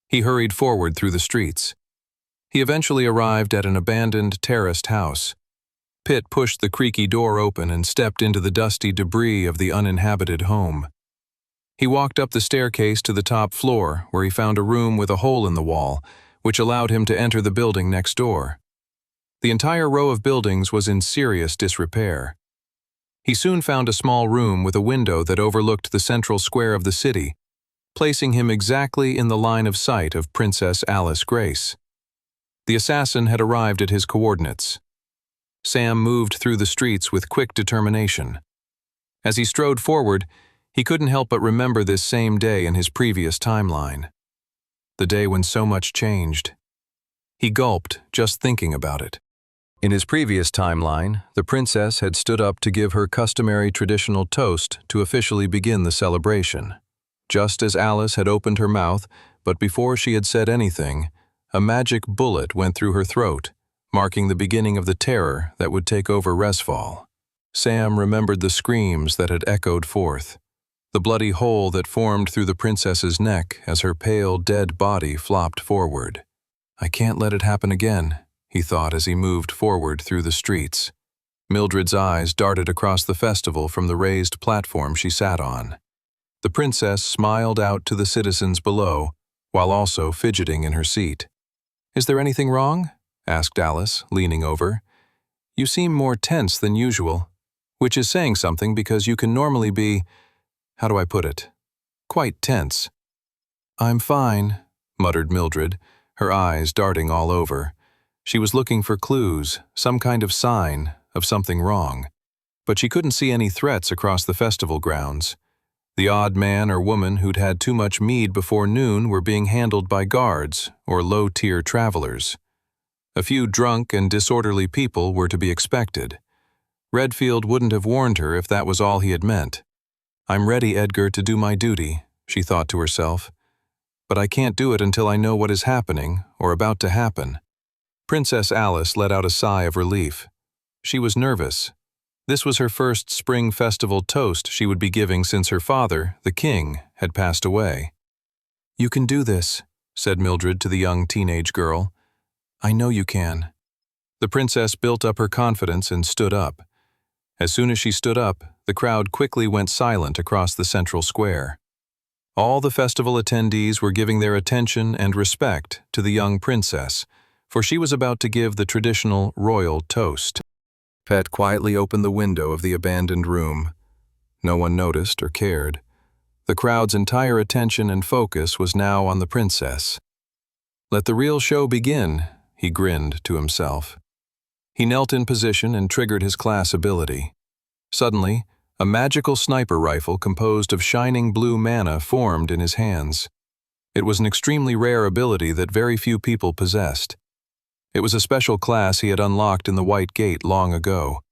He hurried forward through the streets. He eventually arrived at an abandoned terraced house. Pitt pushed the creaky door open and stepped into the dusty debris of the uninhabited home. He walked up the staircase to the top floor, where he found a room with a hole in the wall, which allowed him to enter the building next door. The entire row of buildings was in serious disrepair. He soon found a small room with a window that overlooked the central square of the city, placing him exactly in the line of sight of Princess Alice Grace. The assassin had arrived at his coordinates. Sam moved through the streets with quick determination. As he strode forward, he couldn't help but remember this same day in his previous timeline. The day when so much changed. He gulped just thinking about it. In his previous timeline, the princess had stood up to give her customary traditional toast to officially begin the celebration. Just as Alice had opened her mouth, but before she had said anything, a magic bullet went through her throat, marking the beginning of the terror that would take over Resfall. Sam remembered the screams that had echoed forth, the bloody hole that formed through the princess's neck as her pale, dead body flopped forward. "I can't let it happen again," he thought as he moved forward through the streets. Mildred's eyes darted across the festival from the raised platform she sat on. The princess smiled out to the citizens below, while also fidgeting in her seat. "Is there anything wrong?" asked Alice, leaning over. "You seem more tense than usual, which is saying something because you can normally be, how do I put it, quite tense." "I'm fine," muttered Mildred, her eyes darting all over. She was looking for clues, some kind of sign of something wrong. But she couldn't see any threats across the festival grounds. The odd man or woman who'd had too much mead before noon were being handled by guards or low-tier travelers. A few drunk and disorderly people were to be expected. Redfield wouldn't have warned her if that was all he had meant. "I'm ready, Edgar, to do my duty," she thought to herself. "But I can't do it until I know what is happening or about to happen." Princess Alice let out a sigh of relief. She was nervous. This was her first spring festival toast she would be giving since her father, the king, had passed away. "You can do this," said Mildred to the young teenage girl. "I know you can." The princess built up her confidence and stood up. As soon as she stood up, the crowd quickly went silent across the central square. All the festival attendees were giving their attention and respect to the young princess, for she was about to give the traditional royal toast. Pet quietly opened the window of the abandoned room. No one noticed or cared. The crowd's entire attention and focus was now on the princess. "Let the real show begin," he grinned to himself. He knelt in position and triggered his class ability. Suddenly, a magical sniper rifle composed of shining blue mana formed in his hands. It was an extremely rare ability that very few people possessed. It was a special class he had unlocked in the White Gate long ago.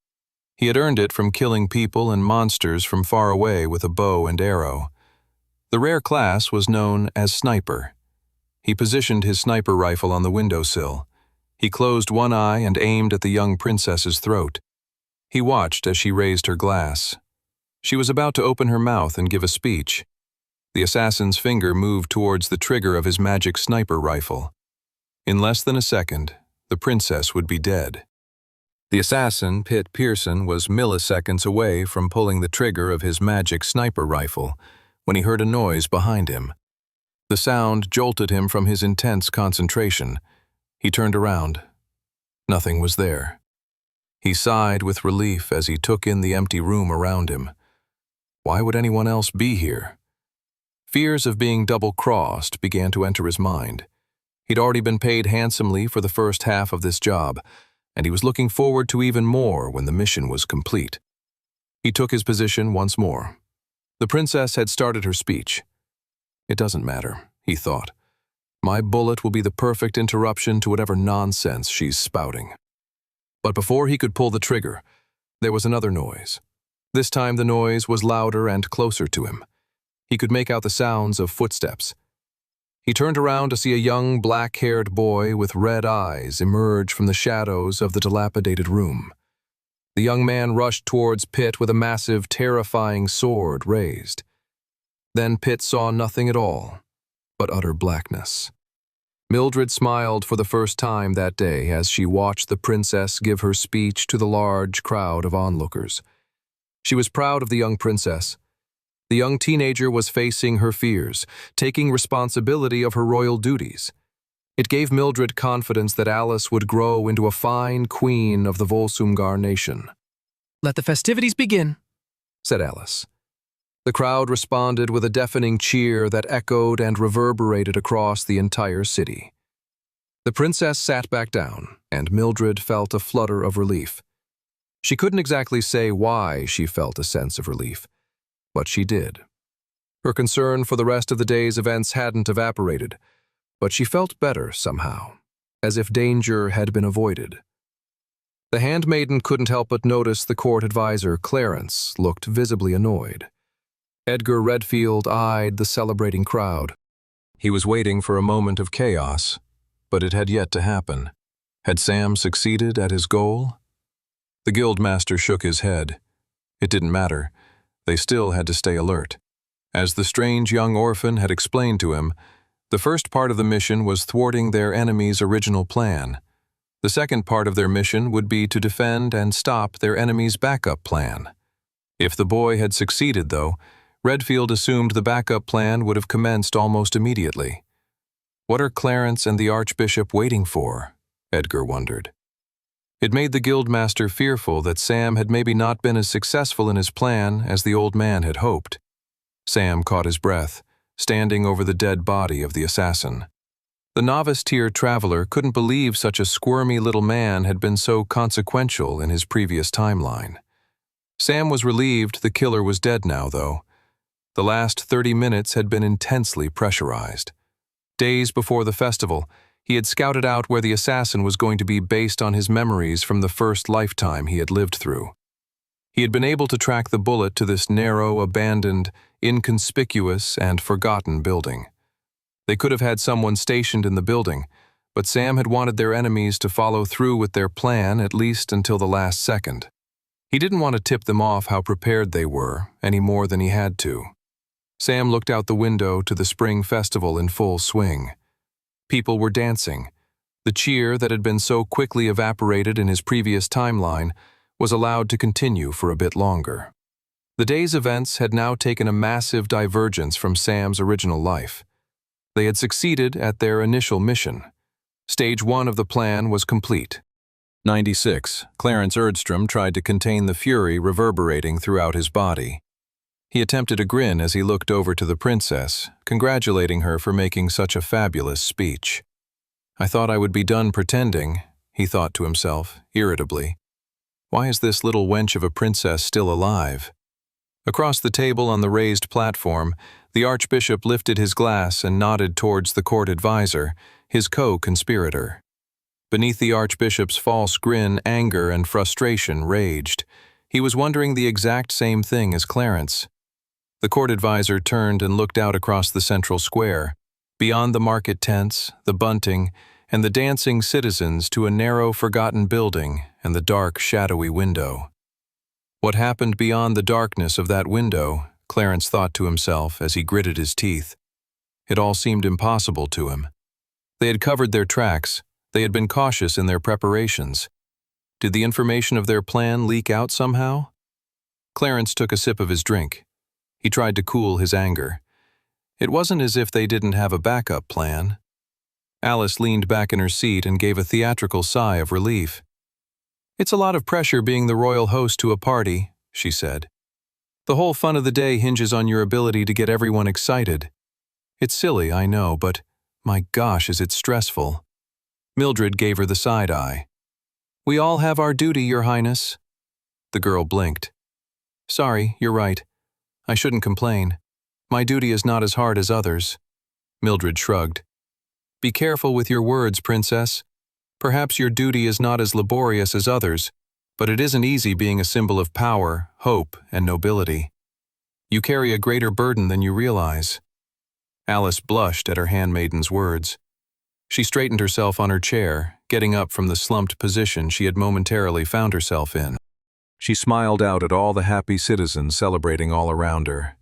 He had earned it from killing people and monsters from far away with a bow and arrow. The rare class was known as Sniper. He positioned his sniper rifle on the windowsill. He closed one eye and aimed at the young princess's throat. He watched as she raised her glass. She was about to open her mouth and give a speech. The assassin's finger moved towards the trigger of his magic sniper rifle. In less than a second, the princess would be dead. The assassin, Pitt Pearson, was milliseconds away from pulling the trigger of his magic sniper rifle when he heard a noise behind him. The sound jolted him from his intense concentration. He turned around. Nothing was there. He sighed with relief as he took in the empty room around him. Why would anyone else be here? Fears of being double-crossed began to enter his mind. He'd already been paid handsomely for the first half of this job, and he was looking forward to even more when the mission was complete. He took his position once more. The princess had started her speech. "It doesn't matter," he thought. "My bullet will be the perfect interruption to whatever nonsense she's spouting." But before he could pull the trigger, there was another noise. This time the noise was louder and closer to him. He could make out the sounds of footsteps. He turned around to see a young, black-haired boy with red eyes emerge from the shadows of the dilapidated room. The young man rushed towards Pitt with a massive, terrifying sword raised. Then Pitt saw nothing at all but utter blackness. Mildred smiled for the first time that day as she watched the princess give her speech to the large crowd of onlookers. She was proud of the young princess. The young teenager was facing her fears, taking responsibility of her royal duties. It gave Mildred confidence that Alice would grow into a fine queen of the Volsumgar nation. "Let the festivities begin," said Alice. The crowd responded with a deafening cheer that echoed and reverberated across the entire city. The princess sat back down, and Mildred felt a flutter of relief. She couldn't exactly say why she felt a sense of relief, but she did. Her concern for the rest of the day's events hadn't evaporated, but she felt better somehow, as if danger had been avoided. The handmaiden couldn't help but notice the court advisor, Clarence, looked visibly annoyed. Edgar Redfield eyed the celebrating crowd. He was waiting for a moment of chaos, but it had yet to happen. Had Sam succeeded at his goal? The guildmaster shook his head. It didn't matter. They still had to stay alert. As the strange young orphan had explained to him, the first part of the mission was thwarting their enemy's original plan. The second part of their mission would be to defend and stop their enemy's backup plan. If the boy had succeeded, though, Redfield assumed the backup plan would have commenced almost immediately. What are Clarence and the Archbishop waiting for? Edgar wondered. It made the guildmaster fearful that Sam had maybe not been as successful in his plan as the old man had hoped. Sam caught his breath, standing over the dead body of the assassin. The novice-tier traveler couldn't believe such a squirmy little man had been so consequential in his previous timeline. Sam was relieved the killer was dead now, though. The last 30 minutes had been intensely pressurized. Days before the festival, he had scouted out where the assassin was going to be based on his memories from the first lifetime he had lived through. He had been able to track the bullet to this narrow, abandoned, inconspicuous, and forgotten building. They could have had someone stationed in the building, but Sam had wanted their enemies to follow through with their plan at least until the last second. He didn't want to tip them off how prepared they were, any more than he had to. Sam looked out the window to the spring festival in full swing. People were dancing. The cheer that had been so quickly evaporated in his previous timeline was allowed to continue for a bit longer. The day's events had now taken a massive divergence from Sam's original life. They had succeeded at their initial mission. Stage 1 of the plan was complete. 96. Clarence Erdstrom tried to contain the fury reverberating throughout his body. He attempted a grin as he looked over to the princess, congratulating her for making such a fabulous speech. I thought I would be done pretending, he thought to himself, irritably. Why is this little wench of a princess still alive? Across the table on the raised platform, the Archbishop lifted his glass and nodded towards the court advisor, his co-conspirator. Beneath the Archbishop's false grin, anger and frustration raged. He was wondering the exact same thing as Clarence. The court advisor turned and looked out across the central square, beyond the market tents, the bunting, and the dancing citizens to a narrow, forgotten building and the dark, shadowy window. What happened beyond the darkness of that window, Clarence thought to himself as he gritted his teeth. It all seemed impossible to him. They had covered their tracks. They had been cautious in their preparations. Did the information of their plan leak out somehow? Clarence took a sip of his drink. He tried to cool his anger. It wasn't as if they didn't have a backup plan. Alice leaned back in her seat and gave a theatrical sigh of relief. It's a lot of pressure being the royal host to a party, she said. The whole fun of the day hinges on your ability to get everyone excited. It's silly, I know, but my gosh, is it stressful. Mildred gave her the side eye. We all have our duty, Your Highness. The girl blinked. Sorry, you're right. I shouldn't complain. My duty is not as hard as others. Mildred shrugged. Be careful with your words, Princess. Perhaps your duty is not as laborious as others, but it isn't easy being a symbol of power, hope, and nobility. You carry a greater burden than you realize. Alice blushed at her handmaiden's words. She straightened herself on her chair, getting up from the slumped position she had momentarily found herself in. She smiled out at all the happy citizens celebrating all around her.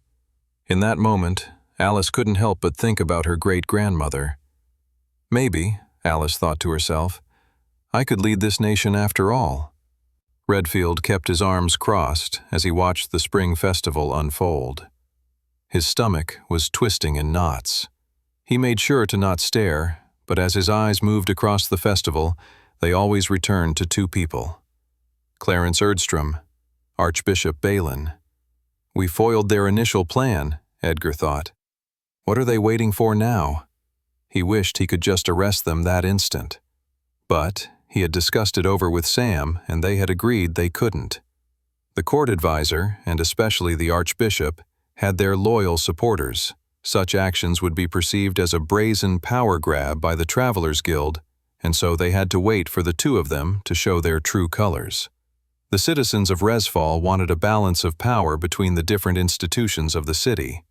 In that moment, Alice couldn't help but think about her great-grandmother. Maybe, Alice thought to herself, I could lead this nation after all. Redfield kept his arms crossed as he watched the spring festival unfold. His stomach was twisting in knots. He made sure to not stare, but as his eyes moved across the festival, they always returned to two people. Clarence Erdstrom, Archbishop Balin. We foiled their initial plan, Edgar thought. What are they waiting for now? He wished he could just arrest them that instant. But he had discussed it over with Sam, and they had agreed they couldn't. The court advisor, and especially the Archbishop, had their loyal supporters. Such actions would be perceived as a brazen power grab by the Travelers Guild, and so they had to wait for the two of them to show their true colors. The citizens of Resfall wanted a balance of power between the different institutions of the city.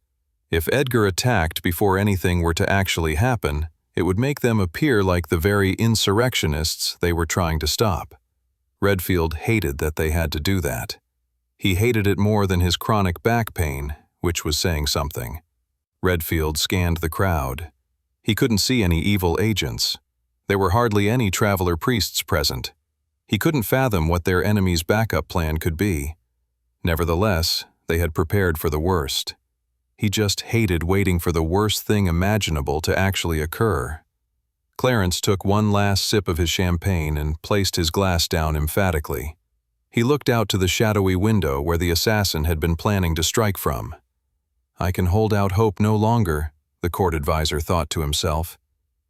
If Edgar attacked before anything were to actually happen, it would make them appear like the very insurrectionists they were trying to stop. Redfield hated that they had to do that. He hated it more than his chronic back pain, which was saying something. Redfield scanned the crowd. He couldn't see any evil agents. There were hardly any traveler priests present. He couldn't fathom what their enemy's backup plan could be. Nevertheless, they had prepared for the worst. He just hated waiting for the worst thing imaginable to actually occur. Clarence took one last sip of his champagne and placed his glass down emphatically. He looked out to the shadowy window where the assassin had been planning to strike from. I can hold out hope no longer, the court advisor thought to himself.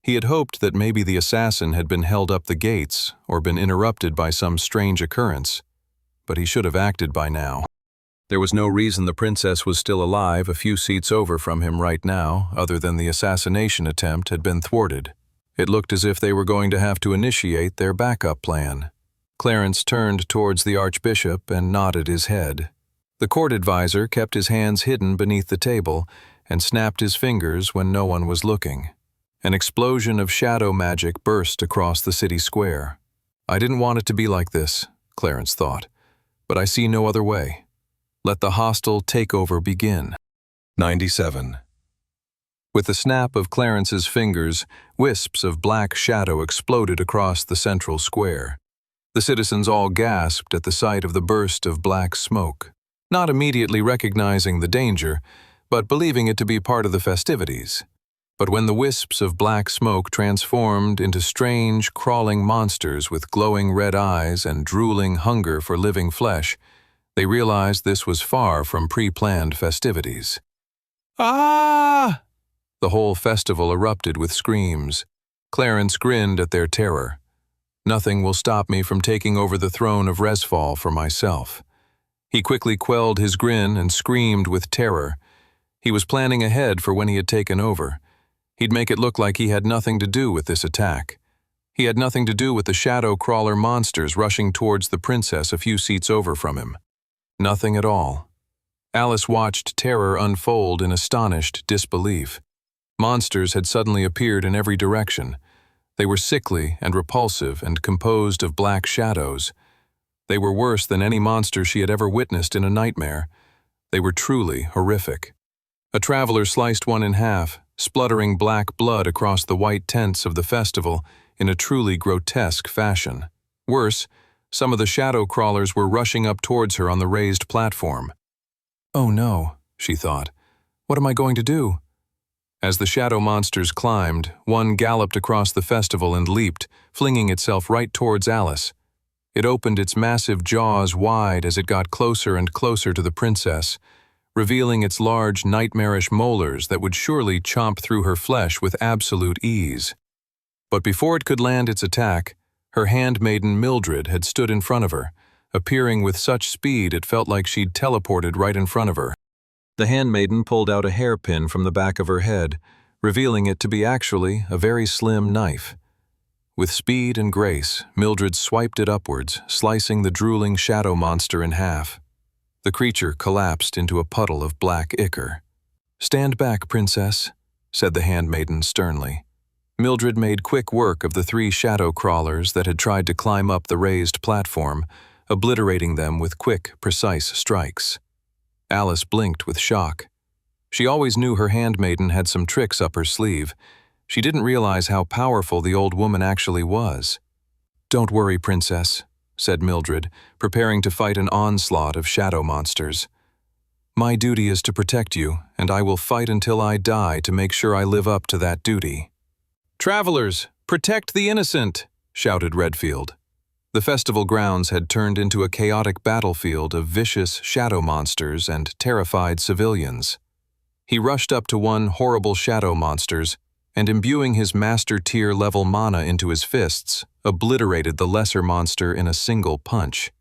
He had hoped that maybe the assassin had been held up the gates or been interrupted by some strange occurrence, but he should have acted by now. There was no reason the princess was still alive a few seats over from him right now, other than the assassination attempt had been thwarted. It looked as if they were going to have to initiate their backup plan. Clarence turned towards the Archbishop and nodded his head. The court advisor kept his hands hidden beneath the table and snapped his fingers when no one was looking. An explosion of shadow magic burst across the city square. I didn't want it to be like this, Clarence thought, but I see no other way. Let the hostile takeover begin. 97. With the snap of Clarence's fingers, wisps of black shadow exploded across the central square. The citizens all gasped at the sight of the burst of black smoke, not immediately recognizing the danger, but believing it to be part of the festivities. But when the wisps of black smoke transformed into strange, crawling monsters with glowing red eyes and drooling hunger for living flesh, they realized this was far from pre-planned festivities. Ah! The whole festival erupted with screams. Clarence grinned at their terror. Nothing will stop me from taking over the throne of Resfall for myself. He quickly quelled his grin and screamed with terror. He was planning ahead for when he had taken over. He'd make it look like he had nothing to do with this attack. He had nothing to do with the shadow crawler monsters rushing towards the princess a few seats over from him. Nothing at all. Alice watched terror unfold in astonished disbelief. Monsters had suddenly appeared in every direction. They were sickly and repulsive and composed of black shadows. They were worse than any monster she had ever witnessed in a nightmare. They were truly horrific. A traveler sliced one in half, spluttering black blood across the white tents of the festival in a truly grotesque fashion. Worse, some of the shadow crawlers were rushing up towards her on the raised platform. Oh no, she thought. What am I going to do? As the shadow monsters climbed, one galloped across the festival and leaped, flinging itself right towards Alice. It opened its massive jaws wide as it got closer and closer to the princess, revealing its large, nightmarish molars that would surely chomp through her flesh with absolute ease. But before it could land its attack, her handmaiden Mildred had stood in front of her, appearing with such speed it felt like she'd teleported right in front of her. The handmaiden pulled out a hairpin from the back of her head, revealing it to be actually a very slim knife. With speed and grace, Mildred swiped it upwards, slicing the drooling shadow monster in half. The creature collapsed into a puddle of black ichor. "Stand back, princess," said the handmaiden sternly. Mildred made quick work of the 3 shadow crawlers that had tried to climb up the raised platform, obliterating them with quick, precise strikes. Alice blinked with shock. She always knew her handmaiden had some tricks up her sleeve. She didn't realize how powerful the old woman actually was. "Don't worry, princess," said Mildred, preparing to fight an onslaught of shadow monsters. "My duty is to protect you, and I will fight until I die to make sure I live up to that duty." "Travelers, protect the innocent!" shouted Redfield. The festival grounds had turned into a chaotic battlefield of vicious shadow monsters and terrified civilians. He rushed up to one horrible shadow monsters and, imbuing his master tier level mana into his fists, obliterated the lesser monster in a single punch.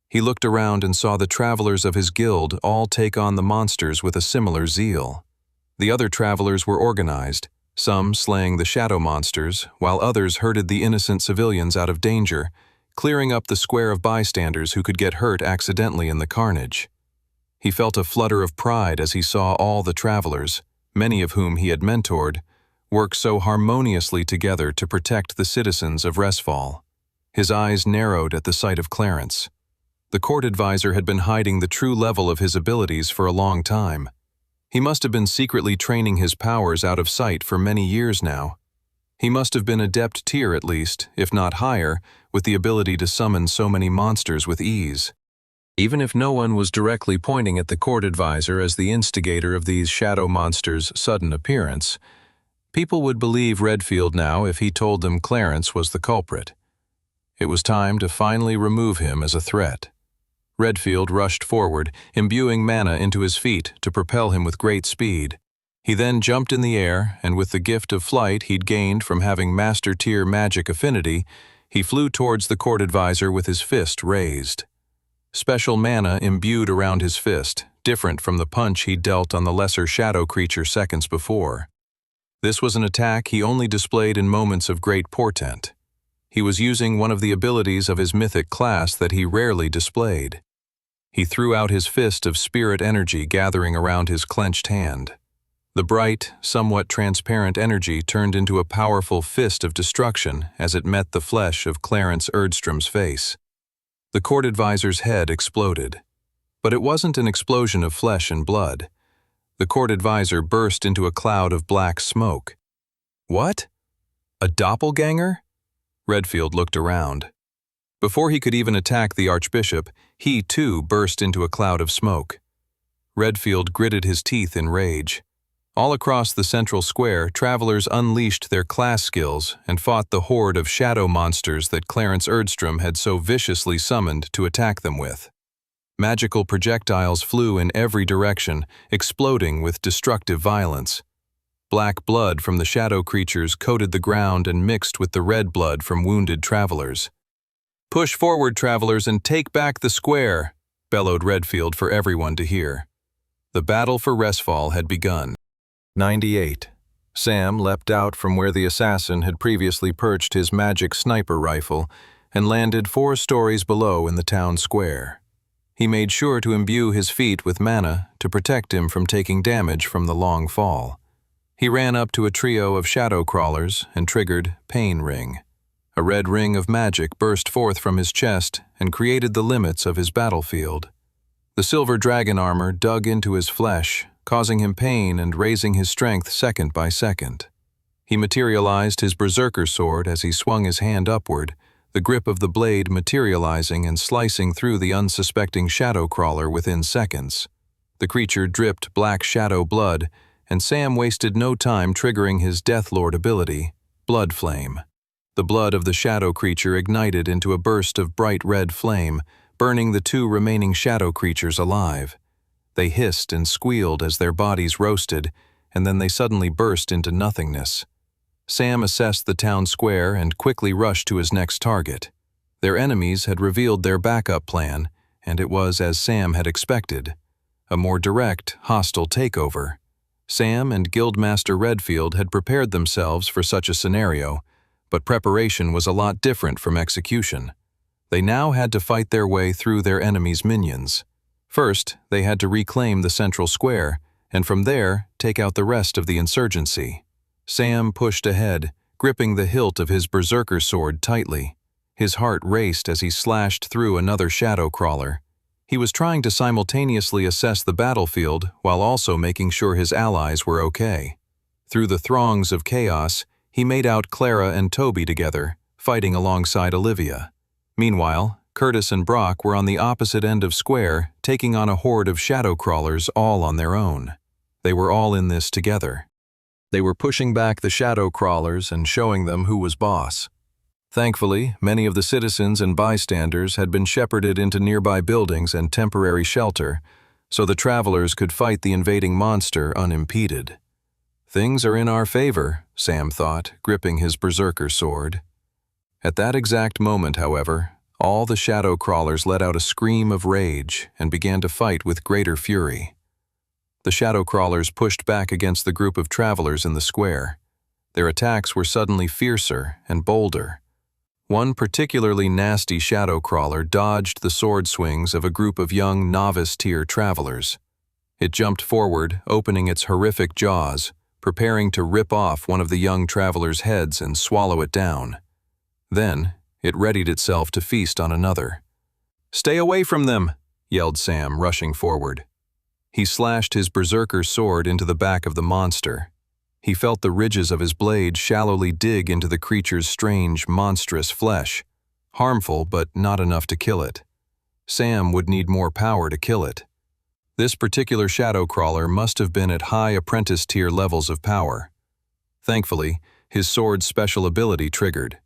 He looked around and saw the travelers of his guild all take on the monsters with a similar zeal. The other travelers were organized, some slaying the shadow monsters, while others herded the innocent civilians out of danger, clearing up the square of bystanders who could get hurt accidentally in the carnage. He felt a flutter of pride as he saw all the travelers, many of whom he had mentored, work so harmoniously together to protect the citizens of Resfall. His eyes narrowed at the sight of Clarence. The court advisor had been hiding the true level of his abilities for a long time. He must have been secretly training his powers out of sight for many years now. He must have been adept tier at least, if not higher, with the ability to summon so many monsters with ease. Even if no one was directly pointing at the court advisor as the instigator of these shadow monsters' sudden appearance, people would believe Redfield now if he told them Clarence was the culprit. It was time to finally remove him as a threat. Redfield rushed forward, imbuing mana into his feet to propel him with great speed. He then jumped in the air, and with the gift of flight he'd gained from having master-tier magic affinity, he flew towards the court advisor with his fist raised. Special mana imbued around his fist, different from the punch he'd dealt on the lesser shadow creature seconds before. This was an attack he only displayed in moments of great portent. He was using one of the abilities of his mythic class that he rarely displayed. He threw out his fist of spirit energy gathering around his clenched hand. The bright, somewhat transparent energy turned into a powerful fist of destruction as it met the flesh of Clarence Erdstrom's face. The court advisor's head exploded. But it wasn't an explosion of flesh and blood. The court advisor burst into a cloud of black smoke. What? A doppelganger? Redfield looked around. Before he could even attack the archbishop, he too burst into a cloud of smoke. Redfield gritted his teeth in rage. All across the central square, travelers unleashed their class skills and fought the horde of shadow monsters that Clarence Erdstrom had so viciously summoned to attack them with. Magical projectiles flew in every direction, exploding with destructive violence. Black blood from the shadow creatures coated the ground and mixed with the red blood from wounded travelers. "Push forward, travelers, and take back the square," bellowed Redfield for everyone to hear. The battle for Resfall had begun. 98. Sam leapt out from where the assassin had previously perched his magic sniper rifle and landed 4 stories below in the town square. He made sure to imbue his feet with mana to protect him from taking damage from the long fall. He ran up to a trio of shadow crawlers and triggered Pain Ring. A red ring of magic burst forth from his chest and created the limits of his battlefield. The silver dragon armor dug into his flesh, causing him pain and raising his strength second by second. He materialized his berserker sword as he swung his hand upward, the grip of the blade materializing and slicing through the unsuspecting shadow crawler within seconds. The creature dripped black shadow blood, and Sam wasted no time triggering his Deathlord ability, Blood Flame. The blood of the shadow creature ignited into a burst of bright red flame, burning the 2 remaining shadow creatures alive. They hissed and squealed as their bodies roasted, and then they suddenly burst into nothingness. Sam assessed the town square and quickly rushed to his next target. Their enemies had revealed their backup plan, and it was as Sam had expected. A more direct, hostile takeover. Sam and Guildmaster Redfield had prepared themselves for such a scenario, but preparation was a lot different from execution. They now had to fight their way through their enemies' minions. First, they had to reclaim the central square, and from there, take out the rest of the insurgency. Sam pushed ahead, gripping the hilt of his berserker sword tightly. His heart raced as he slashed through another shadow crawler. He was trying to simultaneously assess the battlefield while also making sure his allies were okay. Through the throngs of chaos, he made out Clara and Toby together, fighting alongside Olivia. Meanwhile, Curtis and Brock were on the opposite end of square, taking on a horde of shadow crawlers all on their own. They were all in this together. They were pushing back the shadow crawlers and showing them who was boss. Thankfully, many of the citizens and bystanders had been shepherded into nearby buildings and temporary shelter, so the travelers could fight the invading monster unimpeded. Things are in our favor, Sam thought, gripping his berserker sword. At that exact moment, however, all the shadow crawlers let out a scream of rage and began to fight with greater fury. The shadow crawlers pushed back against the group of travelers in the square. Their attacks were suddenly fiercer and bolder. One particularly nasty shadow crawler dodged the sword swings of a group of young novice-tier travelers. It jumped forward, opening its horrific jaws, preparing to rip off one of the young travelers' heads and swallow it down. Then, it readied itself to feast on another. "Stay away from them!" yelled Sam, rushing forward. He slashed his berserker sword into the back of the monster. He felt the ridges of his blade shallowly dig into the creature's strange, monstrous flesh. Harmful, but not enough to kill it. Sam would need more power to kill it. This particular shadow crawler must have been at high apprentice tier levels of power. Thankfully, his sword's special ability triggered.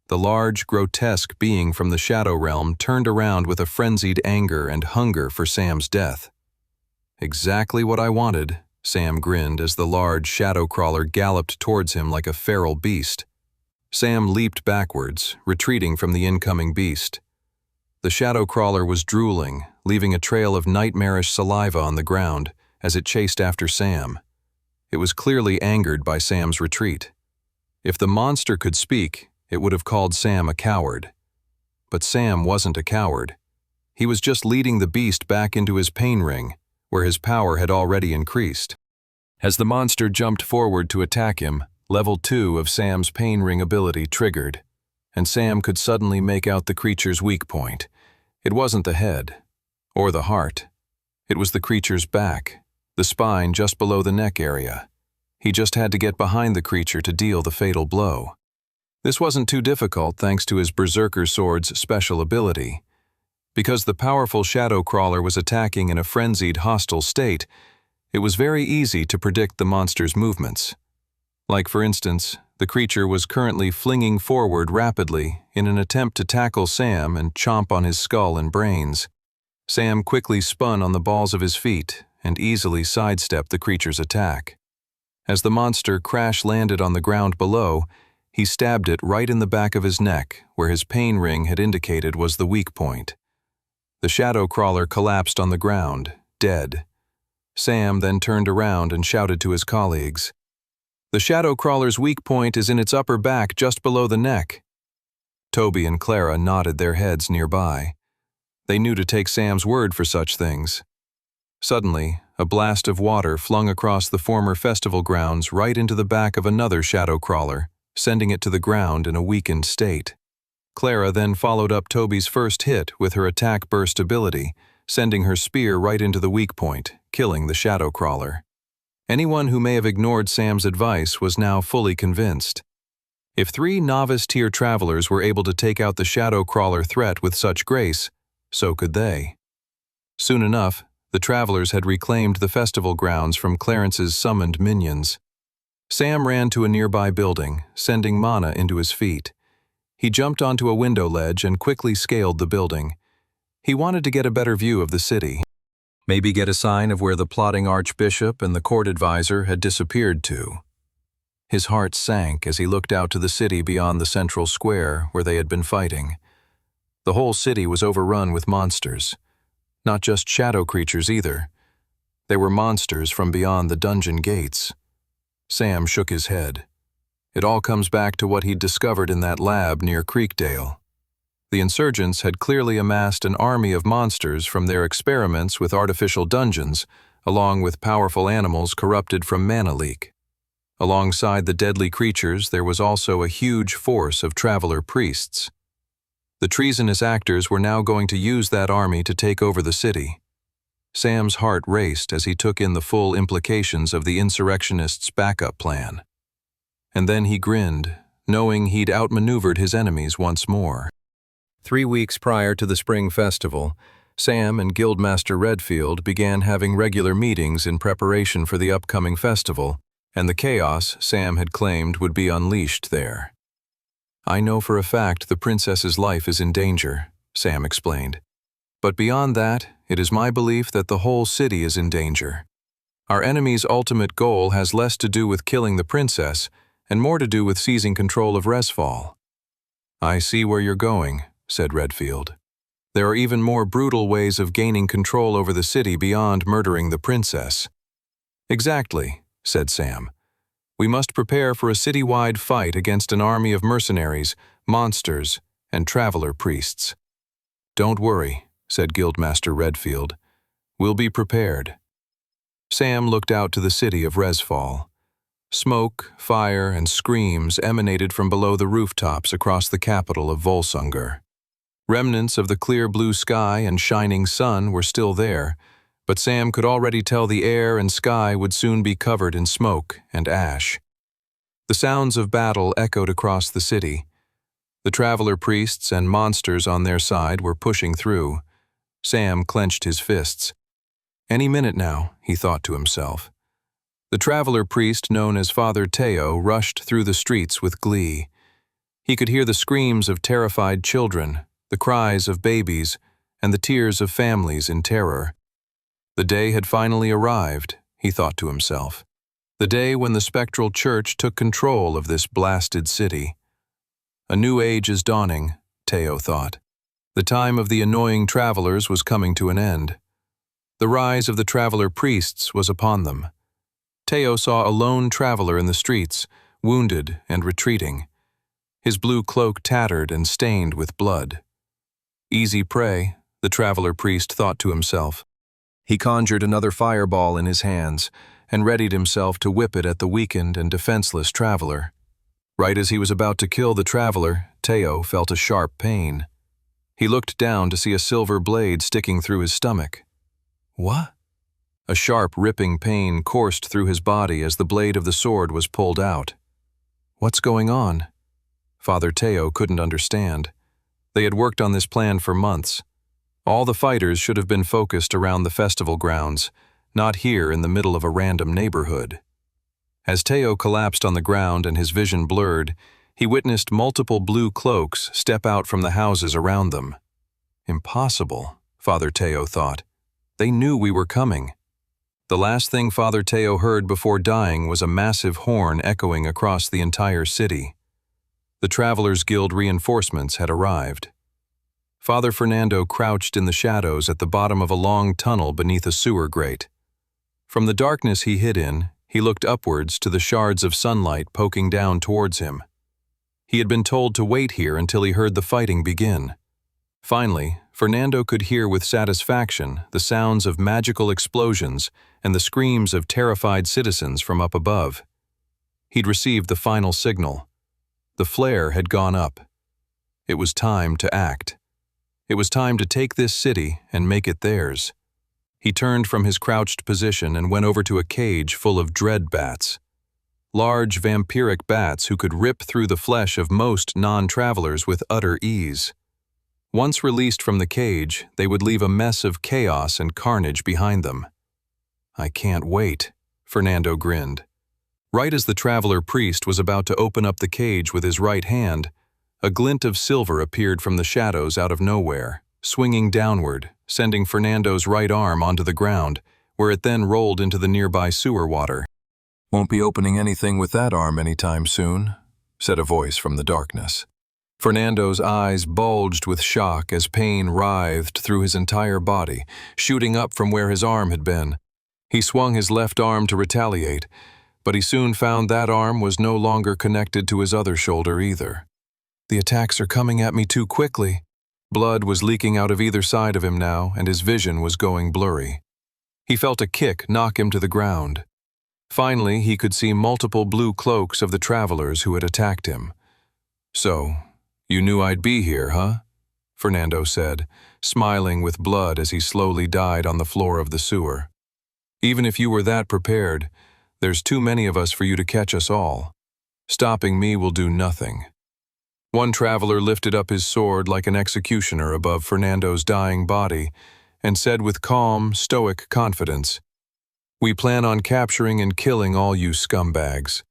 The large, grotesque being from the shadow realm turned around with a frenzied anger and hunger for Sam's death. "Exactly what I wanted," Sam grinned as the large shadow crawler galloped towards him like a feral beast. Sam leaped backwards, retreating from the incoming beast. The shadow crawler was drooling, leaving a trail of nightmarish saliva on the ground as it chased after Sam. It was clearly angered by Sam's retreat. If the monster could speak, it would have called Sam a coward. But Sam wasn't a coward. He was just leading the beast back into his pain ring, where his power had already increased. As the monster jumped forward to attack him, level 2 of Sam's pain ring ability triggered, and Sam could suddenly make out the creature's weak point. It wasn't the head, or the heart. It was the creature's back, the spine just below the neck area. He just had to get behind the creature to deal the fatal blow. This wasn't too difficult thanks to his berserker sword's special ability. Because the powerful shadow crawler was attacking in a frenzied, hostile state, it was very easy to predict the monster's movements. Like, for instance, the creature was currently flinging forward rapidly in an attempt to tackle Sam and chomp on his skull and brains. Sam quickly spun on the balls of his feet and easily sidestepped the creature's attack. As the monster crash-landed on the ground below, he stabbed it right in the back of his neck, where his pain ring had indicated was the weak point. The shadow crawler collapsed on the ground, dead. Sam then turned around and shouted to his colleagues, "The shadow crawler's weak point is in its upper back just below the neck." Toby and Clara nodded their heads nearby. They knew to take Sam's word for such things. Suddenly, a blast of water flung across the former festival grounds right into the back of another shadow crawler, sending it to the ground in a weakened state. Clara then followed up Toby's first hit with her attack burst ability, sending her spear right into the weak point, killing the shadow crawler. Anyone who may have ignored Sam's advice was now fully convinced. If 3 novice-tier travelers were able to take out the shadow crawler threat with such grace, so could they. Soon enough, the travelers had reclaimed the festival grounds from Clarence's summoned minions. Sam ran to a nearby building, sending mana into his feet. He jumped onto a window ledge and quickly scaled the building. He wanted to get a better view of the city. Maybe get a sign of where the plotting archbishop and the court advisor had disappeared to. His heart sank as he looked out to the city beyond the central square where they had been fighting. The whole city was overrun with monsters. Not just shadow creatures either. They were monsters from beyond the dungeon gates. Sam shook his head. It all comes back to what he'd discovered in that lab near Creekdale. The insurgents had clearly amassed an army of monsters from their experiments with artificial dungeons, along with powerful animals corrupted from mana leak. Alongside the deadly creatures, there was also a huge force of traveler priests. The treasonous actors were now going to use that army to take over the city. Sam's heart raced as he took in the full implications of the insurrectionists' backup plan. And then he grinned, knowing he'd outmaneuvered his enemies once more. 3 weeks prior to the spring festival, Sam and Guildmaster Redfield began having regular meetings in preparation for the upcoming festival and the chaos Sam had claimed would be unleashed there. I know for a fact the princess's life is in danger, Sam explained. But beyond that, it is my belief that the whole city is in danger. Our enemy's ultimate goal has less to do with killing the princess and more to do with seizing control of Resfall. I see where you're going, said Redfield. There are even more brutal ways of gaining control over the city beyond murdering the princess. Exactly, said Sam. We must prepare for a citywide fight against an army of mercenaries, monsters, and traveler priests. Don't worry, said Guildmaster Redfield. We'll be prepared. Sam looked out to the city of Resfall. Smoke, fire, and screams emanated from below the rooftops across the capital of Volsungur. Remnants of the clear blue sky and shining sun were still there, but Sam could already tell the air and sky would soon be covered in smoke and ash. The sounds of battle echoed across the city. The traveler priests and monsters on their side were pushing through. Sam clenched his fists. Any minute now, he thought to himself. The traveler priest known as Father Teo rushed through the streets with glee. He could hear the screams of terrified children, the cries of babies, and the tears of families in terror. The day had finally arrived, he thought to himself. The day when the spectral church took control of this blasted city. A new age is dawning, Teo thought. The time of the annoying travelers was coming to an end. The rise of the traveler priests was upon them. Teo saw a lone traveler in the streets, wounded and retreating. His blue cloak tattered and stained with blood. Easy prey, the traveler priest thought to himself. He conjured another fireball in his hands and readied himself to whip it at the weakened and defenseless traveler. Right as he was about to kill the traveler, Teo felt a sharp pain. He looked down to see a silver blade sticking through his stomach. What? A sharp, ripping pain coursed through his body as the blade of the sword was pulled out. What's going on? Father Teo couldn't understand. They had worked on this plan for months. All the fighters should have been focused around the festival grounds, not here in the middle of a random neighborhood. As Teo collapsed on the ground and his vision blurred, he witnessed multiple blue cloaks step out from the houses around them. Impossible, Father Teo thought. They knew we were coming. The last thing Father Teo heard before dying was a massive horn echoing across the entire city. The Travelers' Guild reinforcements had arrived. Father Fernando crouched in the shadows at the bottom of a long tunnel beneath a sewer grate. From the darkness he hid in, he looked upwards to the shards of sunlight poking down towards him. He had been told to wait here until he heard the fighting begin. Finally, Fernando could hear with satisfaction the sounds of magical explosions and the screams of terrified citizens from up above. He'd received the final signal. The flare had gone up. It was time to act. It was time to take this city and make it theirs. He turned from his crouched position and went over to a cage full of dread bats. Large vampiric bats who could rip through the flesh of most non-travelers with utter ease. Once released from the cage, they would leave a mess of chaos and carnage behind them. I can't wait, Fernando grinned. Right as the traveler priest was about to open up the cage with his right hand, a glint of silver appeared from the shadows out of nowhere, swinging downward, sending Fernando's right arm onto the ground, where it then rolled into the nearby sewer water. Won't be opening anything with that arm anytime soon, said a voice from the darkness. Fernando's eyes bulged with shock as pain writhed through his entire body, shooting up from where his arm had been. He swung his left arm to retaliate, but he soon found that arm was no longer connected to his other shoulder either. The attacks are coming at me too quickly. Blood was leaking out of either side of him now, and his vision was going blurry. He felt a kick knock him to the ground. Finally, he could see multiple blue cloaks of the travelers who had attacked him. So, you knew I'd be here, huh? Fernando said, smiling with blood as he slowly died on the floor of the sewer. Even if you were that prepared, there's too many of us for you to catch us all. Stopping me will do nothing. One traveler lifted up his sword like an executioner above Fernando's dying body and said with calm, stoic confidence, "We plan on capturing and killing all you scumbags.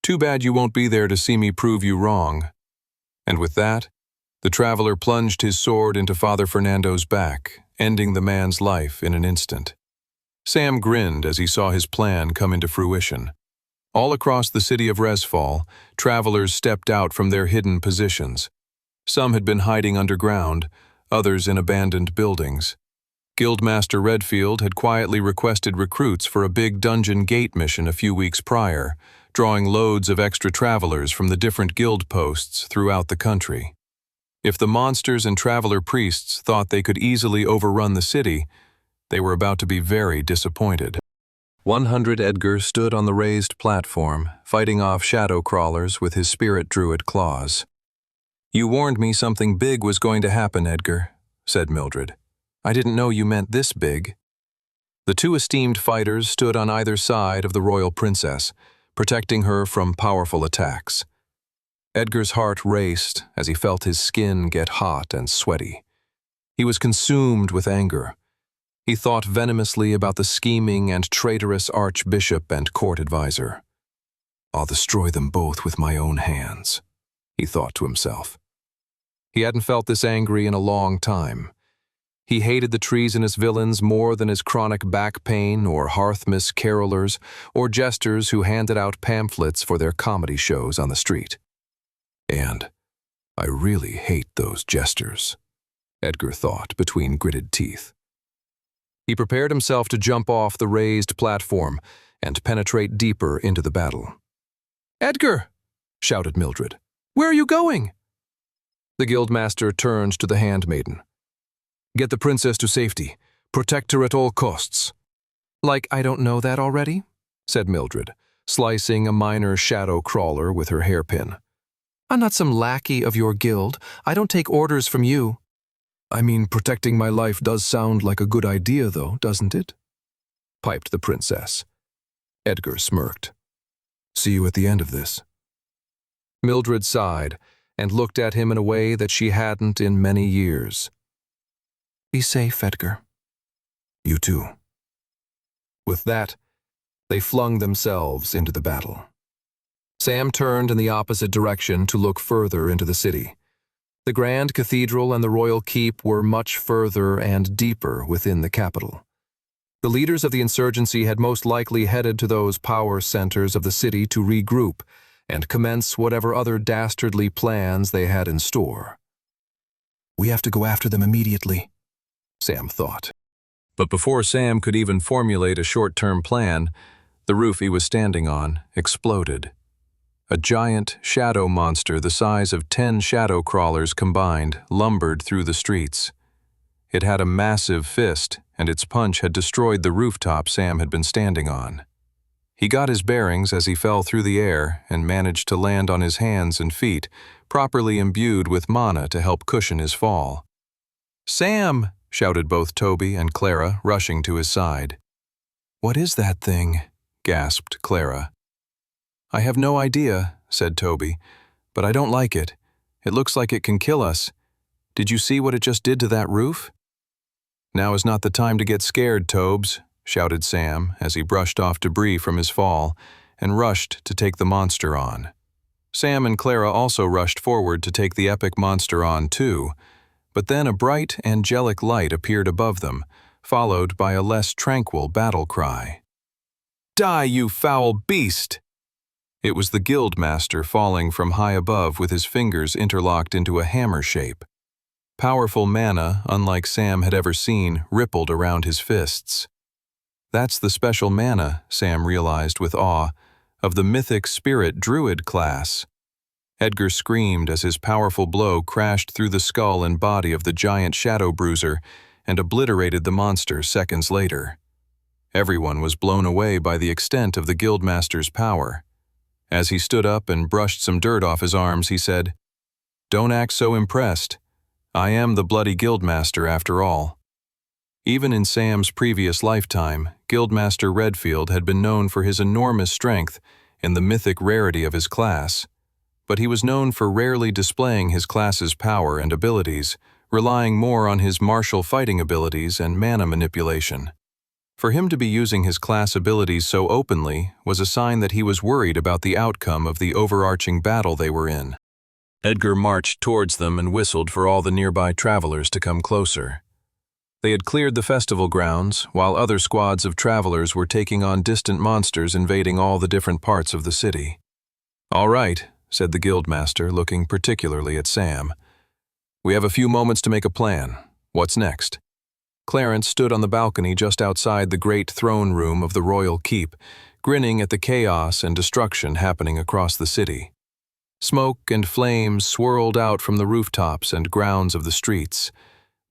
Too bad you won't be there to see me prove you wrong." And with that, the traveler plunged his sword into Father Fernando's back, ending the man's life in an instant. Sam grinned as he saw his plan come into fruition. All across the city of Resfall, travelers stepped out from their hidden positions. Some had been hiding underground, others in abandoned buildings. Guildmaster Redfield had quietly requested recruits for a big dungeon gate mission a few weeks prior, drawing loads of extra travelers from the different guild posts throughout the country. If the monsters and traveler priests thought they could easily overrun the city, they were about to be very disappointed. 100 Edgar stood on the raised platform, fighting off shadow crawlers with his spirit druid claws. "You warned me something big was going to happen, Edgar," said Mildred. "I didn't know you meant this big." The two esteemed fighters stood on either side of the royal princess, protecting her from powerful attacks. Edgar's heart raced as he felt his skin get hot and sweaty. He was consumed with anger. He thought venomously about the scheming and traitorous archbishop and court advisor. "I'll destroy them both with my own hands," he thought to himself. He hadn't felt this angry in a long time. He hated the treasonous villains more than his chronic back pain or Hearthmas carolers or jesters who handed out pamphlets for their comedy shows on the street. And I really hate those jesters, Edgar thought between gritted teeth. He prepared himself to jump off the raised platform and penetrate deeper into the battle. "Edgar!" shouted Mildred. "Where are you going?" The guildmaster turned to the handmaiden. "Get the princess to safety. Protect her at all costs." "Like I don't know that already?" said Mildred, slicing a minor shadow crawler with her hairpin. "I'm not some lackey of your guild. I don't take orders from you." "I mean, protecting my life does sound like a good idea, though, doesn't it?" piped the princess. Edgar smirked. "See you at the end of this." Mildred sighed and looked at him in a way that she hadn't in many years. "Be safe, Edgar." "You too." With that, they flung themselves into the battle. Sam turned in the opposite direction to look further into the city. The Grand Cathedral and the Royal Keep were much further and deeper within the capital. The leaders of the insurgency had most likely headed to those power centers of the city to regroup and commence whatever other dastardly plans they had in store. "We have to go after them immediately," Sam thought. But before Sam could even formulate a short-term plan, the roof he was standing on exploded. A giant shadow monster the size of 10 shadow crawlers combined lumbered through the streets. It had a massive fist, and its punch had destroyed the rooftop Sam had been standing on. He got his bearings as he fell through the air and managed to land on his hands and feet, properly imbued with mana to help cushion his fall. "Sam!" shouted both Toby and Clara, rushing to his side. "What is that thing?" gasped Clara. "I have no idea," said Toby, "but I don't like it. It looks like it can kill us. Did you see what it just did to that roof?" "Now is not the time to get scared, Tobes," shouted Sam as he brushed off debris from his fall and rushed to take the monster on. Sam and Clara also rushed forward to take the epic monster on too, but then a bright, angelic light appeared above them, followed by a less tranquil battle cry. "Die, you foul beast!" It was the guildmaster falling from high above with his fingers interlocked into a hammer shape. Powerful mana, unlike Sam had ever seen, rippled around his fists. That's the special mana, Sam realized with awe, of the mythic spirit druid class. Edgar screamed as his powerful blow crashed through the skull and body of the giant shadow bruiser and obliterated the monster seconds later. Everyone was blown away by the extent of the guildmaster's power. As he stood up and brushed some dirt off his arms, he said, "Don't act so impressed. I am the bloody guildmaster after all." Even in Sam's previous lifetime, Guildmaster Redfield had been known for his enormous strength and the mythic rarity of his class, but he was known for rarely displaying his class's power and abilities, relying more on his martial fighting abilities and mana manipulation. For him to be using his class abilities so openly was a sign that he was worried about the outcome of the overarching battle they were in. Edgar marched towards them and whistled for all the nearby travelers to come closer. They had cleared the festival grounds, while other squads of travelers were taking on distant monsters invading all the different parts of the city. "All right," said the guildmaster, looking particularly at Sam. "We have a few moments to make a plan. What's next?" Clarence stood on the balcony just outside the great throne room of the royal keep, grinning at the chaos and destruction happening across the city. Smoke and flames swirled out from the rooftops and grounds of the streets.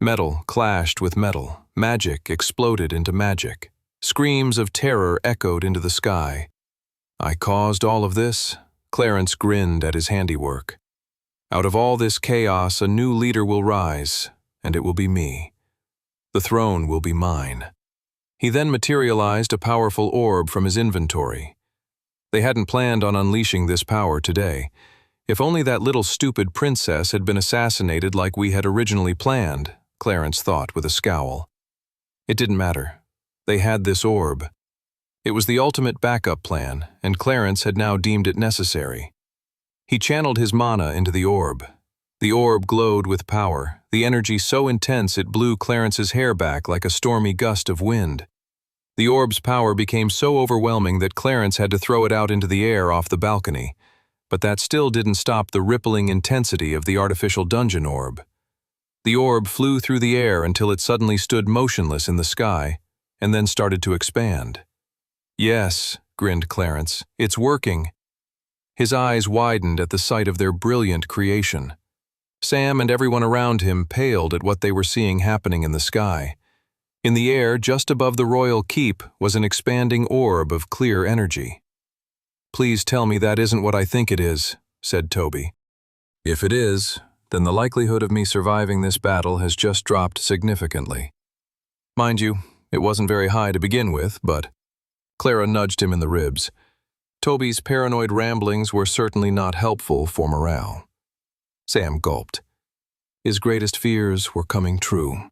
Metal clashed with metal, magic exploded into magic. Screams of terror echoed into the sky. "I caused all of this?" Clarence grinned at his handiwork. "Out of all this chaos, a new leader will rise, and it will be me. The throne will be mine." He then materialized a powerful orb from his inventory. They hadn't planned on unleashing this power today. If only that little stupid princess had been assassinated like we had originally planned, Clarence thought with a scowl. It didn't matter. They had this orb. It was the ultimate backup plan, and Clarence had now deemed it necessary. He channeled his mana into the orb. The orb glowed with power, the energy so intense it blew Clarence's hair back like a stormy gust of wind. The orb's power became so overwhelming that Clarence had to throw it out into the air off the balcony, but that still didn't stop the rippling intensity of the artificial dungeon orb. The orb flew through the air until it suddenly stood motionless in the sky, and then started to expand. "Yes," grinned Clarence, "it's working." His eyes widened at the sight of their brilliant creation. Sam and everyone around him paled at what they were seeing happening in the sky. In the air, just above the royal keep, was an expanding orb of clear energy. "Please tell me that isn't what I think it is," said Toby. "If it is, then the likelihood of me surviving this battle has just dropped significantly. Mind you, it wasn't very high to begin with, but—" Clara nudged him in the ribs. Toby's paranoid ramblings were certainly not helpful for morale. Sam gulped. His greatest fears were coming true.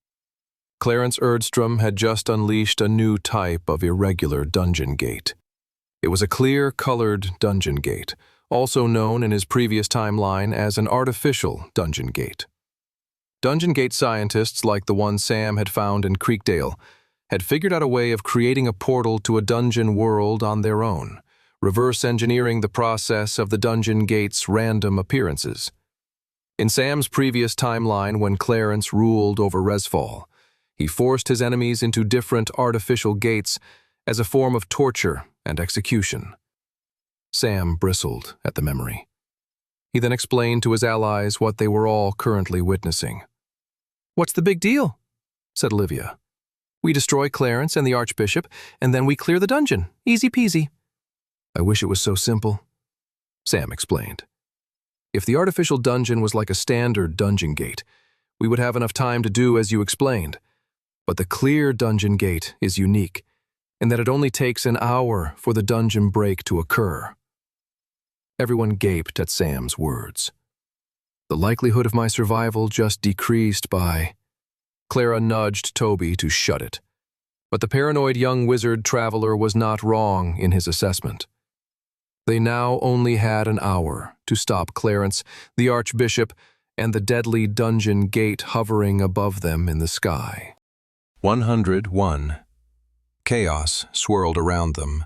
Clarence Erdstrom had just unleashed a new type of irregular dungeon gate. It was a clear-colored dungeon gate, also known in his previous timeline as an artificial dungeon gate. Dungeon gate scientists like the one Sam had found in Creekdale had figured out a way of creating a portal to a dungeon world on their own, reverse engineering the process of the dungeon gate's random appearances. In Sam's previous timeline, when Clarence ruled over Resfall, he forced his enemies into different artificial gates as a form of torture and execution. Sam bristled at the memory. He then explained to his allies what they were all currently witnessing. "What's the big deal?" said Olivia. "We destroy Clarence and the Archbishop, and then we clear the dungeon. Easy peasy." "I wish it was so simple," Sam explained. "If the artificial dungeon was like a standard dungeon gate, we would have enough time to do as you explained. But the clear dungeon gate is unique, in that it only takes an hour for the dungeon break to occur." Everyone gaped at Sam's words. "The likelihood of my survival just decreased by—" Clara nudged Toby to shut it. But the paranoid young wizard traveler was not wrong in his assessment. They now only had an hour to stop Clarence, the Archbishop, and the deadly dungeon gate hovering above them in the sky. 101. Chaos swirled around them.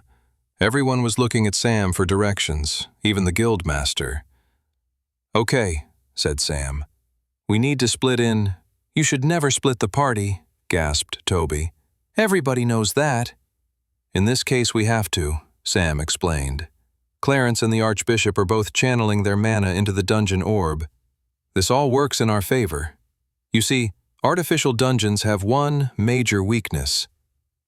Everyone was looking at Sam for directions, even the guildmaster. "Okay," said Sam. "We need to split in—" "You should never split the party," gasped Toby. "Everybody knows that." "In this case we have to," Sam explained. "Clarence and the Archbishop are both channeling their mana into the dungeon orb. This all works in our favor. You see, artificial dungeons have one major weakness.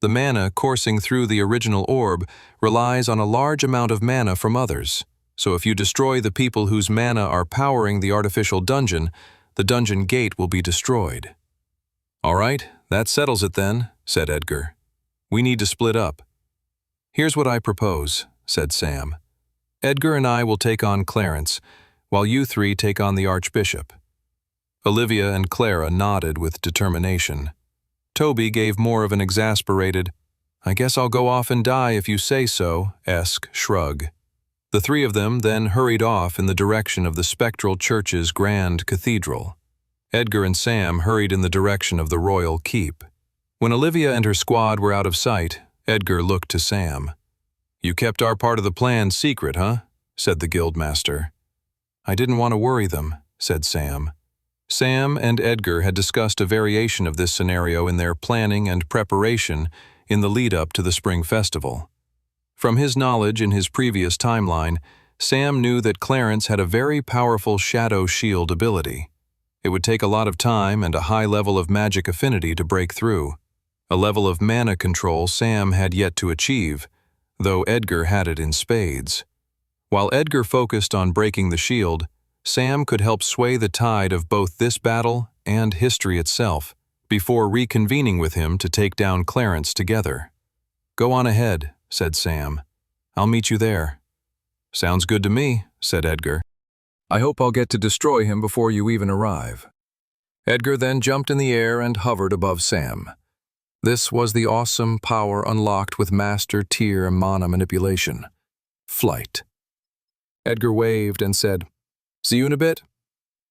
The mana coursing through the original orb relies on a large amount of mana from others, so if you destroy the people whose mana are powering the artificial dungeon, the dungeon gate will be destroyed." "All right, that settles it then," said Edgar. "We need to split up." "Here's what I propose," said Sam. "Edgar and I will take on Clarence, while you three take on the Archbishop." Olivia and Clara nodded with determination. Toby gave more of an exasperated, "I guess I'll go off and die if you say so," esque shrug. The three of them then hurried off in the direction of the spectral church's grand cathedral. Edgar and Sam hurried in the direction of the royal keep. When Olivia and her squad were out of sight, Edgar looked to Sam. "You kept our part of the plan secret, huh?" said the guildmaster. "I didn't want to worry them," said Sam. Sam and Edgar had discussed a variation of this scenario in their planning and preparation in the lead-up to the spring festival. From his knowledge in his previous timeline, Sam knew that Clarence had a very powerful shadow shield ability. It would take a lot of time and a high level of magic affinity to break through, a level of mana control Sam had yet to achieve, though Edgar had it in spades. While Edgar focused on breaking the shield, Sam could help sway the tide of both this battle and history itself, before reconvening with him to take down Clarence together. "Go on ahead," said Sam. "I'll meet you there." "Sounds good to me," said Edgar. "I hope I'll get to destroy him before you even arrive." Edgar then jumped in the air and hovered above Sam. This was the awesome power unlocked with Master Tier mana manipulation. Flight. Edgar waved and said, "See you in a bit,"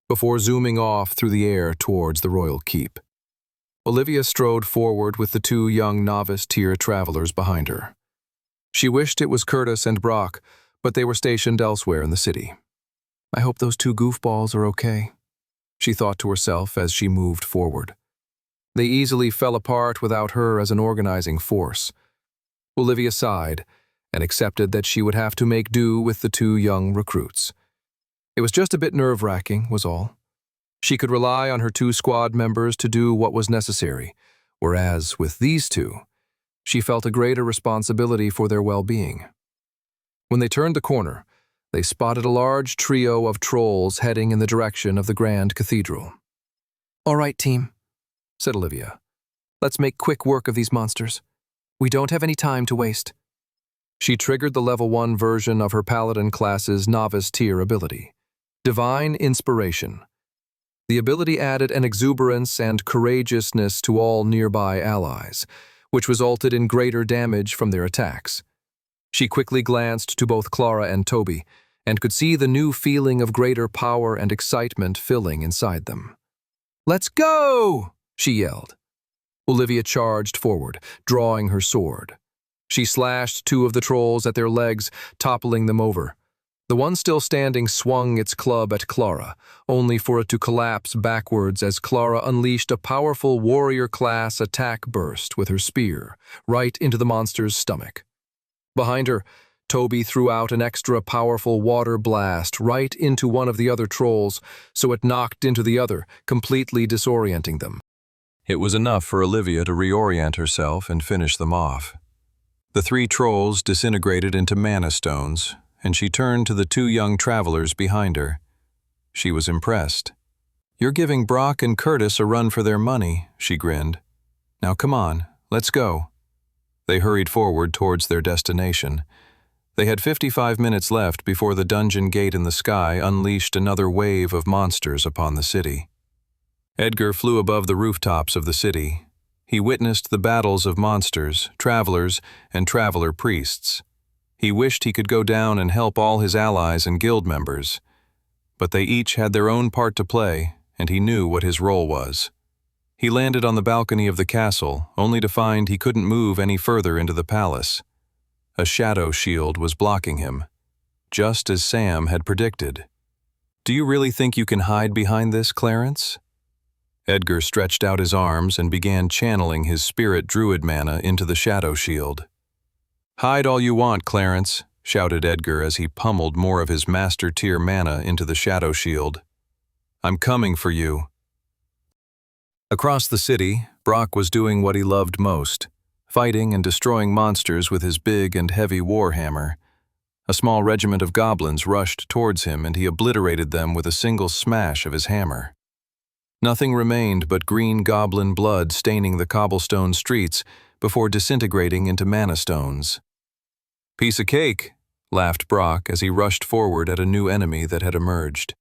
before zooming off through the air towards the royal keep. Olivia strode forward with the two young novice tier travelers behind her. She wished it was Curtis and Brock, but they were stationed elsewhere in the city. "I hope those two goofballs are okay," she thought to herself as she moved forward. They easily fell apart without her as an organizing force. Olivia sighed and accepted that she would have to make do with the two young recruits. It was just a bit nerve-wracking, was all. She could rely on her two squad members to do what was necessary, whereas with these two, she felt a greater responsibility for their well-being. When they turned the corner, they spotted a large trio of trolls heading in the direction of the Grand Cathedral. "All right, team," said Olivia. "Let's make quick work of these monsters. We don't have any time to waste." She triggered the level 1 version of her Paladin class's novice tier ability, Divine Inspiration. The ability added an exuberance and courageousness to all nearby allies, which resulted in greater damage from their attacks. She quickly glanced to both Clara and Toby, and could see the new feeling of greater power and excitement filling inside them. "Let's go!" she yelled. Olivia charged forward, drawing her sword. She slashed two of the trolls at their legs, toppling them over. The one still standing swung its club at Clara, only for it to collapse backwards as Clara unleashed a powerful warrior-class attack burst with her spear, right into the monster's stomach. Behind her, Toby threw out an extra powerful water blast right into one of the other trolls, so it knocked into the other, completely disorienting them. It was enough for Olivia to reorient herself and finish them off. The three trolls disintegrated into mana stones, and she turned to the two young travelers behind her. She was impressed. "You're giving Brock and Curtis a run for their money," she grinned. "Now come on, let's go." They hurried forward towards their destination. They had 55 minutes left before the dungeon gate in the sky unleashed another wave of monsters upon the city. Edgar flew above the rooftops of the city. He witnessed the battles of monsters, travelers, and traveler priests. He wished he could go down and help all his allies and guild members. But they each had their own part to play, and he knew what his role was. He landed on the balcony of the castle, only to find he couldn't move any further into the palace. A shadow shield was blocking him, just as Sam had predicted. "Do you really think you can hide behind this, Clarence?" Edgar stretched out his arms and began channeling his spirit druid mana into the shadow shield. "Hide all you want, Clarence," shouted Edgar as he pummeled more of his master tier mana into the shadow shield. "I'm coming for you." Across the city, Brock was doing what he loved most, fighting and destroying monsters with his big and heavy warhammer. A small regiment of goblins rushed towards him and he obliterated them with a single smash of his hammer. Nothing remained but green goblin blood staining the cobblestone streets before disintegrating into mana stones. "Piece of cake," laughed Brock as he rushed forward at a new enemy that had emerged.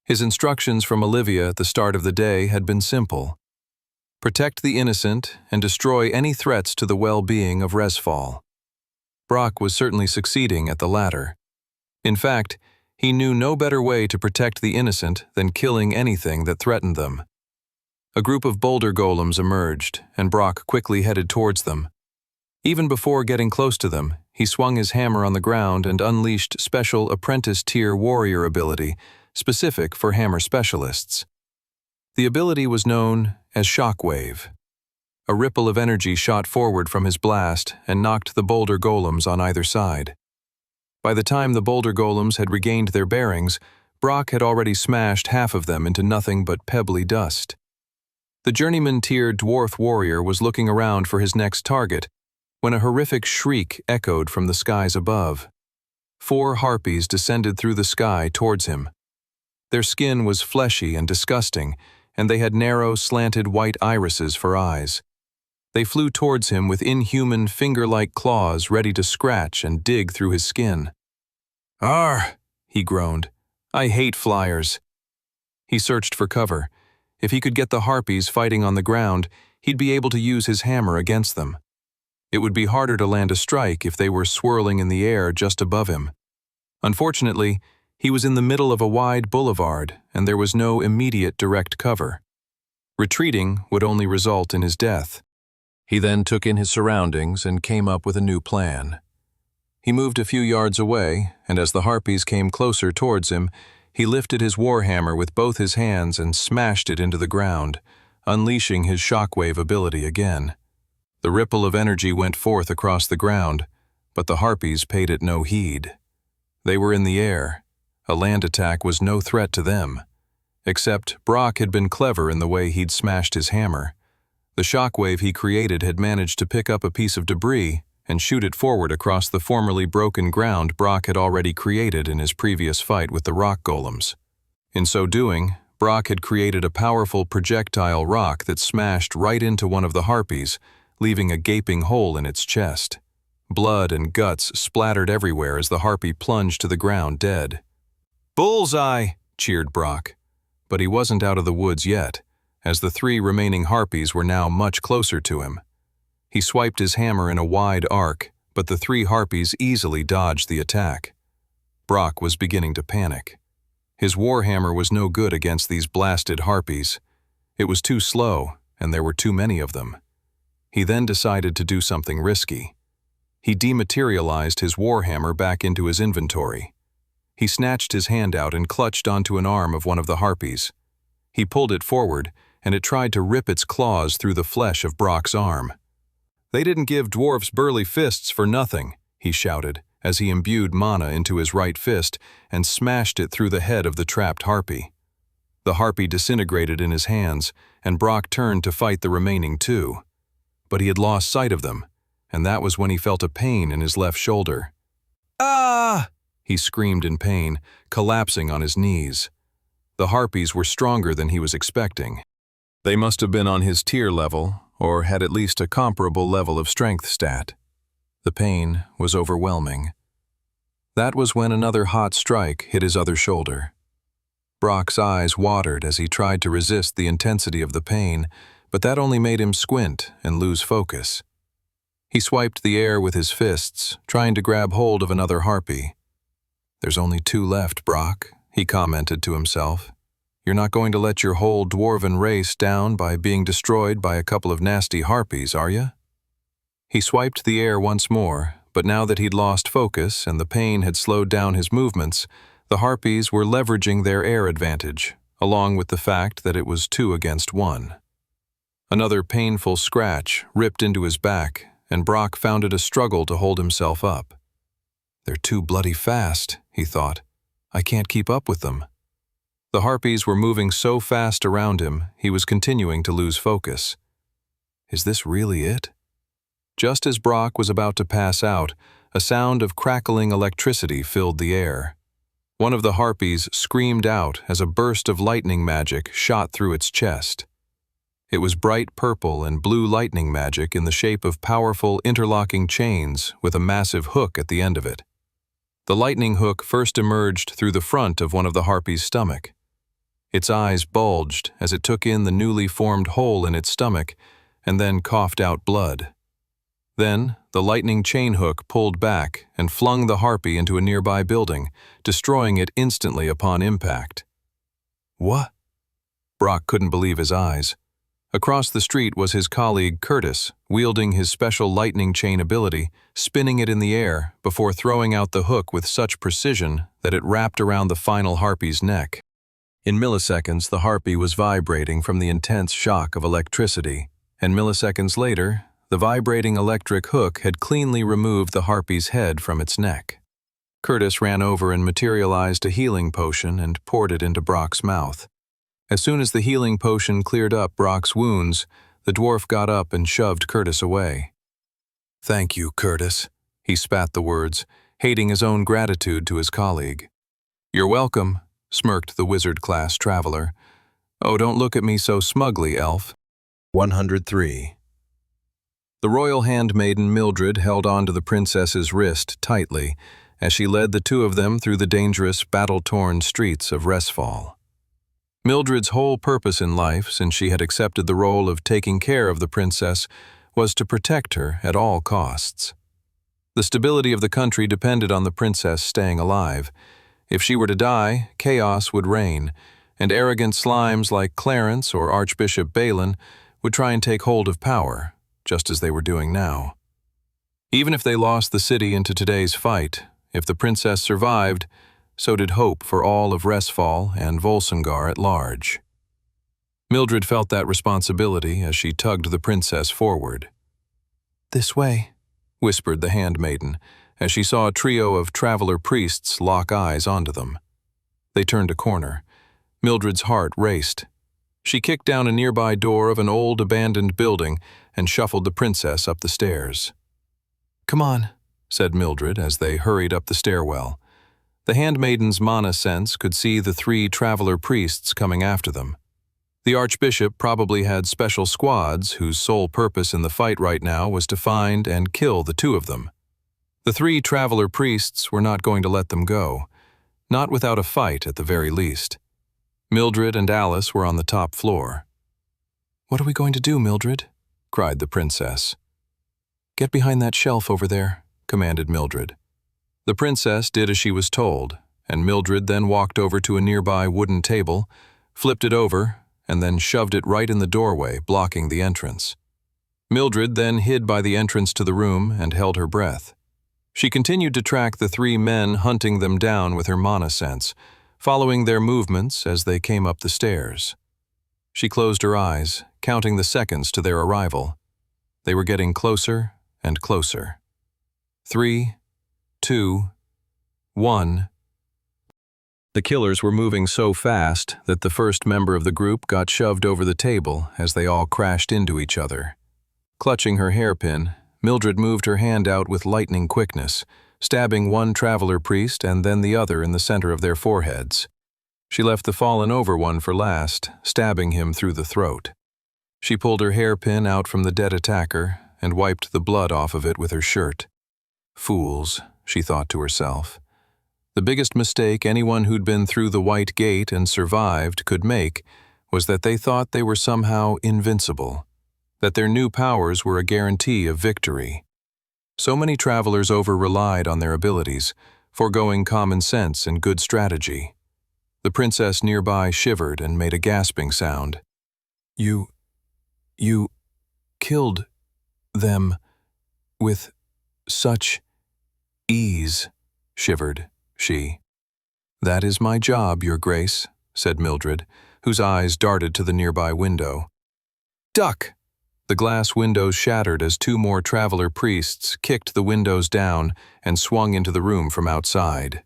His instructions from Olivia at the start of the day had been simple. Protect the innocent and destroy any threats to the well-being of Resfall. Brock was certainly succeeding at the latter. In fact, he knew no better way to protect the innocent than killing anything that threatened them. A group of boulder golems emerged, and Brock quickly headed towards them. Even before getting close to them, he swung his hammer on the ground and unleashed special apprentice-tier warrior ability, specific for hammer specialists. The ability was known as Shockwave. A ripple of energy shot forward from his blast and knocked the boulder golems on either side. By the time the boulder golems had regained their bearings, Brock had already smashed half of them into nothing but pebbly dust. The journeyman-tier dwarf warrior was looking around for his next target when a horrific shriek echoed from the skies above. 4 harpies descended through the sky towards him. Their skin was fleshy and disgusting, and they had narrow, slanted white irises for eyes. They flew towards him with inhuman, finger-like claws ready to scratch and dig through his skin. "Arr!" he groaned. "I hate flyers." He searched for cover. If he could get the harpies fighting on the ground, he'd be able to use his hammer against them. It would be harder to land a strike if they were swirling in the air just above him. Unfortunately, he was in the middle of a wide boulevard, and there was no immediate direct cover. Retreating would only result in his death. He then took in his surroundings and came up with a new plan. He moved a few yards away, and as the harpies came closer towards him, he lifted his warhammer with both his hands and smashed it into the ground, unleashing his shockwave ability again. The ripple of energy went forth across the ground, but the harpies paid it no heed. They were in the air. A land attack was no threat to them. Except Brock had been clever in the way he'd smashed his hammer. The shockwave he created had managed to pick up a piece of debris and shoot it forward across the formerly broken ground Brock had already created in his previous fight with the rock golems. In so doing, Brock had created a powerful projectile rock that smashed right into one of the harpies, leaving a gaping hole in its chest. Blood and guts splattered everywhere as the harpy plunged to the ground dead. "Bullseye!" cheered Brock. But he wasn't out of the woods yet, as the 3 remaining harpies were now much closer to him. He swiped his hammer in a wide arc, but the 3 harpies easily dodged the attack. Brock was beginning to panic. His warhammer was no good against these blasted harpies. It was too slow, and there were too many of them. He then decided to do something risky. He dematerialized his warhammer back into his inventory. He snatched his hand out and clutched onto an arm of one of the harpies. He pulled it forward, and it tried to rip its claws through the flesh of Brock's arm. "They didn't give dwarfs burly fists for nothing," he shouted, as he imbued mana into his right fist and smashed it through the head of the trapped harpy. The harpy disintegrated in his hands, and Brock turned to fight the remaining 2. But he had lost sight of them, and that was when he felt a pain in his left shoulder. "Ah!" he screamed in pain, collapsing on his knees. The harpies were stronger than he was expecting. They must have been on his tier level, or had at least a comparable level of strength stat. The pain was overwhelming. That was when another hot strike hit his other shoulder. Brock's eyes watered as he tried to resist the intensity of the pain, but that only made him squint and lose focus. He swiped the air with his fists, trying to grab hold of another harpy. "There's only 2 left, Brock," he commented to himself. "You're not going to let your whole dwarven race down by being destroyed by a couple of nasty harpies, are you?" He swiped the air once more, but now that he'd lost focus and the pain had slowed down his movements, the harpies were leveraging their air advantage, along with the fact that it was 2 against 1. Another painful scratch ripped into his back, and Brock found it a struggle to hold himself up. "They're too bloody fast," he thought. "I can't keep up with them." The harpies were moving so fast around him, he was continuing to lose focus. Is this really it? Just as Brock was about to pass out, a sound of crackling electricity filled the air. One of the harpies screamed out as a burst of lightning magic shot through its chest. It was bright purple and blue lightning magic in the shape of powerful interlocking chains with a massive hook at the end of it. The lightning hook first emerged through the front of one of the harpy's stomach. Its eyes bulged as it took in the newly formed hole in its stomach and then coughed out blood. Then, the lightning chain hook pulled back and flung the harpy into a nearby building, destroying it instantly upon impact. What? Brock couldn't believe his eyes. Across the street was his colleague Curtis, wielding his special lightning chain ability, spinning it in the air before throwing out the hook with such precision that it wrapped around the final harpy's neck. In milliseconds, the harpy was vibrating from the intense shock of electricity, and milliseconds later, the vibrating electric hook had cleanly removed the harpy's head from its neck. Curtis ran over and materialized a healing potion and poured it into Brock's mouth. As soon as the healing potion cleared up Brock's wounds, the dwarf got up and shoved Curtis away. "Thank you, Curtis," he spat the words, hating his own gratitude to his colleague. "You're welcome," smirked the wizard-class traveler. "Oh, don't look at me so smugly, elf." 103. The royal handmaiden Mildred held on to the princess's wrist tightly as she led the two of them through the dangerous, battle-torn streets of Resfall. Mildred's whole purpose in life, since she had accepted the role of taking care of the princess, was to protect her at all costs. The stability of the country depended on the princess staying alive. If she were to die, chaos would reign, and arrogant slimes like Clarence or Archbishop Balin would try and take hold of power, just as they were doing now. Even if they lost the city into today's fight, if the princess survived, so did hope for all of Resfall and Volsungar at large. Mildred felt that responsibility as she tugged the princess forward. "This way," whispered the handmaiden, as she saw a trio of traveler priests lock eyes onto them. They turned a corner. Mildred's heart raced. She kicked down a nearby door of an old abandoned building and shuffled the princess up the stairs. "Come on," said Mildred as they hurried up the stairwell. The handmaiden's mana sense could see the three traveler priests coming after them. The archbishop probably had special squads whose sole purpose in the fight right now was to find and kill the two of them. The three traveler priests were not going to let them go, not without a fight at the very least. Mildred and Alice were on the top floor. "What are we going to do, Mildred?" cried the princess. "Get behind that shelf over there," commanded Mildred. The princess did as she was told, and Mildred then walked over to a nearby wooden table, flipped it over, and then shoved it right in the doorway, blocking the entrance. Mildred then hid by the entrance to the room and held her breath. She continued to track the three men hunting them down with her mana sense, following their movements as they came up the stairs. She closed her eyes, counting the seconds to their arrival. They were getting closer and closer. 3, 2, 1. The killers were moving so fast that the first member of the group got shoved over the table as they all crashed into each other. Clutching her hairpin, Mildred moved her hand out with lightning quickness, stabbing one traveler priest and then the other in the center of their foreheads. She left the fallen over one for last, stabbing him through the throat. She pulled her hairpin out from the dead attacker and wiped the blood off of it with her shirt. Fools, she thought to herself. The biggest mistake anyone who'd been through the White Gate and survived could make was that they thought they were somehow invincible, that their new powers were a guarantee of victory. So many travelers over-relied on their abilities, foregoing common sense and good strategy. The princess nearby shivered and made a gasping sound. You killed them with such ease," shivered she. "That is my job, Your Grace," said Mildred, whose eyes darted to the nearby window. "Duck!" The glass windows shattered as two more traveler priests kicked the windows down and swung into the room from outside.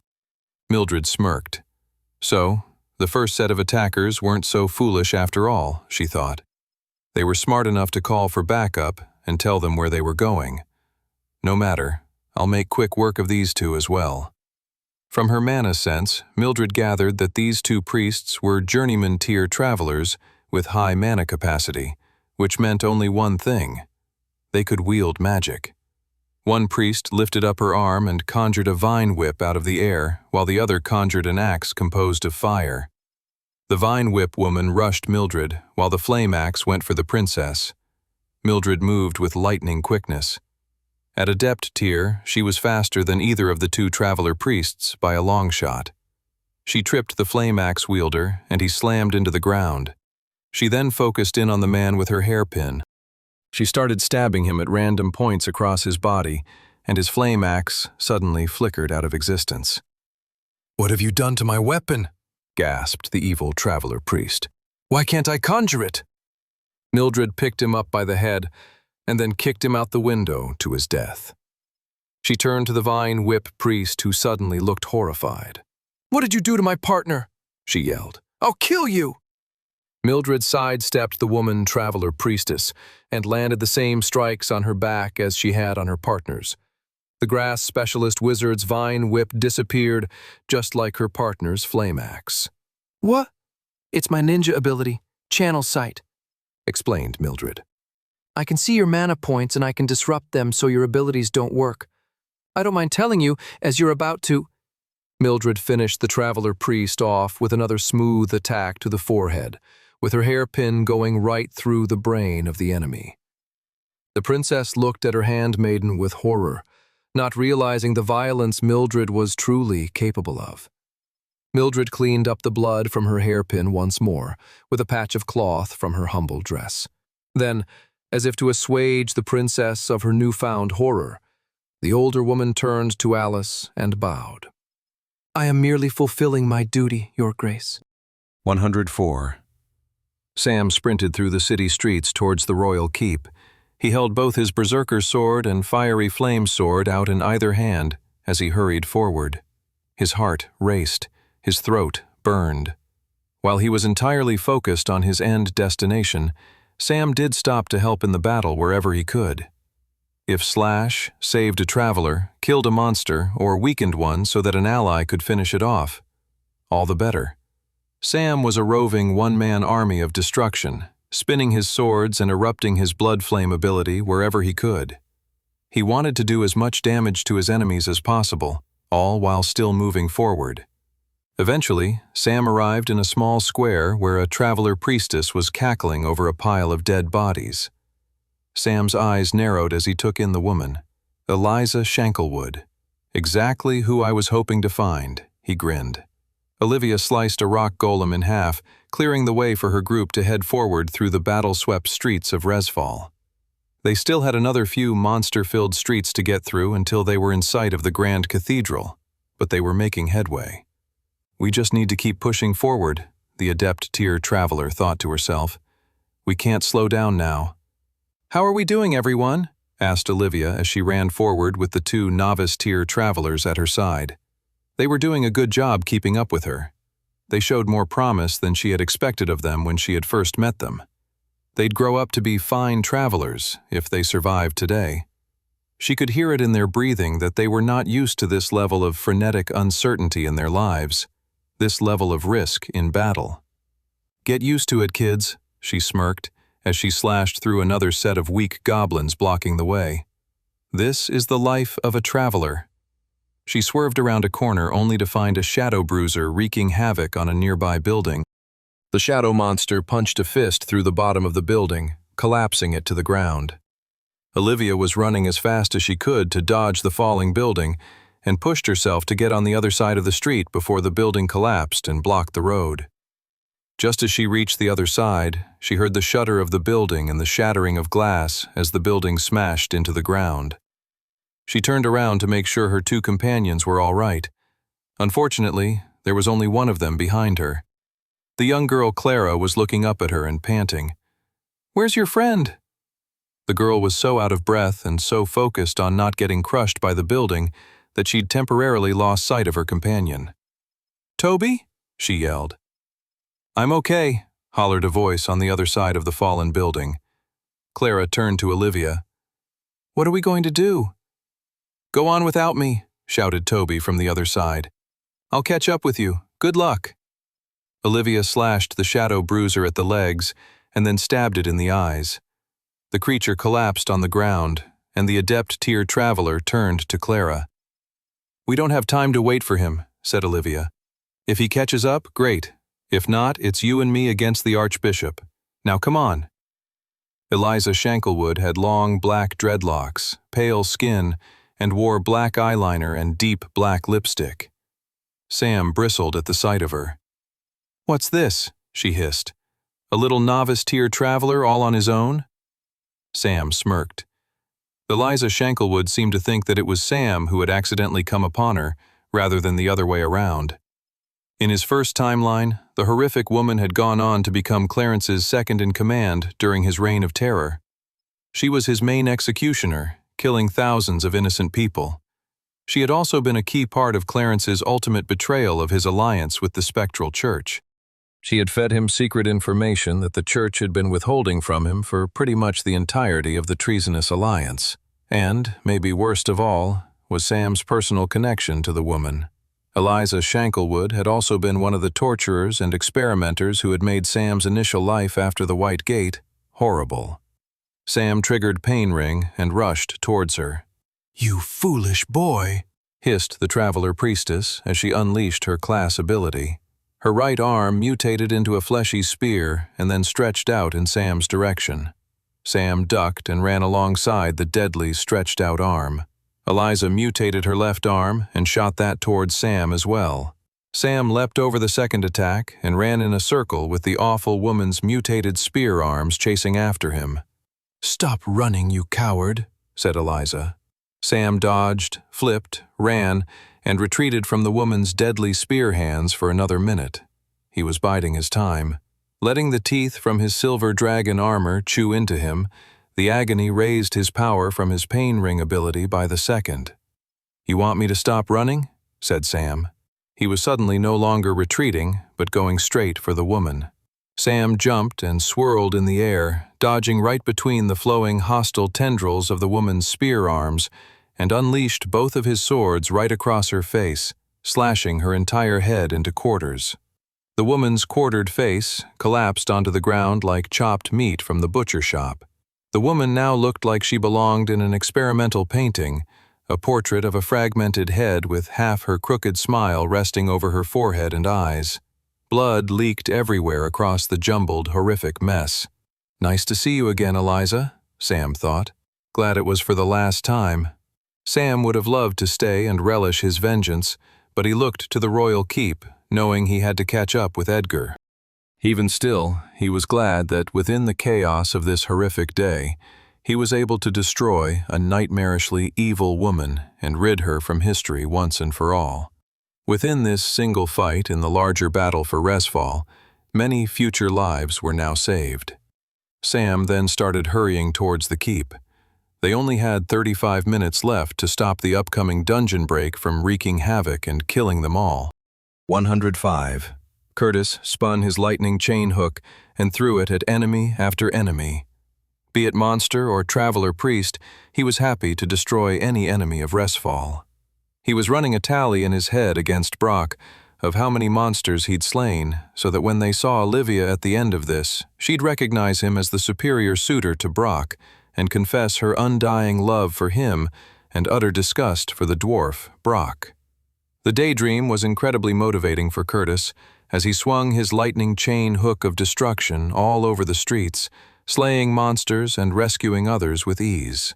Mildred smirked. So, the first set of attackers weren't so foolish after all, she thought. They were smart enough to call for backup and tell them where they were going. No matter, I'll make quick work of these two as well. From her mana sense, Mildred gathered that these two priests were journeyman-tier travelers with high mana capacity, which meant only one thing. They could wield magic. One priest lifted up her arm and conjured a vine whip out of the air, while the other conjured an axe composed of fire. The vine whip woman rushed Mildred, while the flame axe went for the princess. Mildred moved with lightning quickness. At adept tier, she was faster than either of the two traveler priests by a long shot. She tripped the flame axe wielder, and he slammed into the ground. She then focused in on the man with her hairpin. She started stabbing him at random points across his body, and his flame axe suddenly flickered out of existence. "What have you done to my weapon?" gasped the evil traveler priest. "Why can't I conjure it?" Mildred picked him up by the head and then kicked him out the window to his death. She turned to the vine whip priest, who suddenly looked horrified. "What did you do to my partner?" she yelled. "I'll kill you!" Mildred sidestepped the woman traveler priestess and landed the same strikes on her back as she had on her partner's. The grass specialist wizard's vine whip disappeared, just like her partner's flame axe. "What?" "It's my ninja ability, Channel Sight," explained Mildred. "I can see your mana points and I can disrupt them so your abilities don't work. I don't mind telling you, as you're about to—" Mildred finished the traveler priest off with another smooth attack to the forehead, with her hairpin going right through the brain of the enemy. The princess looked at her handmaiden with horror, not realizing the violence Mildred was truly capable of. Mildred cleaned up the blood from her hairpin once more, with a patch of cloth from her humble dress. Then, as if to assuage the princess of her newfound horror, the older woman turned to Alice and bowed. "I am merely fulfilling my duty, Your Grace." 104. Sam sprinted through the city streets towards the royal keep. He held both his berserker sword and fiery flame sword out in either hand as he hurried forward. His heart raced, his throat burned. While he was entirely focused on his end destination, Sam did stop to help in the battle wherever he could. If Slash saved a traveler, killed a monster, or weakened one so that an ally could finish it off, all the better. Sam was a roving one-man army of destruction, spinning his swords and erupting his blood flame ability wherever he could. He wanted to do as much damage to his enemies as possible, all while still moving forward. Eventually, Sam arrived in a small square where a traveler priestess was cackling over a pile of dead bodies. Sam's eyes narrowed as he took in the woman. Eliza Shanklewood. "Exactly who I was hoping to find," he grinned. Olivia sliced a rock golem in half, clearing the way for her group to head forward through the battle-swept streets of Resfall. They still had another few monster-filled streets to get through until they were in sight of the Grand Cathedral, but they were making headway. "We just need to keep pushing forward," the adept-tier traveler thought to herself. "We can't slow down now." "How are we doing, everyone?" asked Olivia as she ran forward with the two novice-tier travelers at her side. They were doing a good job keeping up with her. They showed more promise than she had expected of them when she had first met them. They'd grow up to be fine travelers if they survived today. She could hear it in their breathing that they were not used to this level of frenetic uncertainty in their lives, this level of risk in battle. "Get used to it, kids," she smirked as she slashed through another set of weak goblins blocking the way. "This is the life of a traveler." She swerved around a corner only to find a shadow bruiser wreaking havoc on a nearby building. The shadow monster punched a fist through the bottom of the building, collapsing it to the ground. Olivia was running as fast as she could to dodge the falling building and pushed herself to get on the other side of the street before the building collapsed and blocked the road. Just as she reached the other side, she heard the shudder of the building and the shattering of glass as the building smashed into the ground. She turned around to make sure her two companions were all right. Unfortunately, there was only one of them behind her. The young girl Clara was looking up at her and panting. "Where's your friend?" The girl was so out of breath and so focused on not getting crushed by the building that she'd temporarily lost sight of her companion. "Toby?" she yelled. "I'm okay," hollered a voice on the other side of the fallen building. Clara turned to Olivia. "What are we going to do?" "Go on without me," shouted Toby from the other side. "I'll catch up with you. Good luck." Olivia slashed the shadow bruiser at the legs and then stabbed it in the eyes. The creature collapsed on the ground, and the adept-tier traveler turned to Clara. "We don't have time to wait for him," said Olivia. "If he catches up, great. If not, it's you and me against the Archbishop. Now come on." Eliza Shanklewood had long black dreadlocks, pale skin, and wore black eyeliner and deep black lipstick. Sam bristled at the sight of her. "What's this?" she hissed. "A little novice-tier traveler all on his own?" Sam smirked. Eliza Shanklewood seemed to think that it was Sam who had accidentally come upon her, rather than the other way around. In his first timeline, the horrific woman had gone on to become Clarence's second-in-command during his reign of terror. She was his main executioner, killing thousands of innocent people. She had also been a key part of Clarence's ultimate betrayal of his alliance with the spectral church. She had fed him secret information that the church had been withholding from him for pretty much the entirety of the treasonous alliance. And, maybe worst of all, was Sam's personal connection to the woman. Eliza Shanklewood had also been one of the torturers and experimenters who had made Sam's initial life after the White Gate horrible. Sam triggered Pain Ring and rushed towards her. "You foolish boy," hissed the Traveler Priestess as she unleashed her class ability. Her right arm mutated into a fleshy spear and then stretched out in Sam's direction. Sam ducked and ran alongside the deadly stretched-out arm. Eliza mutated her left arm and shot that towards Sam as well. Sam leapt over the second attack and ran in a circle with the awful woman's mutated spear arms chasing after him. "Stop running, you coward," said Eliza. Sam dodged, flipped, ran, and retreated from the woman's deadly spear hands for another minute. He was biding his time. Letting the teeth from his silver dragon armor chew into him, the agony raised his power from his Pain Ring ability by the second. "You want me to stop running?" said Sam. He was suddenly no longer retreating, but going straight for the woman. Sam jumped and swirled in the air, dodging right between the flowing hostile tendrils of the woman's spear arms, and unleashed both of his swords right across her face, slashing her entire head into quarters. The woman's quartered face collapsed onto the ground like chopped meat from the butcher shop. The woman now looked like she belonged in an experimental painting, a portrait of a fragmented head with half her crooked smile resting over her forehead and eyes. Blood leaked everywhere across the jumbled, horrific mess. "Nice to see you again, Eliza," Sam thought. Glad it was for the last time. Sam would have loved to stay and relish his vengeance, but he looked to the royal keep, knowing he had to catch up with Edgar. Even still, he was glad that within the chaos of this horrific day, he was able to destroy a nightmarishly evil woman and rid her from history once and for all. Within this single fight in the larger battle for Resfall, many future lives were now saved. Sam then started hurrying towards the keep. They only had 35 minutes left to stop the upcoming dungeon break from wreaking havoc and killing them all. 105. Curtis spun his lightning chain hook and threw it at enemy after enemy. Be it monster or traveler priest, he was happy to destroy any enemy of Resfall. He was running a tally in his head against Brock of how many monsters he'd slain, so that when they saw Olivia at the end of this, she'd recognize him as the superior suitor to Brock and confess her undying love for him and utter disgust for the dwarf, Brock. The daydream was incredibly motivating for Curtis as he swung his lightning chain hook of destruction all over the streets, slaying monsters and rescuing others with ease.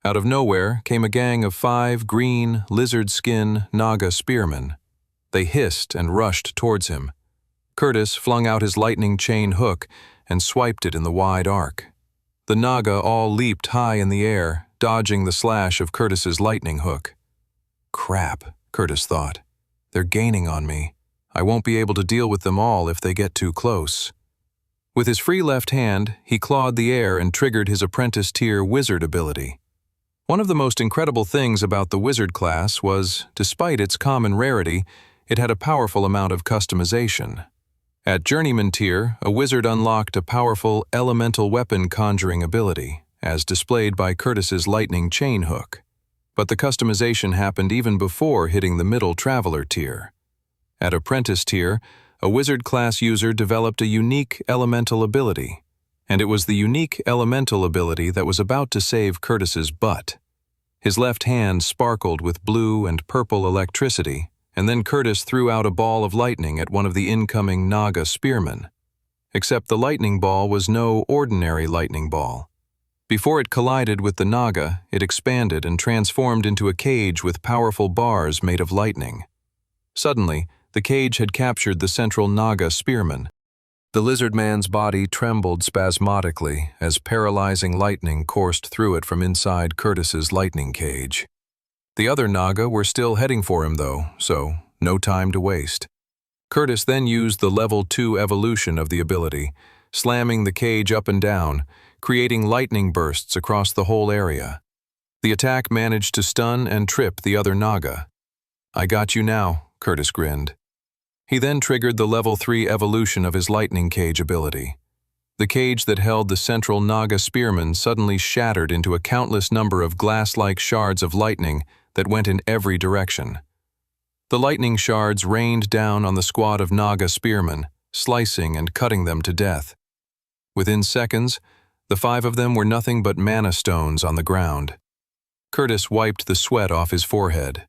Out of nowhere came a gang of 5 green, lizard-skin Naga spearmen. They hissed and rushed towards him. Curtis flung out his lightning chain hook and swiped it in the wide arc. The Naga all leaped high in the air, dodging the slash of Curtis's lightning hook. "Crap," Curtis thought. "They're gaining on me. I won't be able to deal with them all if they get too close." With his free left hand, he clawed the air and triggered his apprentice-tier wizard ability. One of the most incredible things about the wizard class was, despite its common rarity, it had a powerful amount of customization. At journeyman tier, a wizard unlocked a powerful elemental weapon conjuring ability, as displayed by Curtis's lightning chain hook. But the customization happened even before hitting the middle traveler tier. At apprentice tier, a wizard class user developed a unique elemental ability, and it was the unique elemental ability that was about to save Curtis's butt. His left hand sparkled with blue and purple electricity, and then Curtis threw out a ball of lightning at one of the incoming Naga spearmen. except the lightning ball was no ordinary lightning ball. Before it collided with the Naga, it expanded and transformed into a cage with powerful bars made of lightning. Suddenly, the cage had captured the central Naga spearman. The lizard man's body trembled spasmodically as paralyzing lightning coursed through it from inside Curtis's lightning cage. The other Naga were still heading for him though, so no time to waste. Curtis then used the level 2 evolution of the ability, slamming the cage up and down, creating lightning bursts across the whole area. The attack managed to stun and trip the other Naga. "I got you now," Curtis grinned. He then triggered the level 3 evolution of his lightning cage ability. The cage that held the central Naga spearman suddenly shattered into a countless number of glass-like shards of lightning that went in every direction. The lightning shards rained down on the squad of Naga spearmen, slicing and cutting them to death. Within seconds, the 5 of them were nothing but mana stones on the ground. Curtis wiped the sweat off his forehead.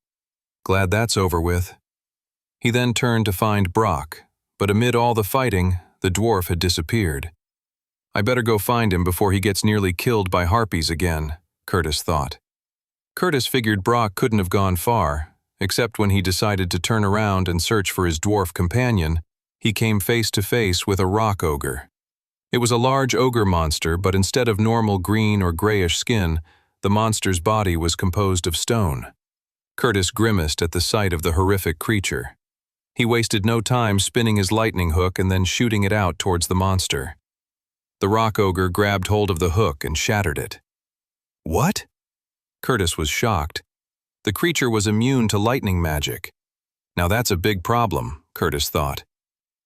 Glad that's over with. He then turned to find Brock, but amid all the fighting, the dwarf had disappeared. "I better go find him before he gets nearly killed by harpies again," Curtis thought. Curtis figured Brock couldn't have gone far, except when he decided to turn around and search for his dwarf companion, he came face to face with a rock ogre. It was a large ogre monster, but instead of normal green or grayish skin, the monster's body was composed of stone. Curtis grimaced at the sight of the horrific creature. He wasted no time spinning his lightning hook and then shooting it out towards the monster. The rock ogre grabbed hold of the hook and shattered it. "What?" Curtis was shocked. The creature was immune to lightning magic. Now that's a big problem, Curtis thought.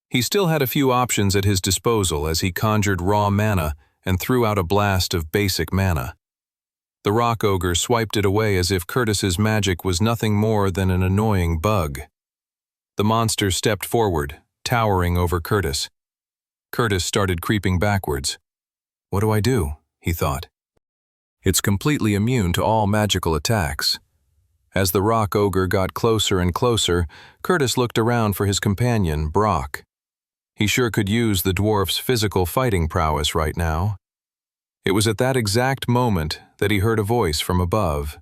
He still had a few options at his disposal as he conjured raw mana and threw out a blast of basic mana. The rock ogre swiped it away as if Curtis's magic was nothing more than an annoying bug. The monster stepped forward, towering over Curtis. Curtis started creeping backwards. "What do I do?" he thought. "It's completely immune to all magical attacks." As the rock ogre got closer and closer, Curtis looked around for his companion, Brock. He sure could use the dwarf's physical fighting prowess right now. It was at that exact moment that he heard a voice from above.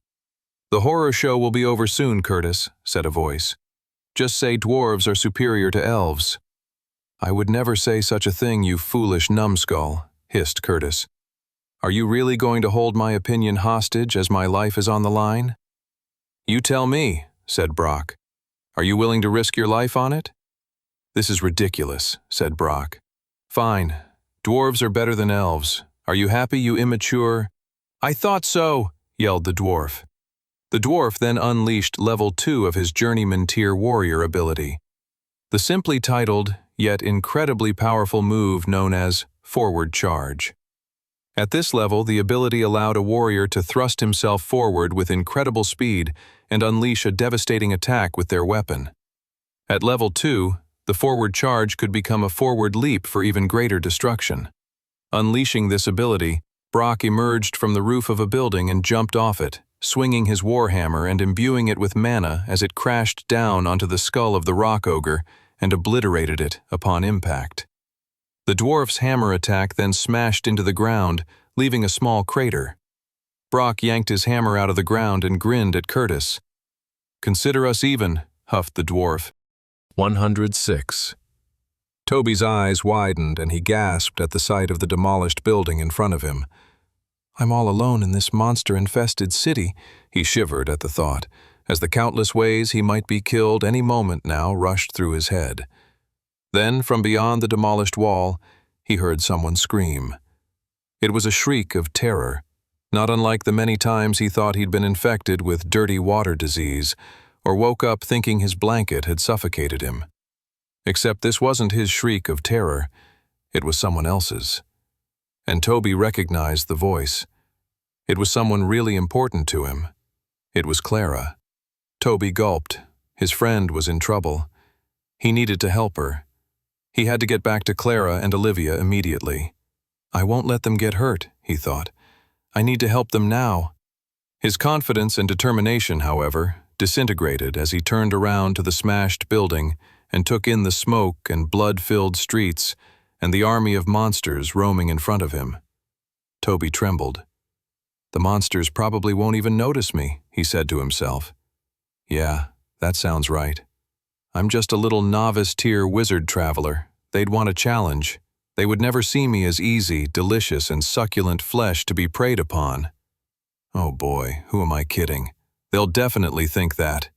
"The horror show will be over soon, Curtis," said a voice. "Just say dwarves are superior to elves." "I would never say such a thing, you foolish numbskull," hissed Curtis. "Are you really going to hold my opinion hostage as my life is on the line?" "You tell me," said Brock. "Are you willing to risk your life on it?" "This is ridiculous," said Brock. "Fine. Dwarves are better than elves. Are you happy, you immature—" "I thought so," yelled the dwarf. The dwarf then unleashed level 2 of his journeyman tier warrior ability. The simply titled, yet incredibly powerful move known as forward charge. At this level, the ability allowed a warrior to thrust himself forward with incredible speed and unleash a devastating attack with their weapon. At level 2, the forward charge could become a forward leap for even greater destruction. Unleashing this ability, Brock emerged from the roof of a building and jumped off it, swinging his warhammer and imbuing it with mana as it crashed down onto the skull of the rock ogre and obliterated it upon impact. The dwarf's hammer attack then smashed into the ground, leaving a small crater. Brock yanked his hammer out of the ground and grinned at Curtis. "Consider us even," huffed the dwarf. 106. Toby's eyes widened and he gasped at the sight of the demolished building in front of him. "I'm all alone in this monster-infested city," he shivered at the thought, as the countless ways he might be killed any moment now rushed through his head. Then, from beyond the demolished wall, he heard someone scream. It was a shriek of terror, not unlike the many times he thought he'd been infected with dirty water disease, or woke up thinking his blanket had suffocated him. Except this wasn't his shriek of terror, it was someone else's. And Toby recognized the voice. It was someone really important to him. It was Clara. Toby gulped. His friend was in trouble. He needed to help her. He had to get back to Clara and Olivia immediately. "I won't let them get hurt," he thought. "I need to help them now." His confidence and determination, however, disintegrated as he turned around to the smashed building and took in the smoke and blood-filled streets and the army of monsters roaming in front of him. Toby trembled. "The monsters probably won't even notice me," he said to himself. "Yeah, that sounds right. I'm just a little novice-tier wizard traveler. They'd want a challenge. They would never see me as easy, delicious, and succulent flesh to be preyed upon. Oh boy, who am I kidding? They'll definitely think that."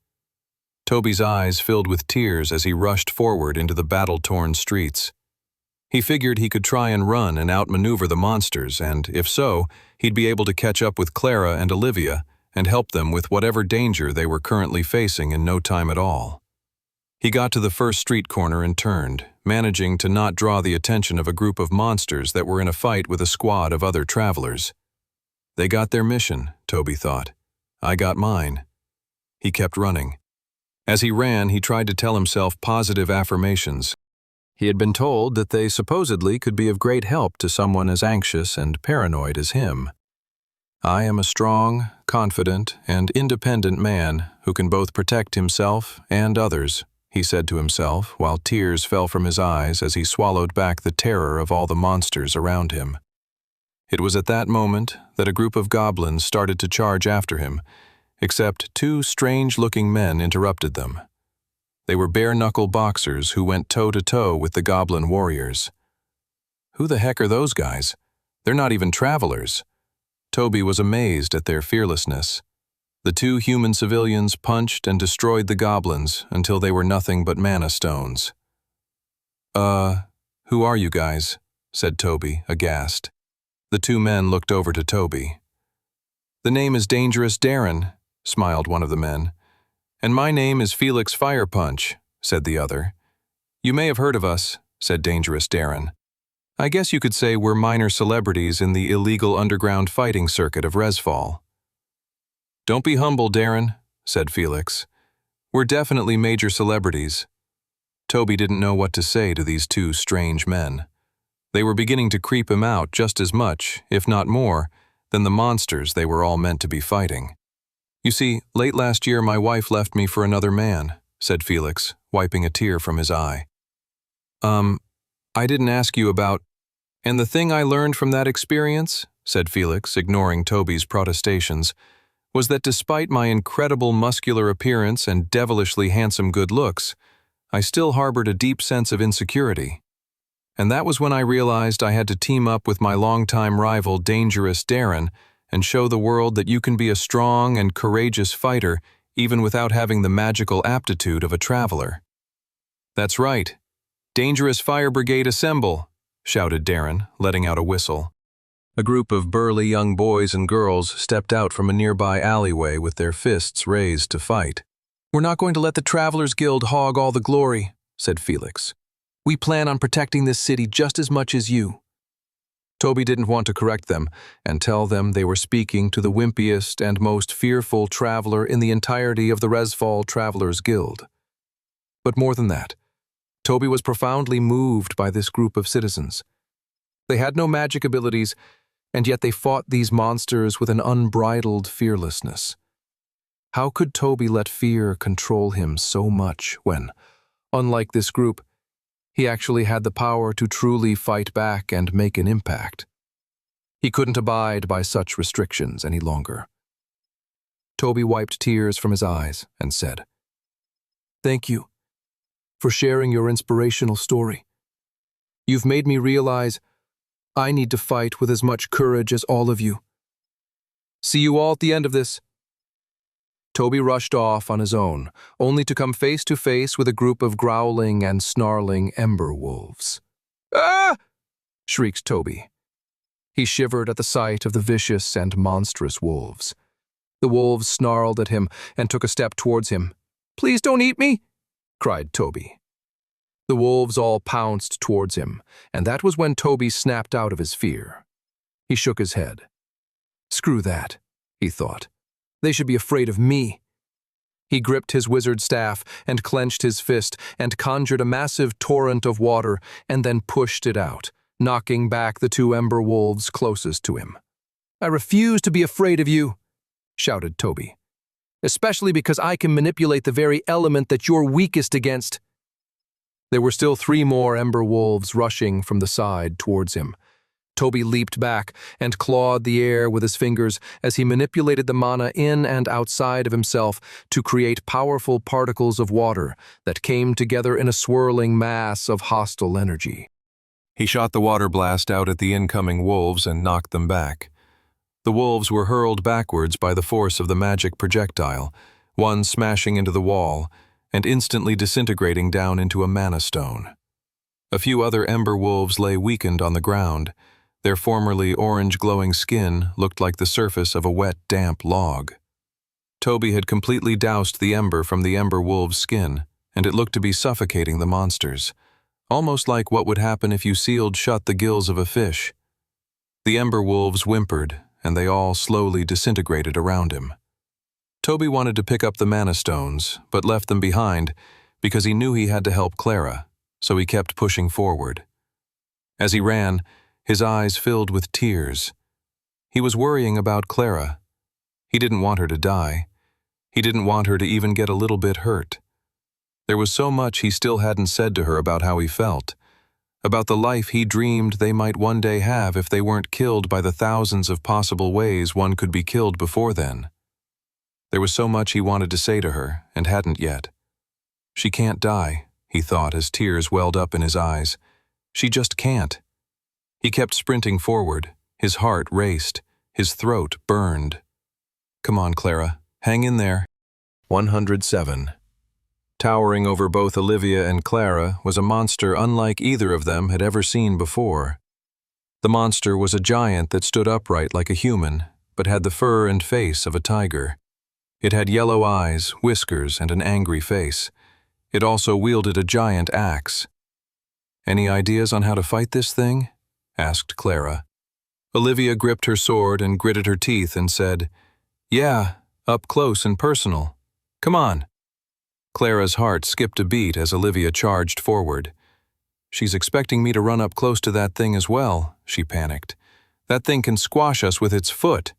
Toby's eyes filled with tears as he rushed forward into the battle-torn streets. He figured he could try and run and outmaneuver the monsters, and, if so, he'd be able to catch up with Clara and Olivia and help them with whatever danger they were currently facing in no time at all. He got to the first street corner and turned, managing to not draw the attention of a group of monsters that were in a fight with a squad of other travelers. They got their mission, Toby thought. I got mine. He kept running. As he ran, he tried to tell himself positive affirmations. He had been told that they supposedly could be of great help to someone as anxious and paranoid as him. I am a strong, confident, and independent man who can both protect himself and others, he said to himself while tears fell from his eyes as he swallowed back the terror of all the monsters around him. It was at that moment that a group of goblins started to charge after him, except two strange-looking men interrupted them. They were bare-knuckle boxers who went toe-to-toe with the goblin warriors. Who the heck are those guys? They're not even travelers. Toby was amazed at their fearlessness. The two human civilians punched and destroyed the goblins until they were nothing but mana stones. Who are you guys?" said Toby, aghast. The two men looked over to Toby. "The name is Dangerous Darren," smiled one of the men. "And my name is Felix Firepunch," said the other. "You may have heard of us," said Dangerous Darren. "I guess you could say we're minor celebrities in the illegal underground fighting circuit of Resfall." "Don't be humble, Darren," said Felix. "We're definitely major celebrities." Toby didn't know what to say to these two strange men. They were beginning to creep him out just as much, if not more, than the monsters they were all meant to be fighting. "You see, late last year my wife left me for another man," said Felix, wiping a tear from his eye. I didn't ask you about—" "And the thing I learned from that experience," said Felix, ignoring Toby's protestations, "was that despite my incredible muscular appearance and devilishly handsome good looks, I still harbored a deep sense of insecurity. And that was when I realized I had to team up with my longtime rival Dangerous Darren and show the world that you can be a strong and courageous fighter even without having the magical aptitude of a traveler." "That's right. Dangerous Fire Brigade assemble," shouted Darren, letting out a whistle. A group of burly young boys and girls stepped out from a nearby alleyway with their fists raised to fight. "We're not going to let the Travelers Guild hog all the glory," said Felix. "We plan on protecting this city just as much as you." Toby didn't want to correct them and tell them they were speaking to the wimpiest and most fearful traveler in the entirety of the Resfall Travelers Guild. But more than that, Toby was profoundly moved by this group of citizens. They had no magic abilities, and yet they fought these monsters with an unbridled fearlessness. How could Toby let fear control him so much when, unlike this group, he actually had the power to truly fight back and make an impact? He couldn't abide by such restrictions any longer. Toby wiped tears from his eyes and said, "Thank you for sharing your inspirational story. You've made me realize I need to fight with as much courage as all of you. See you all at the end of this." Toby rushed off on his own, only to come face to face with a group of growling and snarling ember wolves. "Ah!" shrieked Toby. He shivered at the sight of the vicious and monstrous wolves. The wolves snarled at him and took a step towards him. "Please don't eat me!" cried Toby. The wolves all pounced towards him, and that was when Toby snapped out of his fear. He shook his head. "Screw that," he thought. "They should be afraid of me." He gripped his wizard staff and clenched his fist and conjured a massive torrent of water and then pushed it out, knocking back the two ember wolves closest to him. "I refuse to be afraid of you," shouted Toby. "Especially because I can manipulate the very element that you're weakest against." There were still 3 more ember wolves rushing from the side towards him. Toby leaped back and clawed the air with his fingers as he manipulated the mana in and outside of himself to create powerful particles of water that came together in a swirling mass of hostile energy. He shot the water blast out at the incoming wolves and knocked them back. The wolves were hurled backwards by the force of the magic projectile, one smashing into the wall and instantly disintegrating down into a mana stone. A few other ember wolves lay weakened on the ground. Their formerly orange glowing skin looked like the surface of a wet, damp log. Toby had completely doused the ember from the ember wolf's skin, and it looked to be suffocating the monsters, almost like what would happen if you sealed shut the gills of a fish. The ember wolves whimpered, and they all slowly disintegrated around him. Toby wanted to pick up the mana stones, but left them behind because he knew he had to help Clara, so he kept pushing forward. As he ran, his eyes filled with tears. He was worrying about Clara. He didn't want her to die. He didn't want her to even get a little bit hurt. There was so much he still hadn't said to her about how he felt, about the life he dreamed they might one day have if they weren't killed by the thousands of possible ways one could be killed before then. There was so much he wanted to say to her, and hadn't yet. She can't die, he thought as tears welled up in his eyes. She just can't. He kept sprinting forward. His heart raced. His throat burned. Come on, Clara. Hang in there. 107. Towering over both Olivia and Clara was a monster unlike either of them had ever seen before. The monster was a giant that stood upright like a human, but had the fur and face of a tiger. It had yellow eyes, whiskers, and an angry face. It also wielded a giant axe. Any ideas on how to fight this thing? Asked Clara. Olivia gripped her sword and gritted her teeth and said, Yeah, up close and personal. Come on. Clara's heart skipped a beat as Olivia charged forward. She's expecting me to run up close to that thing as well, she panicked. That thing can squash us with its foot.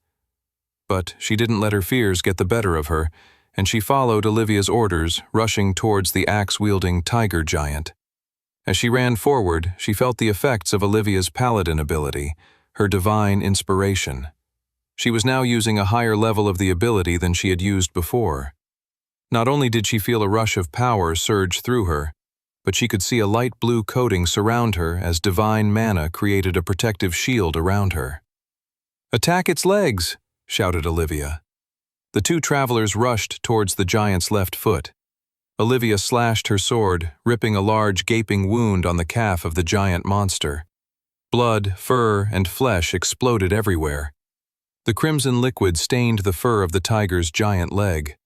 But she didn't let her fears get the better of her, and she followed Olivia's orders, rushing towards the axe-wielding tiger giant. As she ran forward, she felt the effects of Olivia's paladin ability, her divine inspiration. She was now using a higher level of the ability than she had used before. Not only did she feel a rush of power surge through her, but she could see a light blue coating surround her as divine mana created a protective shield around her. "Attack its legs!" shouted Olivia. The 2 travelers rushed towards the giant's left foot. Olivia slashed her sword, ripping a large gaping wound on the calf of the giant monster. Blood, fur, and flesh exploded everywhere. The crimson liquid stained the fur of the tiger's giant leg.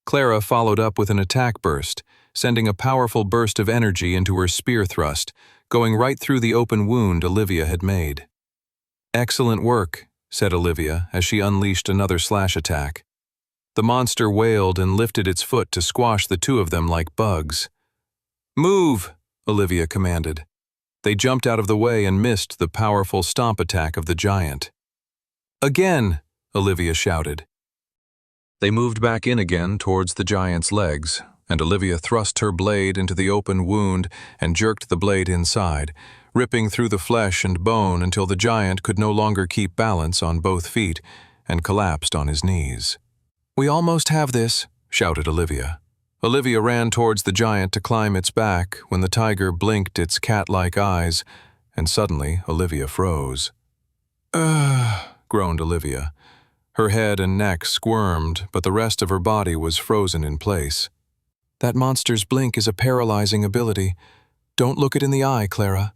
Clara followed up with an attack burst, sending a powerful burst of energy into her spear thrust, going right through the open wound Olivia had made. "Excellent work," said Olivia as she unleashed another slash attack. The monster wailed and lifted its foot to squash the 2 of them like bugs. "Move!" Olivia commanded. They jumped out of the way and missed the powerful stomp attack of the giant. "Again!" Olivia shouted. They moved back in again towards the giant's legs, and Olivia thrust her blade into the open wound and jerked the blade inside, ripping through the flesh and bone until the giant could no longer keep balance on both feet and collapsed on his knees. "We almost have this," shouted Olivia. Olivia ran towards the giant to climb its back when the tiger blinked its cat-like eyes, and suddenly Olivia froze. "Ugh," groaned Olivia. Her head and neck squirmed, but the rest of her body was frozen in place. "That monster's blink is a paralyzing ability. Don't look it in the eye, Clara."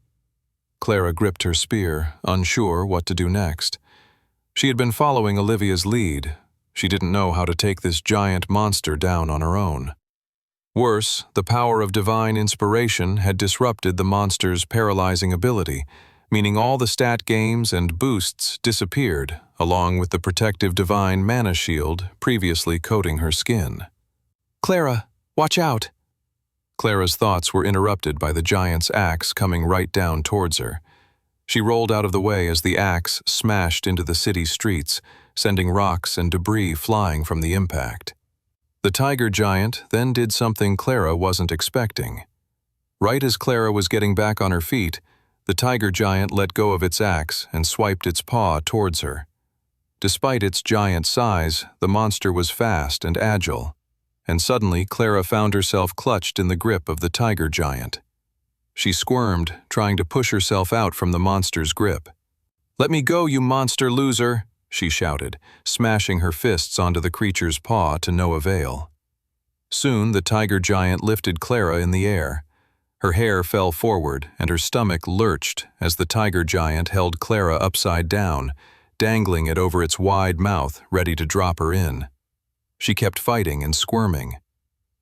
Clara gripped her spear, unsure what to do next. She had been following Olivia's lead. She didn't know how to take this giant monster down on her own. Worse, the power of divine inspiration had disrupted the monster's paralyzing ability, meaning all the stat gains and boosts disappeared, along with the protective divine mana shield previously coating her skin. "Clara, watch out!" Clara's thoughts were interrupted by the giant's axe coming right down towards her. She rolled out of the way as the axe smashed into the city streets, sending rocks and debris flying from the impact. The tiger giant then did something Clara wasn't expecting. Right as Clara was getting back on her feet, the tiger giant let go of its axe and swiped its paw towards her. Despite its giant size, the monster was fast and agile, and suddenly Clara found herself clutched in the grip of the tiger giant. She squirmed, trying to push herself out from the monster's grip. "Let me go, you monster loser!" she shouted, smashing her fists onto the creature's paw to no avail. Soon the tiger giant lifted Clara in the air. Her hair fell forward and her stomach lurched as the tiger giant held Clara upside down, dangling it over its wide mouth, ready to drop her in. She kept fighting and squirming.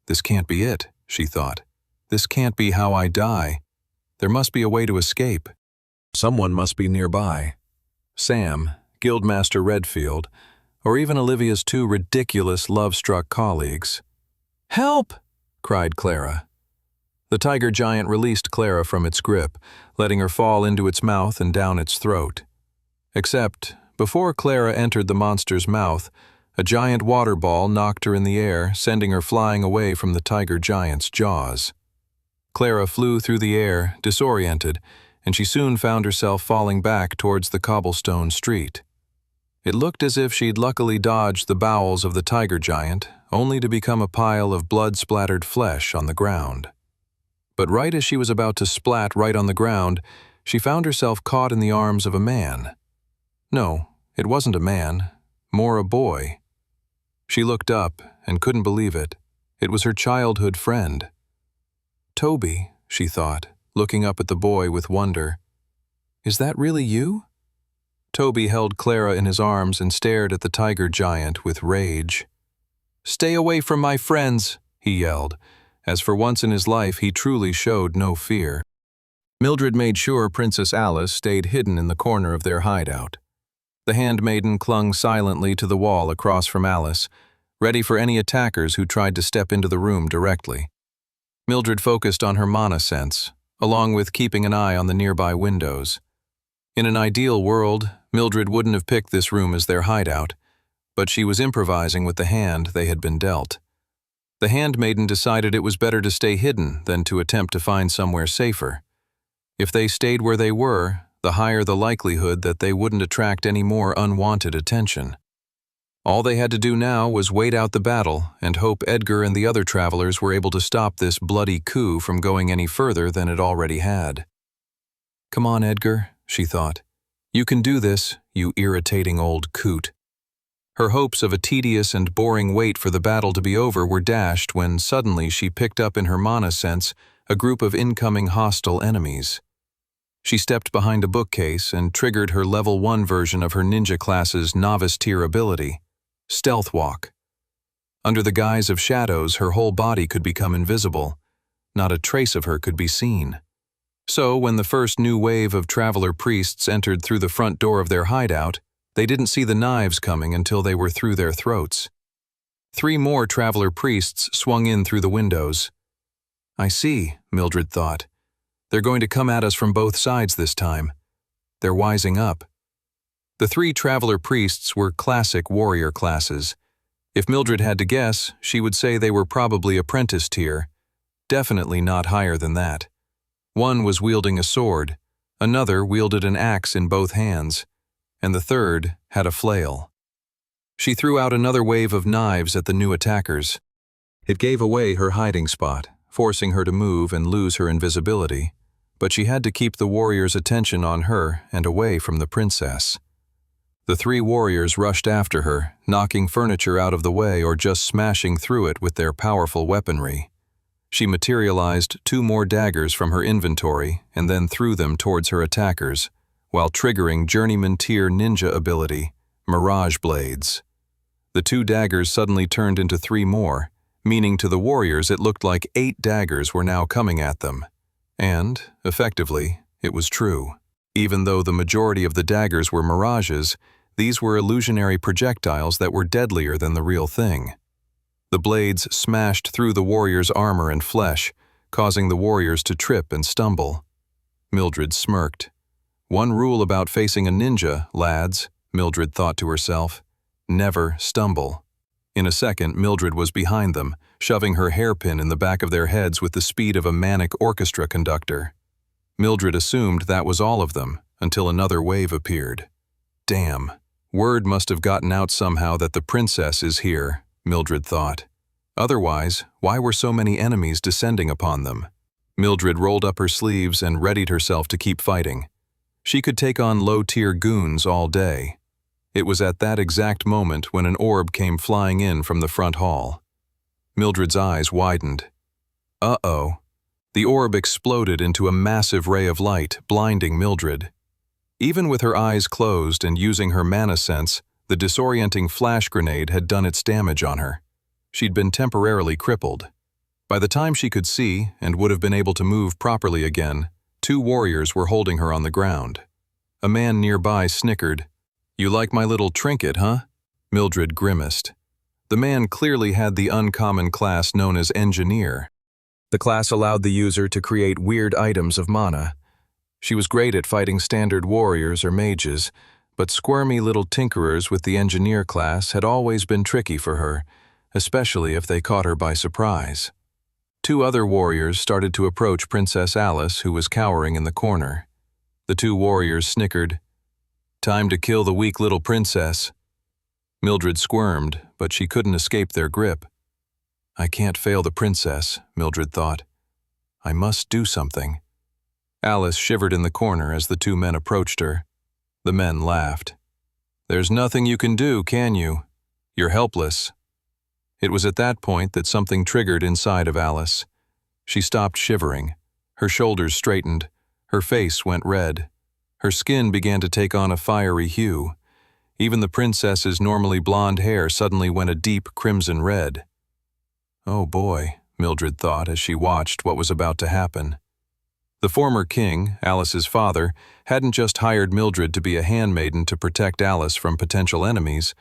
"This can't be it," she thought. "This can't be how I die. There must be a way to escape. Someone must be nearby. Sam, Guildmaster Redfield, or even Olivia's two ridiculous, love-struck colleagues." "Help!" cried Clara. The tiger giant released Clara from its grip, letting her fall into its mouth and down its throat. Except, before Clara entered the monster's mouth, a giant water ball knocked her in the air, sending her flying away from the tiger giant's jaws. Clara flew through the air, disoriented, and she soon found herself falling back towards the cobblestone street. It looked as if she'd luckily dodged the bowels of the tiger giant, only to become a pile of blood-splattered flesh on the ground. But right as she was about to splat right on the ground, she found herself caught in the arms of a man. No, it wasn't a man, more a boy. She looked up and couldn't believe it. It was her childhood friend. "Toby," she thought, looking up at the boy with wonder. "Is that really you?" Toby held Clara in his arms and stared at the tiger giant with rage. "Stay away from my friends," he yelled, as for once in his life he truly showed no fear. Mildred made sure Princess Alice stayed hidden in the corner of their hideout. The handmaiden clung silently to the wall across from Alice, ready for any attackers who tried to step into the room directly. Mildred focused on her mana sense, along with keeping an eye on the nearby windows. In an ideal world, Mildred wouldn't have picked this room as their hideout, but she was improvising with the hand they had been dealt. The handmaiden decided it was better to stay hidden than to attempt to find somewhere safer. If they stayed where they were, the higher the likelihood that they wouldn't attract any more unwanted attention. All they had to do now was wait out the battle and hope Edgar and the other travelers were able to stop this bloody coup from going any further than it already had. "Come on, Edgar," she thought. "You can do this, you irritating old coot." Her hopes of a tedious and boring wait for the battle to be over were dashed when suddenly she picked up in her mana sense a group of incoming hostile enemies. She stepped behind a bookcase and triggered her level 1 version of her ninja class's novice tier ability, Stealth Walk. Under the guise of shadows, her whole body could become invisible. Not a trace of her could be seen. So when the first new wave of traveler priests entered through the front door of their hideout, they didn't see the knives coming until they were through their throats. 3 more traveler priests swung in through the windows. "I see," Mildred thought. "They're going to come at us from both sides this time. They're wising up." The 3 traveler priests were classic warrior classes. If Mildred had to guess, she would say they were probably apprentice tier. Definitely not higher than that. One was wielding a sword, another wielded an axe in both hands, and the third had a flail. She threw out another wave of knives at the new attackers. It gave away her hiding spot, forcing her to move and lose her invisibility, but she had to keep the warriors' attention on her and away from the princess. The 3 warriors rushed after her, knocking furniture out of the way or just smashing through it with their powerful weaponry. She materialized 2 more daggers from her inventory and then threw them towards her attackers, while triggering Journeyman Tier Ninja ability, Mirage Blades. The 2 daggers suddenly turned into 3 more, meaning to the warriors it looked like 8 daggers were now coming at them. And, effectively, it was true. Even though the majority of the daggers were mirages, these were illusionary projectiles that were deadlier than the real thing. The blades smashed through the warriors' armor and flesh, causing the warriors to trip and stumble. Mildred smirked. One rule about facing a ninja, lads, Mildred thought to herself: never stumble. In a second, Mildred was behind them, shoving her hairpin in the back of their heads with the speed of a manic orchestra conductor. Mildred assumed that was all of them, until another wave appeared. Damn, word must have gotten out somehow that the princess is here, Mildred thought. Otherwise, why were so many enemies descending upon them? Mildred rolled up her sleeves and readied herself to keep fighting. She could take on low-tier goons all day. It was at that exact moment when an orb came flying in from the front hall. Mildred's eyes widened. Uh-oh. The orb exploded into a massive ray of light, blinding Mildred. Even with her eyes closed and using her mana sense, the disorienting flash grenade had done its damage on her. She'd been temporarily crippled. By the time she could see and would have been able to move properly again, 2 warriors were holding her on the ground. A man nearby snickered. "You like my little trinket, huh?" Mildred grimaced. The man clearly had the uncommon class known as Engineer. The class allowed the user to create weird items of mana. She was great at fighting standard warriors or mages, but squirmy little tinkerers with the Engineer class had always been tricky for her, especially if they caught her by surprise. 2 other warriors started to approach Princess Alice, who was cowering in the corner. The 2 warriors snickered. "Time to kill the weak little princess." Mildred squirmed, but she couldn't escape their grip. I can't fail the princess, Mildred thought. I must do something. Alice shivered in the corner as the 2 men approached her. The men laughed. "There's nothing you can do, can you? You're helpless." It was at that point that something triggered inside of Alice. She stopped shivering. Her shoulders straightened. Her face went red. Her skin began to take on a fiery hue. Even the princess's normally blonde hair suddenly went a deep crimson red. Oh boy, Mildred thought as she watched what was about to happen. The former king, Alice's father, hadn't just hired Mildred to be a handmaiden to protect Alice from potential enemies,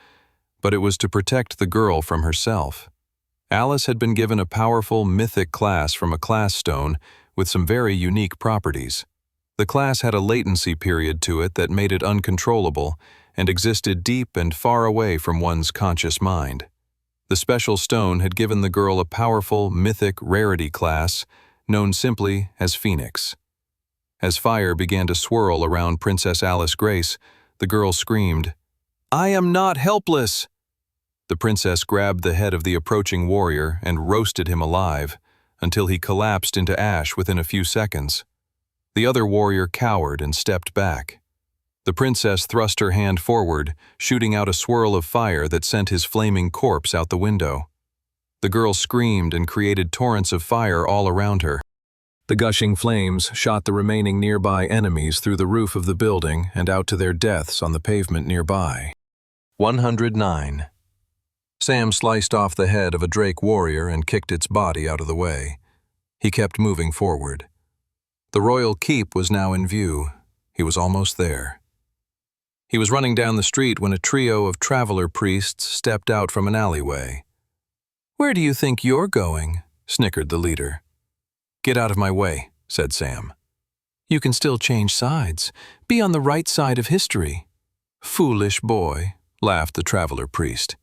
but it was to protect the girl from herself. Alice had been given a powerful mythic class from a class stone with some very unique properties. The class had a latency period to it that made it uncontrollable and existed deep and far away from one's conscious mind. The special stone had given the girl a powerful mythic rarity class known simply as Phoenix. As fire began to swirl around Princess Alice Grace, the girl screamed, "I am not helpless!" The princess grabbed the head of the approaching warrior and roasted him alive, until he collapsed into ash within a few seconds. The other warrior cowered and stepped back. The princess thrust her hand forward, shooting out a swirl of fire that sent his flaming corpse out the window. The girl screamed and created torrents of fire all around her. The gushing flames shot the remaining nearby enemies through the roof of the building and out to their deaths on the pavement nearby. 109. Sam sliced off the head of a Drake warrior and kicked its body out of the way. He kept moving forward. The royal keep was now in view. He was almost there. He was running down the street when a trio of traveler priests stepped out from an alleyway. "Where do you think you're going?" snickered the leader. "Get out of my way," said Sam. "You can still change sides. Be on the right side of history." "Foolish boy," laughed the traveler priest.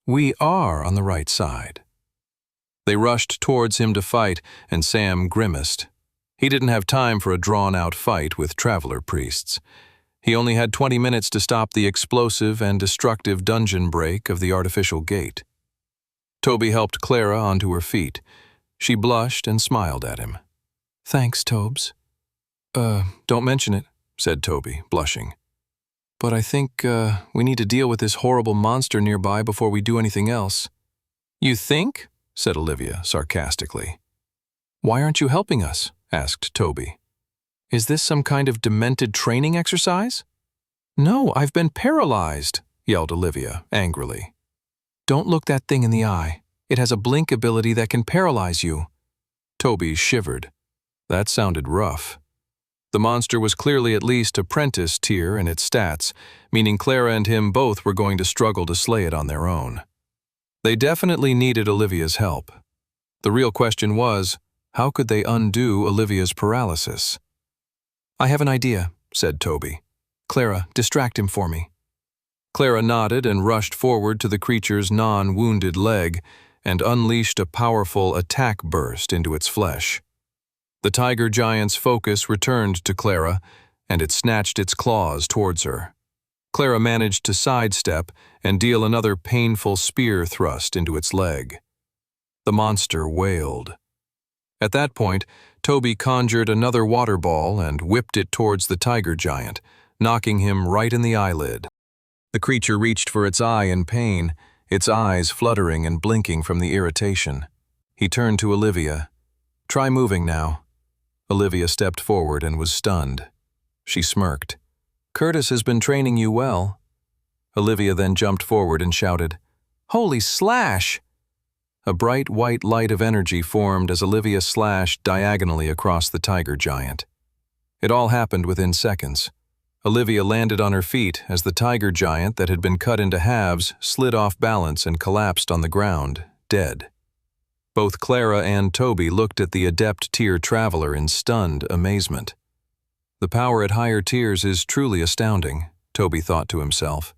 "We are on the right side." They rushed towards him to fight, and Sam grimaced. He didn't have time for a drawn-out fight with traveler priests. He only had 20 minutes to stop the explosive and destructive dungeon break of the artificial gate. Toby helped Clara onto her feet. She blushed and smiled at him. "Thanks, Tobes." Don't mention it," said Toby, blushing. "But I think we need to deal with this horrible monster nearby before we do anything else." "You think?" said Olivia sarcastically. "Why aren't you helping us?" asked Toby. "Is this some kind of demented training exercise?" "No, I've been paralyzed," yelled Olivia angrily. "Don't look that thing in the eye. It has a blink ability that can paralyze you." Toby shivered. That sounded rough. The monster was clearly at least apprentice tier in its stats, meaning Clara and him both were going to struggle to slay it on their own. They definitely needed Olivia's help. The real question was, how could they undo Olivia's paralysis? "I have an idea," said Toby. "Clara, distract him for me." Clara nodded and rushed forward to the creature's non-wounded leg and unleashed a powerful attack burst into its flesh. The tiger giant's focus returned to Clara, and it snatched its claws towards her. Clara managed to sidestep and deal another painful spear thrust into its leg. The monster wailed. At that point, Toby conjured another water ball and whipped it towards the tiger giant, knocking him right in the eyelid. The creature reached for its eye in pain, its eyes fluttering and blinking from the irritation. He turned to Olivia. "Try moving now." Olivia stepped forward and was stunned. She smirked. "Curtis has been training you well." Olivia then jumped forward and shouted, "Holy slash!" A bright white light of energy formed as Olivia slashed diagonally across the tiger giant. It all happened within seconds. Olivia landed on her feet as the tiger giant that had been cut into halves slid off balance and collapsed on the ground, dead. Both Clara and Toby looked at the adept tier traveler in stunned amazement. The power at higher tiers is truly astounding, Toby thought to himself.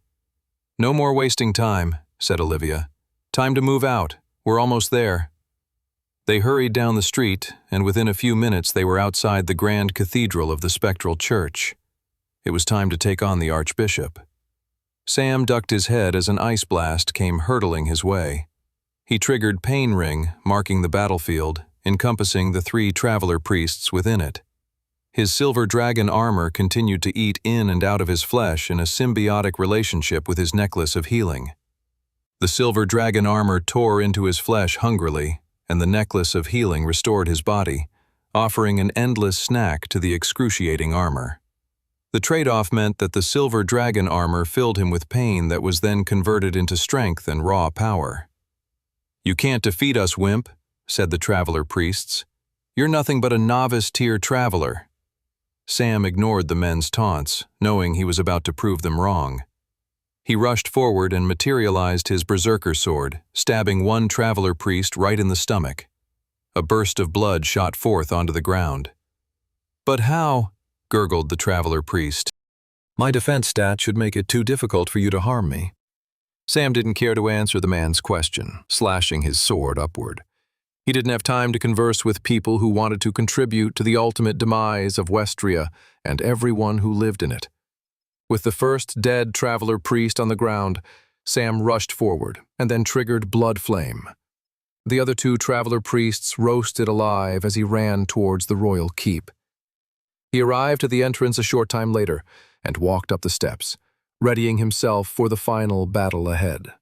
"No more wasting time," said Olivia. "Time to move out. We're almost there." They hurried down the street, and within a few minutes they were outside the grand cathedral of the spectral church. It was time to take on the archbishop. Sam ducked his head as an ice blast came hurtling his way. He triggered Pain Ring, marking the battlefield, encompassing the 3 traveler priests within it. His silver dragon armor continued to eat in and out of his flesh in a symbiotic relationship with his necklace of healing. The silver dragon armor tore into his flesh hungrily, and the necklace of healing restored his body, offering an endless snack to the excruciating armor. The trade-off meant that the silver dragon armor filled him with pain that was then converted into strength and raw power. "You can't defeat us, wimp," said the traveler priests. "You're nothing but a novice-tier traveler." Sam ignored the men's taunts, knowing he was about to prove them wrong. He rushed forward and materialized his berserker sword, stabbing one traveler priest right in the stomach. A burst of blood shot forth onto the ground. "But how?" gurgled the traveler priest. "My defense stat should make it too difficult for you to harm me." Sam didn't care to answer the man's question, slashing his sword upward. He didn't have time to converse with people who wanted to contribute to the ultimate demise of Westria and everyone who lived in it. With the first dead traveler priest on the ground, Sam rushed forward and then triggered Blood Flame. The other 2 traveler priests roasted alive as he ran towards the royal keep. He arrived at the entrance a short time later and walked up the steps, readying himself for the final battle ahead.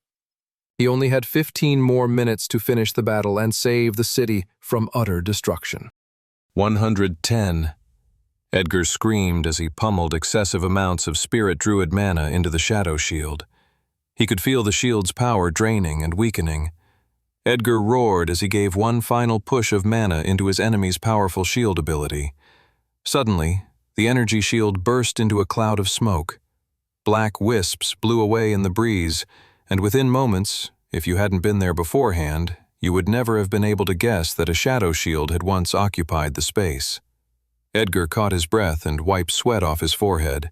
He only had 15 more minutes to finish the battle and save the city from utter destruction. 110. Edgar screamed as he pummeled excessive amounts of spirit druid mana into the shadow shield. He could feel the shield's power draining and weakening. Edgar roared as he gave one final push of mana into his enemy's powerful shield ability. Suddenly, the energy shield burst into a cloud of smoke. Black wisps blew away in the breeze, and within moments, if you hadn't been there beforehand, you would never have been able to guess that a shadow shield had once occupied the space. Edgar caught his breath and wiped sweat off his forehead.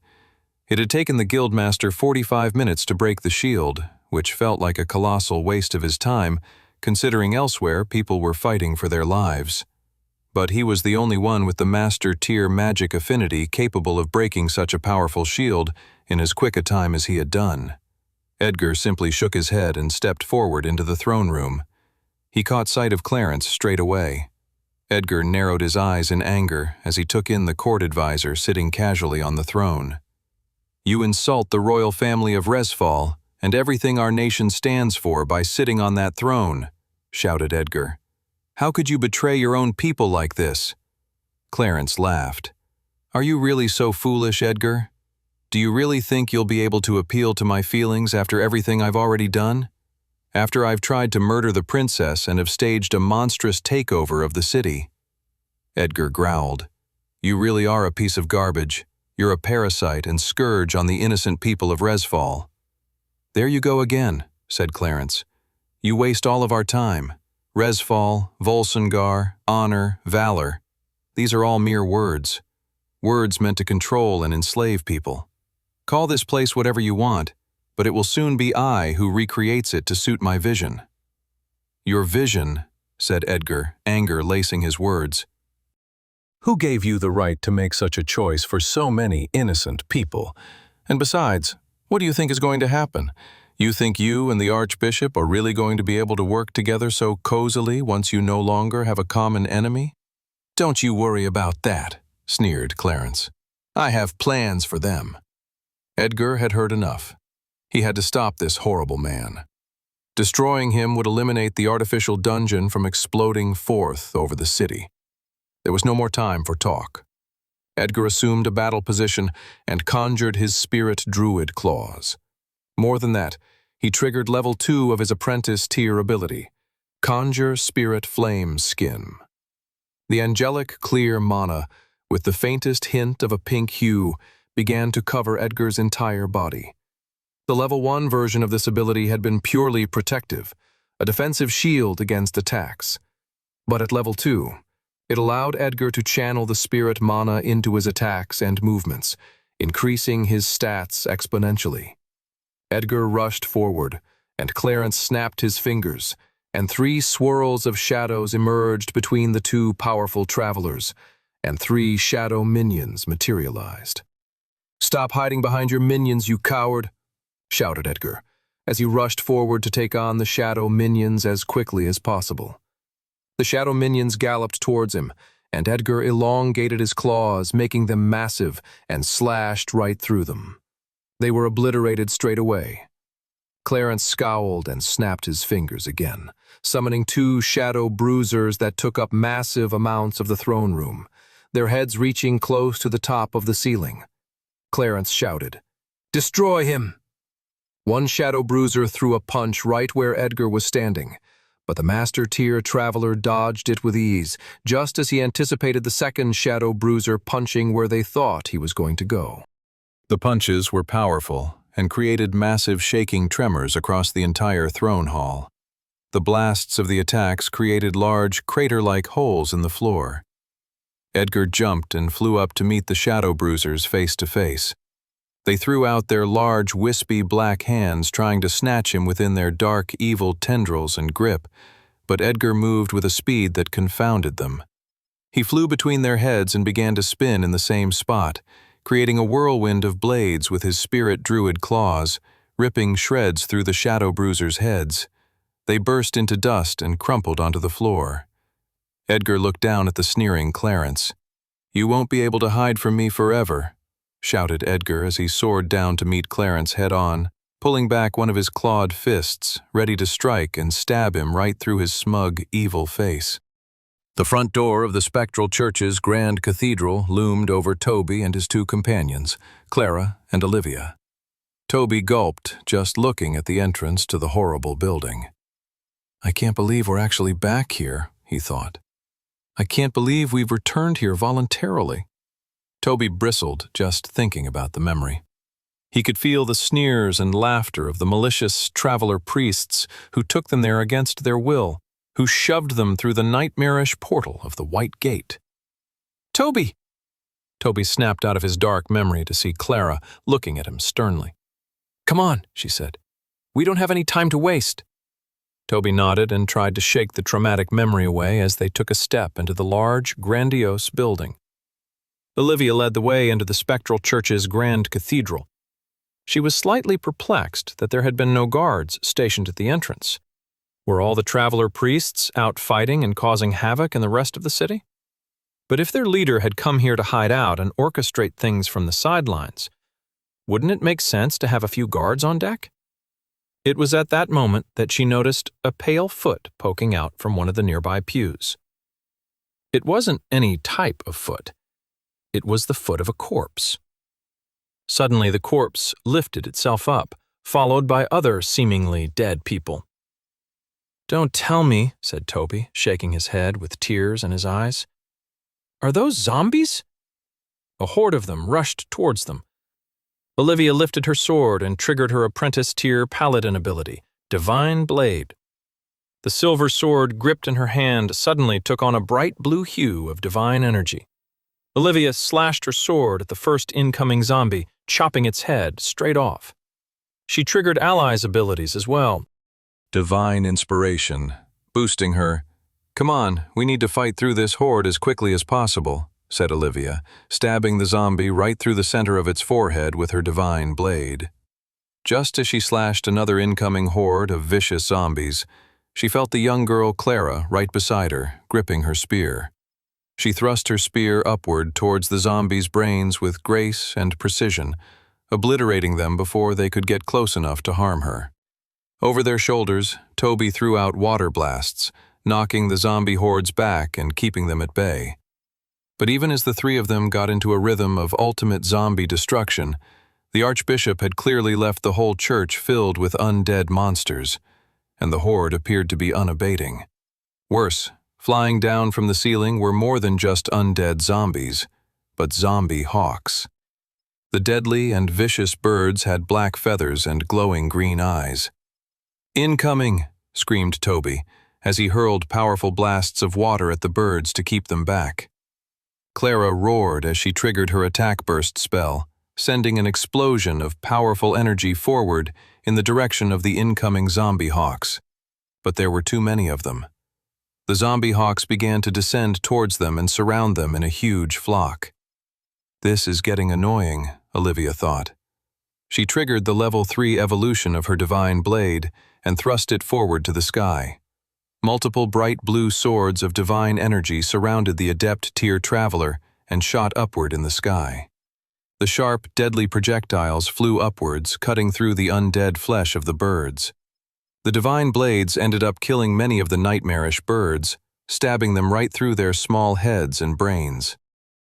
It had taken the guildmaster 45 minutes to break the shield, which felt like a colossal waste of his time, considering elsewhere people were fighting for their lives. But he was the only one with the master-tier magic affinity capable of breaking such a powerful shield in as quick a time as he had done. Edgar simply shook his head and stepped forward into the throne room. He caught sight of Clarence straight away. Edgar narrowed his eyes in anger as he took in the court advisor sitting casually on the throne. "You insult the royal family of Resfall and everything our nation stands for by sitting on that throne," shouted Edgar. "How could you betray your own people like this?" Clarence laughed. "Are you really so foolish, Edgar? Do you really think you'll be able to appeal to my feelings after everything I've already done? After I've tried to murder the princess and have staged a monstrous takeover of the city?" Edgar growled. "You really are a piece of garbage. You're a parasite and scourge on the innocent people of Resfall." "There you go again," said Clarence. "You waste all of our time. Resfall, Volsungar, honor, valor. These are all mere words. Words meant to control and enslave people. Call this place whatever you want. but it will soon be I who recreates it to suit my vision." "Your vision," said Edgar, anger lacing his words. "Who gave you the right to make such a choice for so many innocent people? And besides, what do you think is going to happen? You think you and the Archbishop are really going to be able to work together so cozily once you no longer have a common enemy?" "Don't you worry about that," sneered Clarence. "I have plans for them." Edgar had heard enough. He had to stop this horrible man. Destroying him would eliminate the artificial dungeon from exploding forth over the city. There was no more time for talk. Edgar assumed a battle position and conjured his spirit druid claws. More than that, he triggered level 2 of his apprentice tier ability, Conjure Spirit Flame Skin. The angelic clear mana, with the faintest hint of a pink hue, began to cover Edgar's entire body. The level 1 version of this ability had been purely protective, a defensive shield against attacks. But at level 2, it allowed Edgar to channel the spirit mana into his attacks and movements, increasing his stats exponentially. Edgar rushed forward, and Clarence snapped his fingers, and 3 swirls of shadows emerged between the 2 powerful travelers, and 3 shadow minions materialized. "Stop hiding behind your minions, you coward!" shouted Edgar, as he rushed forward to take on the shadow minions as quickly as possible. The shadow minions galloped towards him, and Edgar elongated his claws, making them massive, and slashed right through them. They were obliterated straight away. Clarence scowled and snapped his fingers again, summoning 2 shadow bruisers that took up massive amounts of the throne room, their heads reaching close to the top of the ceiling. Clarence shouted, "Destroy him!" One shadow bruiser threw a punch right where Edgar was standing, but the Master Tier Traveler dodged it with ease, just as he anticipated the second shadow bruiser punching where they thought he was going to go. The punches were powerful and created massive shaking tremors across the entire throne hall. The blasts of the attacks created large, crater-like holes in the floor. Edgar jumped and flew up to meet the shadow bruisers face to face. They threw out their large, wispy black hands, trying to snatch him within their dark, evil tendrils and grip, but Edgar moved with a speed that confounded them. He flew between their heads and began to spin in the same spot, creating a whirlwind of blades with his spirit druid claws, ripping shreds through the shadow bruisers' heads. They burst into dust and crumpled onto the floor. Edgar looked down at the sneering Clarence. "You won't be able to hide from me forever," shouted Edgar as he soared down to meet Clarence head-on, pulling back one of his clawed fists, ready to strike and stab him right through his smug, evil face. The front door of the Spectral Church's Grand Cathedral loomed over Toby and his 2 companions, Clara and Olivia. Toby gulped, just looking at the entrance to the horrible building. "I can't believe we're actually back here," he thought. "I can't believe we've returned here voluntarily." Toby bristled just thinking about the memory. He could feel the sneers and laughter of the malicious traveler priests who took them there against their will, who shoved them through the nightmarish portal of the White Gate. "Toby!" Toby snapped out of his dark memory to see Clara looking at him sternly. "Come on," she said. "We don't have any time to waste." Toby nodded and tried to shake the traumatic memory away as they took a step into the large, grandiose building. Olivia led the way into the Spectral Church's Grand Cathedral. She was slightly perplexed that there had been no guards stationed at the entrance. Were all the traveler priests out fighting and causing havoc in the rest of the city? But if their leader had come here to hide out and orchestrate things from the sidelines, wouldn't it make sense to have a few guards on deck? It was at that moment that she noticed a pale foot poking out from one of the nearby pews. It wasn't any type of foot. It was the foot of a corpse. Suddenly the corpse lifted itself up, followed by other seemingly dead people. "Don't tell me," said Toby, shaking his head with tears in his eyes. "Are those zombies?" A horde of them rushed towards them. Olivia lifted her sword and triggered her apprentice-tier paladin ability, Divine Blade. The silver sword gripped in her hand suddenly took on a bright blue hue of divine energy. Olivia slashed her sword at the first incoming zombie, chopping its head straight off. She triggered allies' abilities as well. Divine inspiration, boosting her. "Come on, we need to fight through this horde as quickly as possible," said Olivia, stabbing the zombie right through the center of its forehead with her divine blade. Just as she slashed another incoming horde of vicious zombies, she felt the young girl Clara right beside her, gripping her spear. She thrust her spear upward towards the zombies' brains with grace and precision, obliterating them before they could get close enough to harm her. Over their shoulders, Toby threw out water blasts, knocking the zombie hordes back and keeping them at bay. But even as the three of them got into a rhythm of ultimate zombie destruction, the Archbishop had clearly left the whole church filled with undead monsters, and the horde appeared to be unabating. Worse, flying down from the ceiling were more than just undead zombies, but zombie hawks. The deadly and vicious birds had black feathers and glowing green eyes. "Incoming!" screamed Toby, as he hurled powerful blasts of water at the birds to keep them back. Clara roared as she triggered her attack burst spell, sending an explosion of powerful energy forward in the direction of the incoming zombie hawks. But there were too many of them. The zombie hawks began to descend towards them and surround them in a huge flock. "This is getting annoying," Olivia thought. She triggered the level 3 evolution of her divine blade and thrust it forward to the sky. Multiple bright blue swords of divine energy surrounded the adept tier traveler and shot upward in the sky. The sharp, deadly projectiles flew upwards, cutting through the undead flesh of the birds. The divine blades ended up killing many of the nightmarish birds, stabbing them right through their small heads and brains.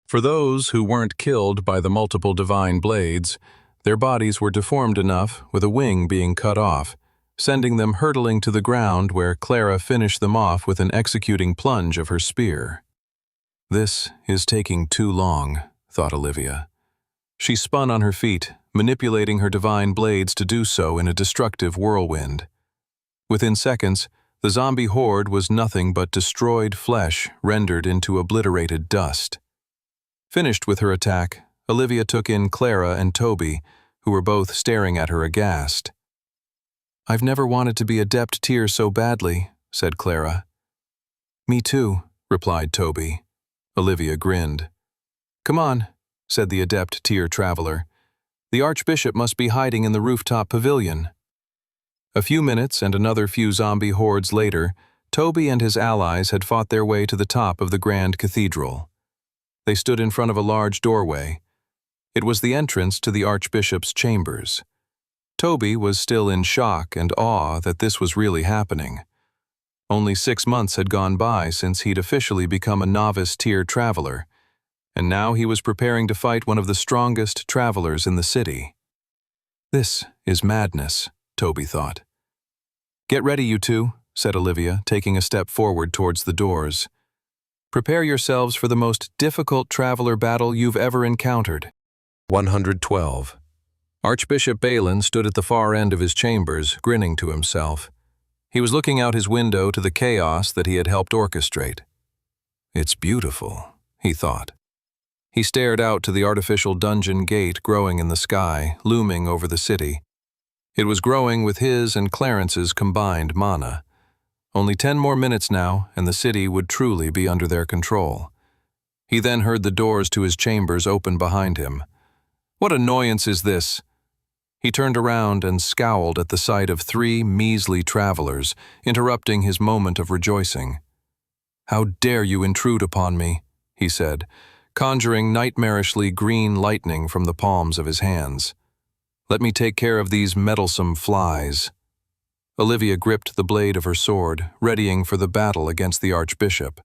For those who weren't killed by the multiple divine blades, their bodies were deformed enough, with a wing being cut off, sending them hurtling to the ground where Clara finished them off with an executing plunge of her spear. "This is taking too long," thought Olivia. She spun on her feet, manipulating her divine blades to do so in a destructive whirlwind. Within seconds, the zombie horde was nothing but destroyed flesh rendered into obliterated dust. Finished with her attack, Olivia took in Clara and Toby, who were both staring at her aghast. "I've never wanted to be adept tier so badly," said Clara. "Me too," replied Toby. Olivia grinned. "Come on," said the adept tier traveler. "The Archbishop must be hiding in the rooftop pavilion." A few minutes and another few zombie hordes later, Toby and his allies had fought their way to the top of the Grand Cathedral. They stood in front of a large doorway. It was the entrance to the Archbishop's chambers. Toby was still in shock and awe that this was really happening. Only 6 months had gone by since he'd officially become a novice tier traveler, and now he was preparing to fight one of the strongest travelers in the city. "This is madness," Toby thought. "Get ready, you two," said Olivia, taking a step forward towards the doors. "Prepare yourselves for the most difficult traveler battle you've ever encountered." 112. Archbishop Balin stood at the far end of his chambers, grinning to himself. He was looking out his window to the chaos that he had helped orchestrate. "It's beautiful," he thought. He stared out to the artificial dungeon gate growing in the sky, looming over the city. It was growing with his and Clarence's combined mana. Only 10 more minutes now, and the city would truly be under their control. He then heard the doors to his chambers open behind him. What annoyance is this? He turned around and scowled at the sight of 3 measly travelers, interrupting his moment of rejoicing. "How dare you intrude upon me?" he said, conjuring nightmarishly green lightning from the palms of his hands. "Let me take care of these meddlesome flies." Olivia gripped the blade of her sword, readying for the battle against the Archbishop.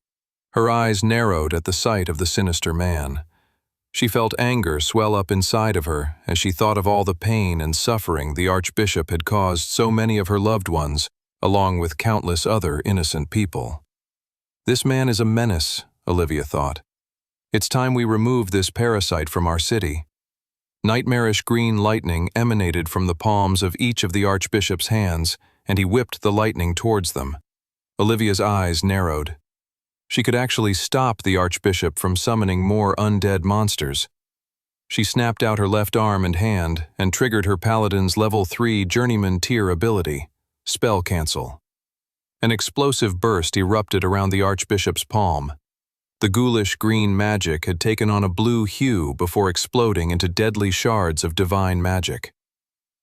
Her eyes narrowed at the sight of the sinister man. She felt anger swell up inside of her as she thought of all the pain and suffering the Archbishop had caused so many of her loved ones, along with countless other innocent people. "This man is a menace," Olivia thought. "It's time we remove this parasite from our city." Nightmarish green lightning emanated from the palms of each of the Archbishop's hands, and he whipped the lightning towards them. Olivia's eyes narrowed. She could actually stop the Archbishop from summoning more undead monsters. She snapped out her left arm and hand and triggered her paladin's level 3 journeyman tier ability, Spell Cancel. An explosive burst erupted around the Archbishop's palm. The ghoulish green magic had taken on a blue hue before exploding into deadly shards of divine magic.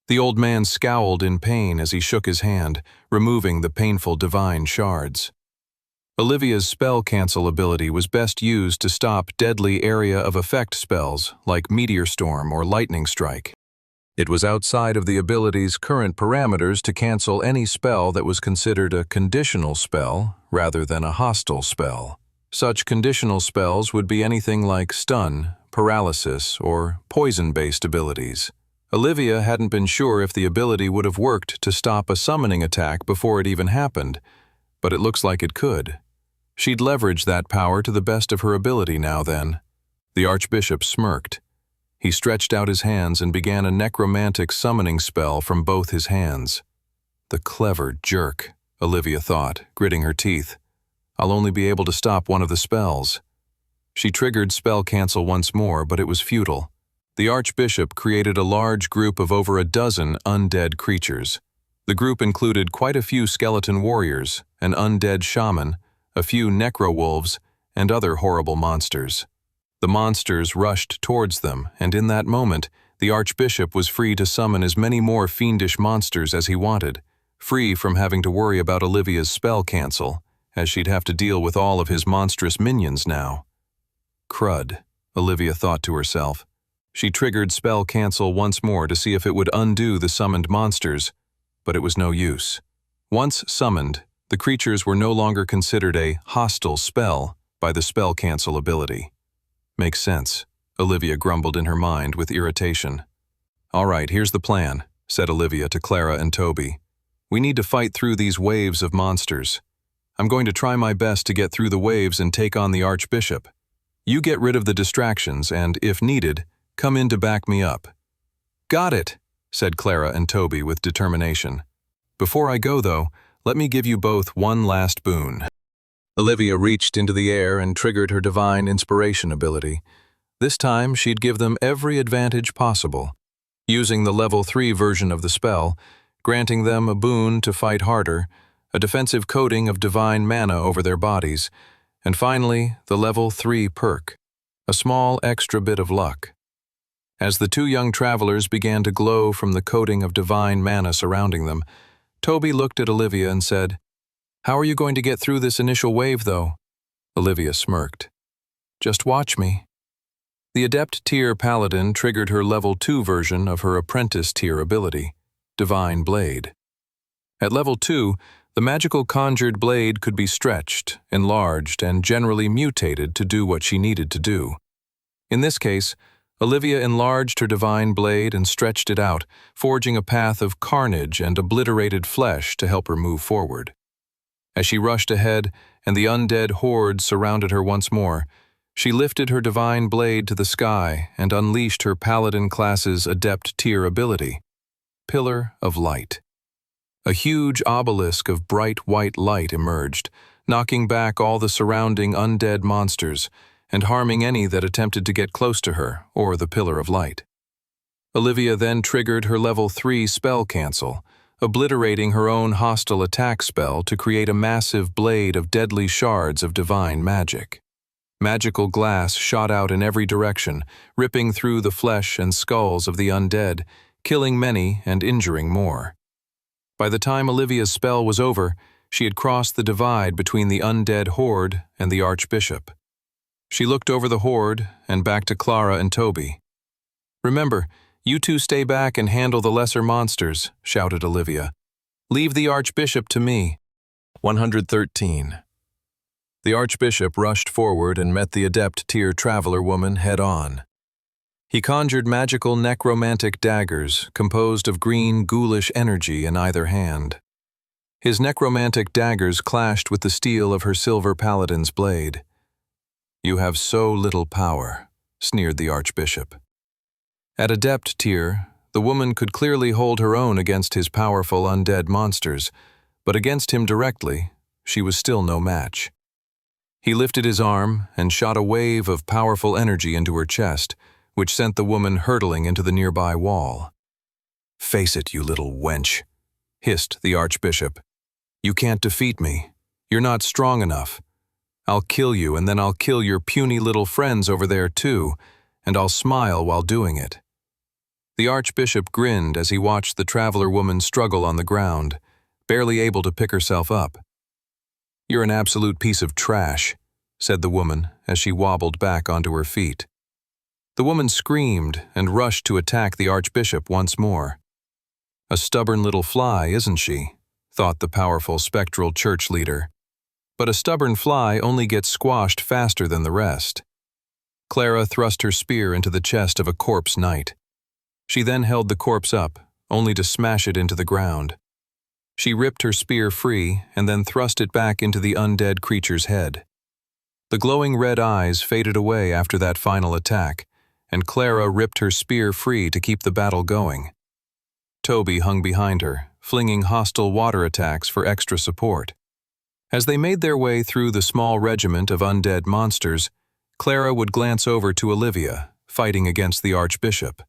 The old man scowled in pain as he shook his hand, removing the painful divine shards. Olivia's spell cancel ability was best used to stop deadly area of effect spells like Meteor Storm or Lightning Strike. It was outside of the ability's current parameters to cancel any spell that was considered a conditional spell rather than a hostile spell. Such conditional spells would be anything like stun, paralysis, or poison-based abilities. Olivia hadn't been sure if the ability would have worked to stop a summoning attack before it even happened, but it looks like it could. She'd leverage that power to the best of her ability now then. The Archbishop smirked. He stretched out his hands and began a necromantic summoning spell from both his hands. The clever jerk, Olivia thought, gritting her teeth. I'll only be able to stop one of the spells. She triggered spell cancel once more, but it was futile. The Archbishop created a large group of over a dozen undead creatures. The group included quite a few skeleton warriors, an undead shaman, a few necro-wolves, and other horrible monsters. The monsters rushed towards them, and in that moment, the Archbishop was free to summon as many more fiendish monsters as he wanted, free from having to worry about Olivia's spell cancel, as she'd have to deal with all of his monstrous minions now. Crud, Olivia thought to herself. She triggered spell cancel once more to see if it would undo the summoned monsters, but it was no use. Once summoned, the creatures were no longer considered a hostile spell by the spell cancel ability. Makes sense, Olivia grumbled in her mind with irritation. All right, here's the plan, said Olivia to Clara and Toby. We need to fight through these waves of monsters. I'm going to try my best to get through the waves and take on the Archbishop. You get rid of the distractions and, if needed, come in to back me up. Got it, said Clara and Toby with determination. Before I go, though, let me give you both one last boon. Olivia reached into the air and triggered her divine inspiration ability. This time, she'd give them every advantage possible, using the level 3 version of the spell, granting them a boon to fight harder, a defensive coating of divine mana over their bodies, and finally, the level 3 perk, a small extra bit of luck. As the two young travelers began to glow from the coating of divine mana surrounding them, Toby looked at Olivia and said, How are you going to get through this initial wave, though? Olivia smirked. Just watch me. The Adept tier Paladin triggered her level 2 version of her Apprentice tier ability, Divine Blade. At level 2, the magical conjured blade could be stretched, enlarged, and generally mutated to do what she needed to do. In this case, Olivia enlarged her divine blade and stretched it out, forging a path of carnage and obliterated flesh to help her move forward. As she rushed ahead and the undead horde surrounded her once more, she lifted her divine blade to the sky and unleashed her Paladin class's Adept tier ability, Pillar of Light. A huge obelisk of bright white light emerged, knocking back all the surrounding undead monsters and harming any that attempted to get close to her or the Pillar of Light. Olivia then triggered her level 3 spell cancel, obliterating her own hostile attack spell to create a massive blade of deadly shards of divine magic. Magical glass shot out in every direction, ripping through the flesh and skulls of the undead, killing many and injuring more. By the time Olivia's spell was over, she had crossed the divide between the undead horde and the Archbishop. She looked over the horde and back to Clara and Toby. Remember, you two stay back and handle the lesser monsters, shouted Olivia. Leave the Archbishop to me. 113. The Archbishop rushed forward and met the Adept tier Traveler woman head-on. He conjured magical necromantic daggers composed of green ghoulish energy in either hand. His necromantic daggers clashed with the steel of her silver paladin's blade. You have so little power, sneered the Archbishop. At Adept tier, the woman could clearly hold her own against his powerful undead monsters, but against him directly, she was still no match. He lifted his arm and shot a wave of powerful energy into her chest, which sent the woman hurtling into the nearby wall. "Face it, you little wench," hissed the Archbishop. "You can't defeat me. You're not strong enough. I'll kill you, and then I'll kill your puny little friends over there too, and I'll smile while doing it." The Archbishop grinned as he watched the traveler woman struggle on the ground, barely able to pick herself up. "You're an absolute piece of trash," said the woman as she wobbled back onto her feet. The woman screamed and rushed to attack the Archbishop once more. "A stubborn little fly, isn't she?" thought the powerful spectral church leader. But a stubborn fly only gets squashed faster than the rest. Clara thrust her spear into the chest of a corpse knight. She then held the corpse up, only to smash it into the ground. She ripped her spear free and then thrust it back into the undead creature's head. The glowing red eyes faded away after that final attack, and Clara ripped her spear free to keep the battle going. Toby hung behind her, flinging hostile water attacks for extra support. As they made their way through the small regiment of undead monsters, Clara would glance over to Olivia, fighting against the Archbishop.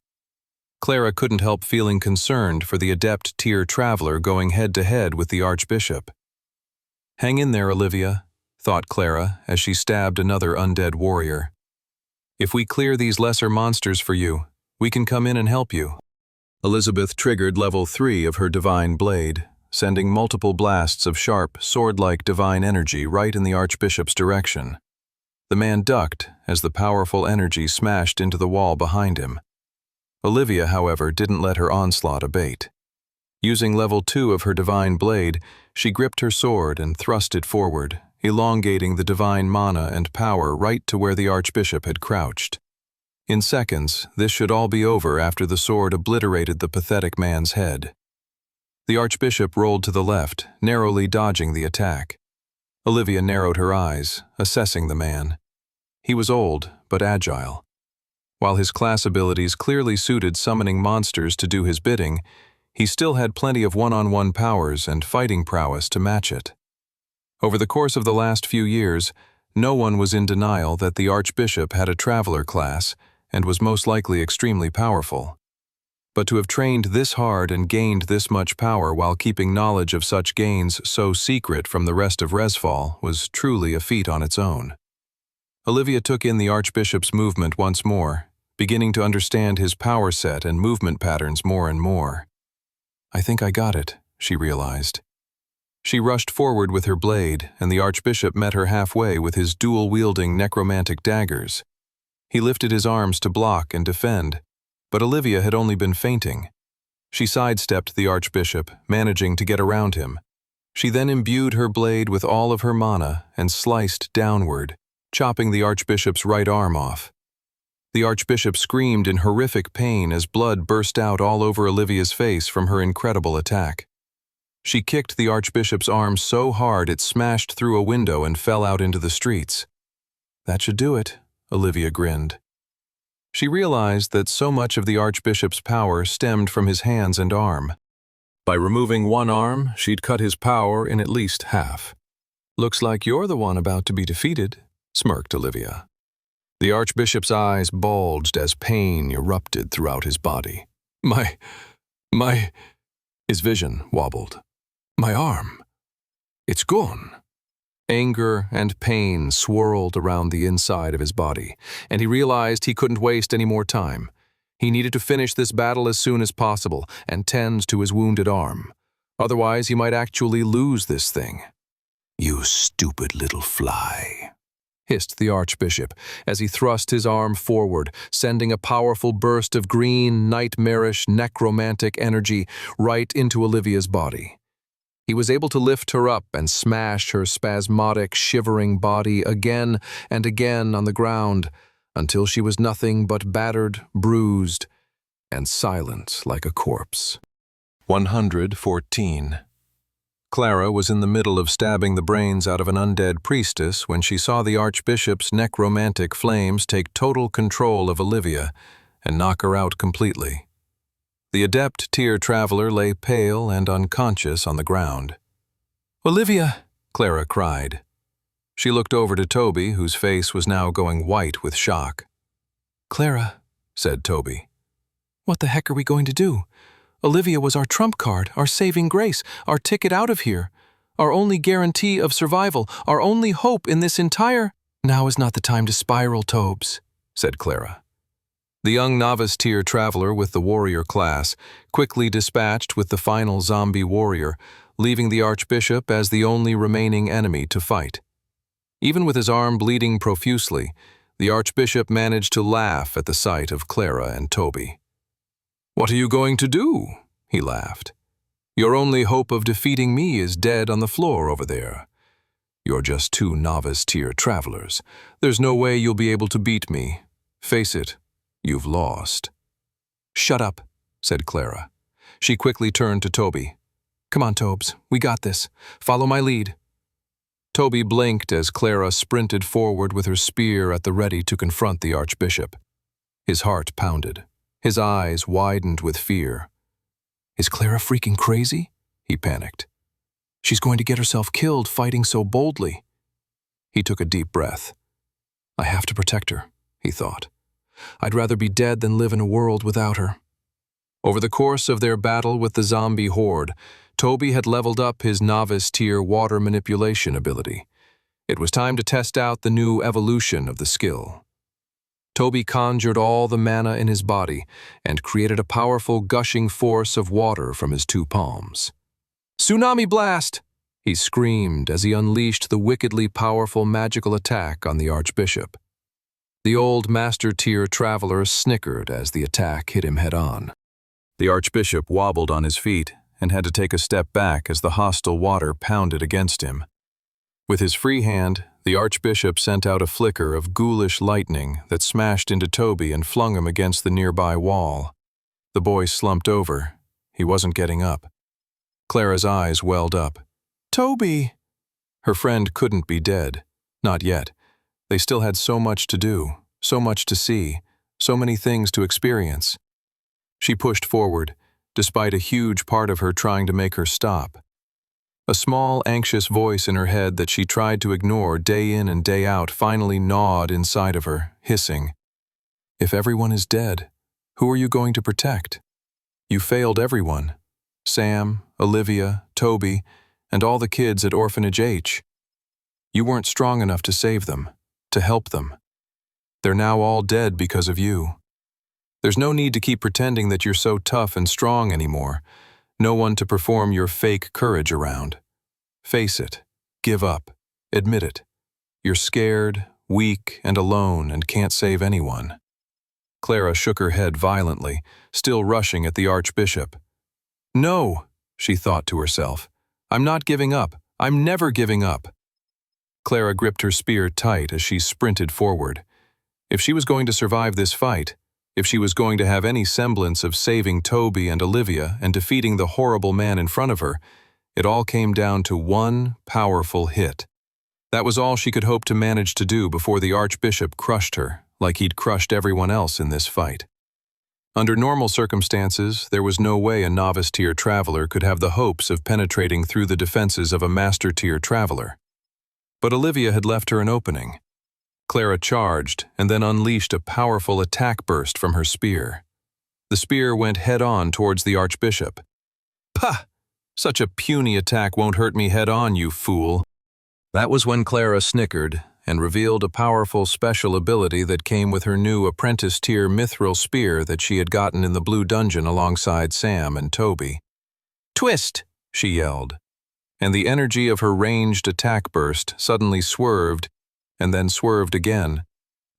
Clara couldn't help feeling concerned for the adept tier traveler going head-to-head with the Archbishop. "Hang in there, Olivia," thought Clara as she stabbed another undead warrior. "If we clear these lesser monsters for you, we can come in and help you." Elizabeth triggered level 3 of her divine blade, sending multiple blasts of sharp, sword-like divine energy right in the Archbishop's direction. The man ducked as the powerful energy smashed into the wall behind him. Olivia, however, didn't let her onslaught abate. Using level 2 of her divine blade, she gripped her sword and thrust it forward, elongating the divine mana and power right to where the Archbishop had crouched. In seconds, this should all be over after the sword obliterated the pathetic man's head. The Archbishop rolled to the left, narrowly dodging the attack. Olivia narrowed her eyes, assessing the man. He was old, but agile. While his class abilities clearly suited summoning monsters to do his bidding, he still had plenty of one-on-one powers and fighting prowess to match it. Over the course of the last few years, no one was in denial that the Archbishop had a traveler class and was most likely extremely powerful. But to have trained this hard and gained this much power while keeping knowledge of such gains so secret from the rest of Resfall was truly a feat on its own. Olivia took in the Archbishop's movement once more, beginning to understand his power set and movement patterns more and more. "I think I got it," she realized. She rushed forward with her blade, and the Archbishop met her halfway with his dual-wielding necromantic daggers. He lifted his arms to block and defend, but Olivia had only been feinting. She sidestepped the Archbishop, managing to get around him. She then imbued her blade with all of her mana and sliced downward, chopping the Archbishop's right arm off. The Archbishop screamed in horrific pain as blood burst out all over Olivia's face from her incredible attack. She kicked the Archbishop's arm so hard it smashed through a window and fell out into the streets. "That should do it," Olivia grinned. She realized that so much of the Archbishop's power stemmed from his hands and arm. By removing one arm, she'd cut his power in at least half. "Looks like you're the one about to be defeated," smirked Olivia. The Archbishop's eyes bulged as pain erupted throughout his body. My... His vision wobbled. "My arm. It's gone." Anger and pain swirled around the inside of his body, and he realized he couldn't waste any more time. He needed to finish this battle as soon as possible and tend to his wounded arm. Otherwise, he might actually lose this thing. "You stupid little fly," hissed the Archbishop as he thrust his arm forward, sending a powerful burst of green, nightmarish, necromantic energy right into Olivia's body. He was able to lift her up and smash her spasmodic, shivering body again and again on the ground until she was nothing but battered, bruised, and silent like a corpse. 114. Clara was in the middle of stabbing the brains out of an undead priestess when she saw the Archbishop's necromantic flames take total control of Olivia and knock her out completely. The adept tier traveler lay pale and unconscious on the ground. "Olivia!" Clara cried. She looked over to Toby, whose face was now going white with shock. "Clara," said Toby. What the heck are we going to do? Olivia was our trump card, our saving grace, our ticket out of here, our only guarantee of survival, our only hope in this entire— Now is not the time to spiral, Tobes, said Clara. The young novice-tier traveler with the warrior class quickly dispatched with the final zombie warrior, leaving the Archbishop as the only remaining enemy to fight. Even with his arm bleeding profusely, the Archbishop managed to laugh at the sight of Clara and Toby. "What are you going to do?" he laughed. "Your only hope of defeating me is dead on the floor over there. You're just two novice-tier travelers. There's no way you'll be able to beat me. Face it, you've lost." "Shut up," said Clara. She quickly turned to Toby. "Come on, Tobes, we got this. Follow my lead." Toby blinked as Clara sprinted forward with her spear at the ready to confront the Archbishop. His heart pounded. His eyes widened with fear. "Is Clara freaking crazy?" he panicked. "She's going to get herself killed fighting so boldly." He took a deep breath. "I have to protect her," he thought. "I'd rather be dead than live in a world without her." Over the course of their battle with the zombie horde, Toby had leveled up his novice-tier water manipulation ability. It was time to test out the new evolution of the skill. Toby conjured all the mana in his body and created a powerful gushing force of water from his two palms. "Tsunami blast!" he screamed as he unleashed the wickedly powerful magical attack on the Archbishop. The old master-tier traveler snickered as the attack hit him head-on. The Archbishop wobbled on his feet and had to take a step back as the hostile water pounded against him. With his free hand, the Archbishop sent out a flicker of ghoulish lightning that smashed into Toby and flung him against the nearby wall. The boy slumped over. He wasn't getting up. Clara's eyes welled up. "Toby!" Her friend couldn't be dead. Not yet. They still had so much to do, so much to see, so many things to experience. She pushed forward, despite a huge part of her trying to make her stop. A small, anxious voice in her head that she tried to ignore day in and day out finally gnawed inside of her, hissing, "If everyone is dead, who are you going to protect? You failed everyone. Sam, Olivia, Toby, and all the kids at Orphanage H. You weren't strong enough to save them, to help them. They're now all dead because of you. There's no need to keep pretending that you're so tough and strong anymore. No one to perform your fake courage around. Face it. Give up. Admit it. You're scared, weak, and alone and can't save anyone." Clara shook her head violently, still rushing at the Archbishop. "No," she thought to herself. "I'm not giving up. I'm never giving up." Clara gripped her spear tight as she sprinted forward. If she was going to survive this fight, if she was going to have any semblance of saving Toby and Olivia and defeating the horrible man in front of her, it all came down to one powerful hit. That was all she could hope to manage to do before the Archbishop crushed her, like he'd crushed everyone else in this fight. Under normal circumstances, there was no way a novice-tier traveler could have the hopes of penetrating through the defenses of a master-tier traveler. But Olivia had left her an opening. Clara charged and then unleashed a powerful attack burst from her spear. The spear went head-on towards the Archbishop. "Pah! Such a puny attack won't hurt me head-on, you fool." That was when Clara snickered and revealed a powerful special ability that came with her new apprentice-tier mithril spear that she had gotten in the blue dungeon alongside Sam and Toby. "Twist!" she yelled, and the energy of her ranged attack burst suddenly swerved and then swerved again,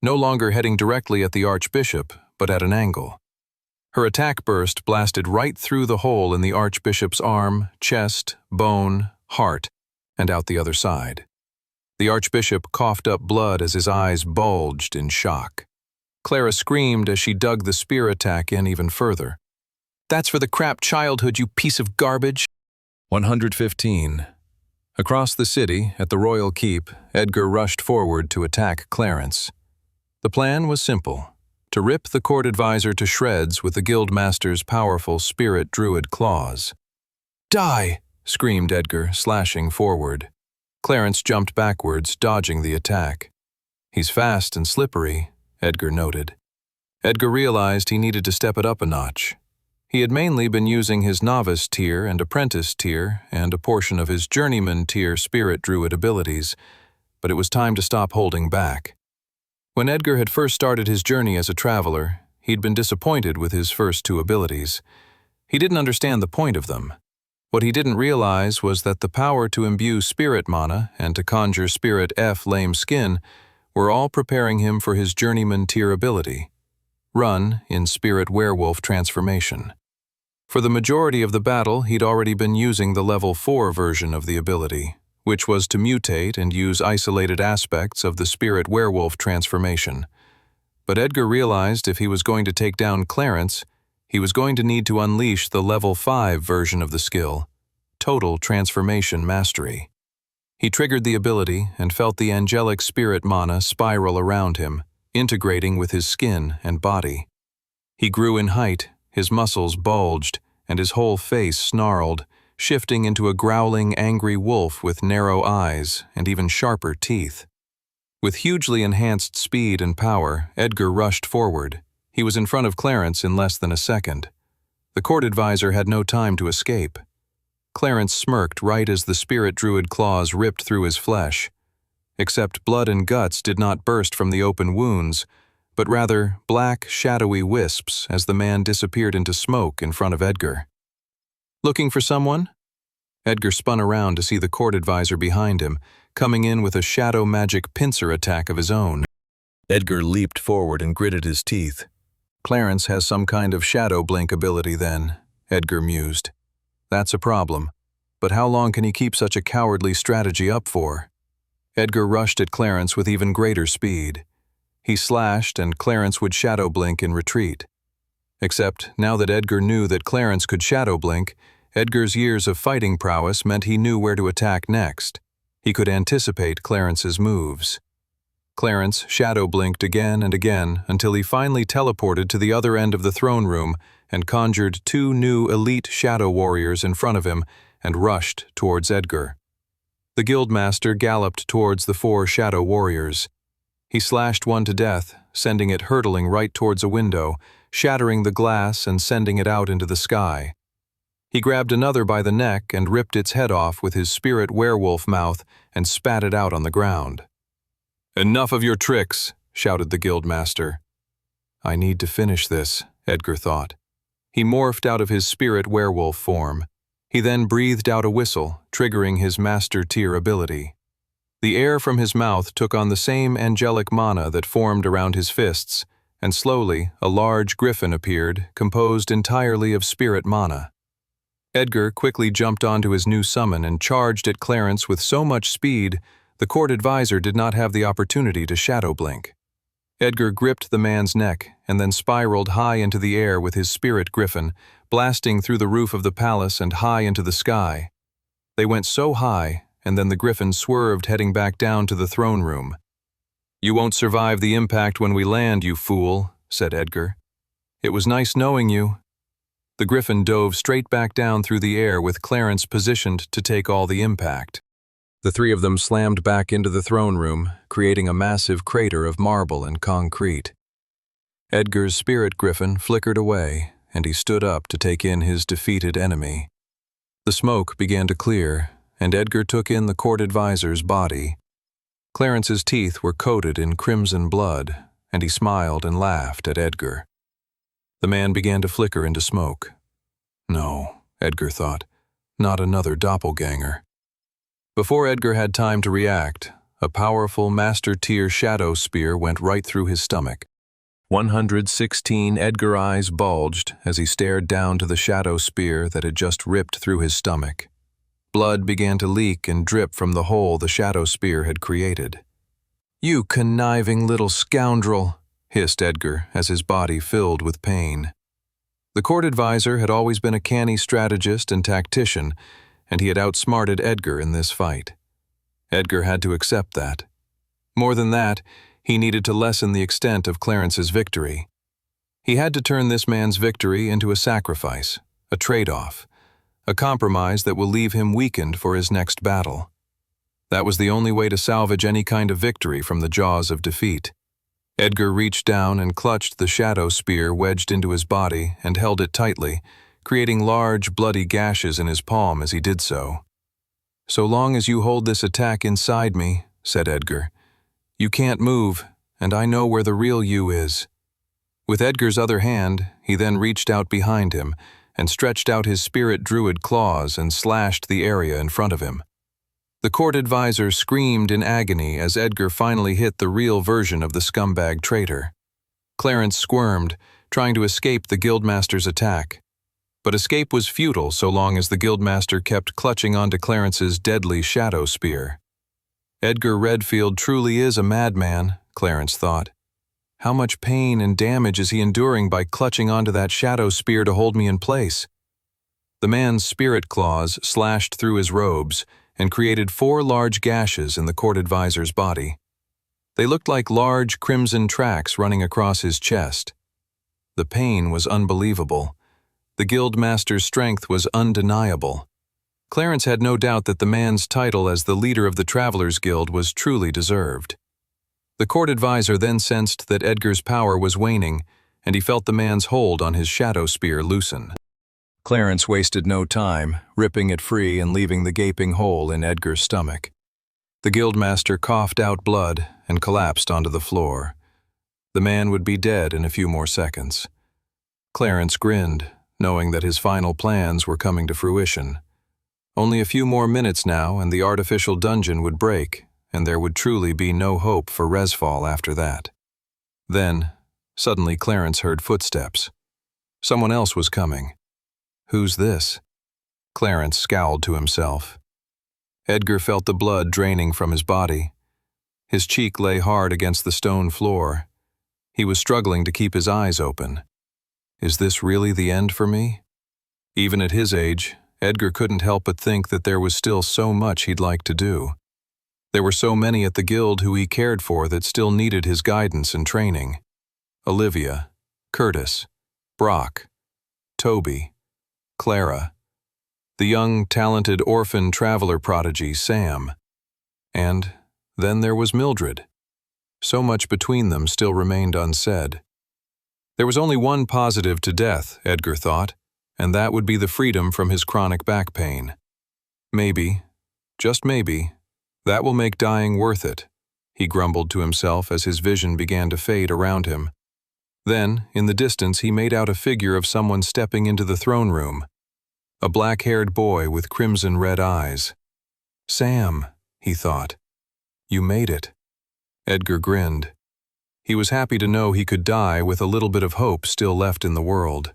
no longer heading directly at the Archbishop, but at an angle. Her attack burst blasted right through the hole in the Archbishop's arm, chest, bone, heart, and out the other side. The Archbishop coughed up blood as his eyes bulged in shock. Clara screamed as she dug the spear attack in even further. "That's for the crap childhood, you piece of garbage." 115. Across the city, at the Royal Keep, Edgar rushed forward to attack Clarence. The plan was simple: to rip the court advisor to shreds with the Guildmaster's powerful spirit druid claws. "Die!" screamed Edgar, slashing forward. Clarence jumped backwards, dodging the attack. "He's fast and slippery," Edgar noted. Edgar realized he needed to step it up a notch. He had mainly been using his novice tier and apprentice tier and a portion of his journeyman tier spirit druid abilities, but it was time to stop holding back. When Edgar had first started his journey as a traveler, he'd been disappointed with his first two abilities. He didn't understand the point of them. What he didn't realize was that the power to imbue spirit mana and to conjure spirit lame skin were all preparing him for his journeyman tier ability, Run in spirit werewolf transformation. For the majority of the battle, he'd already been using the level 4 version of the ability, which was to mutate and use isolated aspects of the spirit werewolf transformation. But Edgar realized if he was going to take down Clarence, he was going to need to unleash the level 5 version of the skill, Total Transformation Mastery. He triggered the ability and felt the angelic spirit mana spiral around him, integrating with his skin and body. He grew in height, his muscles bulged, and his whole face snarled, shifting into a growling, angry wolf with narrow eyes and even sharper teeth. With hugely enhanced speed and power, Edgar rushed forward. He was in front of Clarence in less than a second. The court advisor had no time to escape. Clarence smirked right as the spirit druid claws ripped through his flesh. Except blood and guts did not burst from the open wounds, but rather black, shadowy wisps as the man disappeared into smoke in front of Edgar. Looking for someone? Edgar spun around to see the court advisor behind him, coming in with a shadow magic pincer attack of his own. Edgar leaped forward and gritted his teeth. Clarence has some kind of shadow blink ability then, Edgar mused. That's a problem. But how long can he keep such a cowardly strategy up for? Edgar rushed at Clarence with even greater speed. He slashed, and Clarence would shadow blink in retreat. Except, now that Edgar knew that Clarence could shadow blink, Edgar's years of fighting prowess meant he knew where to attack next. He could anticipate Clarence's moves. Clarence shadow blinked again and again until he finally teleported to the other end of the throne room and conjured 2 new elite shadow warriors in front of him and rushed towards Edgar. The guildmaster galloped towards the 4 shadow warriors. He slashed one to death, sending it hurtling right towards a window, shattering the glass and sending it out into the sky. He grabbed another by the neck and ripped its head off with his spirit werewolf mouth and spat it out on the ground. "Enough of your tricks," shouted the guildmaster. I need to finish this, Edgar thought. He morphed out of his spirit werewolf form. He then breathed out a whistle, triggering his master tier ability. The air from his mouth took on the same angelic mana that formed around his fists, and slowly a large griffin appeared, composed entirely of spirit mana. Edgar quickly jumped onto his new summon and charged at Clarence with so much speed, the court advisor did not have the opportunity to shadow blink. Edgar gripped the man's neck and then spiraled high into the air with his spirit griffin, blasting through the roof of the palace and high into the sky. They went so high, and then the griffin swerved heading back down to the throne room. "You won't survive the impact when we land, you fool," said Edgar. "It was nice knowing you." The griffin dove straight back down through the air with Clarence positioned to take all the impact. The 3 of them slammed back into the throne room, creating a massive crater of marble and concrete. Edgar's spirit griffin flickered away, and he stood up to take in his defeated enemy. The smoke began to clear, and Edgar took in the court advisor's body. Clarence's teeth were coated in crimson blood, and he smiled and laughed at Edgar. The man began to flicker into smoke. No, Edgar thought, not another doppelganger. Before Edgar had time to react, a powerful master tier shadow spear went right through his stomach. 116 Edgar eyes bulged as he stared down to the shadow spear that had just ripped through his stomach. Blood began to leak and drip from the hole the shadow spear had created. "You conniving little scoundrel," hissed Edgar as his body filled with pain. The court advisor had always been a canny strategist and tactician, and he had outsmarted Edgar in this fight. Edgar had to accept that. More than that, he needed to lessen the extent of Clarence's victory. He had to turn this man's victory into a sacrifice, a trade-off, a compromise that will leave him weakened for his next battle. That was the only way to salvage any kind of victory from the jaws of defeat. Edgar reached down and clutched the shadow spear wedged into his body and held it tightly, creating large, bloody gashes in his palm as he did so. "So long as you hold this attack inside me," said Edgar, "you can't move, and I know where the real you is." With Edgar's other hand, he then reached out behind him and stretched out his spirit druid claws and slashed the area in front of him. The court advisor screamed in agony as Edgar finally hit the real version of the scumbag traitor. Clarence squirmed, trying to escape the guildmaster's attack. But escape was futile so long as the guildmaster kept clutching onto Clarence's deadly shadow spear. Edgar Redfield truly is a madman, Clarence thought. How much pain and damage is he enduring by clutching onto that shadow spear to hold me in place? The man's spirit claws slashed through his robes and created 4 large gashes in the court advisor's body. They looked like large crimson tracks running across his chest. The pain was unbelievable. The guildmaster's strength was undeniable. Clarence had no doubt that the man's title as the leader of the Travelers' Guild was truly deserved. The court advisor then sensed that Edgar's power was waning, and he felt the man's hold on his shadow spear loosen. Clarence wasted no time, ripping it free and leaving the gaping hole in Edgar's stomach. The guildmaster coughed out blood and collapsed onto the floor. The man would be dead in a few more seconds. Clarence grinned, knowing that his final plans were coming to fruition. Only a few more minutes now and the artificial dungeon would break, and there would truly be no hope for Resfall after that. Then, suddenly Clarence heard footsteps. Someone else was coming. "Who's this?" Clarence scowled to himself. Edgar felt the blood draining from his body. His cheek lay hard against the stone floor. He was struggling to keep his eyes open. Is this really the end for me? Even at his age, Edgar couldn't help but think that there was still so much he'd like to do. There were so many at the guild who he cared for that still needed his guidance and training. Olivia, Curtis, Brock, Toby, Clara, the young, talented orphan traveler prodigy Sam. And then there was Mildred. So much between them still remained unsaid. There was only one positive to death, Edgar thought, and that would be the freedom from his chronic back pain. Maybe, just maybe, that will make dying worth it, he grumbled to himself as his vision began to fade around him. Then, in the distance, he made out a figure of someone stepping into the throne room. A black-haired boy with crimson-red eyes. "Sam," he thought. "You made it." Edgar grinned. He was happy to know he could die with a little bit of hope still left in the world.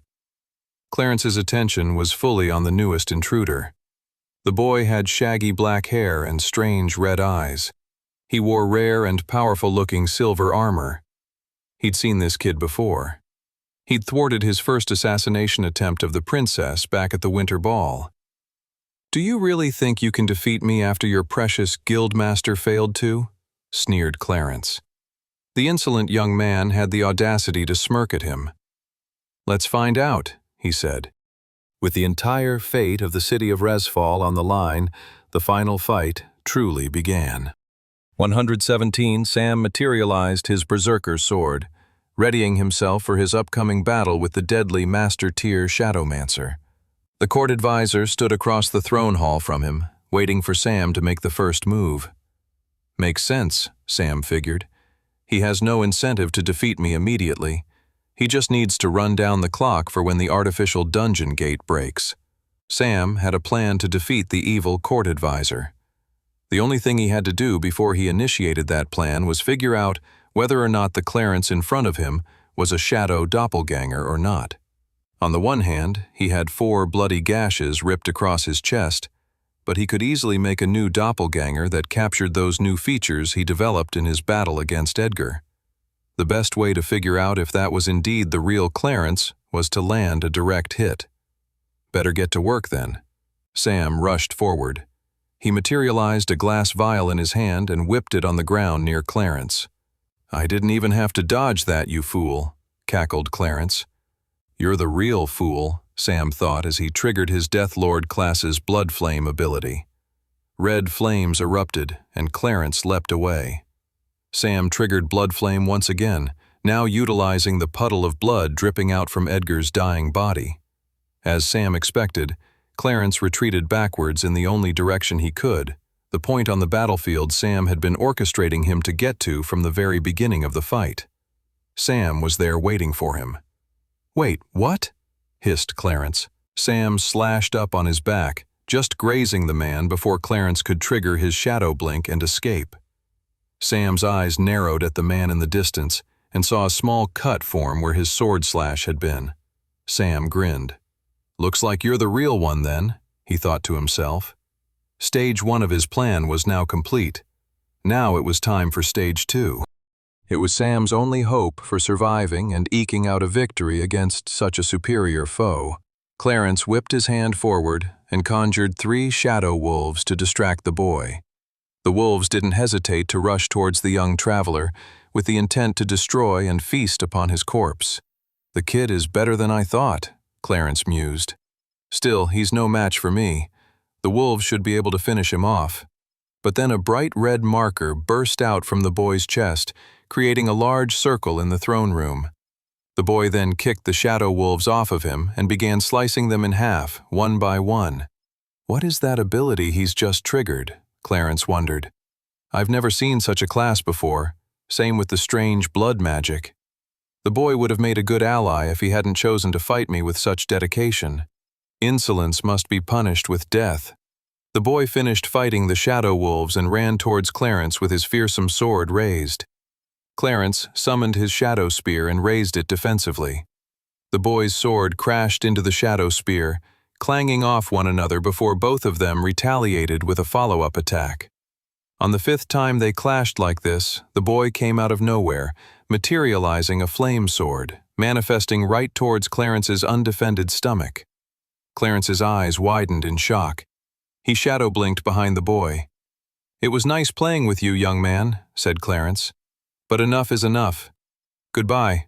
Clarence's attention was fully on the newest intruder. The boy had shaggy black hair and strange red eyes. He wore rare and powerful-looking silver armor. He'd seen this kid before. He'd thwarted his first assassination attempt of the princess back at the winter ball. "Do you really think you can defeat me after your precious guildmaster failed to?" sneered Clarence. The insolent young man had the audacity to smirk at him. "Let's find out," he said. With the entire fate of the city of Resfall on the line, the final fight truly began. 117 Sam materialized his berserker sword, readying himself for his upcoming battle with the deadly Master-Tier Shadowmancer. The court advisor stood across the throne hall from him, waiting for Sam to make the first move. Makes sense, Sam figured. He has no incentive to defeat me immediately. He just needs to run down the clock for when the artificial dungeon gate breaks. Sam had a plan to defeat the evil court advisor. The only thing he had to do before he initiated that plan was figure out whether or not the Clarence in front of him was a shadow doppelganger or not. On the one hand, he had 4 bloody gashes ripped across his chest, but he could easily make a new doppelganger that captured those new features he developed in his battle against Edgar. The best way to figure out if that was indeed the real Clarence was to land a direct hit. Better get to work then. Sam rushed forward. He materialized a glass vial in his hand and whipped it on the ground near Clarence. "I didn't even have to dodge that, you fool," cackled Clarence. "You're the real fool," Sam thought as he triggered his Deathlord class's Blood Flame ability. Red flames erupted, and Clarence leapt away. Sam triggered Blood Flame once again, now utilizing the puddle of blood dripping out from Edgar's dying body. As Sam expected, Clarence retreated backwards in the only direction he could, the point on the battlefield Sam had been orchestrating him to get to from the very beginning of the fight. Sam was there waiting for him. "Wait, what?" hissed Clarence. Sam slashed up on his back, just grazing the man before Clarence could trigger his shadow blink and escape. Sam's eyes narrowed at the man in the distance and saw a small cut form where his sword slash had been. Sam grinned. "Looks like you're the real one then," he thought to himself. Stage 1 of his plan was now complete. Now it was time for Stage 2. It was Sam's only hope for surviving and eking out a victory against such a superior foe. Clarence whipped his hand forward and conjured 3 shadow wolves to distract the boy. The wolves didn't hesitate to rush towards the young traveler with the intent to destroy and feast upon his corpse. "The kid is better than I thought," Clarence mused. "Still, he's no match for me. The wolves should be able to finish him off." But then a bright red marker burst out from the boy's chest, creating a large circle in the throne room. The boy then kicked the shadow wolves off of him and began slicing them in half, one by one. What is that ability he's just triggered? Clarence wondered. I've never seen such a class before, same with the strange blood magic. The boy would have made a good ally if he hadn't chosen to fight me with such dedication. Insolence must be punished with death. The boy finished fighting the shadow wolves and ran towards Clarence with his fearsome sword raised. Clarence summoned his shadow spear and raised it defensively. The boy's sword crashed into the shadow spear, clanging off one another before both of them retaliated with a follow-up attack. On the 5th time they clashed like this, the boy came out of nowhere, materializing a flame sword, manifesting right towards Clarence's undefended stomach. Clarence's eyes widened in shock. He shadow blinked behind the boy. "It was nice playing with you, young man," said Clarence. "But enough is enough. Goodbye."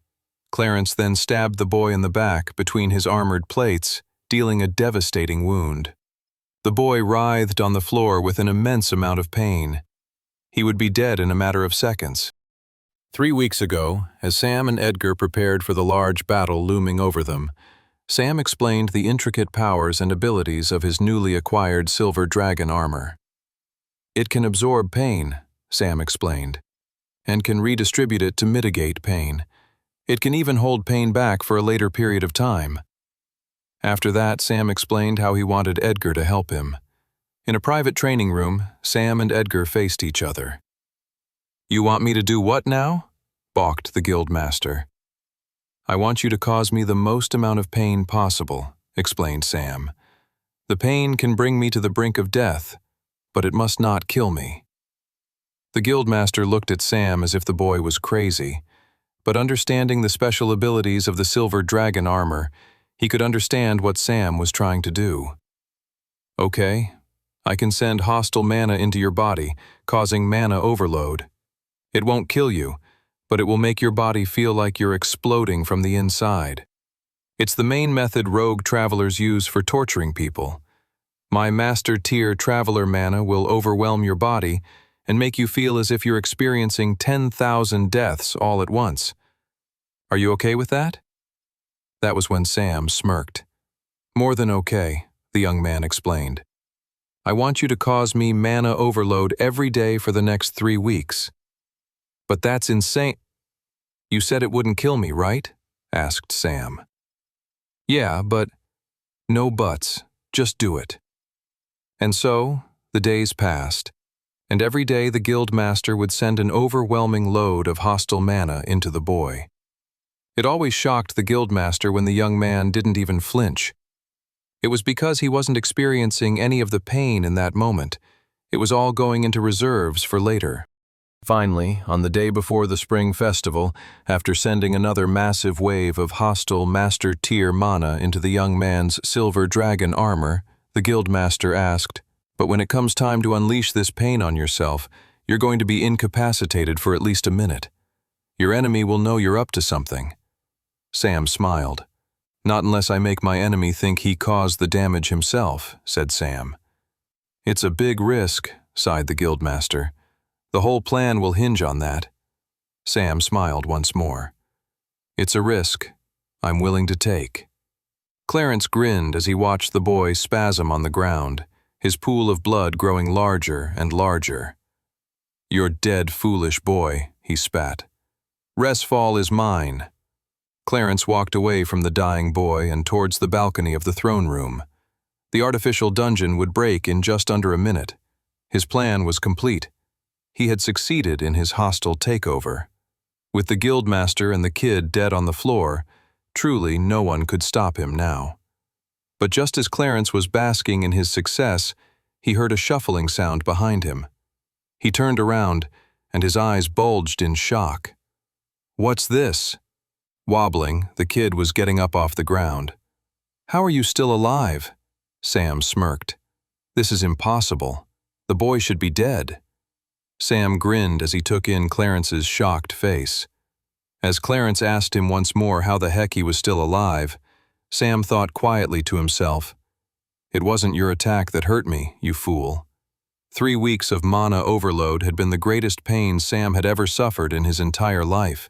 Clarence then stabbed the boy in the back between his armored plates, dealing a devastating wound. The boy writhed on the floor with an immense amount of pain. He would be dead in a matter of seconds. 3 weeks ago, as Sam and Edgar prepared for the large battle looming over them, Sam explained the intricate powers and abilities of his newly acquired silver dragon armor. "It can absorb pain," Sam explained, "and can redistribute it to mitigate pain. It can even hold pain back for a later period of time." After that, Sam explained how he wanted Edgar to help him. In a private training room, Sam and Edgar faced each other. "You want me to do what now?" balked the guildmaster. "I want you to cause me the most amount of pain possible," explained Sam. "The pain can bring me to the brink of death, but it must not kill me." The guildmaster looked at Sam as if the boy was crazy, but understanding the special abilities of the silver dragon armor, he could understand what Sam was trying to do. "Okay, I can send hostile mana into your body, causing mana overload. It won't kill you, but it will make your body feel like you're exploding from the inside. It's the main method rogue travelers use for torturing people. My master tier traveler mana will overwhelm your body and make you feel as if you're experiencing 10,000 deaths all at once. Are you okay with that?" That was when Sam smirked. "More than okay," the young man explained. "I want you to cause me mana overload every day for the next 3 weeks. "But that's insane." "You said it wouldn't kill me, right?" asked Sam. "Yeah, but..." "No buts. Just do it." And so, the days passed, and every day the guildmaster would send an overwhelming load of hostile mana into the boy. It always shocked the guildmaster when the young man didn't even flinch. It was because he wasn't experiencing any of the pain in that moment. It was all going into reserves for later. Finally, on the day before the spring festival, after sending another massive wave of hostile master-tier mana into the young man's silver dragon armor, the guildmaster asked, "But when it comes time to unleash this pain on yourself, you're going to be incapacitated for at least a minute. Your enemy will know you're up to something." Sam smiled. "Not unless I make my enemy think he caused the damage himself," said Sam. "It's a big risk," sighed the guildmaster. "The whole plan will hinge on that. Sam smiled once more. It's a risk I'm willing to take. Clarence grinned as he watched the boy spasm on the ground, his pool of blood growing larger and larger. You're dead, foolish boy, he spat. Resfall is mine. Clarence walked away from the dying boy and towards the balcony of the throne room. The artificial dungeon would break in just under a minute. His plan was complete. He had succeeded in his hostile takeover. With the guildmaster and the kid dead on the floor, truly no one could stop him now. But just as Clarence was basking in his success, he heard a shuffling sound behind him. He turned around, and his eyes bulged in shock. What's this? Wobbling, the kid was getting up off the ground. How are you still alive? Sam smirked. This is impossible. The boy should be dead. Sam grinned as he took in Clarence's shocked face. As Clarence asked him once more how the heck he was still alive, Sam thought quietly to himself, "It wasn't your attack that hurt me, you fool." 3 weeks of mana overload had been the greatest pain Sam had ever suffered in his entire life.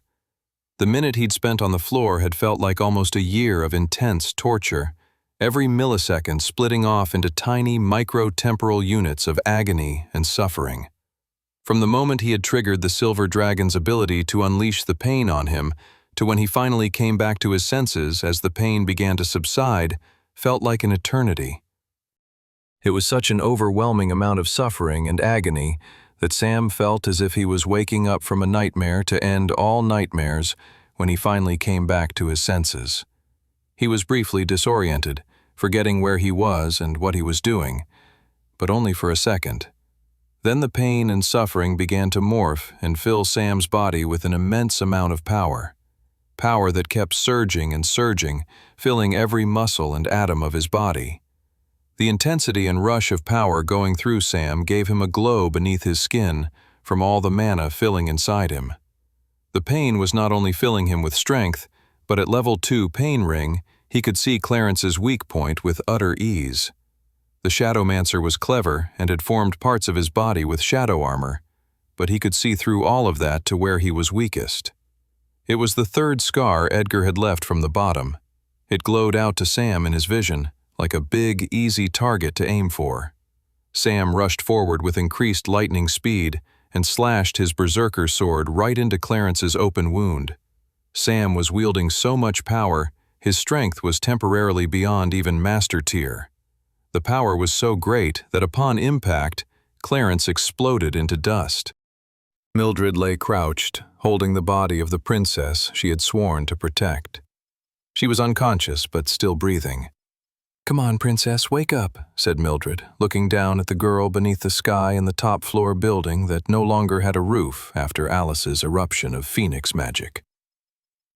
The minute he'd spent on the floor had felt like almost a year of intense torture, every millisecond splitting off into tiny micro-temporal units of agony and suffering. From the moment he had triggered the Silver Dragon's ability to unleash the pain on him, to when he finally came back to his senses as the pain began to subside, felt like an eternity. It was such an overwhelming amount of suffering and agony that Sam felt as if he was waking up from a nightmare to end all nightmares when he finally came back to his senses. He was briefly disoriented, forgetting where he was and what he was doing, but only for a second. Then the pain and suffering began to morph and fill Sam's body with an immense amount of power. Power that kept surging and surging, filling every muscle and atom of his body. The intensity and rush of power going through Sam gave him a glow beneath his skin from all the mana filling inside him. The pain was not only filling him with strength, but at level 2 pain ring, he could see Clarence's weak point with utter ease. The Shadowmancer was clever and had formed parts of his body with shadow armor, but he could see through all of that to where he was weakest. It was the 3rd scar Edgar had left from the bottom. It glowed out to Sam in his vision, like a big, easy target to aim for. Sam rushed forward with increased lightning speed and slashed his berserker sword right into Clarence's open wound. Sam was wielding so much power, his strength was temporarily beyond even Master Tier. The power was so great that upon impact, Clarence exploded into dust. Mildred lay crouched, holding the body of the princess she had sworn to protect. She was unconscious but still breathing. "Come on, princess, wake up," said Mildred, looking down at the girl beneath the sky in the top-floor building that no longer had a roof after Alice's eruption of phoenix magic.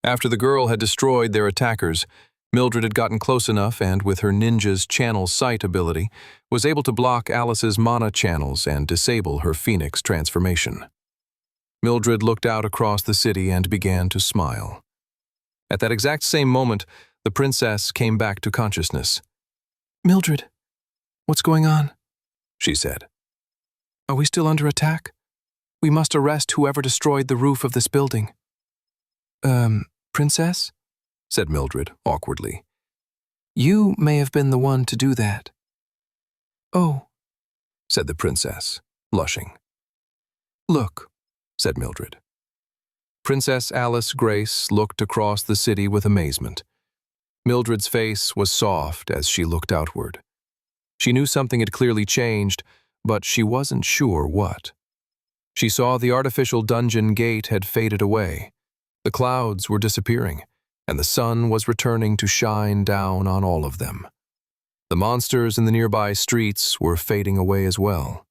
After the girl had destroyed their attackers, Mildred had gotten close enough and, with her ninja's channel sight ability, was able to block Alice's mana channels and disable her phoenix transformation. Mildred looked out across the city and began to smile. At that exact same moment, the princess came back to consciousness. "Mildred, what's going on?" she said. "Are we still under attack? We must arrest whoever destroyed the roof of this building." Princess?" said Mildred awkwardly. "You may have been the one to do that." "Oh," said the princess, blushing. "Look," said Mildred. Princess Alice Grace looked across the city with amazement. Mildred's face was soft as she looked outward. She knew something had clearly changed, but she wasn't sure what. She saw the artificial dungeon gate had faded away. The clouds were disappearing, and the sun was returning to shine down on all of them. The monsters in the nearby streets were fading away as well.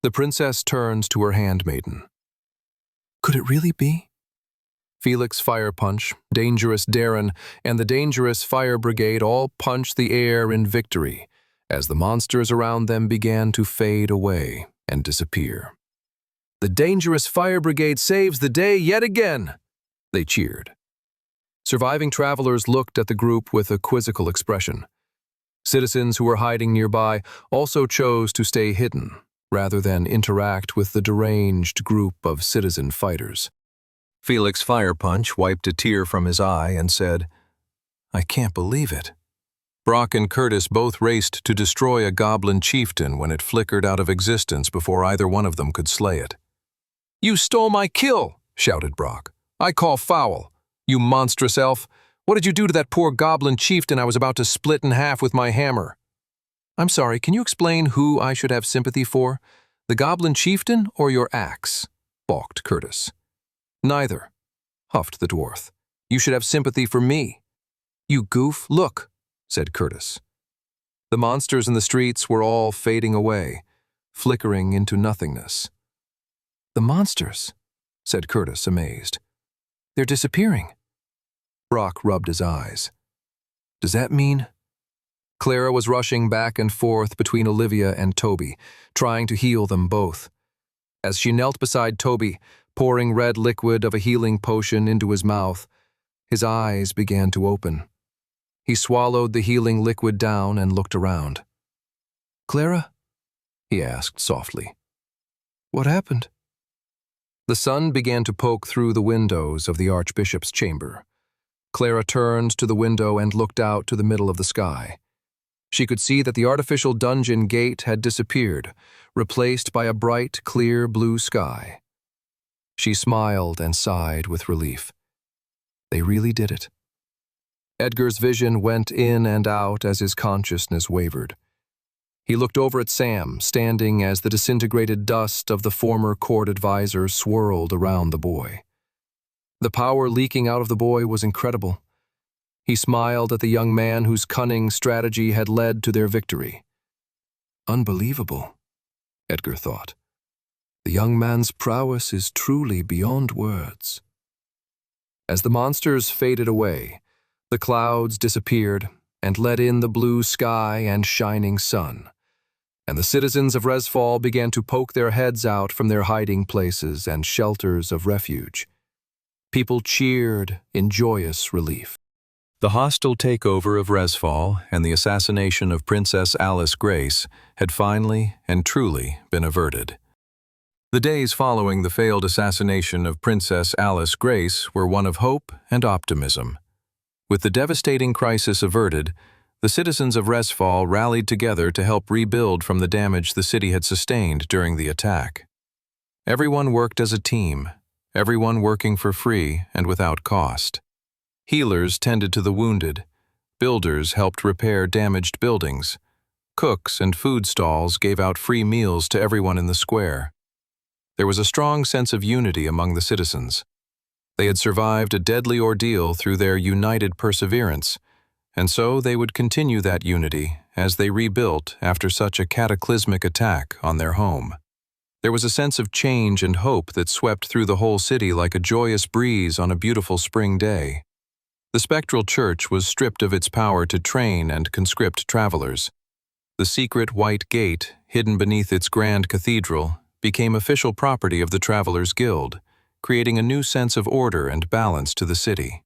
The princess turned to her handmaiden. Could it really be? Felix Fire Punch, Dangerous Darren, and the Dangerous Fire Brigade all punched the air in victory as the monsters around them began to fade away and disappear. "The Dangerous Fire Brigade saves the day yet again!" they cheered. Surviving travelers looked at the group with a quizzical expression. Citizens who were hiding nearby also chose to stay hidden, rather than interact with the deranged group of citizen fighters. Felix Firepunch wiped a tear from his eye and said, "I can't believe it." Brock and Curtis both raced to destroy a goblin chieftain when it flickered out of existence before either one of them could slay it. "You stole my kill!" shouted Brock. "I call foul. You monstrous elf! What did you do to that poor goblin chieftain I was about to split in half with my hammer?" "I'm sorry, can you explain who I should have sympathy for? The goblin chieftain or your axe?" balked Curtis. "Neither," huffed the dwarf. "You should have sympathy for me." "You goof, look," said Curtis. The monsters in the streets were all fading away, flickering into nothingness. "The monsters," said Curtis, amazed. "They're disappearing." Brock rubbed his eyes. "Does that mean—" Clara was rushing back and forth between Olivia and Toby, trying to heal them both. As she knelt beside Toby, pouring red liquid of a healing potion into his mouth, his eyes began to open. He swallowed the healing liquid down and looked around. "Clara?" he asked softly. "What happened?" The sun began to poke through the windows of the Archbishop's chamber. Clara turned to the window and looked out to the middle of the sky. She could see that the artificial dungeon gate had disappeared, replaced by a bright, clear blue sky. She smiled and sighed with relief. They really did it. Edgar's vision went in and out as his consciousness wavered. He looked over at Sam, standing as the disintegrated dust of the former court advisor swirled around the boy. The power leaking out of the boy was incredible. He smiled at the young man whose cunning strategy had led to their victory. Unbelievable, Edgar thought. The young man's prowess is truly beyond words. As the monsters faded away, the clouds disappeared and let in the blue sky and shining sun, and the citizens of Resfall began to poke their heads out from their hiding places and shelters of refuge. People cheered in joyous relief. The hostile takeover of Resfall and the assassination of Princess Alice Grace had finally and truly been averted. The days following the failed assassination of Princess Alice Grace were one of hope and optimism. With the devastating crisis averted, the citizens of Resfall rallied together to help rebuild from the damage the city had sustained during the attack. Everyone worked as a team, everyone working for free and without cost. Healers tended to the wounded, builders helped repair damaged buildings, cooks and food stalls gave out free meals to everyone in the square. There was a strong sense of unity among the citizens. They had survived a deadly ordeal through their united perseverance, and so they would continue that unity as they rebuilt after such a cataclysmic attack on their home. There was a sense of change and hope that swept through the whole city like a joyous breeze on a beautiful spring day. The spectral church was stripped of its power to train and conscript travelers. The secret white gate, hidden beneath its grand cathedral, became official property of the Travelers' Guild, creating a new sense of order and balance to the city.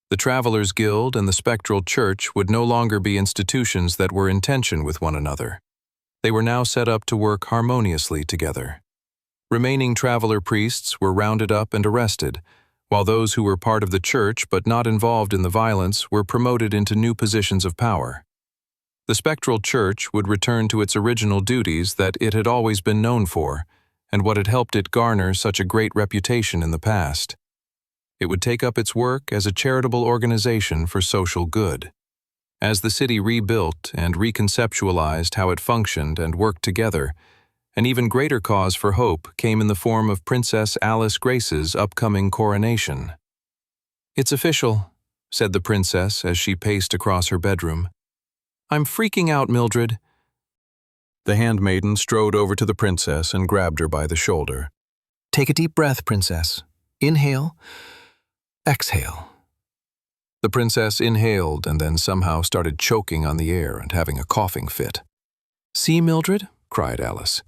The Travelers' Guild and the Spectral Church would no longer be institutions that were in tension with one another. They were now set up to work harmoniously together. Remaining traveler priests were rounded up and arrested, while those who were part of the church but not involved in the violence were promoted into new positions of power. The Spectral Church would return to its original duties that it had always been known for, and what had helped it garner such a great reputation in the past. It would take up its work as a charitable organization for social good. As the city rebuilt and reconceptualized how it functioned and worked together, an even greater cause for hope came in the form of Princess Alice Grace's upcoming coronation. "It's official," said the princess as she paced across her bedroom. "I'm freaking out, Mildred." The handmaiden strode over to the princess and grabbed her by the shoulder. "Take a deep breath, princess. Inhale, exhale." The princess inhaled and then somehow started choking on the air and having a coughing fit. "See, Mildred?" cried Alice.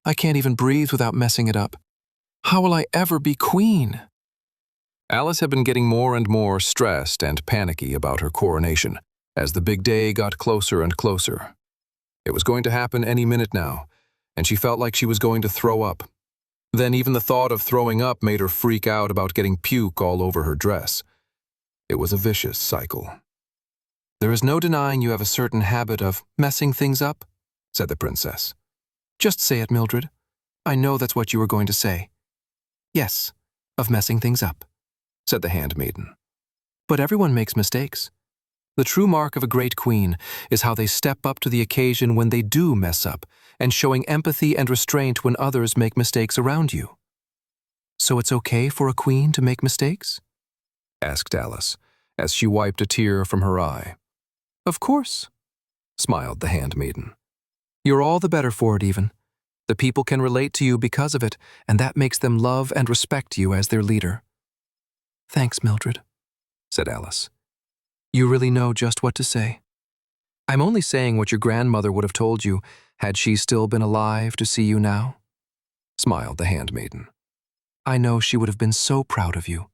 "I can't even breathe without messing it up. How will I ever be queen?" Alice had been getting more and more stressed and panicky about her coronation as the big day got closer and closer. It was going to happen any minute now, and she felt like she was going to throw up. Then even the thought of throwing up made her freak out about getting puke all over her dress. It was a vicious cycle. "There is no denying you have a certain habit of messing things up," said the princess. "Just say it, Mildred. I know that's what you were going to say." "Yes, of messing things up," said the handmaiden. "But everyone makes mistakes. The true mark of a great queen is how they step up to the occasion when they do mess up, and showing empathy and restraint when others make mistakes around you." "So it's okay for a queen to make mistakes?" asked Alice, as she wiped a tear from her eye. "Of course," smiled the handmaiden. "You're all the better for it even. The people can relate to you because of it, and that makes them love and respect you as their leader." "Thanks, Mildred," said Alice. "You really know just what to say." "I'm only saying what your grandmother would have told you had she still been alive to see you now," smiled the handmaiden. "I know she would have been so proud of you.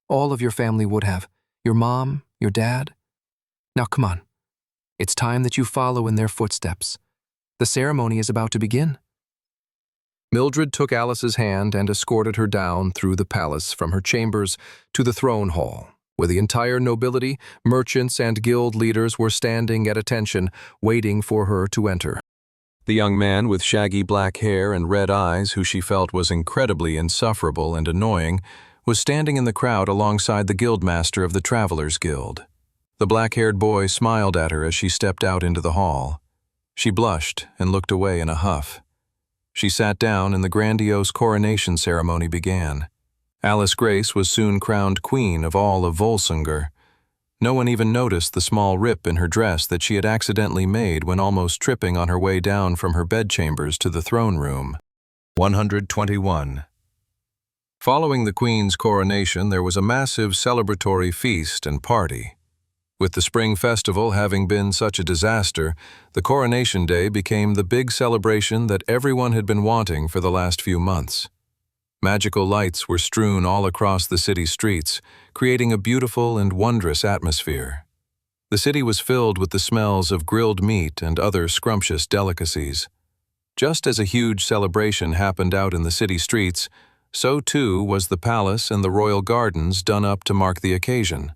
All of your family would have. Your mom, your dad. Now come on. It's time that you follow in their footsteps. The ceremony is about to begin." Mildred took Alice's hand and escorted her down through the palace from her chambers to the throne hall, where the entire nobility, merchants, and guild leaders were standing at attention, waiting for her to enter. The young man with shaggy black hair and red eyes, who she felt was incredibly insufferable and annoying, was standing in the crowd alongside the guildmaster of the Travelers' Guild. The black-haired boy smiled at her as she stepped out into the hall. She blushed and looked away in a huff. She sat down and the grandiose coronation ceremony began. Alice Grace was soon crowned queen of all of Volsungur. No one even noticed the small rip in her dress that she had accidentally made when almost tripping on her way down from her bedchambers to the throne room. 121. Following the queen's coronation, there was a massive celebratory feast and party. With the spring festival having been such a disaster, the coronation day became the big celebration that everyone had been wanting for the last few months. Magical lights were strewn all across the city streets, creating a beautiful and wondrous atmosphere. The city was filled with the smells of grilled meat and other scrumptious delicacies. Just as a huge celebration happened out in the city streets, so too was the palace and the royal gardens done up to mark the occasion.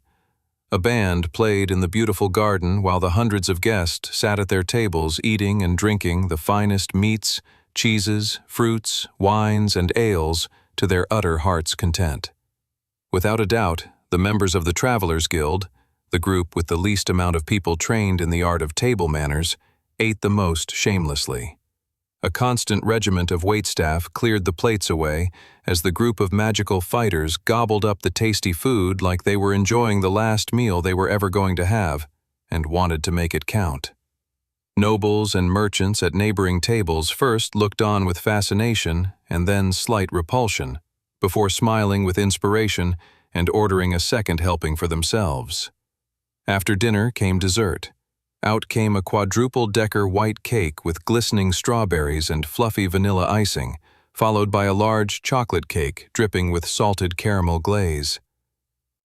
A band played in the beautiful garden while the hundreds of guests sat at their tables eating and drinking the finest meats, cheeses, fruits, wines, and ales to their utter heart's content. Without a doubt, the members of the Travelers' Guild, the group with the least amount of people trained in the art of table manners, ate the most shamelessly. A constant regiment of waitstaff cleared the plates away as the group of magical fighters gobbled up the tasty food like they were enjoying the last meal they were ever going to have and wanted to make it count. Nobles and merchants at neighboring tables first looked on with fascination and then slight repulsion, before smiling with inspiration and ordering a second helping for themselves. After dinner came dessert. Out came a quadruple-decker white cake with glistening strawberries and fluffy vanilla icing, followed by a large chocolate cake dripping with salted caramel glaze.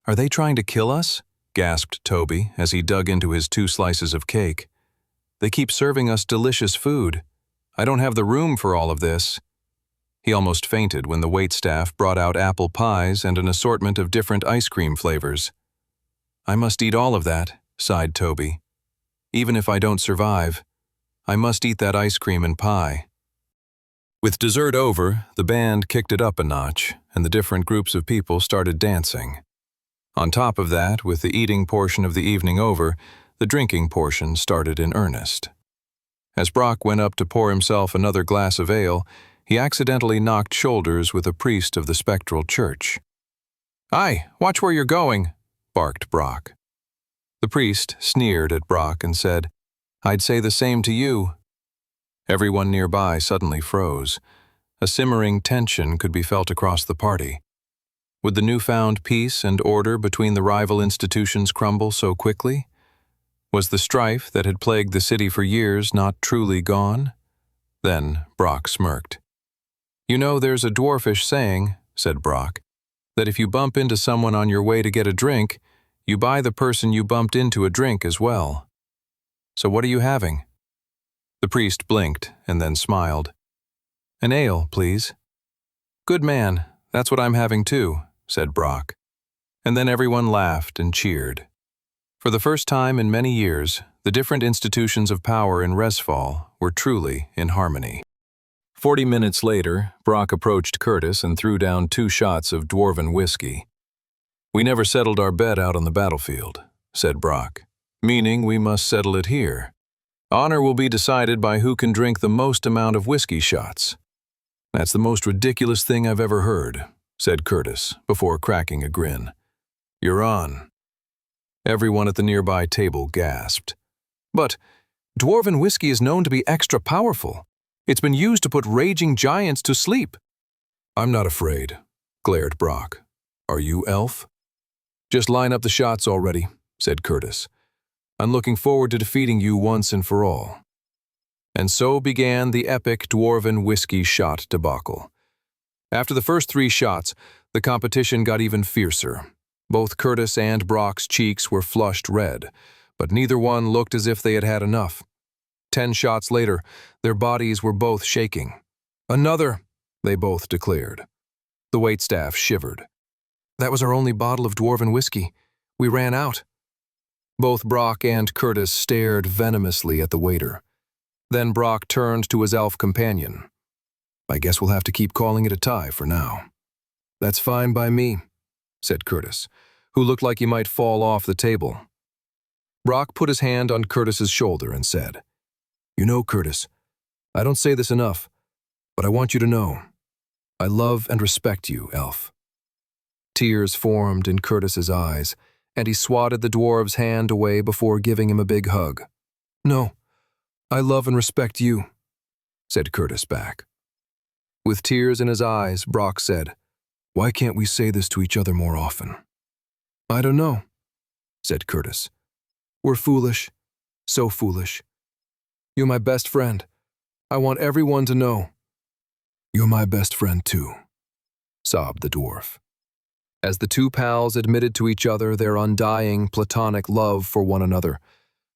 "Are they trying to kill us?" gasped Toby as he dug into his 2 slices of cake. "They keep serving us delicious food. I don't have the room for all of this." He almost fainted when the waitstaff brought out apple pies and an assortment of different ice cream flavors. "I must eat all of that," sighed Toby. "Even if I don't survive, I must eat that ice cream and pie." With dessert over, the band kicked it up a notch, and the different groups of people started dancing. On top of that, with the eating portion of the evening over, the drinking portion started in earnest. As Brock went up to pour himself another glass of ale, he accidentally knocked shoulders with a priest of the spectral church. "Aye, watch where you're going," barked Brock. The priest sneered at Brock and said, "I'd say the same to you." Everyone nearby suddenly froze. A simmering tension could be felt across the party. Would the newfound peace and order between the rival institutions crumble so quickly? Was the strife that had plagued the city for years not truly gone? Then Brock smirked. "You know, there's a dwarfish saying," said Brock, "that if you bump into someone on your way to get a drink, you buy the person you bumped into a drink as well. So what are you having?" The priest blinked and then smiled. "An ale, please." Good man, that's what I'm having too, said Brock. And then everyone laughed and cheered. For the first time in many years, the different institutions of power in Resfall were truly in harmony. 40 minutes later, Brock approached Curtis and threw down 2 shots of dwarven whiskey. We never settled our bet out on the battlefield, said Brock, meaning we must settle it here. Honor will be decided by who can drink the most amount of whiskey shots. That's the most ridiculous thing I've ever heard, said Curtis, before cracking a grin. You're on. Everyone at the nearby table gasped. But dwarven whiskey is known to be extra powerful. It's been used to put raging giants to sleep. I'm not afraid, glared Brock. Are you, Elf? Just line up the shots already, said Curtis. I'm looking forward to defeating you once and for all. And so began the epic dwarven whiskey shot debacle. After the first 3 shots, the competition got even fiercer. Both Curtis and Brock's cheeks were flushed red, but neither one looked as if they had had enough. 10 shots later, their bodies were both shaking. Another, they both declared. The waitstaff shivered. That was our only bottle of dwarven whiskey. We ran out. Both Brock and Curtis stared venomously at the waiter. Then Brock turned to his elf companion. I guess we'll have to keep calling it a tie for now. That's fine by me, said Curtis, who looked like he might fall off the table. Brock put his hand on Curtis's shoulder and said, You know, Curtis, I don't say this enough, but I want you to know, I love and respect you, Elf. Tears formed in Curtis's eyes, and he swatted the dwarf's hand away before giving him a big hug. No, I love and respect you, said Curtis back. With tears in his eyes, Brock said, Why can't we say this to each other more often? I don't know, said Curtis. We're foolish, so foolish. You're my best friend. I want everyone to know. You're my best friend too, sobbed the dwarf. As the 2 pals admitted to each other their undying platonic love for one another,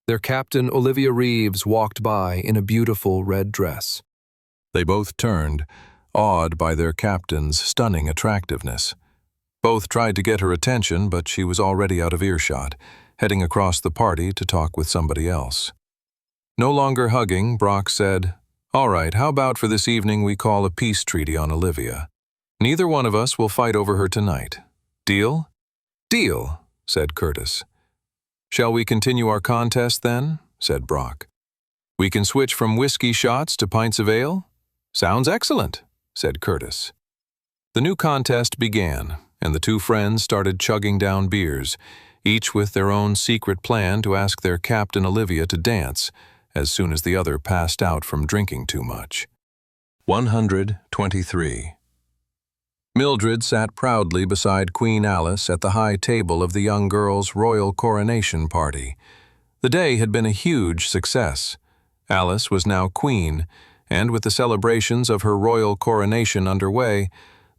their captain Olivia Reeves walked by in a beautiful red dress. They both turned, awed by their captain's stunning attractiveness. Both tried to get her attention, but she was already out of earshot, heading across the party to talk with somebody else. No longer hugging, Brock said, All right, how about for this evening we call a peace treaty on Olivia? Neither one of us will fight over her tonight. Deal? Deal, said Curtis. Shall we continue our contest then? Said Brock. We can switch from whiskey shots to pints of ale? Sounds excellent, said Curtis. The new contest began, and the 2 friends started chugging down beers, each with their own secret plan to ask their captain Olivia to dance as soon as the other passed out from drinking too much. 123. Mildred sat proudly beside Queen Alice at the high table of the young girl's royal coronation party. The day had been a huge success. Alice was now queen, and with the celebrations of her royal coronation underway,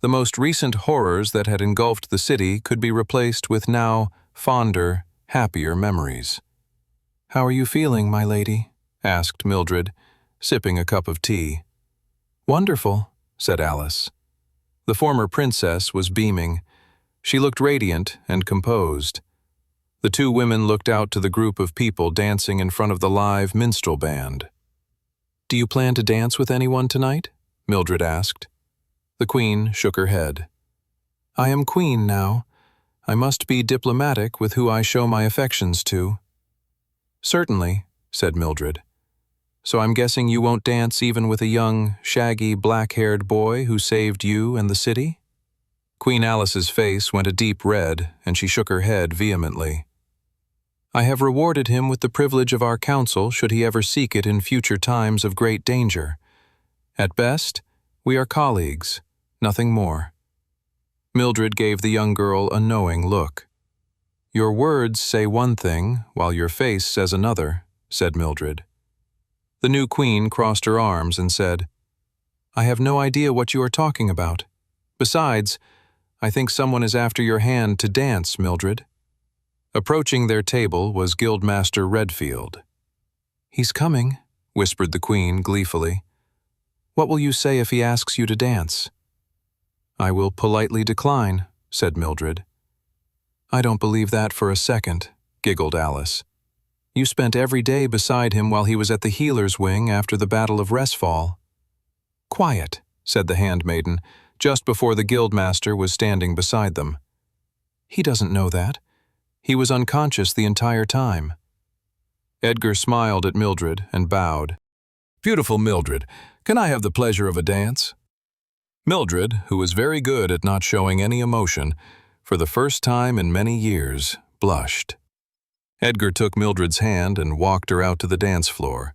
the most recent horrors that had engulfed the city could be replaced with now fonder, happier memories. How are you feeling, my lady? Asked Mildred, sipping a cup of tea. Wonderful, said Alice. The former princess was beaming. She looked radiant and composed. The 2 women looked out to the group of people dancing in front of the live minstrel band. Do you plan to dance with anyone tonight? Mildred asked. The queen shook her head. I am queen now. I must be diplomatic with who I show my affections to. Certainly, said Mildred. So I'm guessing you won't dance even with a young, shaggy, black-haired boy who saved you and the city? Queen Alice's face went a deep red, and she shook her head vehemently. I have rewarded him with the privilege of our counsel should he ever seek it in future times of great danger. At best, we are colleagues, nothing more. Mildred gave the young girl a knowing look. Your words say one thing, while your face says another, said Mildred. The new queen crossed her arms and said, I have no idea what you are talking about. Besides, I think someone is after your hand to dance, Mildred. Approaching their table was Guildmaster Redfield. He's coming, whispered the queen gleefully. What will you say if he asks you to dance? "I will politely decline," said Mildred. "I don't believe that for a second," giggled Alice. "You spent every day beside him while he was at the healer's wing after the Battle of Resfall." "Quiet," said the handmaiden, just before the guildmaster was standing beside them. "He doesn't know that. He was unconscious the entire time." Edgar smiled at Mildred and bowed. "Beautiful Mildred, can I have the pleasure of a dance?" Mildred, who was very good at not showing any emotion, for the first time in many years, blushed. Edgar took Mildred's hand and walked her out to the dance floor.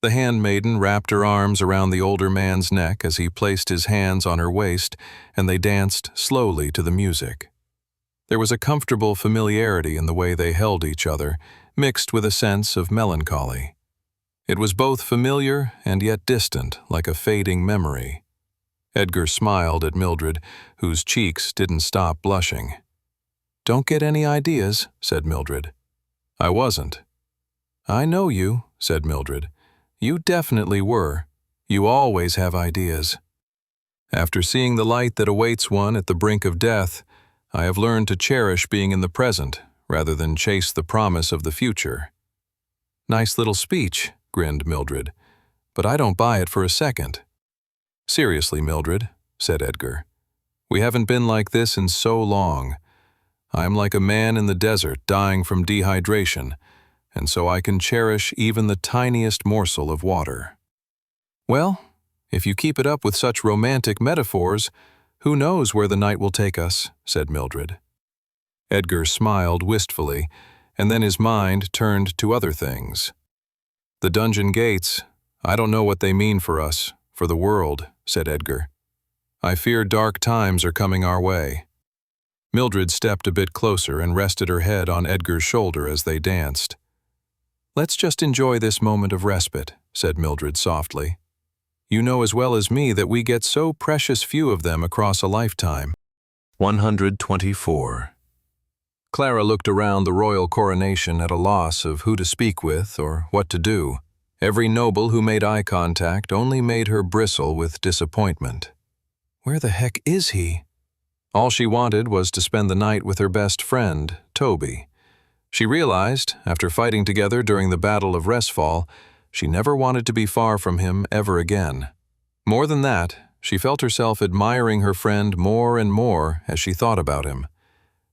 The handmaiden wrapped her arms around the older man's neck as he placed his hands on her waist, and they danced slowly to the music. There was a comfortable familiarity in the way they held each other, mixed with a sense of melancholy. It was both familiar and yet distant, like a fading memory. Edgar smiled at Mildred, whose cheeks didn't stop blushing. "Don't get any ideas," said Mildred. "I wasn't." "I know you," said Mildred. "You definitely were. You always have ideas." "After seeing the light that awaits one at the brink of death, I have learned to cherish being in the present rather than chase the promise of the future." "Nice little speech," grinned Mildred, "but I don't buy it for a second." "Seriously, Mildred," said Edgar, "we haven't been like this in so long. I'm like a man in the desert dying from dehydration, and so I can cherish even the tiniest morsel of water." "Well, if you keep it up with such romantic metaphors, who knows where the night will take us," said Mildred. Edgar smiled wistfully, and then his mind turned to other things. "The dungeon gates, I don't know what they mean for us, for the world," said Edgar. "I fear dark times are coming our way." Mildred stepped a bit closer and rested her head on Edgar's shoulder as they danced. "Let's just enjoy this moment of respite," said Mildred softly. "You know as well as me that we get so precious few of them across a lifetime." 124. Clara looked around the royal coronation at a loss of who to speak with or what to do. Every noble who made eye contact only made her bristle with disappointment. Where the heck is he? All she wanted was to spend the night with her best friend, Toby. She realized, after fighting together during the Battle of Resfall, she never wanted to be far from him ever again. More than that, she felt herself admiring her friend more and more as she thought about him.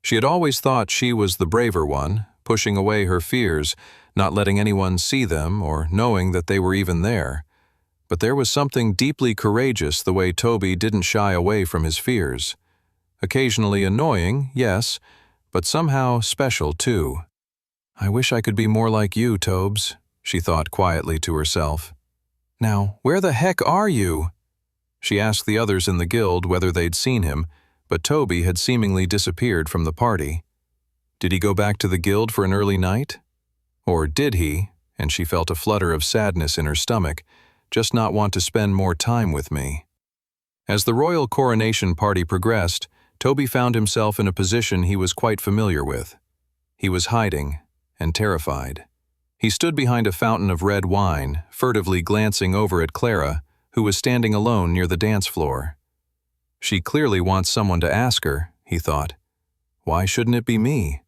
She had always thought she was the braver one, pushing away her fears, not letting anyone see them or knowing that they were even there. But there was something deeply courageous the way Toby didn't shy away from his fears. Occasionally annoying, yes, but somehow special too. "I wish I could be more like you, Tobes," she thought quietly to herself. "Now, where the heck are you?" She asked the others in the guild whether they'd seen him, but Toby had seemingly disappeared from the party. Did he go back to the guild for an early night? Or did he, and she felt a flutter of sadness in her stomach, just not want to spend more time with me? As the royal coronation party progressed, Toby found himself in a position he was quite familiar with. He was hiding and terrified. He stood behind a fountain of red wine, furtively glancing over at Clara, who was standing alone near the dance floor. She clearly wants someone to ask her, he thought. Why shouldn't it be me?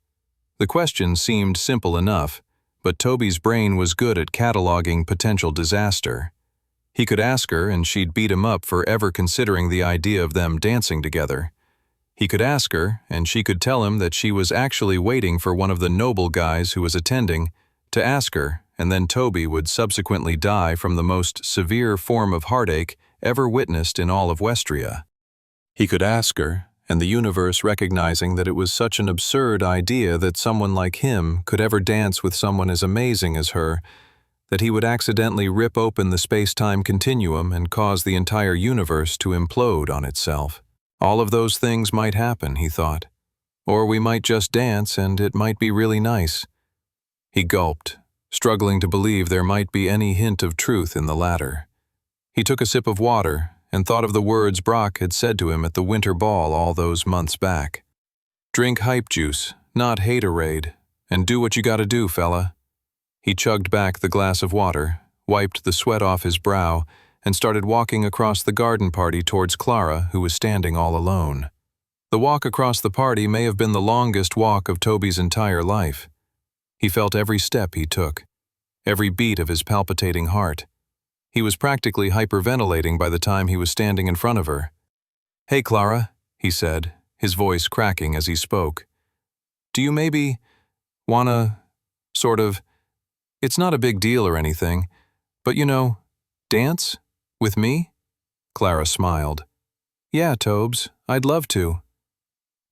The question seemed simple enough, but Toby's brain was good at cataloging potential disaster. He could ask her and she'd beat him up for ever considering the idea of them dancing together. He could ask her and she could tell him that she was actually waiting for one of the noble guys who was attending to ask her, and then Toby would subsequently die from the most severe form of heartache ever witnessed in all of Westria. He could ask her, and the universe recognizing that it was such an absurd idea that someone like him could ever dance with someone as amazing as her, that he would accidentally rip open the space-time continuum and cause the entire universe to implode on itself. All of those things might happen, he thought. Or we might just dance and it might be really nice. He gulped, struggling to believe there might be any hint of truth in the latter. He took a sip of water and thought of the words Brock had said to him at the winter ball all those months back. Drink hype juice, not haterade, and do what you gotta do, fella. He chugged back the glass of water, wiped the sweat off his brow, and started walking across the garden party towards Clara, who was standing all alone. The walk across the party may have been the longest walk of Toby's entire life. He felt every step he took, every beat of his palpitating heart. He was practically hyperventilating by the time he was standing in front of her. "Hey, Clara," he said, his voice cracking as he spoke. "Do you maybe wanna, sort of, it's not a big deal or anything, but dance? With me?" Clara smiled. "Yeah, Tobes, I'd love to."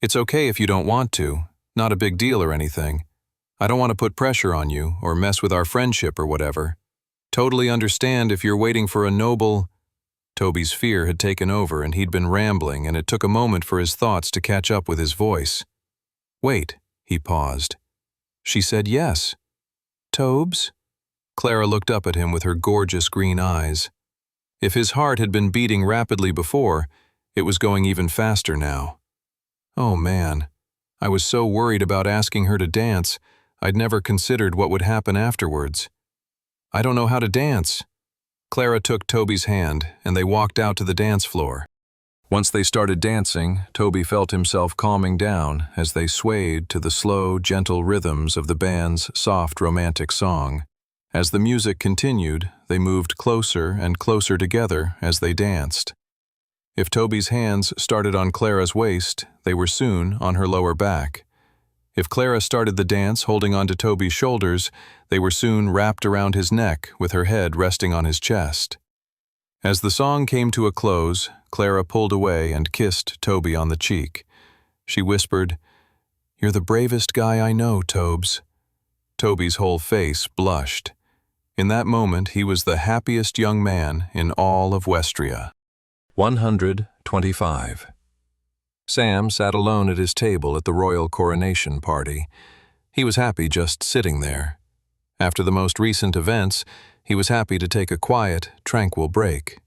"It's okay if you don't want to, not a big deal or anything. I don't want to put pressure on you or mess with our friendship or whatever. Totally understand if you're waiting for a noble—" Toby's fear had taken over and he'd been rambling, and it took a moment for his thoughts to catch up with his voice. "Wait," he paused. "She said yes." "Tobes?" Clara looked up at him with her gorgeous green eyes. If his heart had been beating rapidly before, it was going even faster now. Oh man, I was so worried about asking her to dance, I'd never considered what would happen afterwards. "I don't know how to dance." Clara took Toby's hand, and they walked out to the dance floor. Once they started dancing, Toby felt himself calming down as they swayed to the slow, gentle rhythms of the band's soft, romantic song. As the music continued, they moved closer and closer together as they danced. If Toby's hands started on Clara's waist, they were soon on her lower back. If Clara started the dance holding onto Toby's shoulders, they were soon wrapped around his neck with her head resting on his chest. As the song came to a close, Clara pulled away and kissed Toby on the cheek. She whispered, "You're the bravest guy I know, Tobes." Toby's whole face blushed. In that moment, he was the happiest young man in all of Westria. 125. Sam sat alone at his table at the royal coronation party. He was happy just sitting there. After the most recent events, he was happy to take a quiet, tranquil break.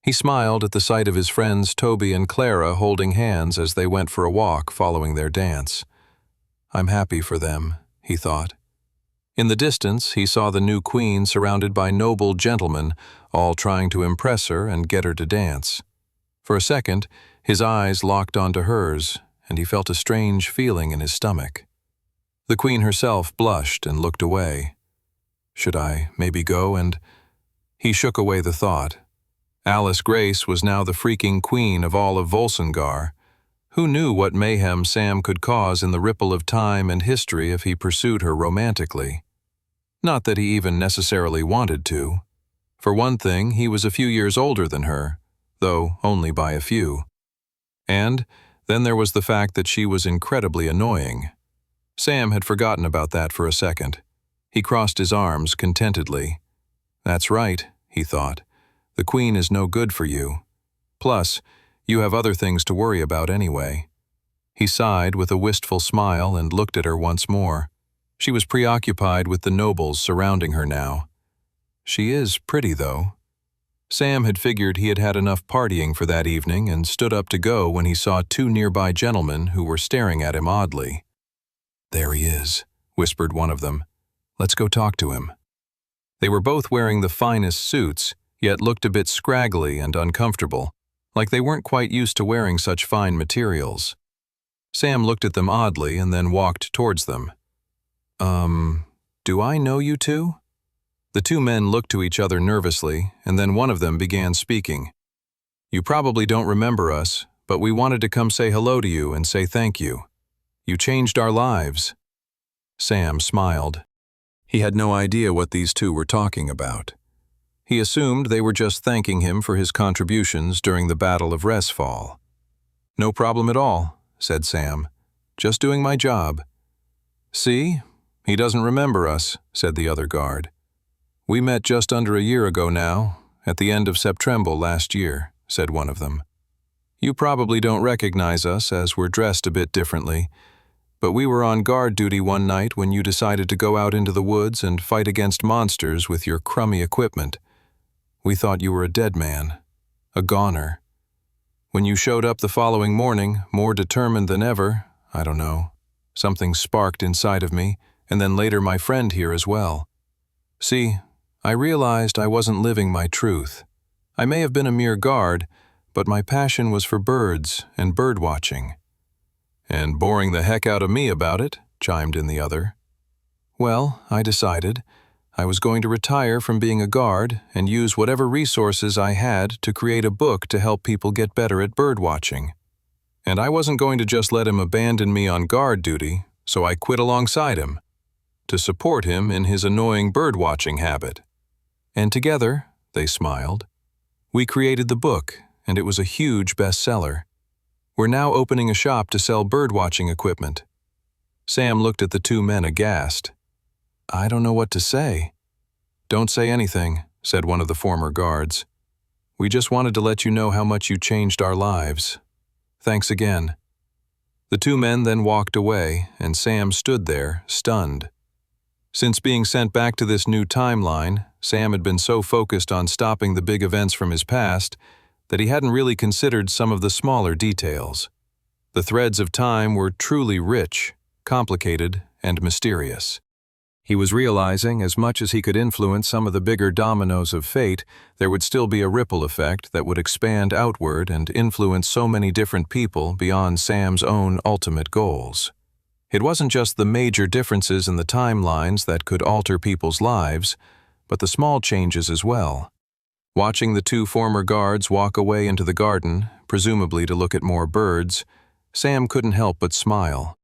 He smiled at the sight of his friends Toby and Clara holding hands as they went for a walk following their dance. "I'm happy for them," he thought. In the distance, he saw the new queen surrounded by noble gentlemen, all trying to impress her and get her to dance. For a second, his eyes locked onto hers, and he felt a strange feeling in his stomach. The queen herself blushed and looked away. Should I maybe go and— He shook away the thought. Alice Grace was now the freaking queen of all of Volsungar. Who knew what mayhem Sam could cause in the ripple of time and history if he pursued her romantically? Not that he even necessarily wanted to. For one thing, he was a few years older than her, though only by a few. And then there was the fact that she was incredibly annoying. Sam had forgotten about that for a second. He crossed his arms contentedly. "That's right," he thought. "The queen is no good for you. Plus, you have other things to worry about anyway." He sighed with a wistful smile and looked at her once more. She was preoccupied with the nobles surrounding her now. She is pretty, though. Sam had figured he had had enough partying for that evening and stood up to go when he saw two nearby gentlemen who were staring at him oddly. "There he is," whispered one of them. "Let's go talk to him." They were both wearing the finest suits, yet looked a bit scraggly and uncomfortable, like they weren't quite used to wearing such fine materials. Sam looked at them oddly and then walked towards them. Do I know you two?" The two men looked to each other nervously, and then one of them began speaking. "You probably don't remember us, but we wanted to come say hello to you and say thank you. You changed our lives." Sam smiled. He had no idea what these two were talking about. He assumed they were just thanking him for his contributions during the Battle of Resfall. "No problem at all," said Sam. "Just doing my job." "See? He doesn't remember us," said the other guard. "We met just under a year ago now, at the end of September last year," said one of them. "You probably don't recognize us as we're dressed a bit differently, but we were on guard duty one night when you decided to go out into the woods and fight against monsters with your crummy equipment. We thought you were a dead man, a goner. When you showed up the following morning, more determined than ever, I don't know, something sparked inside of me, and then later my friend here as well. See, I realized I wasn't living my truth. I may have been a mere guard, but my passion was for birds and bird watching. And boring the heck out of me about it, chimed in the other. Well, I decided I was going to retire from being a guard and use whatever resources I had to create a book to help people get better at bird watching. And I wasn't going to just let him abandon me on guard duty, so I quit alongside him, to support him in his annoying bird-watching habit. And together, they smiled, we created the book, and it was a huge bestseller. We're now opening a shop to sell bird-watching equipment. Sam looked at the two men aghast. I don't know what to say. Don't say anything, said one of the former guards. We just wanted to let you know how much you changed our lives. Thanks again. The two men then walked away, and Sam stood there, stunned. Since being sent back to this new timeline, Sam had been so focused on stopping the big events from his past that he hadn't really considered some of the smaller details. The threads of time were truly rich, complicated, and mysterious. He was realizing, as much as he could influence some of the bigger dominoes of fate, there would still be a ripple effect that would expand outward and influence so many different people beyond Sam's own ultimate goals. It wasn't just the major differences in the timelines that could alter people's lives, but the small changes as well. Watching the two former guards walk away into the garden, presumably to look at more birds, Sam couldn't help but smile.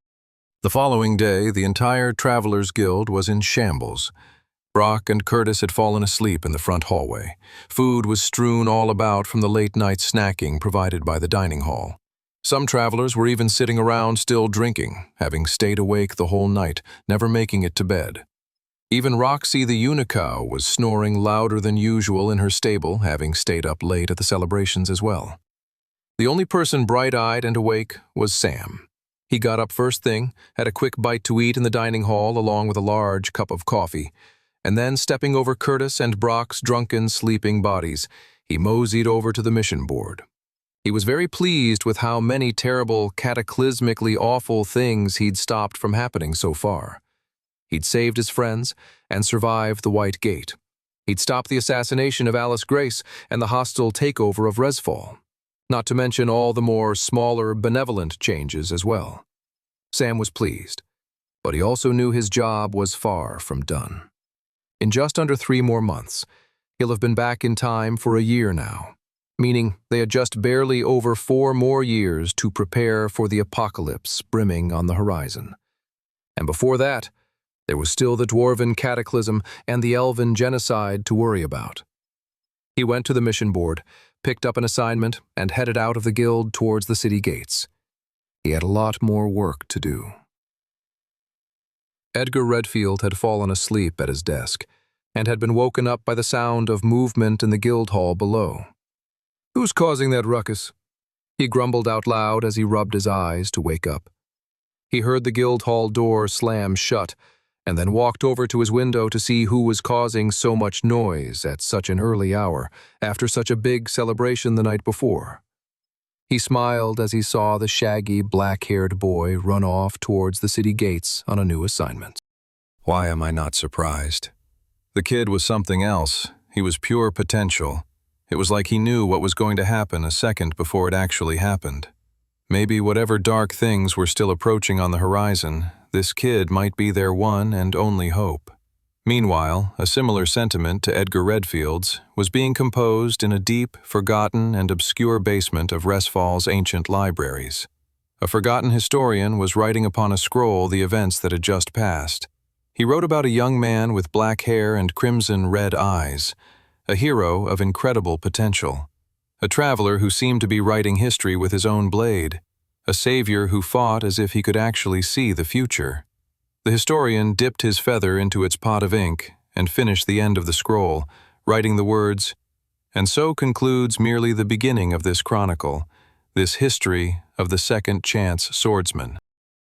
The following day, the entire Travelers Guild was in shambles. Brock and Curtis had fallen asleep in the front hallway. Food was strewn all about from the late-night snacking provided by the dining hall. Some travelers were even sitting around still drinking, having stayed awake the whole night, never making it to bed. Even Roxy the Unicow was snoring louder than usual in her stable, having stayed up late at the celebrations as well. The only person bright-eyed and awake was Sam. He got up first thing, had a quick bite to eat in the dining hall along with a large cup of coffee, and then stepping over Curtis and Brock's drunken, sleeping bodies, he moseyed over to the mission board. He was very pleased with how many terrible, cataclysmically awful things he'd stopped from happening so far. He'd saved his friends and survived the White Gate. He'd stopped the assassination of Alice Grace and the hostile takeover of Resfall, not to mention all the more smaller, benevolent changes as well. Sam was pleased, but he also knew his job was far from done. In just under 3 more months, he'll have been back in time for a year now, meaning they had just barely over 4 more years to prepare for the apocalypse brimming on the horizon. And before that, there was still the Dwarven cataclysm and the Elven genocide to worry about. He went to the mission board, picked up an assignment, and headed out of the guild towards the city gates. He had a lot more work to do. Edgar Redfield had fallen asleep at his desk and had been woken up by the sound of movement in the guild hall below. "Who's causing that ruckus?" he grumbled out loud as he rubbed his eyes to wake up. He heard the guild hall door slam shut and then walked over to his window to see who was causing so much noise at such an early hour after such a big celebration the night before. He smiled as he saw the shaggy, black-haired boy run off towards the city gates on a new assignment. Why am I not surprised? The kid was something else. He was pure potential. It was like he knew what was going to happen a second before it actually happened. Maybe whatever dark things were still approaching on the horizon, this kid might be their one and only hope. Meanwhile, a similar sentiment to Edgar Redfield's was being composed in a deep, forgotten, and obscure basement of Resfall's ancient libraries. A forgotten historian was writing upon a scroll the events that had just passed. He wrote about a young man with black hair and crimson-red eyes, a hero of incredible potential, a traveler who seemed to be writing history with his own blade, a savior who fought as if he could actually see the future. The historian dipped his feather into its pot of ink and finished the end of the scroll, writing the words, "And so concludes merely the beginning of this chronicle, this history of the second chance swordsman."